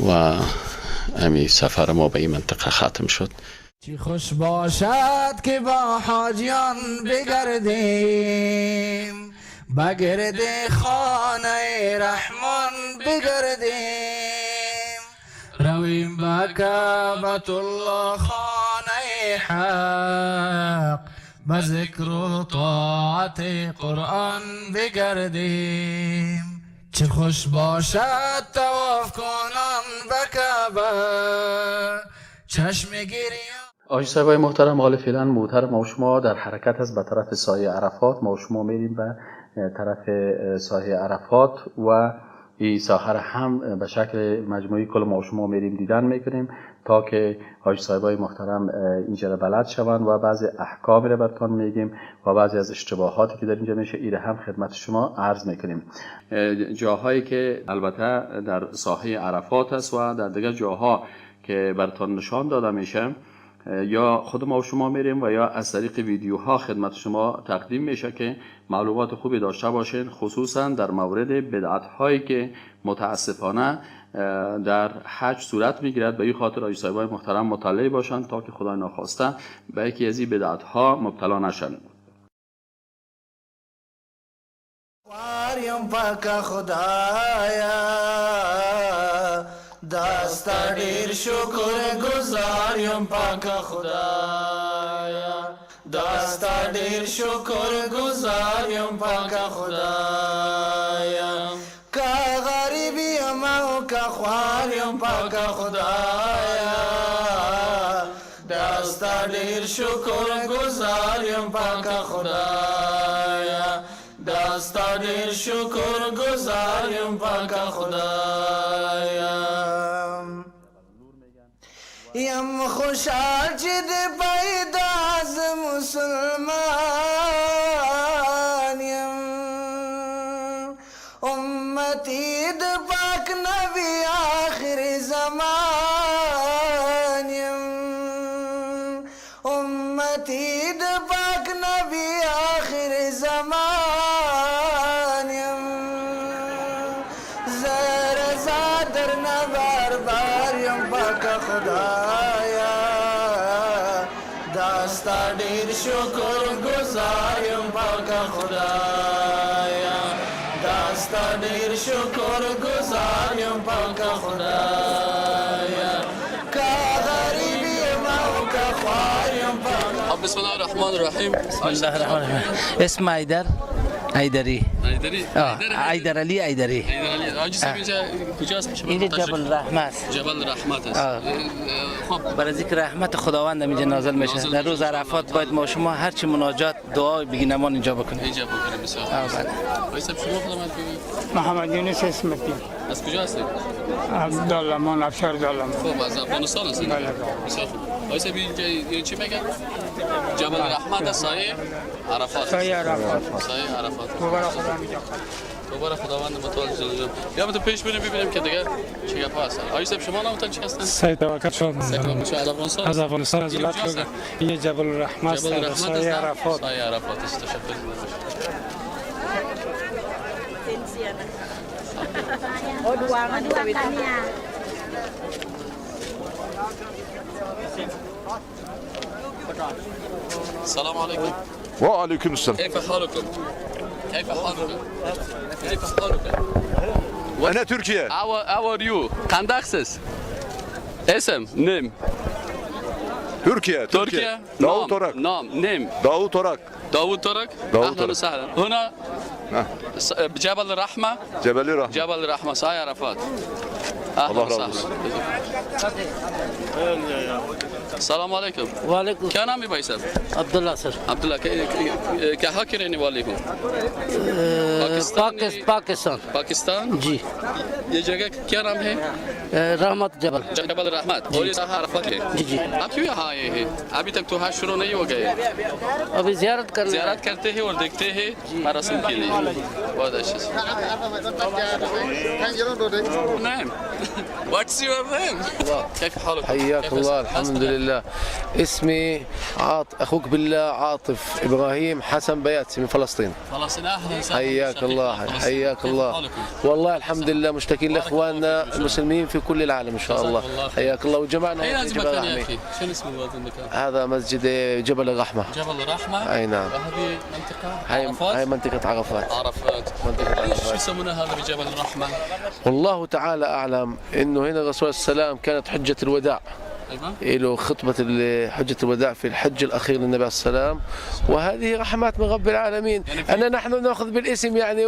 و امی سفر ما به این منطقه ختم شد. چی خوش باشد که با حاجیان بگردیم، بگرد خانه رحمان بگردیم، رویم به کعبت الله خانه حق، به ذکر و طاعت قرآن بگردیم. چه خوش باشد طواف کنان به کعبه، چشم گیریم. آقای صاحبای محترم، حال فعلا محترم ما و شما در حرکت از به طرف سایه عرفات. ما و شما میریم به طرف سایه عرفات و این ساحر هم به شکل مجموعی کل ما و شما میریم دیدن میکنیم تا که حاج صاحبای محترم اینجا بلد شوند و بعضی احکام رو براتون میگیم و بعضی از اشتباهاتی که در اینجا میشه ایره هم خدمت شما عرض میکنیم. جاهایی که البته در ساحه عرفات است و در دیگر جاها که براتون نشان داده میشه یا خود ما و شما میریم و یا از طریق ویدیوها خدمت شما تقدیم میشه که معلومات خوبی داشته باشین، خصوصا در مورد بدعت هایی که متاسفانه در حج صورت میگیرد. به این خاطر آقای صاحبای محترم مطلع باشن تا که خدای ناخواسته به یکی از این بدعت ها مبتلا نشن. واریم پاک خدایا داستا ډیر شکر گزاریم پاک خدایا، داستا ډیر شکر گزاریم پاک خدایا، که غریبی ما که خواریم پاک خدایا، داستا ډیر شکر گزاریم پاک خدایا، داستا ډیر شکر گزاریم پاک خدایا. یم خوشحال چې د پیدا ز مسلمان یم، امتی د پاک نبی آخر زمان یم، امتی د پاک نبی آخر زمان یم، زر زادر نبار بار یم پاک خدایا، داستا ډیر شکر گزاریم پاک خدایا، داستا ډیر شکر گزاریم پاک خدایا، که غریبی ما که خواریم پاک. بسم الله الرحمن الرحیم. بسم الله الرحمن الرحیم. اسم ایدر ایدری ایدری ایدر علی ایدری حاجی صاحب اینجا کجاست شما؟ اینجا جبل رحمت است. جبل رحمت است. خب برای ذکر رحمت خداوند اینجا نازل میشه. در روز عرفات باید ما شما هر چی مناجات دعا بگینمان اینجا بکنید. اینجا بکنید بسیار. آقای صاحب شما خدمت بگید. محمد یونس اسمتی. از کجا هستید؟ عبدالله افشار عبدالله. خب از افغانستان هستید؟ بله. بسیار خوب. آقای صاحب اینجا چی میگن؟ جبل رحمت سایه عرفات. سایه عرفات. سایه عرفات. دوباره خداوند متعال جل جلاله. بیا تو پیش بریم ببینیم که دیگه چه گپ هست. آقای صاحب شما نامتون چی هستن؟ سید توکل شد. سید توکل شد از افغانستان. از افغانستان از ولایت لوگر. این جبل رحمت است. سایه عرفات. سایه عرفات است. تشکر. السلام عليكم. وعليكم السلام. كيف حالكم؟ كيف حالكم؟ كيف حالكم؟ أنا تركيا. How are you? Kandaksız. اسم نيم. تركيا. داوود تورك. نعم نيم. داوود تورك. أهلا وسهلا. هنا جبل رحمة. جبل رحمة ساي عرفات. أهلا وسهلا. السلام عليكم. وعليكم. क्या नाम है भाई साहब? अब्दुल्ला सर. अब्दुल्ला कहाँ के रहने वाले हो? पाकिस्तान. पाकिस्तान? जी. ये जगह क्या नाम है? रहमत जबल. जबल रहमत. और ये अरफात है. जी जी. आप क्यों यहाँ आए हैं? अभी तक तो हज शुरू नहीं हो गए. अभी ज़ियारत करते हैं और देखते हैं मरासिम के लिए. बहुत अच्छे. نعم. What's your name? كيف حالك؟ حياك الله الحمد لله. اسمي اخوك بالله عاطف ابراهيم حسن بياتسي من فلسطين. فلسطين اهلا وسهلا. حياك الله حياك الله. والله الحمد لله مشتاقين لاخواننا المسلمين في كل العالم ان شاء الله. حياك الله وجمعنا في جبل الرحمة. شنو اسم المكان؟ هذا مسجد جبل الرحمة. جبل الرحمة. اي نعم. وهذه منطقة هاي منطقة عرفات. منطقة عرفات. شو يسمونها هذا بجبل الرحمة؟ والله تعالى اعلم انه هنا الرسول صلى الله عليه وسلم كانت حجة الوداع. له خطبة حجة الوداع في الحج الأخير للنبي عليه السلام، وهذه رحمات من رب العالمين. أنا نحن نأخذ بالاسم يعني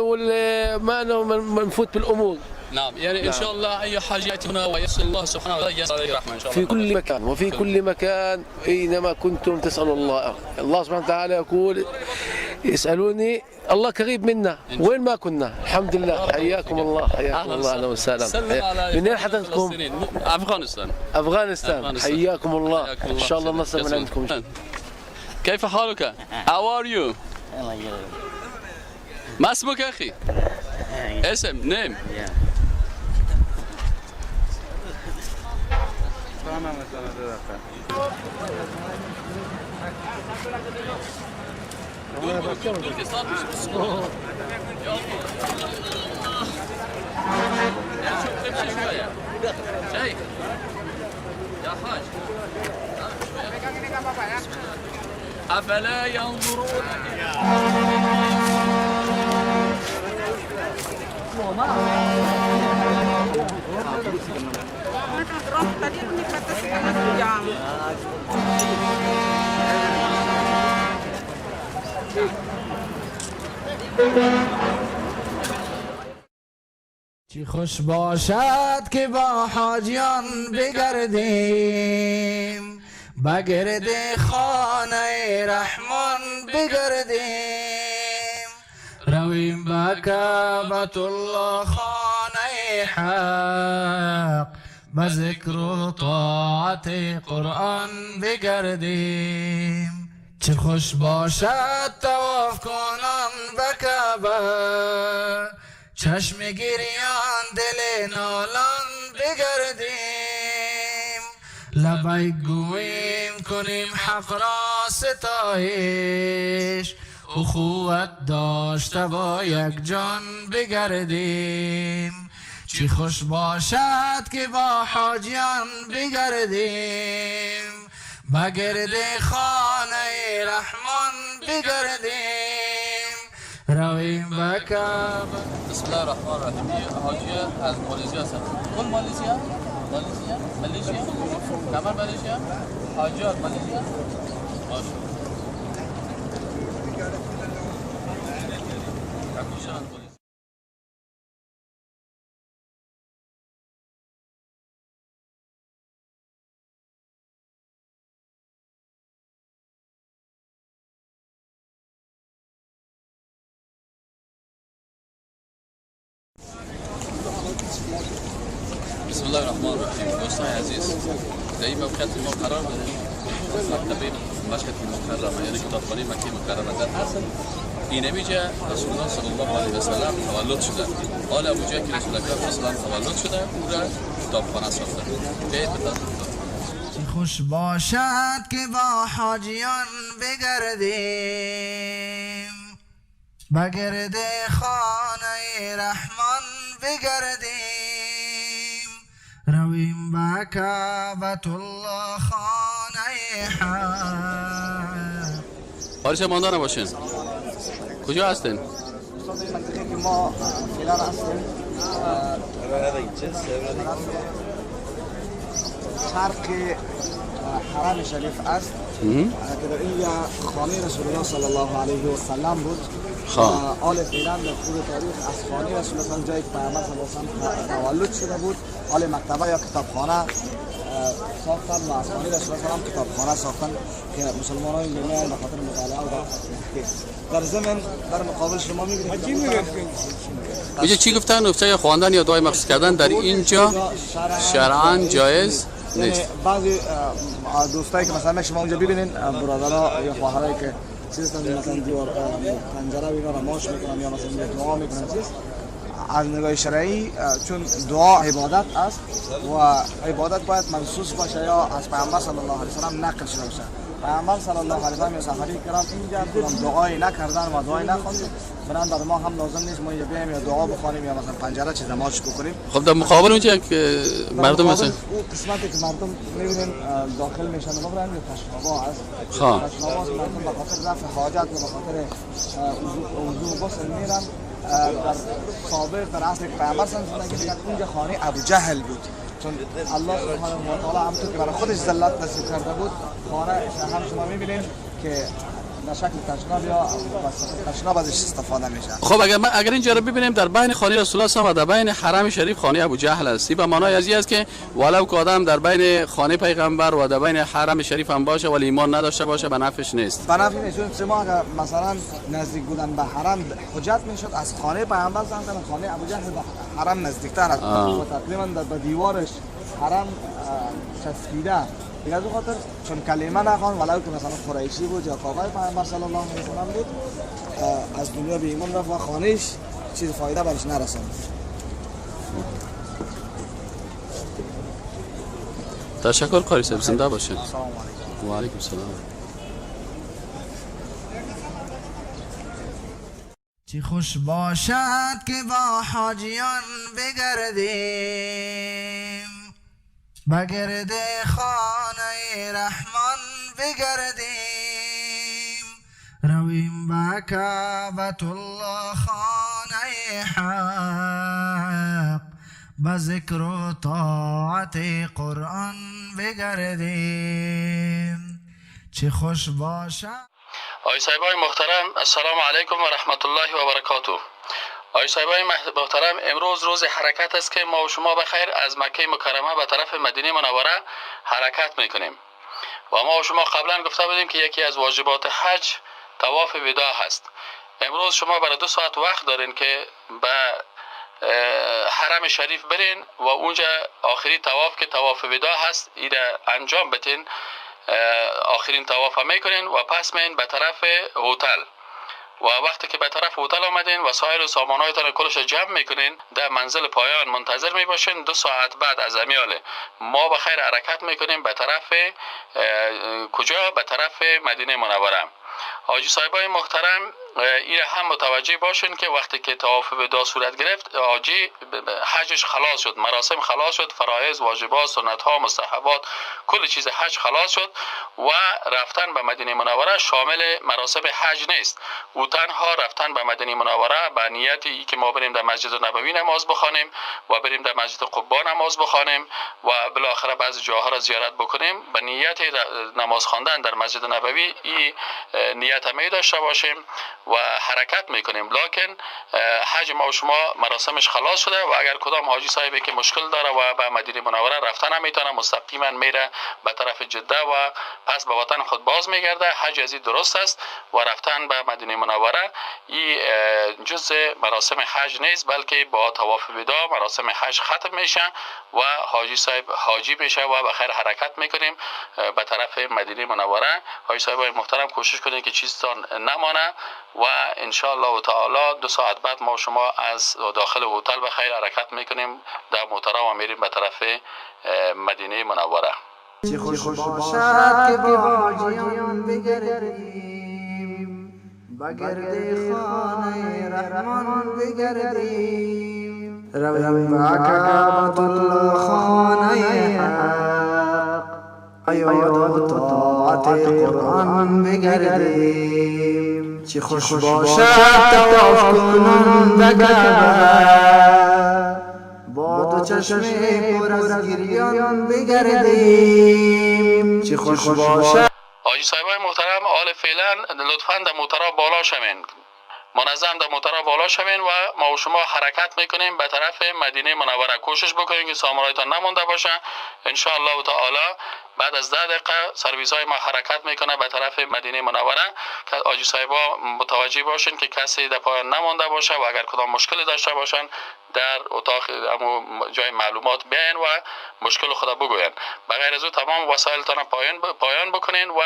ما نفوت بالأمور. نعم يعني إن شاء الله أي حاجة يأتي هنا ويسأل الله سبحانه وتعالى يسأل رحمة إن شاء الله. في كل مكان وفي كل مكان أينما كنتم تسألوا الله. الله سبحانه وتعالى يقول اسألوني الله قريب منا وين ما كنا. الحمد لله. حياكم الله. حياكم الله. أهلا وسهلا. منين حضرتكم؟ أفغانستان. حياكم الله. إن شاء الله نصل من عندكم. كيف حالك؟ How are you? ما اسمك أخي؟ اسم نيم. يا حاج أفلا ينظرون چی خوش باشد که با حاجیان بگردیم بگرد خانه رحمان بگردیم رویم به کعبة الله خانه حق به ذکر و طاعت قرآن بگردیم چه خوش باشد طواف کنان به کعبه چشم گریان دل نالان بگردیم لبیک گوییم کنیم حق را ستایش اخوت داشته با یک جان بگردیم چی خوش باشد که با حاجیان بگردیم بگرد خانه رحمان بگردیم رویم به کعبه. بسم الله الرحمن الرحیم. حاجی از مالزیا هستن. کل مالزیا؟ مالزیا؟ کمر مالزیا؟ حاجی از مالزیا؟ باشه. بسم الله الرحمن الرحیم. دوستان عزیز، در این موقعیت ما قرار داریم مکتب مشهد مکرمه، یعنی کتابخانه مکه مکرمه در هست. این اینجا رسول الله صلی الله علیه و سلم تولد شده. حال اونجا که رسول الله صلی الله علیه و سلم تولد شده، او را کتابخانه ساخته. بیایید بتازید. خوش باشد که با حاجیان بگردیم، بگرد خانه رحمان بگردیم، رویم با کعبت الله خانه حق. بارش مانده نباشین. کجا هستین؟ منطقه که ما فعلا هستیم شرق حرم شریف است که در اینجا خانه رسول الله صلی الله علیه و سلم بود. آل فعلا در طول تاریخ از خانه رسول الله جایی که پیامبر صلی الله علیه و سلم تولد شده بود، آل مکتبه یا کتابخانه ساختن و از خانه رسول الله هم کتابخانه ساختن که مسلمانان میان به خاطر مطالعه و در زمین در مقابل شما میبینید اینجا چی گفتن؟ نکته خواندن یا دعای مخصوص کردن در اینجا شرعاً جایز نیست. بعضی دوستایی که مثلا شما اونجا ببینین برادرها یا خواهرایی که چیز مثلا دیوار پنجره و اینا رو ماش میکنن یا مثلا دعا میکنن چیز از نگاه شرعی، چون دعا عبادت است و عبادت باید منصوص باشه یا از پیامبر صلی الله علیه و سلم نقل شده باشه. پیامبر صلی الله علیه و سلم یا صحابه کرام اینجا دعای نکردن و دعای نخوندن، برای ما هم لازم نیست ما بیایم یا دعا بخونیم یا مثلا پنجره چیز ماش بکنیم. خب در مقابل اونجا که مردم مثلا اون قسمتی که مردم میبینن داخل میشن و برن یا تشنابا است. تشنابا است، مردم به خاطر رفع حاجت و به خاطر وضو و غسل میرن. در سابق در عصر پیامبر صلی الله علیه و سلم اونجا خانه ابو جهل بود، چون الله سبحانه و تعالی همونطور که برای خودش ذلت نصیب کرده بود خانه هم شما میبینید که در شکل تشناب یا تشناب ازش استفاده میشه. خب اگر اینجا رو ببینیم در بین خانه رسول الله صلی الله علیه و در بین حرم شریف خانه ابو جهل است، به معنای از این است که ولو که آدم در بین خانه پیغمبر و در بین حرم شریف هم باشه ولی ایمان نداشته باشه به نفعش نیست. به نفع نیست، چون شما اگر مثلا نزدیک بودن به حرم حجت میشد از خانه پیغمبر صلی الله علیه و خانه ابو جهل به حرم نزدیکتر است و تقریبا در دیوارش حرم چسبیده. دیگه از خاطر چون کلمه نخوان ولو که مثلا قریشی بود یا کاغای پیامبر صلی الله علیه و سلم بود، از دنیا به ایمان رفت و خانهش چیز فایده برش نرساند. تشکر قاری صاحب، زنده باشین. و علیکم السلام. چی خوش باشد که با حاجیان بگردیم، بگرد خانه رحمان بگردیم، رویم با کعبت الله خانه حق، با ذکر و طاعت قرآن بگردیم. چی خوش باشد. آقای صاحبای محترم، السلام علیکم و رحمت الله و برکاته. آقای صاحبای محترم، امروز روز حرکت است که ما و شما بخیر از مکه مکرمه به طرف مدینه منوره حرکت میکنیم و ما و شما قبلا گفته بودیم که یکی از واجبات حج طواف وداع هست. امروز شما برای 2 ساعت وقت دارین که به حرم شریف برین و اونجا آخری طواف که طواف وداع هست این انجام بدین. آخرین طواف میکنین و پس میین به طرف هتل و وقتی که به طرف هتل آمدین وسایل و سامانهایتان کلش جمع میکنین در منزل پایان منتظر میباشین. 2 ساعت بعد از امیال ما به خیر حرکت میکنیم به طرف کجا؟ به طرف مدینه منوره. حاجی صاحبای محترم، این هم متوجه باشین که وقتی که طواف وداع صورت گرفت حاجی حجش خلاص شد، مراسم خلاص شد، فرایض، واجبات، سنت ها، مستحبات، کل چیز حج خلاص شد و رفتن به مدینه منوره شامل مراسم حج نیست. او تنها رفتن به مدینه منوره به نیتی که ما بریم در مسجد نبوی نماز بخوانیم و بریم در مسجد قبا نماز بخوانیم و بالاخره بعضی جاها را زیارت بکنیم، به نیت نماز خواندن در مسجد نبوی این نیت می داشته باشیم و حرکت میکنیم. لکن حج ما و شما مراسمش خلاص شده و اگر کدام حاجی صاحبی که مشکل داره و به مدینه منوره رفتن نمیتونه مستقیما میره به طرف جده و پس به وطن خود باز میگرده. حج از این درست است و رفتن به مدینه منوره این جزء مراسم حج نیست، بلکه با طواف وداع مراسم حج ختم میشه و حاجی صاحب حاجی میشه و به خیر حرکت میکنیم به طرف مدینه منوره. حاجی صاحب محترم کوشش کنید که چیزتان نمانه و ان شاء الله تعالی 2 ساعت بعد ما شما از داخل هتل به خیر حرکت میکنیم در موترا و میریم به طرف مدینه منوره. چه خوش باشد که با حاجیان بگردیم، بگرد خانه رحمان بگردیم، رویم به کعبة الله خانه حق، ایاد و طاعت قرآن بگردیم. چه خوش باشد طواف کنان به کعبه، با 2 چشم پر از گریان بگردیم. چه خوش باشد. حاجی صاحبای محترم، حال فعلا لطفاً در موترا بالا شوین، منظم در موترا بالا شوین و ما و شما حرکت میکنیم به طرف مدینه منوره. کوشش بکنید که سامانهایتان نمونده باشه. ان شاء الله تعالی بعد از 10 دقیقه سرویس های ما حرکت میکنه به طرف مدینه منوره که حاجی صاحبا متوجه باشین که کسی در پایان نمونده باشه و اگر کدام مشکلی داشته باشن در اتاق جای معلومات بیاین و مشکل خود بگوین. بغیر از او تمام وسایلتان پایان بکنین و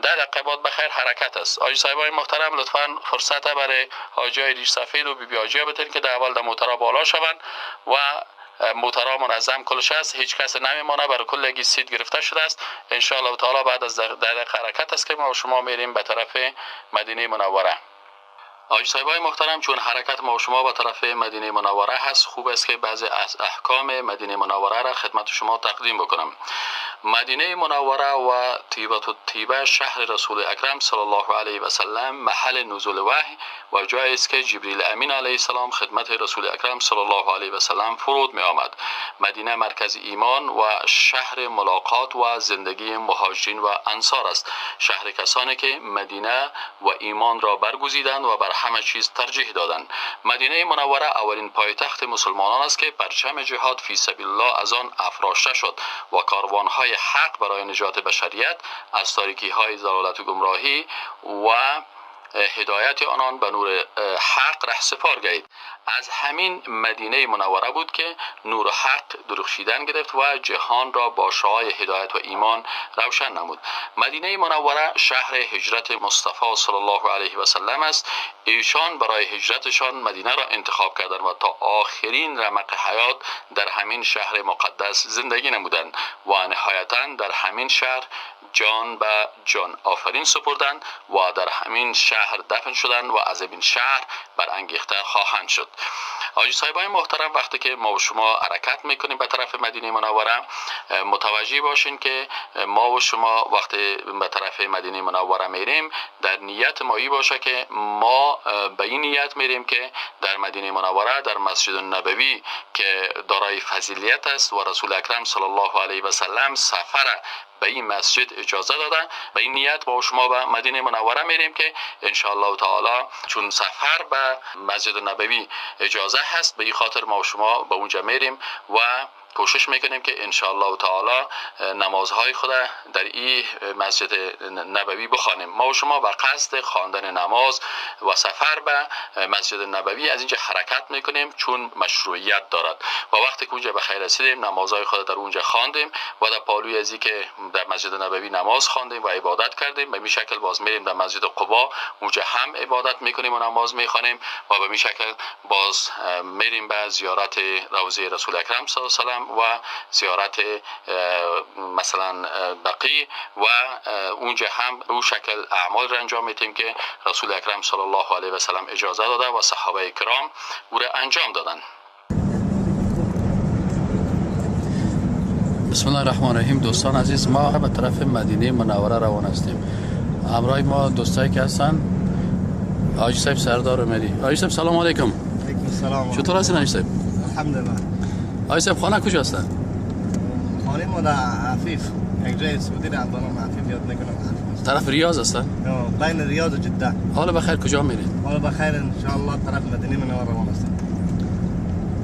10 دقیقه بعد بخیر حرکت است. حاجی صاحبای محترم لطفاً فرصت برای حاجیای ریش سفید و بی حاجی بدین که در اول در موترا بالا شوند و موترا منظم کلش است، هیچ کس نمیمانه، برای کلگی سیت گرفته شده است. ان شاء الله تعالی بعد از 10 دقیقه حرکت است که ما و شما میریم به طرف مدینه منوره. حاجی صاحبای محترم، چون حرکت ما و شما به طرف مدینه منوره هست، خوب است که بعضی از احکام مدینه منوره را خدمت شما تقدیم بکنم. مدینه منوره و طیبه شهر رسول اکرم صلی الله علیه و سلم محل نزول وحی و جایی است که جبریل امین علیه السلام خدمت رسول اکرم صلی الله علیه و سلم فرود می آمد. مدینه مرکز ایمان و شهر ملاقات و زندگی مهاجرین و انصار است. شهر کسانی که مدینه و ایمان را برگزیدند و بر همه چیز ترجیح دادند. مدینه منوره اولین پایتخت مسلمانان است که پرچم جهاد فی سبیل الله از آن افراشته شد و کاروان‌های حق برای نجات بشریت از تاریکی‌های ضلالت و گمراهی و هدایت آنان به نور حق رهسپار گردید. از همین مدینه منوره بود که نور حق درخشیدن گرفت و جهان را با شعاع هدایت و ایمان روشن نمود. مدینه منوره شهر هجرت مصطفی صلی الله علیه و سلم است. ایشان برای هجرتشان مدینه را انتخاب کردند و تا آخرین رمق حیات در همین شهر مقدس زندگی نمودند و نهایتاً در همین شهر جان به جان آفرین سپردند و در همین شهر دفن شدند و از این شهر برانگیخته خواهند شد. حاجی صاحبای محترم، وقتی که ما و شما حرکت میکنیم به طرف مدینه منوره، متوجه باشین که ما و شما وقتی به طرف مدینه منوره میریم در نیت ما این باشه که ما به این نیت میریم که در مدینه منوره در مسجد النبوی که دارای فضیلت است و رسول اکرم صلی الله علیه و سلم سفر به این مسجد اجازه دادن، به این نیت ما و شما به مدینه منوره میریم که ان شاء الله تعالی چون سفر به مسجد نبوی اجازه هست، به این خاطر ما و شما به اونجا میریم و کوشش میکنیم که ان شاء الله تعالی نمازهای خود در این مسجد نبوی بخوانیم. ما و شما به قصد خواندن نماز و سفر به مسجد نبوی از اینجا حرکت میکنیم چون مشروعیت دارد و وقتی که اونجا به خیر رسیدیم نمازهای خود در اونجا خواندیم و در پالوی از که در مسجد نبوی نماز خواندیم و عبادت کردیم، به این شکل باز میریم در مسجد قبا، اونجا هم عبادت میکنیم و نماز میخوانیم و به این شکل باز میریم به زیارت روضه رسول اکرم صلی الله علیه و سلم و زیارت مثلا بقیع و اونجا هم به اون شکل اعمال را انجام میدیم که رسول اکرم صلی الله علیه و سلم اجازه داده و صحابه کرام او را انجام دادن. بسم الله الرحمن الرحیم. دوستان عزیز، ما به طرف مدینه منوره روان هستیم. همراه ما دوستایی که هستن حاجی صاحب سردار مری. حاجی صاحب سلام علیکم. علیکم السلام. چطور هستین حاجی صاحب؟ الحمدلله. حاجی صاحب خانه کجا هستن؟ خانه ما در عفیف، یک جای سعودی در اندانم عفیف یاد میکنم. طرف ریاض هستن؟ بین ریاض و جده. حالا بخیر کجا میرید؟ حالا بخیر ان شاء الله طرف مدینه منوره روان هستیم.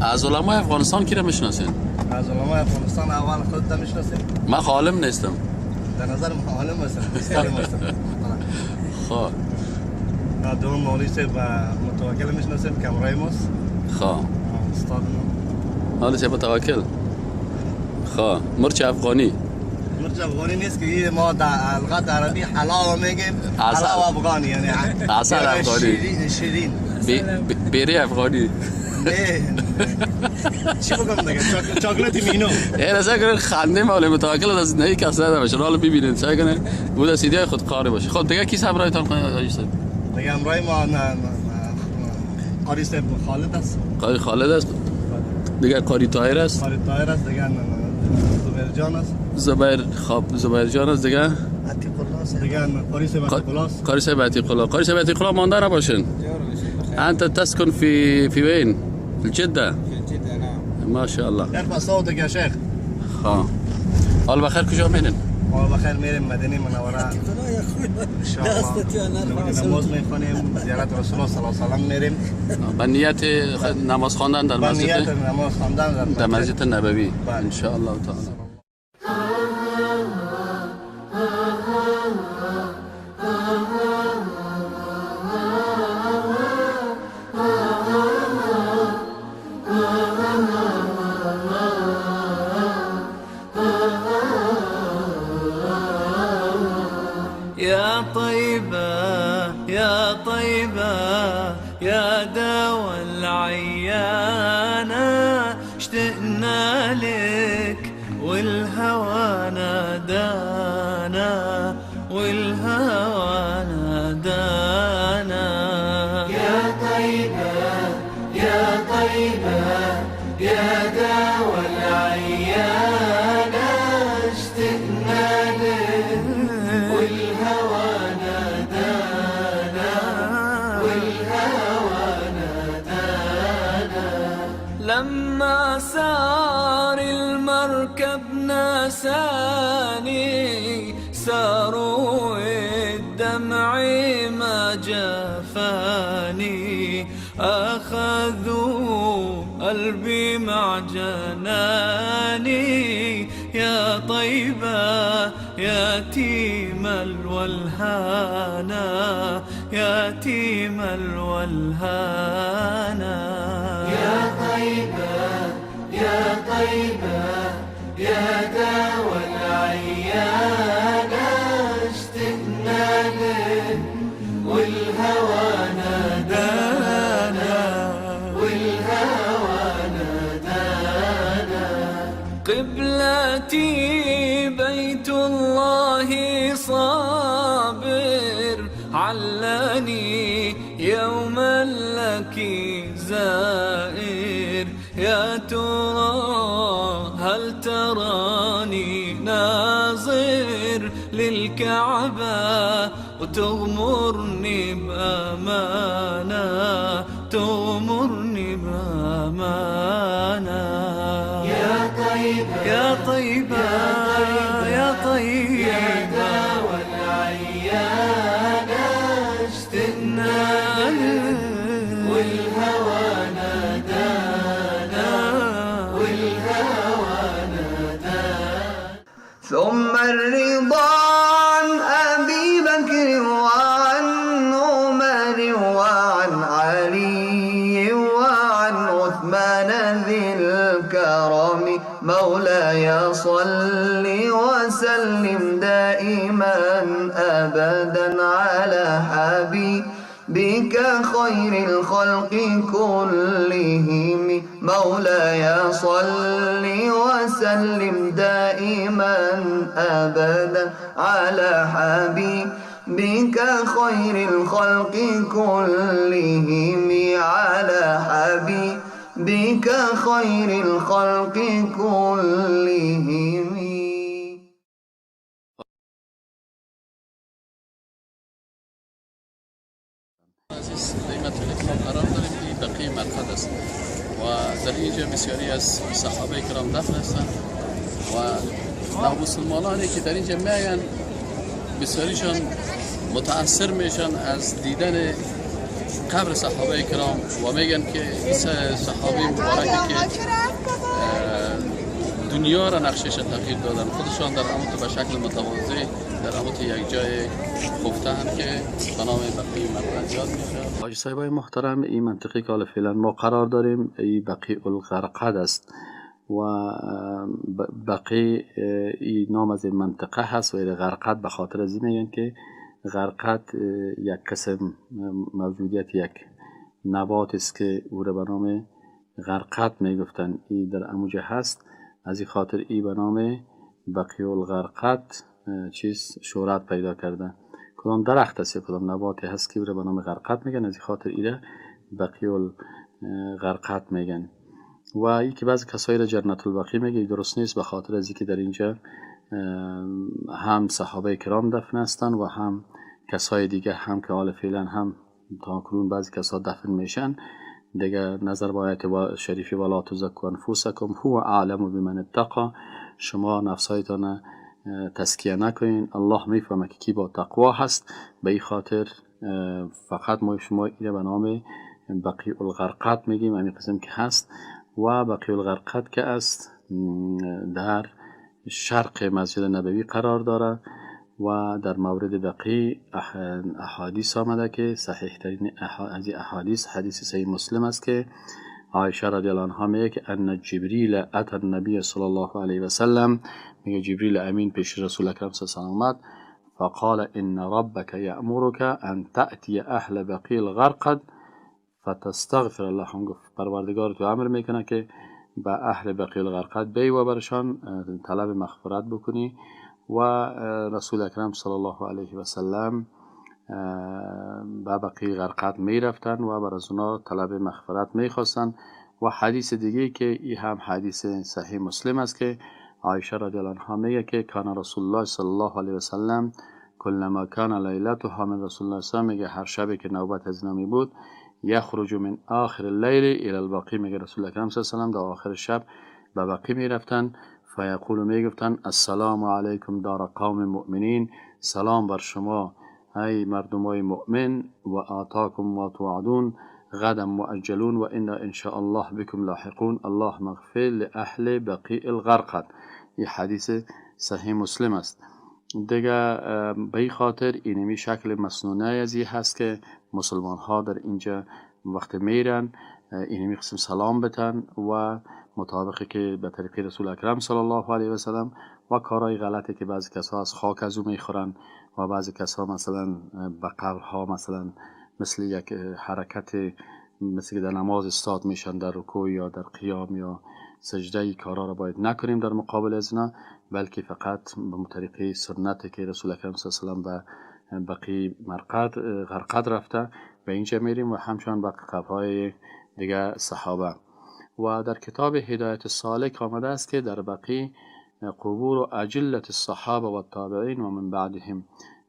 از علمای افغانستان کی را میشناسین؟ از علمای افغانستان اول خودت میشناسید؟ من عالم نیستم. در نظر من عالم هستم. بسیار هستم. خب. دوم مولوی صاحب متوکل میشناسید که امرای ماست. خب. استاد حالا چه متوکل؟ خب مرچ افغانی. مرچ افغانی نیست که ما در لغت عربی حلاوه میگیم. حلاوه افغانی یعنی عسل افغانی. شیرین. بیری افغانی. چی بگم دیگه چاکلت مینو. این رسا کنه خنده مولی متوکل از نه کسی نباشه. حالا ببینید چه کنه بود سیدی خود قاری باشه. خب دیگه کی همراهتان خواهید؟ دیگه همراه ما قاری صاحب خالد است. قاری خالد است. دیگه قاری طاهر است. قاری طاهر است دیگه زبیر جان است. زبیر جان است دیگه. عتیق الله است. دیگه قاری صاحب عتیق الله است. قاری صاحب عتیق الله. قاری صاحب عتیق الله مانده نباشین. انت تسكن في وين؟ في جدة. في جدة نعم. ما شاء الله. ارفع صوتك يا شيخ. حال بخير کجا میرین؟ حال بخیر میریم مدینه منوره. ان شاء الله. نماز میخونیم زیارت رسول الله صلی الله علیه و سلم میریم. با نیت نماز خواندن در مسجد. با نیت نماز خواندن در مسجد نبوی. ان شاء الله تعالی. يا طيبة يا دوا العيانة اشتقنا لك والهوى نادانا والهوى نادانا يا طيبة يا دوا العيانة اشتقنا لك والهوى لما سار المركب ناساني ساروا الدمع ما جفاني أخذوا قلبي مع جناني يا طيبة يتيم الولهانا يتيم الولهانا يا طيبة يا دوا العيانة اشتقنا لك والهوى نادانا والهوى نادانا قبلتي بيت الله صابر علاني يوما لك زائر يا ترى هل تراني ناظر للكعبة وتغمرني بأمانة تغمرني بأمانة يا طيبة يا دوا العيانة اشتقنا والهوى نادانا والهوى نادانا ثم الرضا عن أبي بكر وعن عمر وعن علي وعن عثمان ذي الكرم مولاي صل وسلم دائما أبدا على حبيبك خير الخلق كلهم مولاي صل وسلم دائما أبدا على حبيبك خير الخلق كلهم على حبيبك خير الخلق كلهم. عزیز قیمت اکرام قرار داریم که بقیه مرقد است و در اینجا بسیاری از صحابه کرام دفن هستند و نو مسلمانانی که در اینجا میاین بسیاریشان متاثر میشن از دیدن قبر صحابه کرام و میگن که این صحابه مبارکی که دنیا را نقشش تغییر دادن، خودشان در اموت به شکل متواضع در اموت یک جای خفتن که به نام بقیع مرقد یاد میشه. حاجی صاحبای محترم، این منطقه که حالا فعلا ما قرار داریم این بقیع الغرقد است و بقیع این نام از این منطقه هست و غرقد به خاطر از این میگن که غرقد یک قسم موجودیت یک نبات است که او را به نام غرقد میگفتن، این در اموجه هست، از این خاطر این به نام بقیع الغرقد شهرت پیدا کرده. کدام درخت است یا کدام نباتی هست که او را به نام غرقد میگن، از این خاطر این را بقیع الغرقد میگن. و این که بعضی کسایی را جنت البقیع میگه درست نیست، به خاطر از اینکه در اینجا هم صحابه کرام دفن هستند و هم کسای دیگه هم که حال فعلا هم تا کنون بعضی کسا دفن میشن دیگه. نظر با آیت شریفی ولا تزکوا انفسکم هو اعلم بمن اتقی، شما نفسایتان تزکیه نکنین، الله میفهمه که کی با تقوا هست. به این خاطر فقط ما شما اینه به نام بقیع الغرقد میگیم، همین قسم که هست. و بقیع الغرقد که است در شرق مسجد نبوی قرار داره و در مورد بقیع احادیث آمده که صحیح ترین از احادیث حدیث صحیح مسلم است که عایشه رضی الله عنها میگه که ان جبریل اتى النبی صلی الله علیه و سلم، میگه جبریل امین پیش رسول اکرم صلی الله علیه و آمد، فقال ان ربك یأمرك ان تأتی اهل بقیع الغرقد فتستغفر لهم. گفت پروردگار تو امر میکنه که به اهل بقیع الغرقد بی و برشان طلب مغفرت بکنی. و رسول اکرم صلی الله علیه و سلم به بقیع غرقد می رفتن و بر از اونا طلب مغفرت می خواستن. و حدیث دیگه که این هم حدیث صحیح مسلم است که عایشه رضی الله عنها میگه که کان رسول الله صلی الله علیه و سلم کلما کان لیلتها من رسول الله صلی الله علیه و سلم، میگه هر شبی که نوبت از اینا می بود یخرج من آخر اللیل الی البقیع، میگه رسول اکرم صلی الله علیه و سلم در آخر شب به بقیع می رفتن. فیقول میگفتن السلام علیکم دار قوم مؤمنین، سلام بر شما ای مردمای مؤمن، و آتاکم ما توعدون غدا مؤجلون و انا ان شاء الله بكم لاحقون، الله مغفر لاهل بقیع الغرقد. این حدیث صحیح مسلم است دیگه. به این خاطر اینمی شکل مصنوعه ازی هست که مسلمان ها در اینجا وقت میرن اینمی قسم سلام بتن و مطابقی که به طریق رسول اکرم صلی الله علیه و سلم. و کارهای غلطی که بعضی کسا از خاک از او میخورن و بعضی کسا مثلا به قبرها مثلا مثل یک حرکت مثل که در نماز استاد میشن در رکوع یا در قیام یا سجده، ای کارا را باید نکنیم در مقابل از اینا، بلکه فقط به طریق سنت که رسول اکرم صلی الله علیه و سلم به بقیع غرقد رفته به اینجا میریم و همچنان به قبرهای دیگه صحابه. و در کتاب هدایت سالک آمده است که در بقیع قبور و اجلت الصحابه و التابعین و من بعدهم،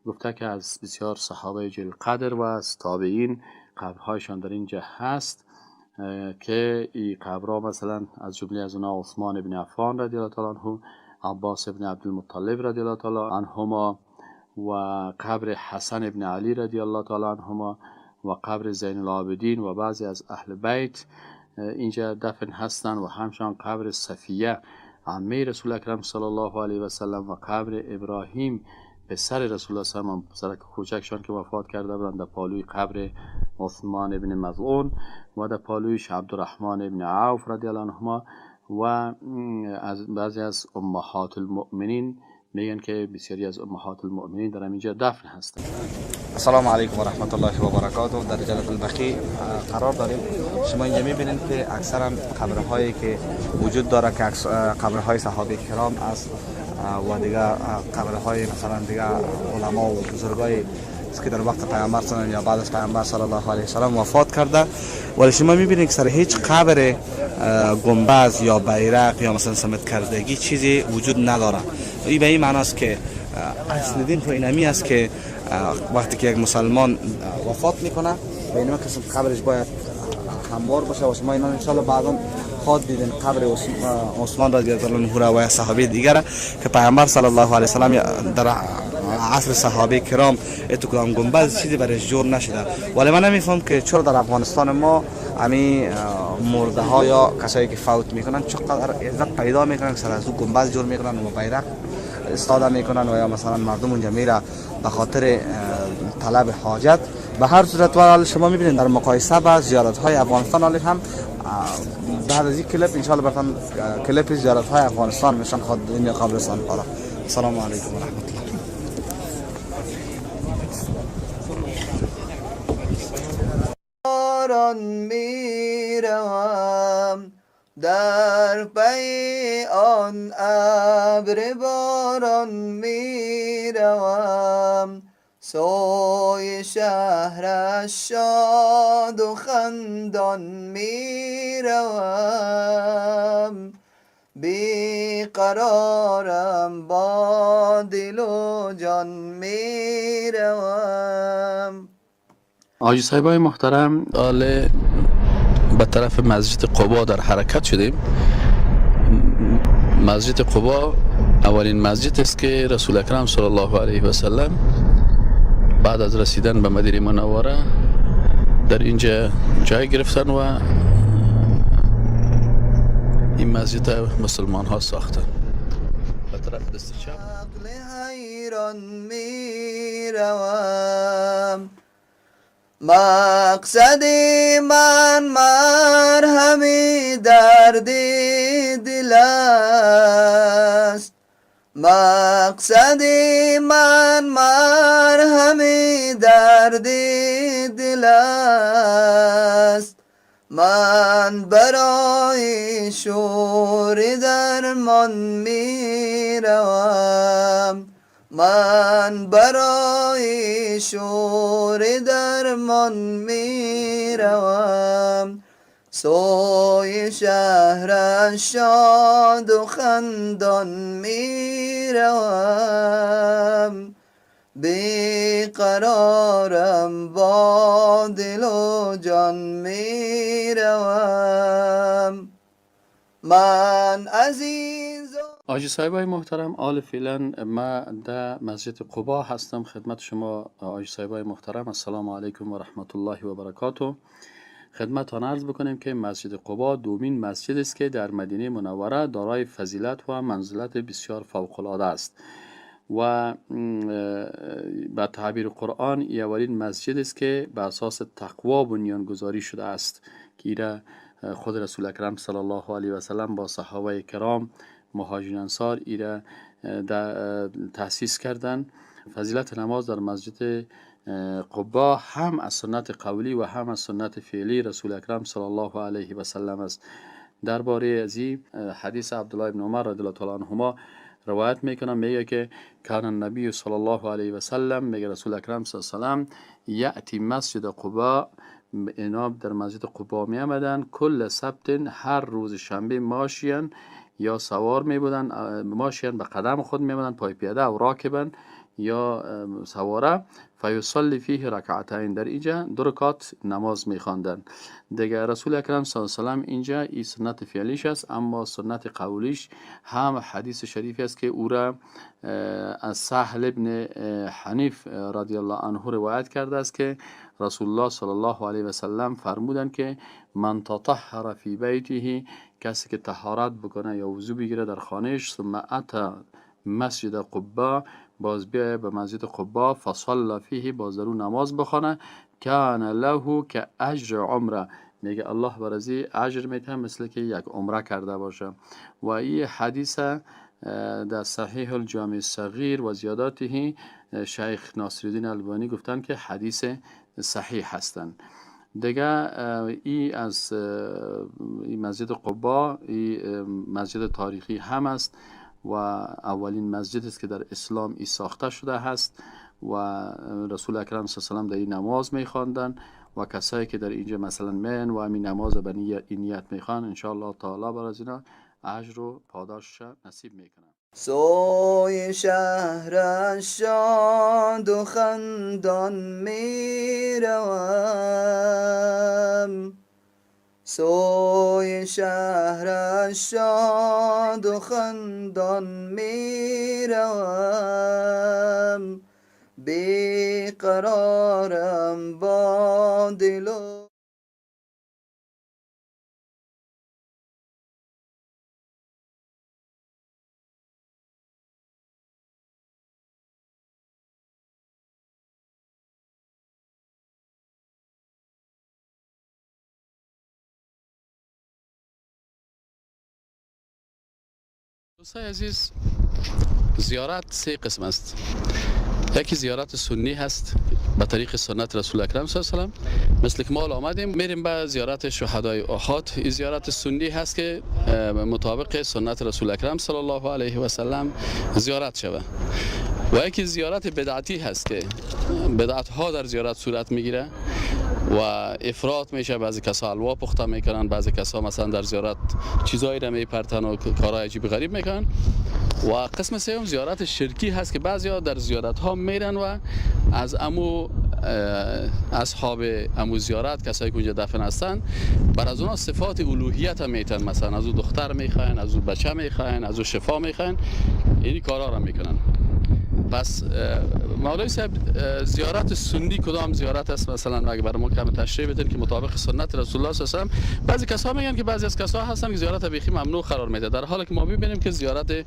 گفته که از بسیار صحابه جلیل قدر و از تابعین قبرهایشان در اینجا هست که این قبرها مثلا از جمله از اونها عثمان ابن عفان رضی الله تعالی عنه، عباس ابن عبدالمطلب رضی الله تعالی عنهما، و قبر حسن ابن علی رضی الله تعالی عنهما، و قبر زین العابدین و بعضی از اهل بیت اینجا دفن هستند، و همچنان قبر صفیه عمه رسول اکرم صلی الله علیه و سلم، و قبر ابراهیم پسر رسول الله صلی الله علیه و سلم، پسر کوچکشان که وفات کرده بودند، در پالوی قبر عثمان ابن مظعون و در پالویش عبدالرحمن ابن عوف رضی الله عنهما. و از بعضی از امهات المؤمنین میگن که بسیاری از امهات المؤمنین در اینجا دفن هستند. السلام علیکم و رحمت الله و برکاته. در جنت البقیع قرار داریم. شما اینجا میبینید که اکثرا قبرهایی که وجود داره که قبرهای صحابه کرام است و دیگه قبرهای مثلا دیگه علما و بزرگای که در وقت پیامبر صلی الله یا بعد از پیامبر صلی الله علیه و سلم وفات کرده، ولی شما میبینید که سر هیچ قبر گنبد یا بیرق یا مثلا سمت کردگی چیزی وجود نداره. این به این معنی است که اصل دین خو اینمی است که وقتی که یک مسلمان وفات میکنه به این قسم قبرش باید هموار باشه. و شما اینا ان شاء الله بعدا خود دیدین قبر عثمان رضی الله عنه و صحابه دیگر که پیامبر صلی الله علیه و سلم در عصر صحابه کرام تو کدام گنبد چیزی برش جور نشده. ولی من نمیفهم که چرا در افغانستان ما همین مرده ها یا کسایی که فوت میکنن چقدر عزت پیدا میکنن که سر از او گنبد جور میکنن و بیرق استفاده میکنن و یا مثلا مردم اونجا میره به خاطر طلب حاجت. به هر صورت و شما میبینید در مقایسه با زیارت های افغانستان حالی هم بعد از این کلیپ ان شاء الله براتون کلیپ زیارت های افغانستان میشن خود دنیا قبرستان پارا. السلام علیکم و رحمت الله. باران میروم در پی آن ابر باران میروم سوی شهرش شاد و خندان میروم بی قرارم با دل و جان میروم. آجی صاحبای محترم، حال به طرف مسجد قبا در حرکت شدیم. مسجد قبا اولین مسجد است که رسول اکرم صلی الله علیه و سلم بعد از رسیدن به مدینه منوره در اینجا جای گرفتن و این مسجد مسلمان ها ساختن. به طرف دست چپ حیران میروم مقصد من مرهم درد دل است مقصد من مرهم درد دل است من برای شور درمان میروم من برای شور درمان میروم سوی شهرش شاد و خندان میروم بی قرارم با دل و جان میروم من عزیز. آجی صاحبای محترم، آل فعلا ما در مسجد قبا هستم خدمت شما. آجی صاحبای محترم، السلام علیکم و رحمت الله و برکاته. خدمتتان عرض بکنیم که مسجد قبا دومین مسجد است که در مدینه منوره دارای فضیلت و منزلت بسیار فوق العاده است و به تعبیر قرآن این اولین مسجد است که به اساس تقوا بنیانگذاری شده است که ایره خود رسول اکرم صلی الله علیه و سلم با صحابه کرام مهاجرین انصار ایره تأسیس کردند. فضیلت نماز در مسجد قبا هم از سنت قولی و هم از سنت فعلی رسول اکرم صلی الله علیه و سلم است. درباره از این حدیث عبدالله ابن عمر رضی الله تعالی عنهما روایت میکنم، میگه که کان النبی صلی الله علیه و سلم، میگه رسول اکرم صلی الله علیه و سلم یأتی مسجد قبا، اینا در مسجد قبا می آمدن کل سبت، هر روز شنبه ماشین یا سوار می بودن، ماشین به قدم خود می بودن، پای پیاده و راکبن یا سواره، فیصلی فیه رکعتین، در اینجا 2 رکعت نماز می خواندن. دیگه رسول اکرم صلی الله علیه و سلم اینجا این سنت فعلیش است، اما سنت قولیش هم حدیث شریفی است که او را از سهل ابن حنیف رضی الله عنه روایت کرده است که رسول الله صلی الله علیه و سلم فرمودند که من تطهر فی بیته، کسی که طهارت بکنه یا وضو بگیره در خانهش، ثم اتی مسجد قبا، باز بیای به مسجد قبا، فصلی فیه، باز در نماز بخونه، کان له که اجر عمره، میگه الله برازی اجر میده مثل که یک عمره کرده باشه. و این حدیث در صحیح الجامع الصغیر و زیاداته شیخ ناصرالدین البانی گفتن که حدیث صحیح هستند. دیگه ای از این مسجد قبا ای مسجد تاریخی هم است و اولین مسجد است که در اسلام ای ساخته شده هست و رسول اکرم صلی الله علیه و سلم در این نماز می‌خواندند و کسایی که در اینجا مثلا من و همین نماز به نیت می‌خوان ان شاء الله تعالی بر از اینا اجر و پاداش نصیب میکنن. سوی شهرش شاد و خندان میروم سوی شهرش شاد و خندان میروم بیقرارم با دل و دوستای عزیز، زیارت سه قسم است. یکی زیارت سنی هست به طریق سنت رسول اکرم صلی الله علیه و سلم، مثل که ما آمدیم میریم به زیارت شهدای احد. این زیارت سنی هست که مطابق سنت رسول اکرم صلی الله علیه و سلم زیارت شود. و یکی زیارت بدعتی هست که بدعت ها در زیارت صورت میگیره و افراط میشه. بعضی کسا حلوا پخته میکنن، بعضی کسا مثلا در زیارت چیزایی را میپرتن و کارهای عجیب غریب میکنن. و قسم سوم زیارت شرکی هست که بعضیا در زیارت ها میرن و از اصحاب امو زیارت، کسایی که اونجا دفن هستن، بر از اونا صفات الوهیت هم میتن، مثلا از او دختر میخواین، از او بچه میخواین، از او شفا میخواین، اینی کارا را میکنن. پس مولوی صاحب، زیارت سنی کدام زیارت است؟ مثلا اگه برای ما کم تشریح بدین که مطابق سنت رسول الله صلی الله علیه و سلم. بعضی کسا میگن که بعضی از کسا هستن که زیارت بیخی ممنوع قرار میده، در حالی که ما ببینیم که زیارت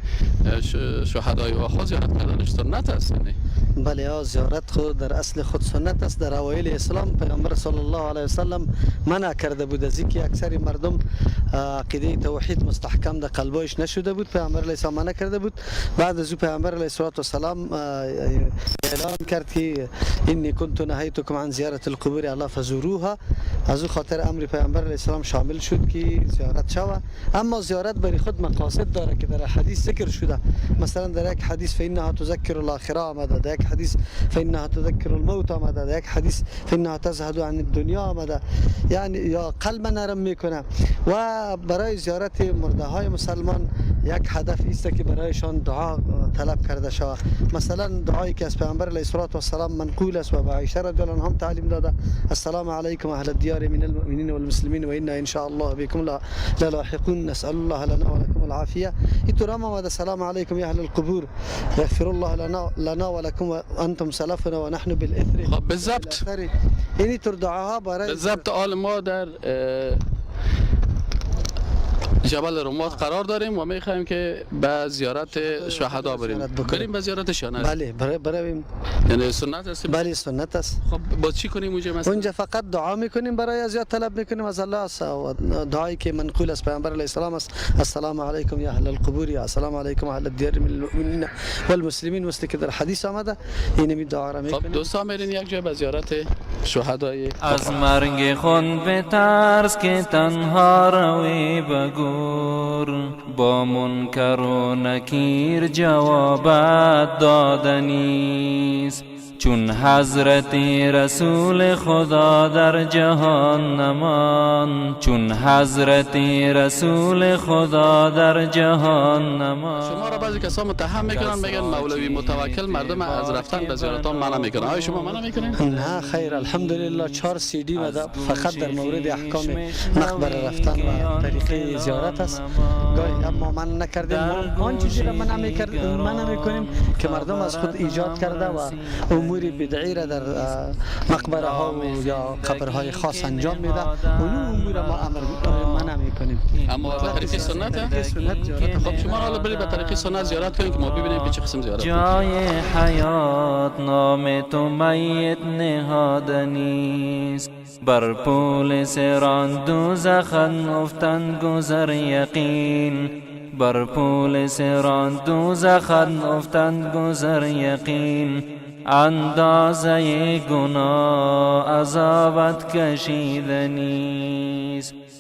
شهدای احد زیارت کردنش سنت است. بله، زیارت خود در اصل خود سنت است. در اوایل اسلام پیامبر صلی الله علیه و سلم منع کرده بود از اینکه اکثر مردم عقیده توحید مستحکم در قلبش نشده بود. پیامبر علیه السلام منع کرده بود. بعد از او پیامبر علیه السلام اعلان کرد که انی کنت نهیتکم عن زیارت القبور الا فزوروها. از او خاطر امر پیامبر علیه السلام شامل شد که زیارت شود. اما زیارت برای خود مقاصد داره که در حدیث ذکر شده. مثلا در یک حدیث فانها تذکر الاخره آمده، در یک حدیث فانها تذکر الموت آمده، در یک حدیث فانها تزهد عن الدنیا آمده، یعنی یا قلب نرم میکنه. و برای زیارت مرده های مسلمان یک هدف است که برایشان دعا طلب کرده شود. مثلا دعایی که از پیامبر علیه السلام منقول است و به عایشه رضی الله عنها تعلیم داده: السلام علیکم اهل الدیار من المؤمنین والمسلمین و انا ان شاء الله بكم لاحقون نسال الله لنا ولكم العافیه. اینطور هم آمده: السلام علیکم یا اهل القبور یغفر الله لنا ولكم وانتم سلفنا ونحن بالاثر. خب بالضبط این طور دعاها برای بالضبط آل ما در جبل رمات قرار داریم و میخوایم که به زیارت شهدا بریم به زیارتشان. بله، برای یعنی سنت است. بله سنت است. خب با چی کنیم اونجا؟ مثلا اونجا فقط دعا میکنیم، برای ازیاد طلب میکنیم از الله. دعایی که منقول از پیامبر علیه السلام است: السلام علیکم یا اهل القبور یا السلام علیکم اهل الدیار من المؤمنین والمسلمین، مثل که در حدیث آمده. این می دعا را میکنیم. خب دوستان میرین یک جا به زیارت شهدای. از مرگ خود بترس که تنها روی بگو، با منکر و نکیر جوابت دادنیست. چون حضرت رسول خدا در جهان نمان، چون حضرت رسول خدا در جهان نمان. شما را بعضی کسا متهم میکنن، میگن مولوی متوکل مردم از رفتن به زیارتان منع میکنه. آیا شما منع میکنین؟ نه خیر، الحمدلله 4 CD فقط در مورد احکام مقبره رفتن و طریقه زیارت است. گاهی اما من نکردیم. آن چیزی را منع میکنیم که مردم از خود ایجاد کرده و امور بدعی را در مقبره ها و یا قبرهای خاص انجام میده. اون امور ما منع میکنیم. اما به طریق سنت خب شما حالا برید به طریق سنت زیارت کنید که ما ببینیم که چه قسم زیارت. جای حیات نام تو میت نهادنیست، بر پول سران دوزخ افتند گذر یقین، بر پول سران دوزخ افتند گذر یقین. اندازه گناه عذابت کشیدنیست.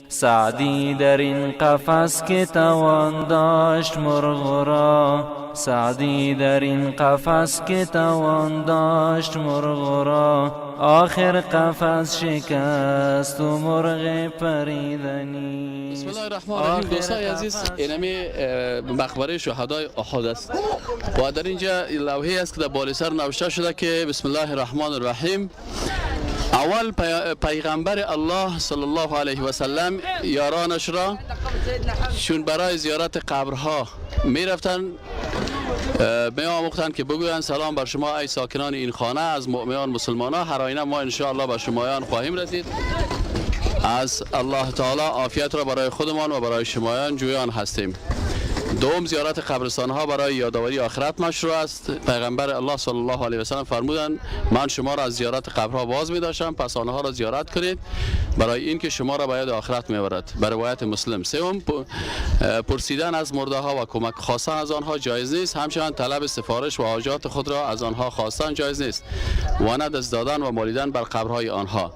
سعدی در این قفس که توان داشت مرغ را، سعدی در این قفس که توان داشت مرغ را، آخر قفس شکست و مرغ پریدنی. بسم الله الرحمن الرحیم. دوستای عزیز، اینمی مقبره شهدای احد است و در اینجا لوحه است که در بالای سر نوشته شده که بسم الله الرحمن الرحیم. اول پیغمبر الله صلی الله علیه و سلم یارانش را چون برای زیارت قبرها می رفتن می آموختند که بگویند سلام بر شما ای ساکنان این خانه از مؤمنان مسلمانان. هر آینه ما ان شاء الله به شمایان خواهیم رسید. از الله تعالی عافیت را برای خودمان و برای شمایان جویان هستیم. دوم، زیارت قبرستان ها برای یادآوری آخرت مشروع است. پیغمبر الله صلی الله علیه و سلم فرمودند من شما را از زیارت قبرها باز می داشتم، پس آنها را زیارت کنید برای اینکه شما را به یاد آخرت می برد. به روایت مسلم. سوم، پرسیدن از مرده ها و کمک خواستن از آنها جایز نیست. همچنین طلب سفارش و حاجات خود را از آنها خواستن جایز نیست و نه دست دادن و مالیدن بر قبرهای آنها.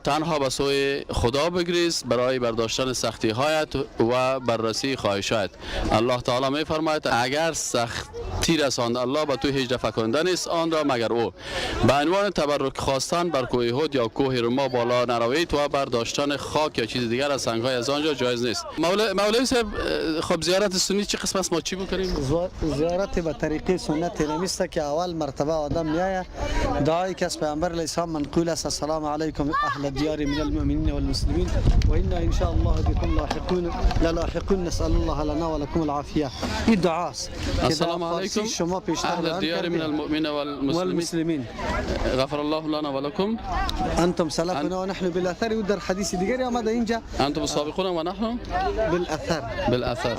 تنها به سوی خدا بگریز برای برداشتن سختی هایت و بررسی خواهشات. الله تعالی می فرماید اگر سختی رساند الله به تو هیچ فکنده نیست آن را مگر او. به عنوان تبرک خواستن بر کوه احد یا کوه رما بالا نروید و برداشتن خاک یا چیز دیگر از سنگ‌های از آنجا جایز نیست. مولوی صاحب، خب زیارت سنی چه قسم است؟ ما چی بکنیم؟ زیارت به طریق سنت نمیسته که اول مرتبه آدم میایه دعایی که از پیامبر علیه السلام منقول است: السلام علیکم اهل الدیار من المؤمنین والمسلمین و انا ان شاء الله بكم لاحقون نسال الله لنا ولكم العافیه. این دعاست. السلام علیکم شما پیشتر اهل الدیار من المؤمنین والمسلمین غفر الله لنا ولكم انتم سلفنا و نحن بالاثر. و در حدیث دیگری آمده اینجا انتم السابقون و نحن بالاثر.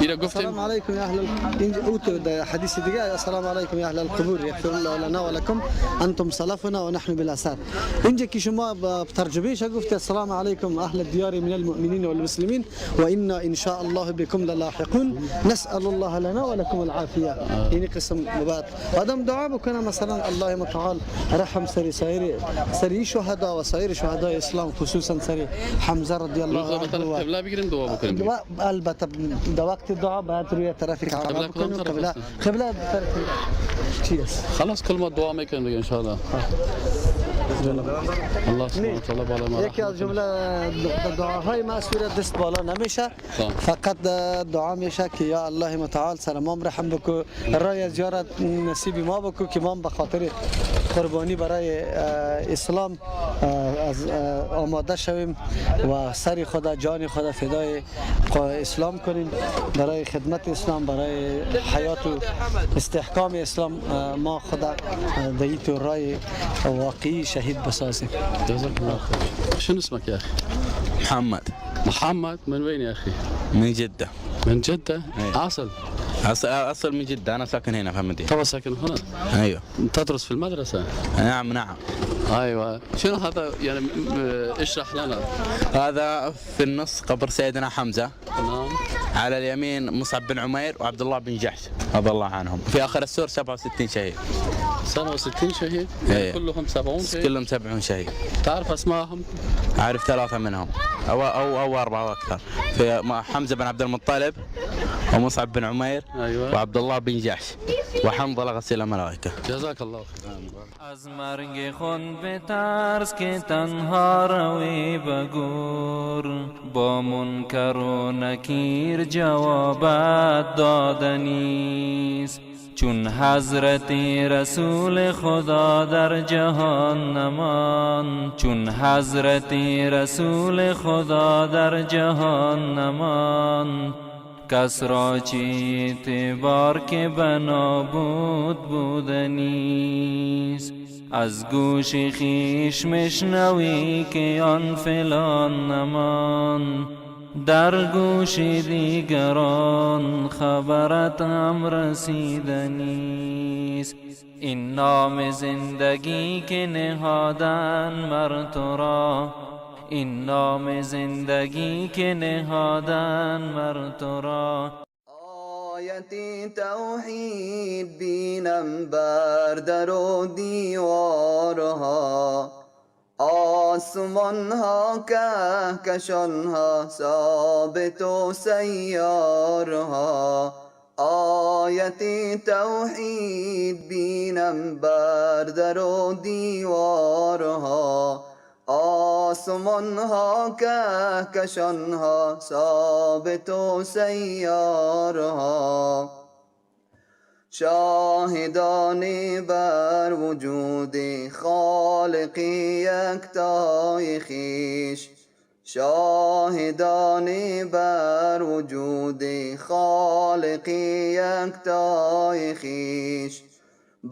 اینا گفتیم السلام علیکم یا اهل اینجا اوت در حدیث دیگه السلام علیکم یا اهل القبور یغفر الله لنا ولكم انتم سلفنا و نحن بالاثر. اینجا که شما ترجمهش گفته السلام علیکم اهل الدیار من المؤمنین والمسلمین و انا ان شاء الله بكم للاحقون نسال الله لنا ولكم العافيه. این قسم بعد آدم دعا بکنه مثلا الله متعال رحم سری شهدا و سایر شهدای اسلام خصوصا سری حمزه رضی الله عنه. قبله بگیریم دعا بکنیم. البته در وقت دعا باید روی طرف کعبه بکنیم. قبله چیست؟ خلاص کل ما دعا میکنیم دیگه ان شاء الله. الله سبحانه و تعالی بالا ما. یکی از جمله دعاهای مسئول دست بالا نمیشه، فقط دعا میشه که یا الله متعال سر ما رحم بکو، رای زیارت نصیب ما بکو که ما به خاطر قربانی برای اسلام آماده شویم و سر خدا جان خدا فدای اسلام کنیم، برای خدمت اسلام، برای حیات و استحکام اسلام ما خدا دیت و رای واقعی شهید بسازیم. جزاك الله خير. شنو اسمك يا اخي؟ محمد من وين يا اخي؟ من جدة. من جدة؟ أصل من جدة، أنا ساكن هنا في المدينة. طبعا ساكن هنا؟ أيوه. تدرس في المدرسة؟ نعم. ايوه. شنو هذا يعني اشرح لنا. هذا في النص قبر سيدنا حمزة. نعم. على اليمين مصعب بن عمير وعبد الله بن جحش رضي الله عنهم. في آخر السور 67 شهيد. 67 شهيد؟ يعني كلهم 70 شهيد؟ كلهم 70 شهيد. تعرف اسمائهم؟ أعرف 3 منهم أو 4 أو أكثر. في حمزة بن عبد المطلب ومصعب بن عمير. أيوة. وعبد الله بن جحش وحنظلة غسيل الملائكة. جزاك الله خير. از مرگ خود بترس که تنها روی بگور، با منکر و نکیر جوابت دادنیست. چون حضرت رسول خدا در جهان نمان، چون حضرت رسول خدا در جهان نمان، کس را چی اعتبار که بنابود بودنیست. از گوش خیش مشنوی که آن فلان نمان، در گوش دیگران خبرت هم رسیدنیست. این نام زندگی که نهادن مر تو را، این نام زندگی که نهادن مر تو را. آیتی توحید بینم بر در و دیوارها، آسمانها کهکشانها ثابت و سیارها. آیتی توحید بینم بر در و دیوارها، آسمانها کهکشانها ثابت و سیارها. شاهدانی بر وجود خالق یکتای خویش، شاهدانی بر وجود خالقی یکتای خویش.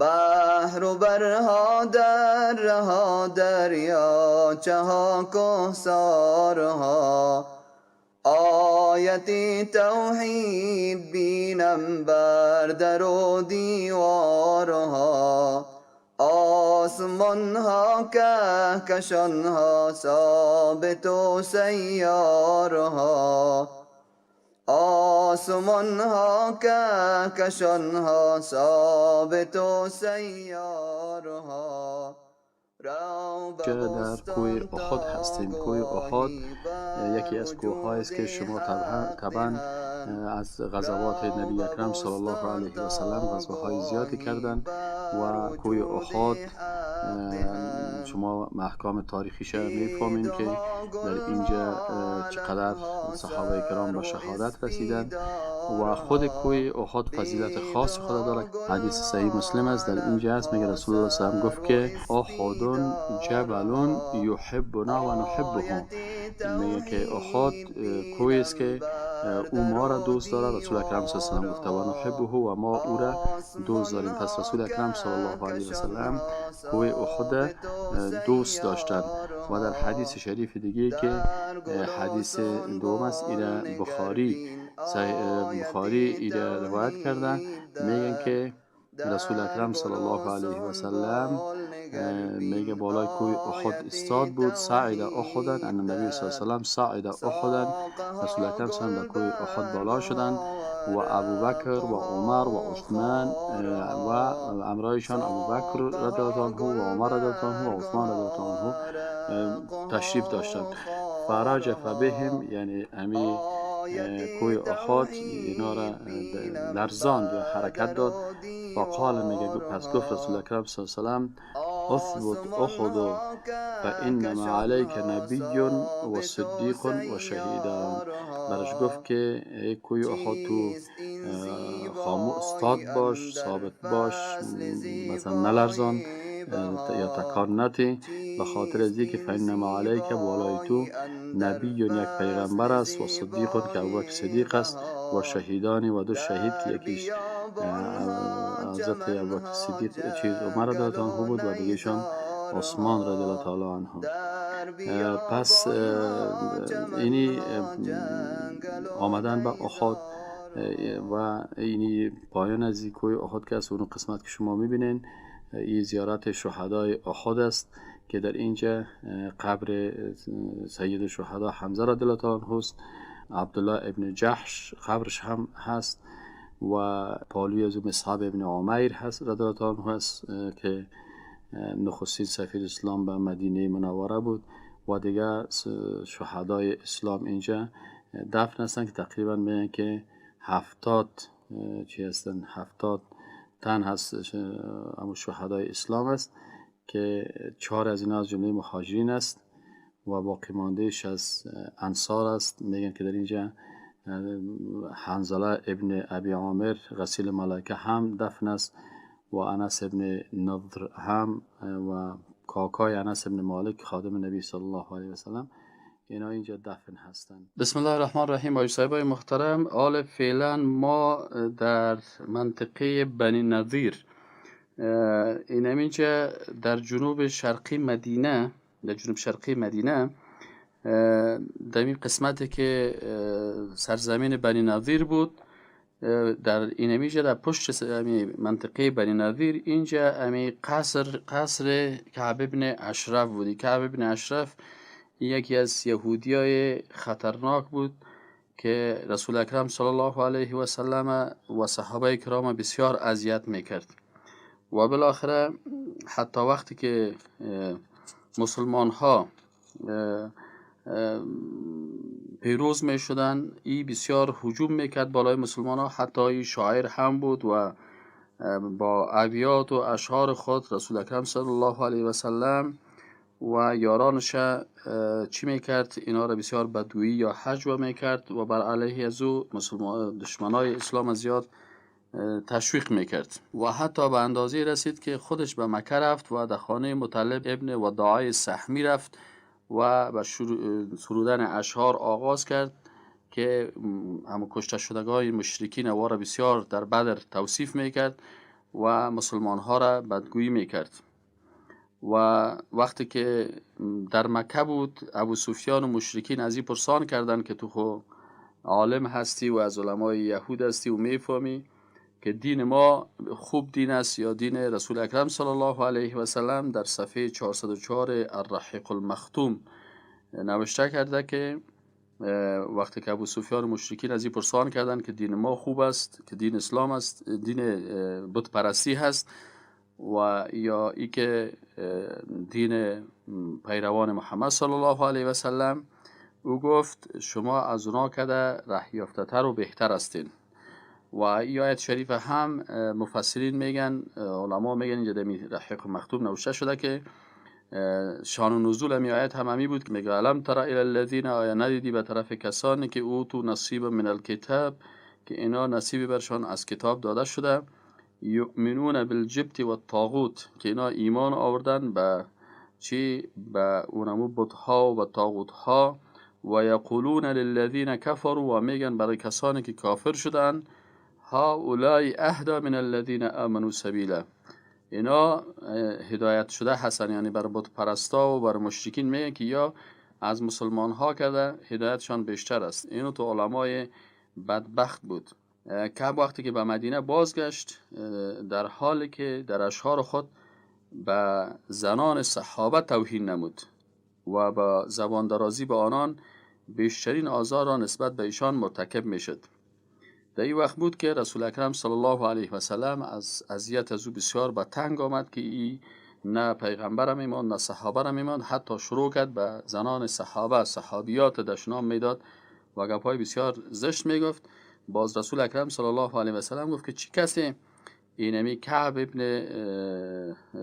بحر و برها درها دریاچه ها کوثرها، آیتی توحید بینم بر در و دیوارها. آسمان ها کهکشان ها ثابت و سیارها، آسمان ها کهکشان ها ثابت و سیارها. که در کوه احد هستیم. کوه احد یکی از کوه‌هایی است که شما طبعا از غزوات نبی اکرم صلی الله علیه و سلم غزوه‌های زیادی کردن و کوه احد شما احکام تاریخیش میفهمین که در اینجا چقدر صحابه کرام به شهادت رسیدند و خود کوه احد فضیلت خاص خود دارد. حدیث صحیح مسلم است، در اینجا است میگه رسول الله صلی الله علیه و سلم گفت که احد جبل یحبنا و نحبه. میگه که احد کوهی است که او ما را دوست دارد. رسول اکرم صلی الله علیه و سلم گفت و نحبه و ما او را دوست داریم. پس رسول اکرم صلی الله علیه و سلم کوه احد دوست داشتند. و در حدیث شریف دیگه که حدیث دوم است، این بخاری ایره روایت کردن، میگن که رسول اکرم صلی الله علیه و سلم میگه بالای کوه احد استاد بود. صعد احدا، ان نبی صلی الله علیه و سلم صعد احدا، رسول اکرم صلی الله علیه و سلم کوه احد بالا شدند و ابوبکر و عمر و عثمان و امرایشان ابوبکر رضی الله عنه و عمر رضی الله عنه و عثمان رضی الله عنه تشریف داشتند. فرجف بهم، یعنی امی کوه احد اینا را لرزاند یا حرکت داد. فقال، میگه پس گفت رسول اکرم صلی الله علیه و سلم اثبت احد فانما علیک نبی و صدیق و شهیدان. برش گفت که ای کوه احد تو استاد باش، ثابت باش، مثلا نلرزان یا تکان نتی، به خاطر از اینکه فانما علیک بالای تو نبی یک پیغمبر است و صدیق که ابوبکر صدیق است و شهیدانی و دو شهید که یکیش حضرت ابوبکر صدیق عمر رضی الله عنه بود و دیگه‌شان عثمان رضی الله تعالی عنه. پس اینی آمدن به احد و اینی پایان از این کوه احد که از اون قسمت که شما میبینین، این زیارت شهدای احد است که در اینجا قبر سید الشهدا حمزه رضی الله تعالی عنه است. عبدالله ابن جحش قبرش هم هست و پالوی از مصعب ابن عمیر هست رضی الله تعالی عنه است که نخستین سفیر اسلام به مدینه منوره بود و دیگر شهدای اسلام اینجا دفن هستند که تقریبا میگن که 70 تن هست اما شهدای اسلام است که 4 از اینا از جمله مهاجرین است و باقی ماندهش از انصار است. میگن که در اینجا حنظله ابن ابی عامر غسیل ملائکه هم دفن است و انس ابن نضر هم و کاکای انس ابن مالک خادم نبی صلی الله علیه و سلم اینا اینجا دفن هستند. بسم الله الرحمن الرحیم. آقای صاحبای محترم، حال فعلا ما در منطقه بنی نظیر، این اینجا در جنوب شرقی مدینه، در این قسمتی که سرزمین بنی نظیر بود، در این اینجا در پشت منطقه بنی نظیر اینجا قصر کعب ابن اشرف بودی. کعب ابن اشرف یکی از یهودیای خطرناک بود که رسول اکرم صلی الله علیه و سلم و صحابه کرام بسیار اذیت میکرد و بالاخره حتی وقتی که مسلمان ها پیروز می شدن، ای بسیار هجوم میکرد بالای مسلمان ها. حتی ای شاعر هم بود و با ابیات و اشعار خود رسول اکرم صلی الله علیه و سلم و یارانش چی میکرد؟ اینا را بسیار بدویی یا هجو میکرد و بر علیه از او دشمنای اسلام زیاد تشویق میکرد و حتی به اندازه رسید که خودش به مکه رفت و در خانه مطلب ابن وداعی سهمی رفت و به سرودن اشعار آغاز کرد که همه کشته شدگان مشرکین او را بسیار در بدر توصیف میکرد و مسلمان ها را بدگویی میکرد. و وقتی که در مکه بود، ابو سفیان و مشرکین از این پرسان کردند که تو خو عالم هستی و از علمای یهود هستی و میفهمی که دین ما خوب دین است یا دین رسول اکرم صلی الله علیه و سلم. در صفحه 404 الرحیق المختوم نوشته کرده که وقتی که ابو سفیان و مشرکین از این پرسان کردند که دین ما خوب است، که دین اسلام است، دین بت پرستی هست و یا ای که دین پیروان محمد صلی الله علیه و سلم، او گفت شما از اونا کده ره یافته‌تر و بهتر هستین. و این آیت شریف هم مفسرین میگن، علما میگن اینجا در رحیق مختوم نوشته شده که شان و نزول همی آیت هم همی بود که میگه علم تر الی الذین، آیا ندیدی به طرف کسانی که اوتوا نصیب من الکتاب، که اینا نصیبی برشان از کتاب داده شده، یؤمنون بالجبت و الطاغوت، که اینا ایمان آوردن به چی؟ به اونمو بت‌ها و طاغوت‌ها. و یقولون للذین کفروا، و میگن برای کسانی که کافر شدن، هؤلاء اهدی من الذین آمنوا سبیلا، اینا هدایت شده هستن. یعنی بر بت پرستا و بر مشرکین میگن که یا از مسلمان ها کرده هدایتشان بیشتر است. اینو تو علمای بدبخت بود. کعب وقتی که به مدینه بازگشت، در حالی که در اشعار خود به زنان صحابه توهین نمود و با زبان درازی به آنان بیشترین آزار را نسبت به ایشان مرتکب میشد. در این وقت بود که رسول اکرم صلی الله علیه و سلم از اذیت از او بسیار به تنگ آمد که ای نه پیغمبر میماند نه صحابه میماند. حتی شروع کرد به زنان صحابه، صحابیات دشنام میداد و گپ‌های بسیار زشت میگفت. باز رسول اکرم صلی الله علیه و سلم گفت که چی کسی اینمی کعب ابن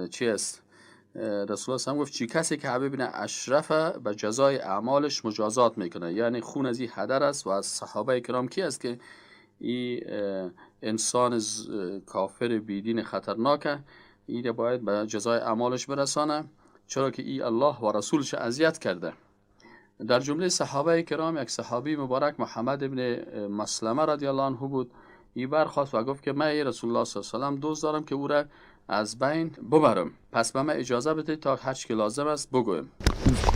چی است؟ رسول الله گفت چی کسی که کعب ابن اشرف به جزای اعمالش مجازات میکنه، یعنی خون از این هدر است. و از صحابه کرام کی است که این انسان کافر بیدین خطرناکه، این باید به جزای اعمالش برسانه، چرا که این الله و رسولش اذیت کرده. در جمله صحابه کرام یک صحابی مبارک محمد ابن مسلمه رضی الله عنه بود. این برخواست و گفت که من رسول الله صلی الله علیه و سلم دوست دارم که او را از بین ببرم، پس به من اجازه بدید تا هر چی که لازم است بگویم.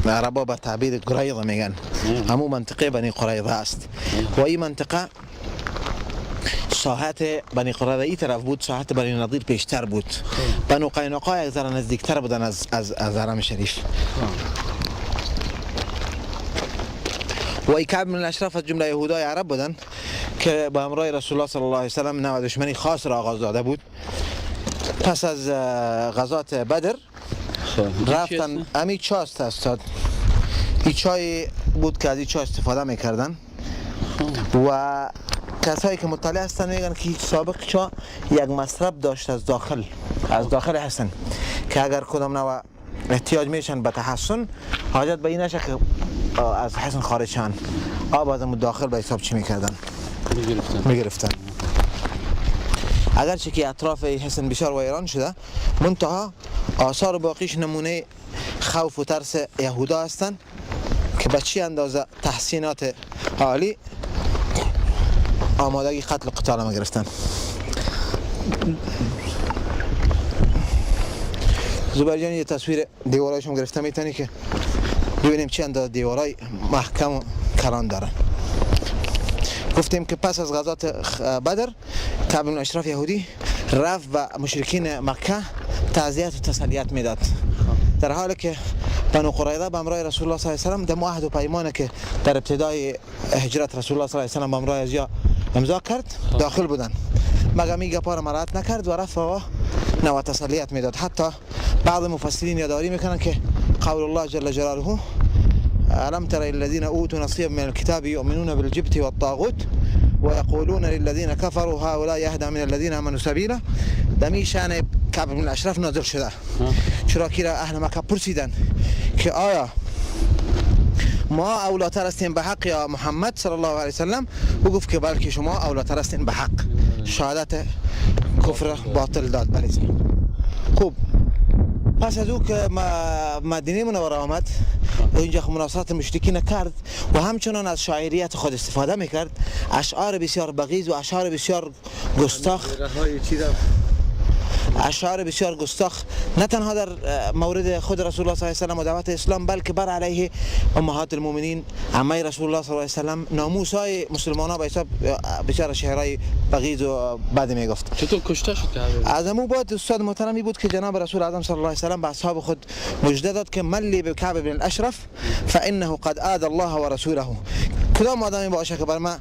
عربا به تعبیر قریظه میگن، همو منطقه بنی قریظه است و این منطقه ساحت بنی قریظه ای طرف بود، ساحت بنی نضیر پیشتر بود. بنو قینقاع یک ذره نزدیکتر بودن از حرم شریف. و ای کعب بن اشرف از جمله یهودای عرب بودن که با همراه رسول الله صلی الله علیه و سلم نوع دشمنی خاص را آغاز داده بود. پس از غزات بدر رفتن. امی چاست استاد، این چای بود که از این چای استفاده میکردن و کسایی که مطلع هستن میگن که سابق چا یک مصرف داشت از داخل حسن، که اگر کدام نوع احتیاج میشن به تحسن، حاجت به این نشه که از حسن خارج شن، آب از داخل به حساب چی میکردن؟ میگرفتن. اگرچه که اطراف حسن بسیار ویران شده، منتها آثار باقیش نمونه خوف و ترس یهودا هستن که به چی اندازه تحسینات عالی آمادگی قتل و قتال ما گرفتن. زبیر جان یه تصویر دیوارایشون گرفته میتونی که ببینیم چی اندازه دیوارای محکم و کران دارن. گفتیم که پس از غزات بدر کعب بن اشرف یهودی رفت و مشرکین مکه تعزیت و تسلیت میداد، در حالی که بنو قریظه به همراه رسول الله صلی الله علیه و سلم در عهد و پیمانی که در ابتدای هجرت رسول الله صلی الله علیه و سلم به همراه ازیا امضا کرد داخل بودن، مگر می گپا را مراعات نکرد و رفت و نوع تسلیت میداد. حتی بعض مفسرین یادآوری میکنن که قول الله جل جلاله ألم تر الذين أوتوا نصيبا من الكتاب يؤمنون بالجبت والطاغوت ويقولون للذين كفروا هؤلاء أهدى من الذين آمنوا سبيلا. دمی شأن کعب بن اشرف نازل شده، چرا که اهل مکه پرسیدن که آیا ما اولاتر هستیم به حق یا محمد صلی الله علیه وسلم؟ او گفت که بلکه شما اولاتر هستین به حق. شهادت کفر باطل داد. بله خوب. پس از او که مدینه منوره آمد و اینجا مناصرات مشرکین کرد و همچنان از شاعریت خود استفاده میکرد، اشعار بسیار بغیض و اشعار بسیار گستاخ نه تنها در مورد خود رسول الله صلی الله علیه و و دعوت اسلام، بلکه بر علیه امهات المؤمنین عمه رسول الله صلی الله علیه و ناموسای مسلمان‌ها به حساب بسیار شعرهای بغیض و بد میگفت. چطور کشته شد که از امو بعد استاد محترمی بود که جناب رسول اعظم صلی الله علیه و به اصحاب خود مژده داد که من لی بکعب بن الاشرف فانه قد آذى الله و رسوله. کدام آدمی باشه که بر ما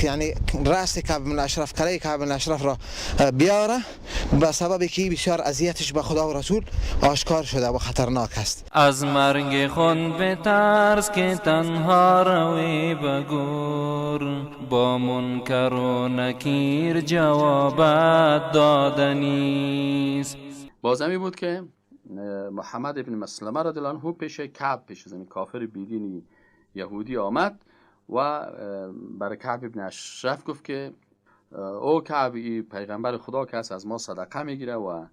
یعنی راس کعب بن الاشرف، کلای کعب بن الاشرف را بیاره به سبب که بسیار اذیتش به خدا و رسول آشکار شده و خطرناک است. از مرگ خود به ترس که تنها روی بگور، با منکر و نکیر جوابت دادنیست. بازمی بود که محمد ابن مسلمه رضی الله عنه پیش کعب، پیش زمین کافر بیدینی یهودی آمد و برای کعب ابن اشرف گفت که او کعب، پیغمبر خدا که از ما صدقه میگیره و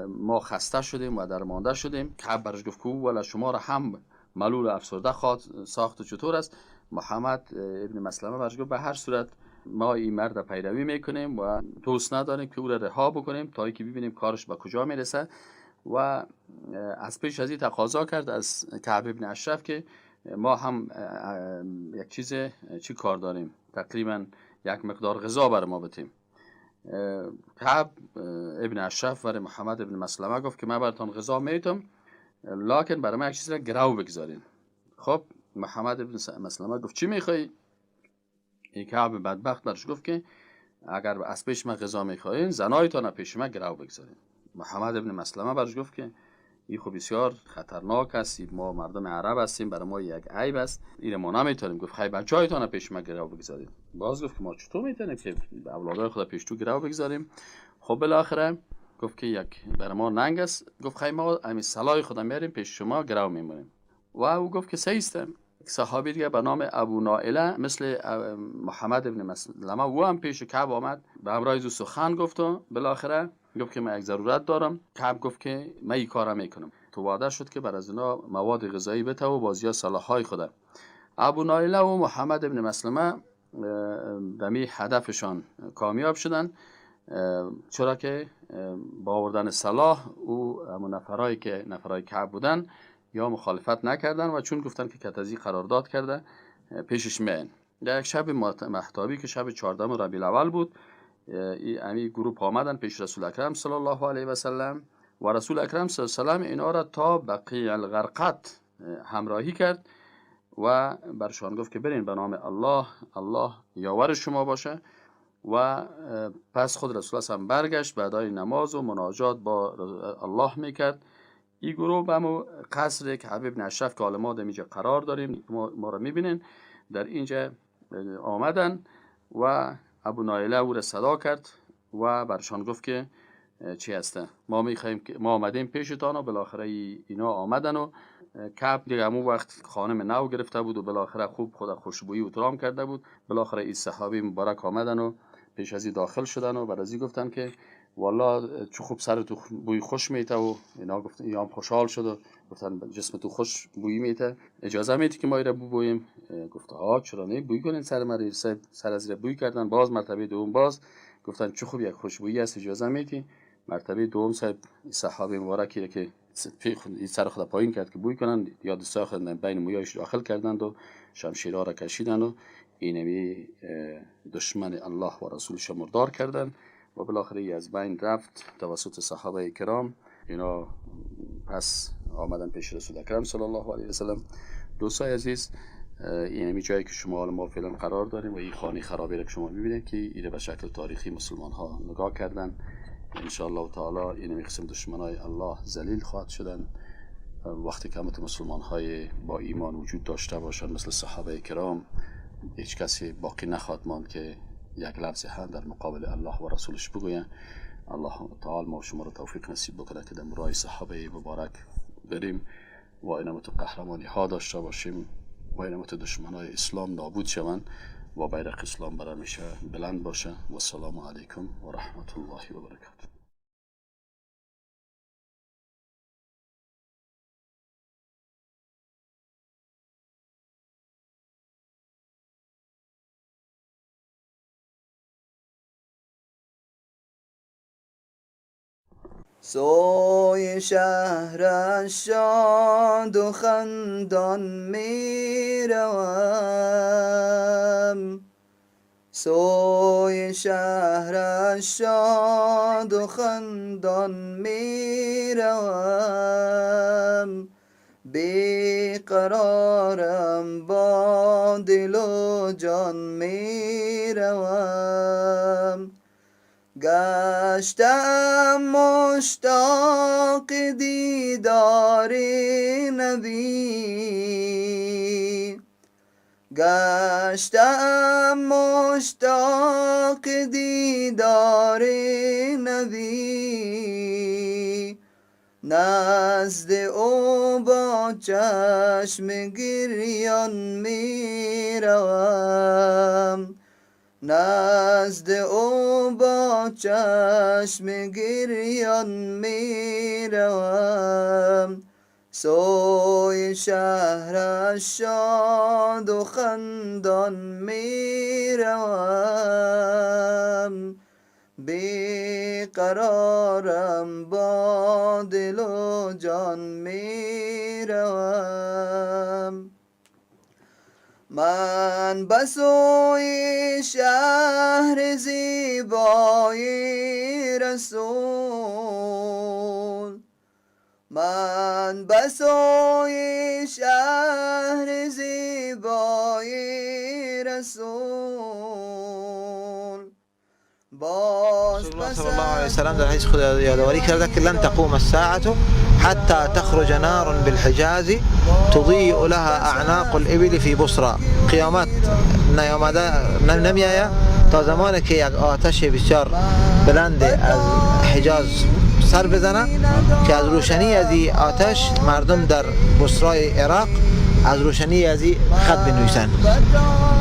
ما خسته شدیم و درمانده شدیم. کعب برش گفت که ولی شما را هم ملول و افسرده ساخت و چطور است؟ محمد ابن مسلمه برش گفت به هر صورت ما این مرد پیروی میکنیم و دوست نداریم که او را رها بکنیم تا اینکه ببینیم کارش به کجا میرسه. و از پیش از این تقاضا کرد از کعب ابن اشرف که ما هم یک چی کار داریم، تقریبا یک مقدار غذا برای ما بتیم. کعب ابن اشرف برای محمد ابن مسلمه گفت که من براتون غذا میتم، لکن برای من یک چیز را گرو بگذارین. خب محمد ابن مسلمه گفت چی میخوای؟ این کعب بدبخت برش گفت که اگر از پیش من غذا میخواین زنایتان پیش من گرو بگذارین. محمد ابن مسلمه برش گفت که این خب بسیار خطرناک است، ما مردم عرب هستیم، برای ما یک عیب است، این ما نمیتونیم. گفت خیلی بچه‌هایتان پیش ما گرو بگذاریم. باز گفت که ما چطور میتونیم که اولادای خدا پیش تو گرو بگذاریم؟ خب بالاخره گفت که یک برای ما ننگ است. گفت خیلی ما همین صلاح خدا میاریم پیش شما گرو میمونیم. و او گفت که صحیح است. یک صحابی دیگه به نام ابو نائله مثل محمد ابن مسلمه او هم پیش کعب آمد، به همراه او سخن گفت و بالاخره گفت که من یک ضرورت دارم. کعب گفت که من این کارا میکنم. تو وعده شد که بر از اینا مواد غذایی بده و بازیا صلاحای خدا. ابو نائله و محمد ابن مسلمه به می هدفشان کامیاب شدن، چرا که با آوردن صلاح او همون نفرای کعب بودن یا مخالفت نکردن و چون گفتن که کتازی قرارداد کرده پیشش میان. در یک شب مهتابی که شب 14 ربیع الاول بود، این گروه آمدن پیش رسول اکرم صلی الله علیه و سلم و رسول اکرم صلی الله علیه و سلم اینا را تا بقیع الغرقد همراهی کرد و برشان گفت که برین به نام الله، الله یاور شما باشه. و پس خود رسول الله هم برگشت بعدای نماز و مناجات با الله میکرد. این گروه به همون قصر کعب ابن اشرف که ما در اینجا قرار داریم ما را میبینین، در اینجا آمدن و ابو نائله او را صدا کرد و برشان گفت که چی هسته؟ ما میخوایم که ما آمدیم پیشتان و بالاخره اینا آمدن و کعب دیگه همون وقت خانم نو گرفته بود و بالاخره خوب خود خوشبویی و ترام کرده بود. بالاخره این صحابی مبارک آمدن و پیش از این داخل شدن و بعد از این گفتن که والله چه خوب سر تو بوی خوش میته و اینا گفتن ایام خوشحال شد و گفتن جسم تو خوش بوی میته، اجازه میدی که ما ایرا بویم؟ گفت ها چرا نه، بوی کنین سر من. سر از بوی کردن. باز مرتبه دوم باز گفتن چه خوب یک خوشبویی است، اجازه میدی؟ مرتبه دوم صحابی مبارکی که سر خود پایین کرد که بوی کنن، یا دستا خود بین مویایش داخل کردند و شمشیرها را کشیدن و اینمی دشمن الله و رسولش مردار کردن و بالاخره از بین رفت توسط صحابه کرام. اینا پس آمدن پیش رسول اکرم صلی الله علیه و سلم. دوستای عزیز، اینمی جایی که شما ما فعلا قرار داریم و این خانه خرابی را که شما میبینید که اینه به شکل تاریخی مسلمان ها نگاه کردن. ان شاء الله تعالی اینمی قسم دشمنای الله ذلیل خواهد شدن وقتی که مسلمان های با ایمان وجود داشته باشند مثل صحابه کرام. هیچ کسی باقی نخواهد ماند که یک لفظ هم در مقابل الله و رسولش بگوید. الله تعالی ما شما را توفیق نصیب بکنه که در راه صحابه مبارک بریم و اینم تو قهرمانی ها داشته باشیم و اینم تو دشمنای اسلام نابود شوند و بیرق اسلام برای میشه بلند باشه. و السلام علیکم و رحمت الله و برکاته. سوی شهرش شاد و خندان می روم سوی شهرش شاد و خندان می روم بیقرارم با دل و جان می روم گشتم مشتاق دیدار نبی گشتم مشتاق دیدار نبی نزد او با چشم گریان می روم نزد او با چشم گریان می روم سوی شهرش شاد و خندان می روم بیقرارم با دل و جان می روم من به سوی شهر زیبای رسول من به سوی شهر زیبای رسول رسول الله صلی الله علیه وسلم در حدیث خود یادآوری کرده که لن تقوم الساعة حتى تخرج نار بالحجاز تضيء لها اعناق الابل في بصرى قیامت نمیآید تا زمانی که یک آتش بسیار بلند از حجاز سر بزنه که از روشنی از این آتش مردم در بصرای عراق از روشنی از این خط بنویسن.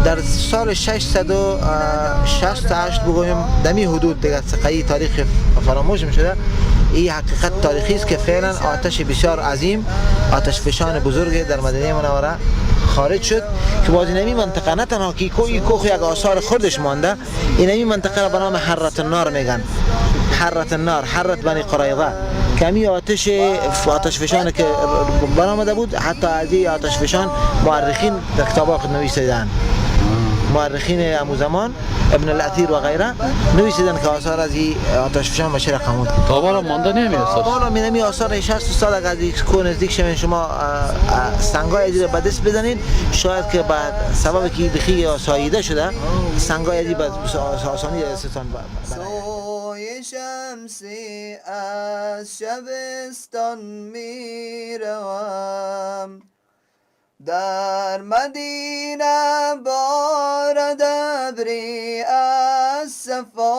در سال 668 بگویم دمی حدود دیگه سقایی تاریخ فراموش میشده. این حقیقت تاریخی است که فعلا آتش بسیار عظیم آتش فشان بزرگ در مدینه منوره خارج شد که باز این منطقه نه تنها که کوخ یک آثار خودش مانده این منطقه را به نام حرة النار میگن. حرة النار حرة بنی قریظه کمی آتش فشان که برآمده بود حتی از این آتش فشان مورخین در کتاب‌ها خود نویسیدن مورخین امو زمان ابن الاثیر و غیره نویسیدن که آثار از این آتش فشان میشه رقم بود تا بالا مانده نمیاد بالا می آثار 60 سال اگر از کو نزدیک شوین شما سنگای ازی به دست بزنید شاید که بعد سبب که بخی ساییده شده سنگای ازی به آسانی استان سوی شمسی از شبستان می روم در مدینه بارد ابری از صفا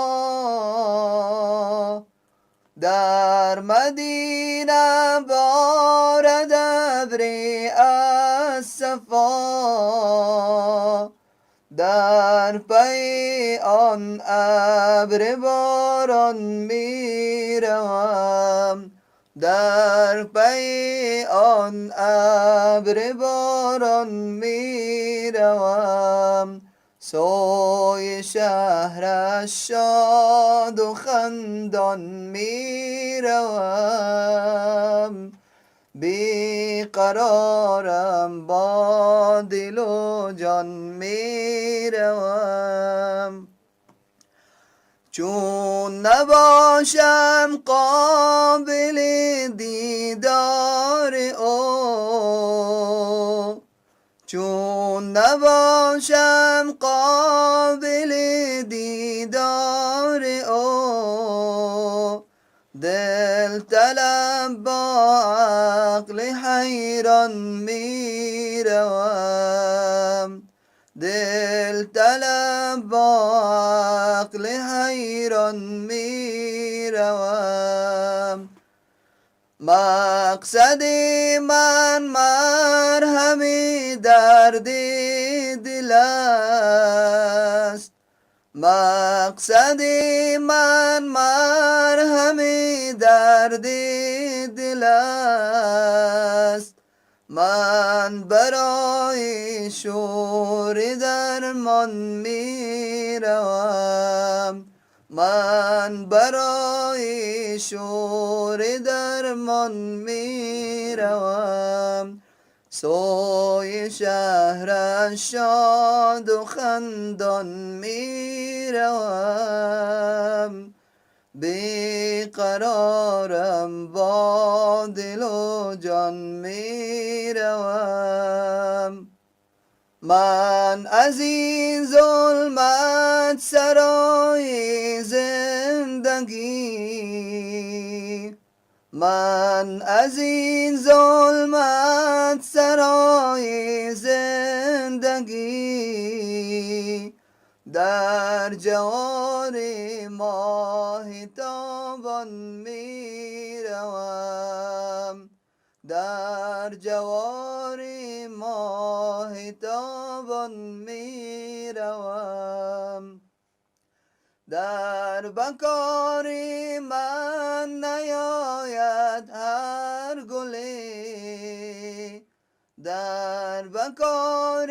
در مدینه بارد ابری از صفا در پی آن ابر باران می روم در پی آن ابر باران می روم سوی شهرش شاد و خندان می روم بیقرارم با دل و جان می روم چون نباشم قابل دیدار او چون نباشم قابل دیدار او دل طلب با عقل حیران می روم دل طلب با عقل حیران می روم مقصد من مرهم درد دل است مقصد من مرهم درد دل است من برای شور درمان می روم من برای شور درمان می روم سوی شهرش شاد و خندان می روم بیقرارم با دل و جان می روم من از این ظلمت سرای زندگی من از این ظلمت سرای زندگی در جوار ماه تابان می روم در جوار ماه تابان می روم در بکار من نیاید هر گلی در بکار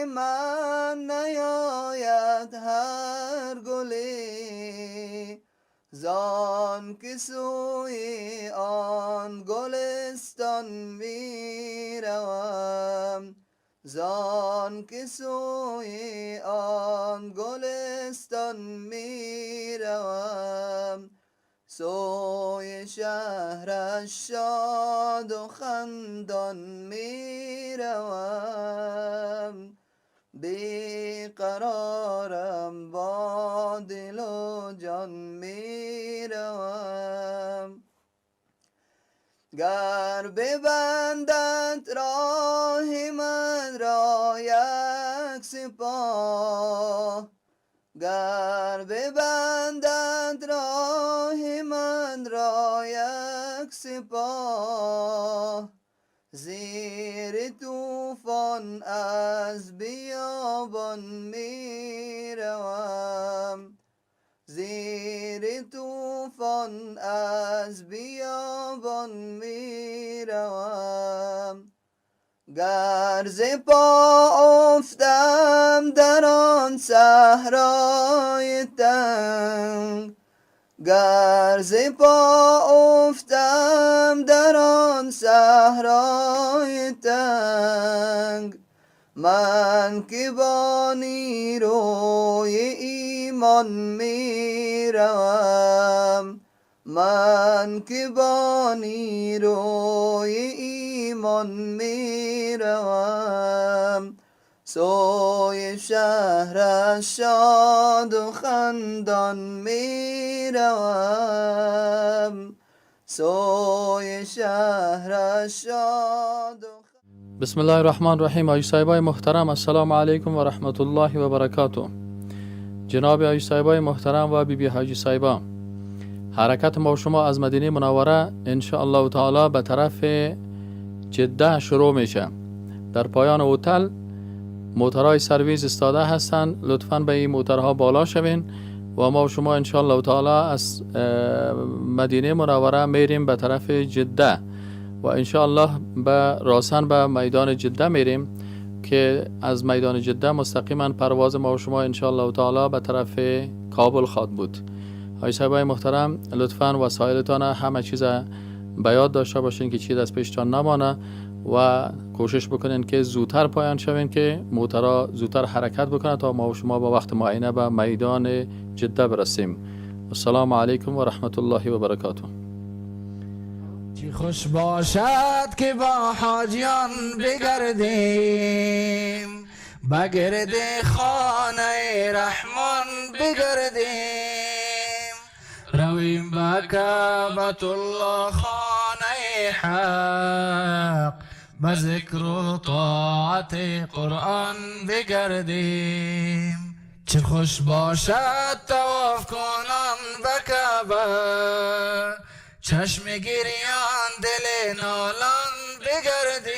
من نیاید هر گلی زان که سوی آن گلستان می روم زان که سوی آن گلستان می روم سوی شهرش شاد و خندان می روم بیقرارم با دل و جان می روم گر ببندد راه من را یک سپاه گر ببندد راه من را یک سپاه زیر طوفان از بیابان می روم زیر طوفان از بیابان می روم گر ز پا افتم در آن صحرای تنگ گر ز پا افتم در آن صحرای تنگ من که با نیروی ایمان می روم من که با نیروی ایمان می روم سوی شهرش شاد و خندان می روم سوی شهرش شاد و بسم الله الرحمن الرحیم. آیو صاحبای محترم، السلام علیکم و رحمت الله و برکاته. جناب آیو صاحبای محترم و بی حاجی صاحبا، حرکت ما و شما از مدینه منوره ان شاء الله تعالی به طرف جده شروع میشه. در پایان هتل موترهای سرویس استاده هستن، لطفاً به این موترها بالا شوین و ما و شما ان شاء الله تعالی از مدینه منوره میریم به طرف جده و ان شاء الله راسن به میدان جده میریم که از میدان جده مستقیما پرواز ما و شما ان شاء الله تعالی به طرف کابل خواهد بود. های صاحبای محترم، لطفاً وسایلتان همه چیز به یاد داشته باشین که چیز از پیشتان نمانه و کوشش بکنین که زودتر پایان شوین که موترها زودتر حرکت بکنه تا ما و شما با وقت معینه به میدان جده برسیم. السلام علیکم و رحمت الله و برکاته. چی خوش باشد که با حاجیان بگردیم، بگرد خانه رحمان بگردیم، رویم به کعبة الله خانه حق، به ذکر و طاعت قرآن بگردیم. چه خوش باشد طواف کنان به کعبه، چشم گریان دل نالان بگردیم،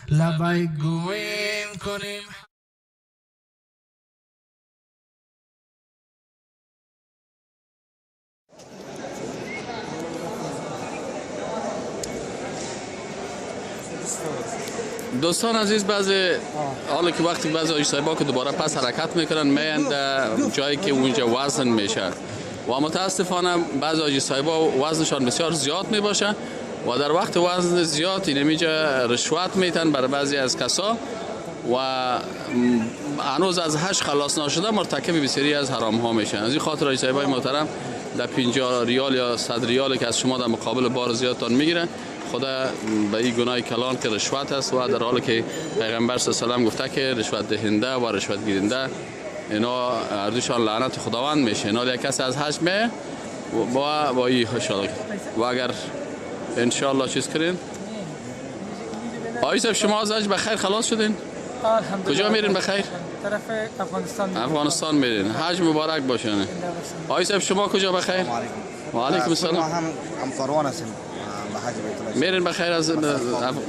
لبیک گویم کنیم. This دوستان عزیز، بعضی حالا که وقتی بعضی حاجی صاحبا که دوباره پس حرکت میکنن میان در جایی که اونجا وزن میشه و متاسفانه بعضی حاجی صاحبا وزنشان بسیار زیاد میباشه و در وقت وزن زیاد اینجا رشوت میتن برای بعضی از کسا و هنوز از حج خلاص نشده مرتکب بسیاری از حرام ها میشن. از این خاطر حاجی صاحبای محترم در 50 ریال یا 100 ریالی که از شما در مقابل بار زیادتان میگیره، خدا به این گناه کلان که رشوت است و در حالی که پیغمبر صلی الله علیه و گفته که رشوت دهنده و رشوت گیرنده اینا هر دوشان لعنت خداوند میشه. اینا یک کسی از حج می با این حشال و اگر ان شاء الله چیز کردین آیسف شما از حج بخیر خلاص شدین؟ کجا میرین بخیر؟ طرف افغانستان. افغانستان میرین. حج مبارک باشه. آیسف شما کجا بخیر؟ و علیکم السلام. هم فروان هستیم به حج بیت الله. میرین بخیر از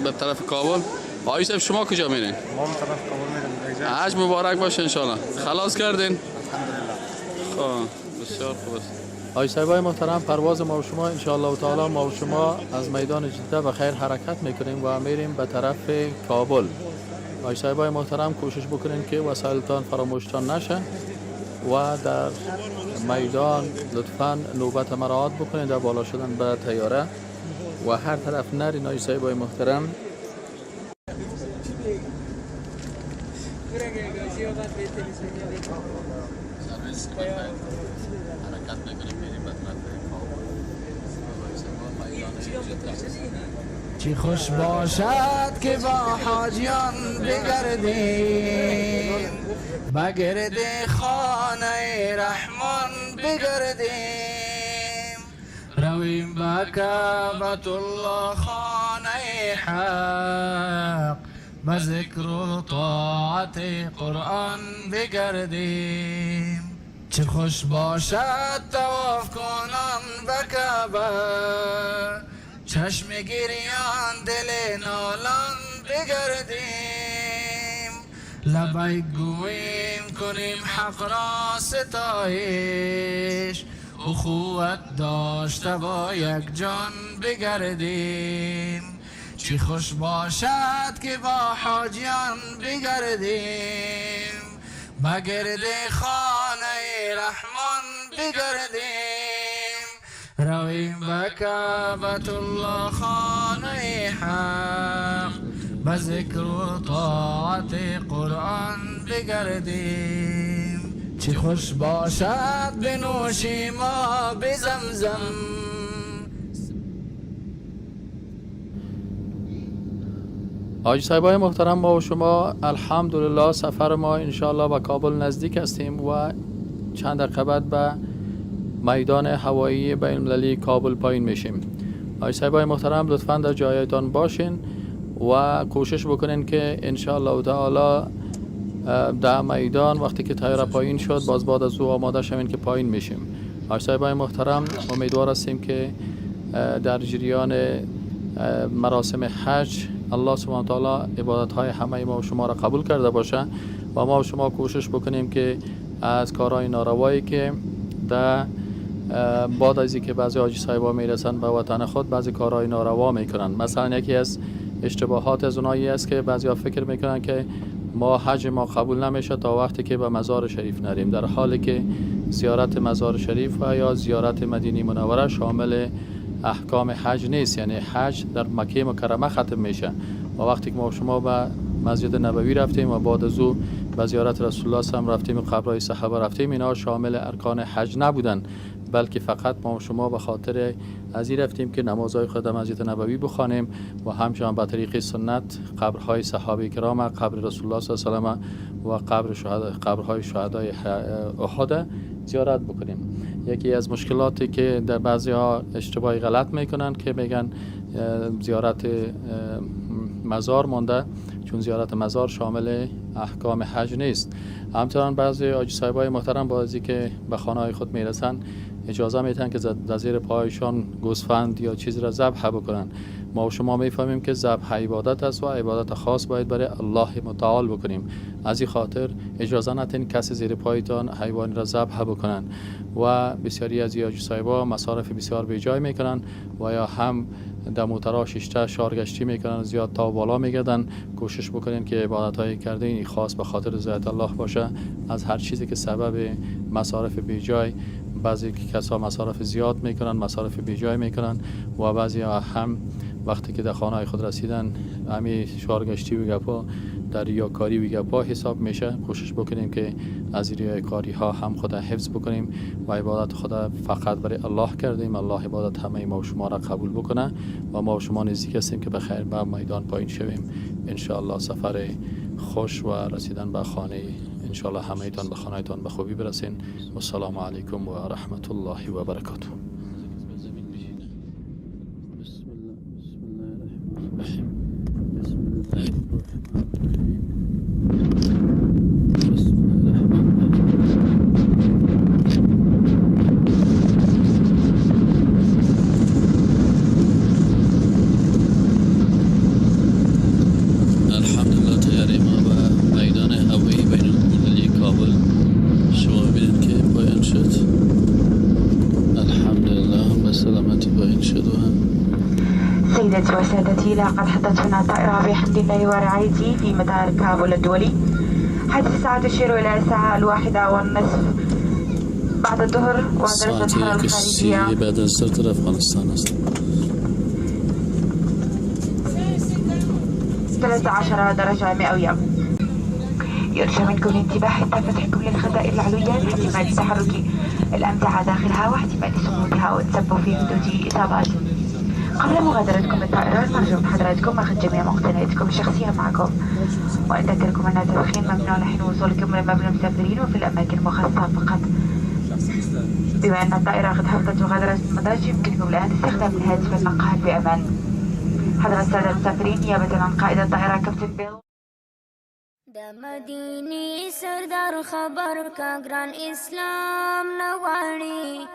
به طرف کابل. آیسف شما کجا میرین؟ ما به طرف کابل میریم. حج مبارک باشه ان شاء الله. خلاص کردین؟ خب بسیار خوب است. آقای صاحبای محترم، پرواز ما و شما ان شاء الله تعالی ما و شما از میدان جده به خیر حرکت میکنیم و میریم به طرف کابل. آقای صاحبای محترم کوشش بکنین که وسایلتان فراموشتان نشه و در میدان لطفاً نوبت مراعات بکنین در بالا شدن به طیاره و هر طرف نرین. آقای صاحبای محترم چی خوش باشد که با حاجیان بگردیم، بگرد خانه رحمان بگردیم، رویم به کعبة الله خانه حق، به ذکر و طاعت قرآن بگردیم. چه خوش باشد طواف کنان به کعبه، چشم گریان دل نالان بگردیم، لبیک گویم کنیم حق را ستایش، اخوت داشته با یک جان بگردیم. چی خوش باشد که با حاجیان بگردیم، بگرد خانه رحمان بگردیم، رویم به کعبة الله خانه حق، به ذکر و طاعت قرآن بگردیم. چی خوش باشد بنوشیم آب زمزم، حاجی صاحبای محترم، ما و شما الحمدلله سفر ما انشاءالله به کابل نزدیک هستیم و چند دقیقه بعد به میدان هوایی بین المللی کابل پایین میشیم. حاجی صاحبای محترم لطفاً در جایتان باشین و کوشش بکنین که انشاءالله تعالی در میدان وقتی که طیاره پایین شد باز بعد از او آماده شوین که پایین میشیم. حاجی صاحبای محترم امیدوار هستیم که در جریان مراسم حج الله سبحانه و تعالی عبادت های همه ما و شما را قبول کرده باشه و ما و شما کوشش بکنیم که از کارهای ناروایی که در بعد از اینکه بعضی حاجی صاحبا میرسن به وطن خود بعضی کارهای ناروا میکنن. مثلا یکی از اشتباهات از اونایی است که بعضیا فکر میکنن که ما حج ما قبول نمیشه تا وقتی که به مزار شریف نریم، در حالی که زیارت مزار شریف و یا زیارت مدینه منوره شامل احکام حج نیست. یعنی حج در مکه مکرمه ختم میشه و وقتی که ما شما به مسجد نبوی رفتیم و بعد از او به زیارت رسول الله صلی الله علیه و رفتیم و قبرهای صحابه رفتیم، اینا شامل ارکان حج نبودن، بلکه فقط ما شما به خاطر از این رفتیم که نمازهای خود در مسجد نبوی بخوانیم و همچنان به طریق سنت قبرهای صحابه کرام، قبر رسول الله صلی الله علیه و و قبرهای شهدای احد زیارت بکنیم. یکی از مشکلاتی که در بعضی ها اشتباهی غلط میکنن که میگن زیارت مزار مونده، چون زیارت مزار شامل احکام حج نیست. همچنان بعضی حاجی صاحبای محترم بعضی که به خانه‌های خود میرسن اجازه میتن که در زیر پایشان گوسفند یا چیزی را ذبح بکنن. ما و شما میفهمیم که ذبح عبادت است و عبادت خاص باید برای الله متعال بکنیم. از این خاطر اجازه ندین کسی زیر پایتان حیوان را ذبح بکنن و بسیاری از حاجی صاحبا مصارف بسیار به جای میکنن و یا هم در موترها شیشته شارگشتی میکنن، زیاد تا بالا میگردن. کوشش بکنین که عبادت های کرده این خاص به خاطر رضایت الله باشه. از هر چیزی که سبب مصارف بیجای، بعضی کسا مصارف زیاد میکنن، مصارف بیجای میکنن و بعضی هم وقتی که در خانه خود رسیدن همین شارگشتی و گپا در ریاکاری و گپا حساب میشه. کوشش بکنیم که از ریاکاری ها هم خدا حفظ بکنیم و عبادت خدا فقط برای الله کردیم. الله عبادت همه ما و شما را قبول بکنه و ما و شما نزدیک هستیم که بخیر به میدان پایین شویم. انشاءالله سفر خوش و رسیدن به خانه، انشاءالله همه تان به خانه تان به خوبی برسین. و السلام علیکم و رحمت الله و برکاته. الحمدلله تیاری ما به میدان هوایی بین المللی کابل شما ببینید که پایان شد. الحمدلله به سلامتی پایان شد. و سيدتي وسادتي، لقد حطت هنا الطائرة بحمد الله ورعايته في مطار كابول الدولي، حيث الساعة تشير إلى الساعة 1:30 بعد الظهر، ودرجة الحرارة الخارجية بعد از سرطر افغانستان است. 13 درجة مئوية. يرجى منكم الانتباه حتى فتحكم للخزائن العلوية لاحتمال تحرك الأمتعة داخلها واحتمال صمودها والتسبب في حدوث إصابات. قبل مغادرتكم الطائرة نرجو من حضراتكم أخذ جميع مقتنياتكم الشخصية معكم، ونذكركم أن التدخين ممنوع لحين وصولكم إلى مبنى المسافرين وفي الأماكن المخصصة فقط. بما أن الطائرة قد هبطت وغادرت المضاج، يمكنكم الآن استخدام الهاتف النقال بأمان. حضرة السادة المسافرين، نيابة عن قائد الطائرة كابتن بيل. د مدینی سردار خبر کا گران اسلام نغواړي،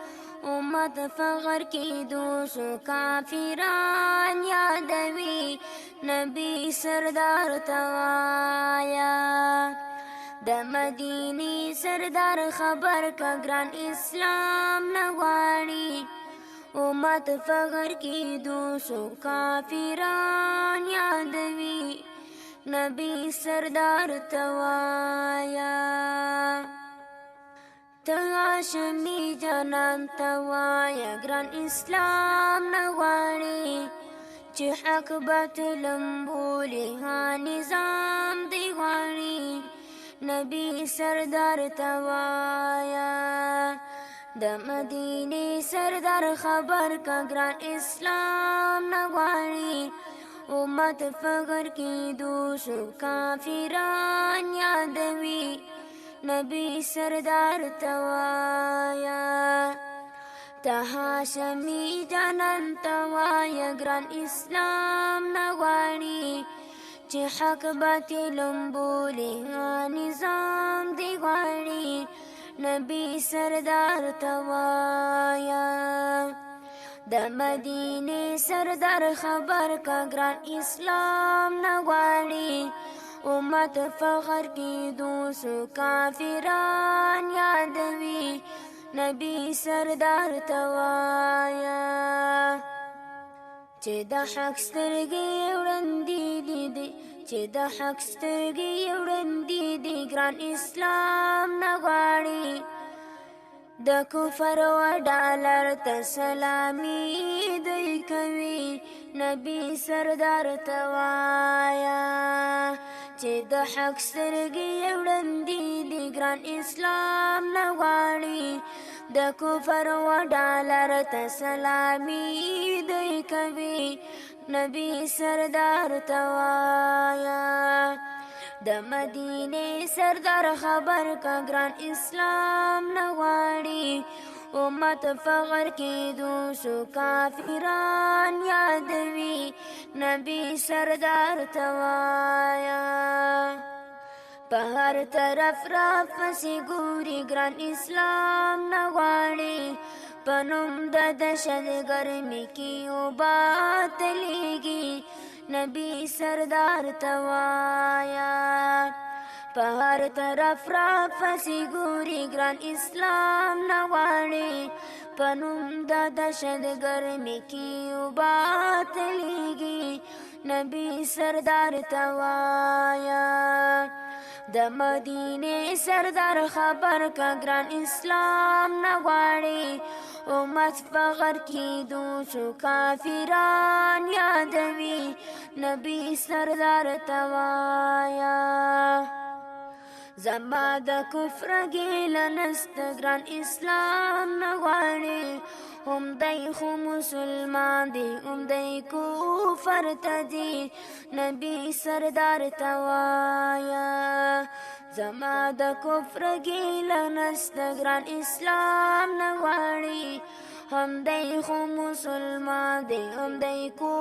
امت فخر کی دوسو کافران یادوي، نبی سردار توایا. د مدینی سردار خبر کا گران اسلام نغواړي، امت فخر کی دوسو کافران یادوي، نبی سردار توایا. تغاشمی جانان توایا گران اسلام نغواړي، چې حق باطلم بولی ها نظام دی غواړي، نبی سردار توایا. د مدینه سردار خبر کا گران اسلام نغواړي، امت فخر کی دوسو کافران یادوي، نبی سردار توایا. تهاشمی جانان توایا گران اسلام نغواړي، چې حق باطلم بولی نظام دی غواړي، نبی سردار توایا. د مدینه سردار خبر کا گران اسلام نغواړي، امت فخر کی دوسو کافران یادوي، نبی سردار توایا. چې د حق سترګې وړاندې دي، چې د حق سترګې وړاندې دي، ګران اسلام نغواړي، د کفر و ډالر ته سلامي دوی کوي، نبی سردار توایا. چې د حق سترګې وړاندې دي، ګران اسلام نغواړي، د کفر و ډالر ته سلامي دوی کوي، نبی سردار توایا. د مدینه سردار خبر کا گران اسلام نغواړي، امت فخر کی دوسو کافران یادوي، نبی سردار توایا. په هر طرف را پسې ګوري ګران اسلام نغواړي، په نوم د دهشت ګرمۍ کې اوبه تلېږي، نبی سردار توایا. په هر طرف را پسې ګوري ګران اسلام نه غواړي په نوم د دهشت ګرمۍ کې اوبه تلېږي نبي سردار ته وایه د مدینې سردار خبر که ګران اسلام نه غواړي امت په غر کې دوشو کافران یادوي نبي سردار ته وایه زما د کفر ګیله نسته ګران اسلام نه غواړي هم دی خو مسلمان دی هم دی کفر ته دی نبي سردار ته وایه زما د کفر ګیله نسته ګران اسلام نه غواړي هم دی خو مسلمان دی هم دی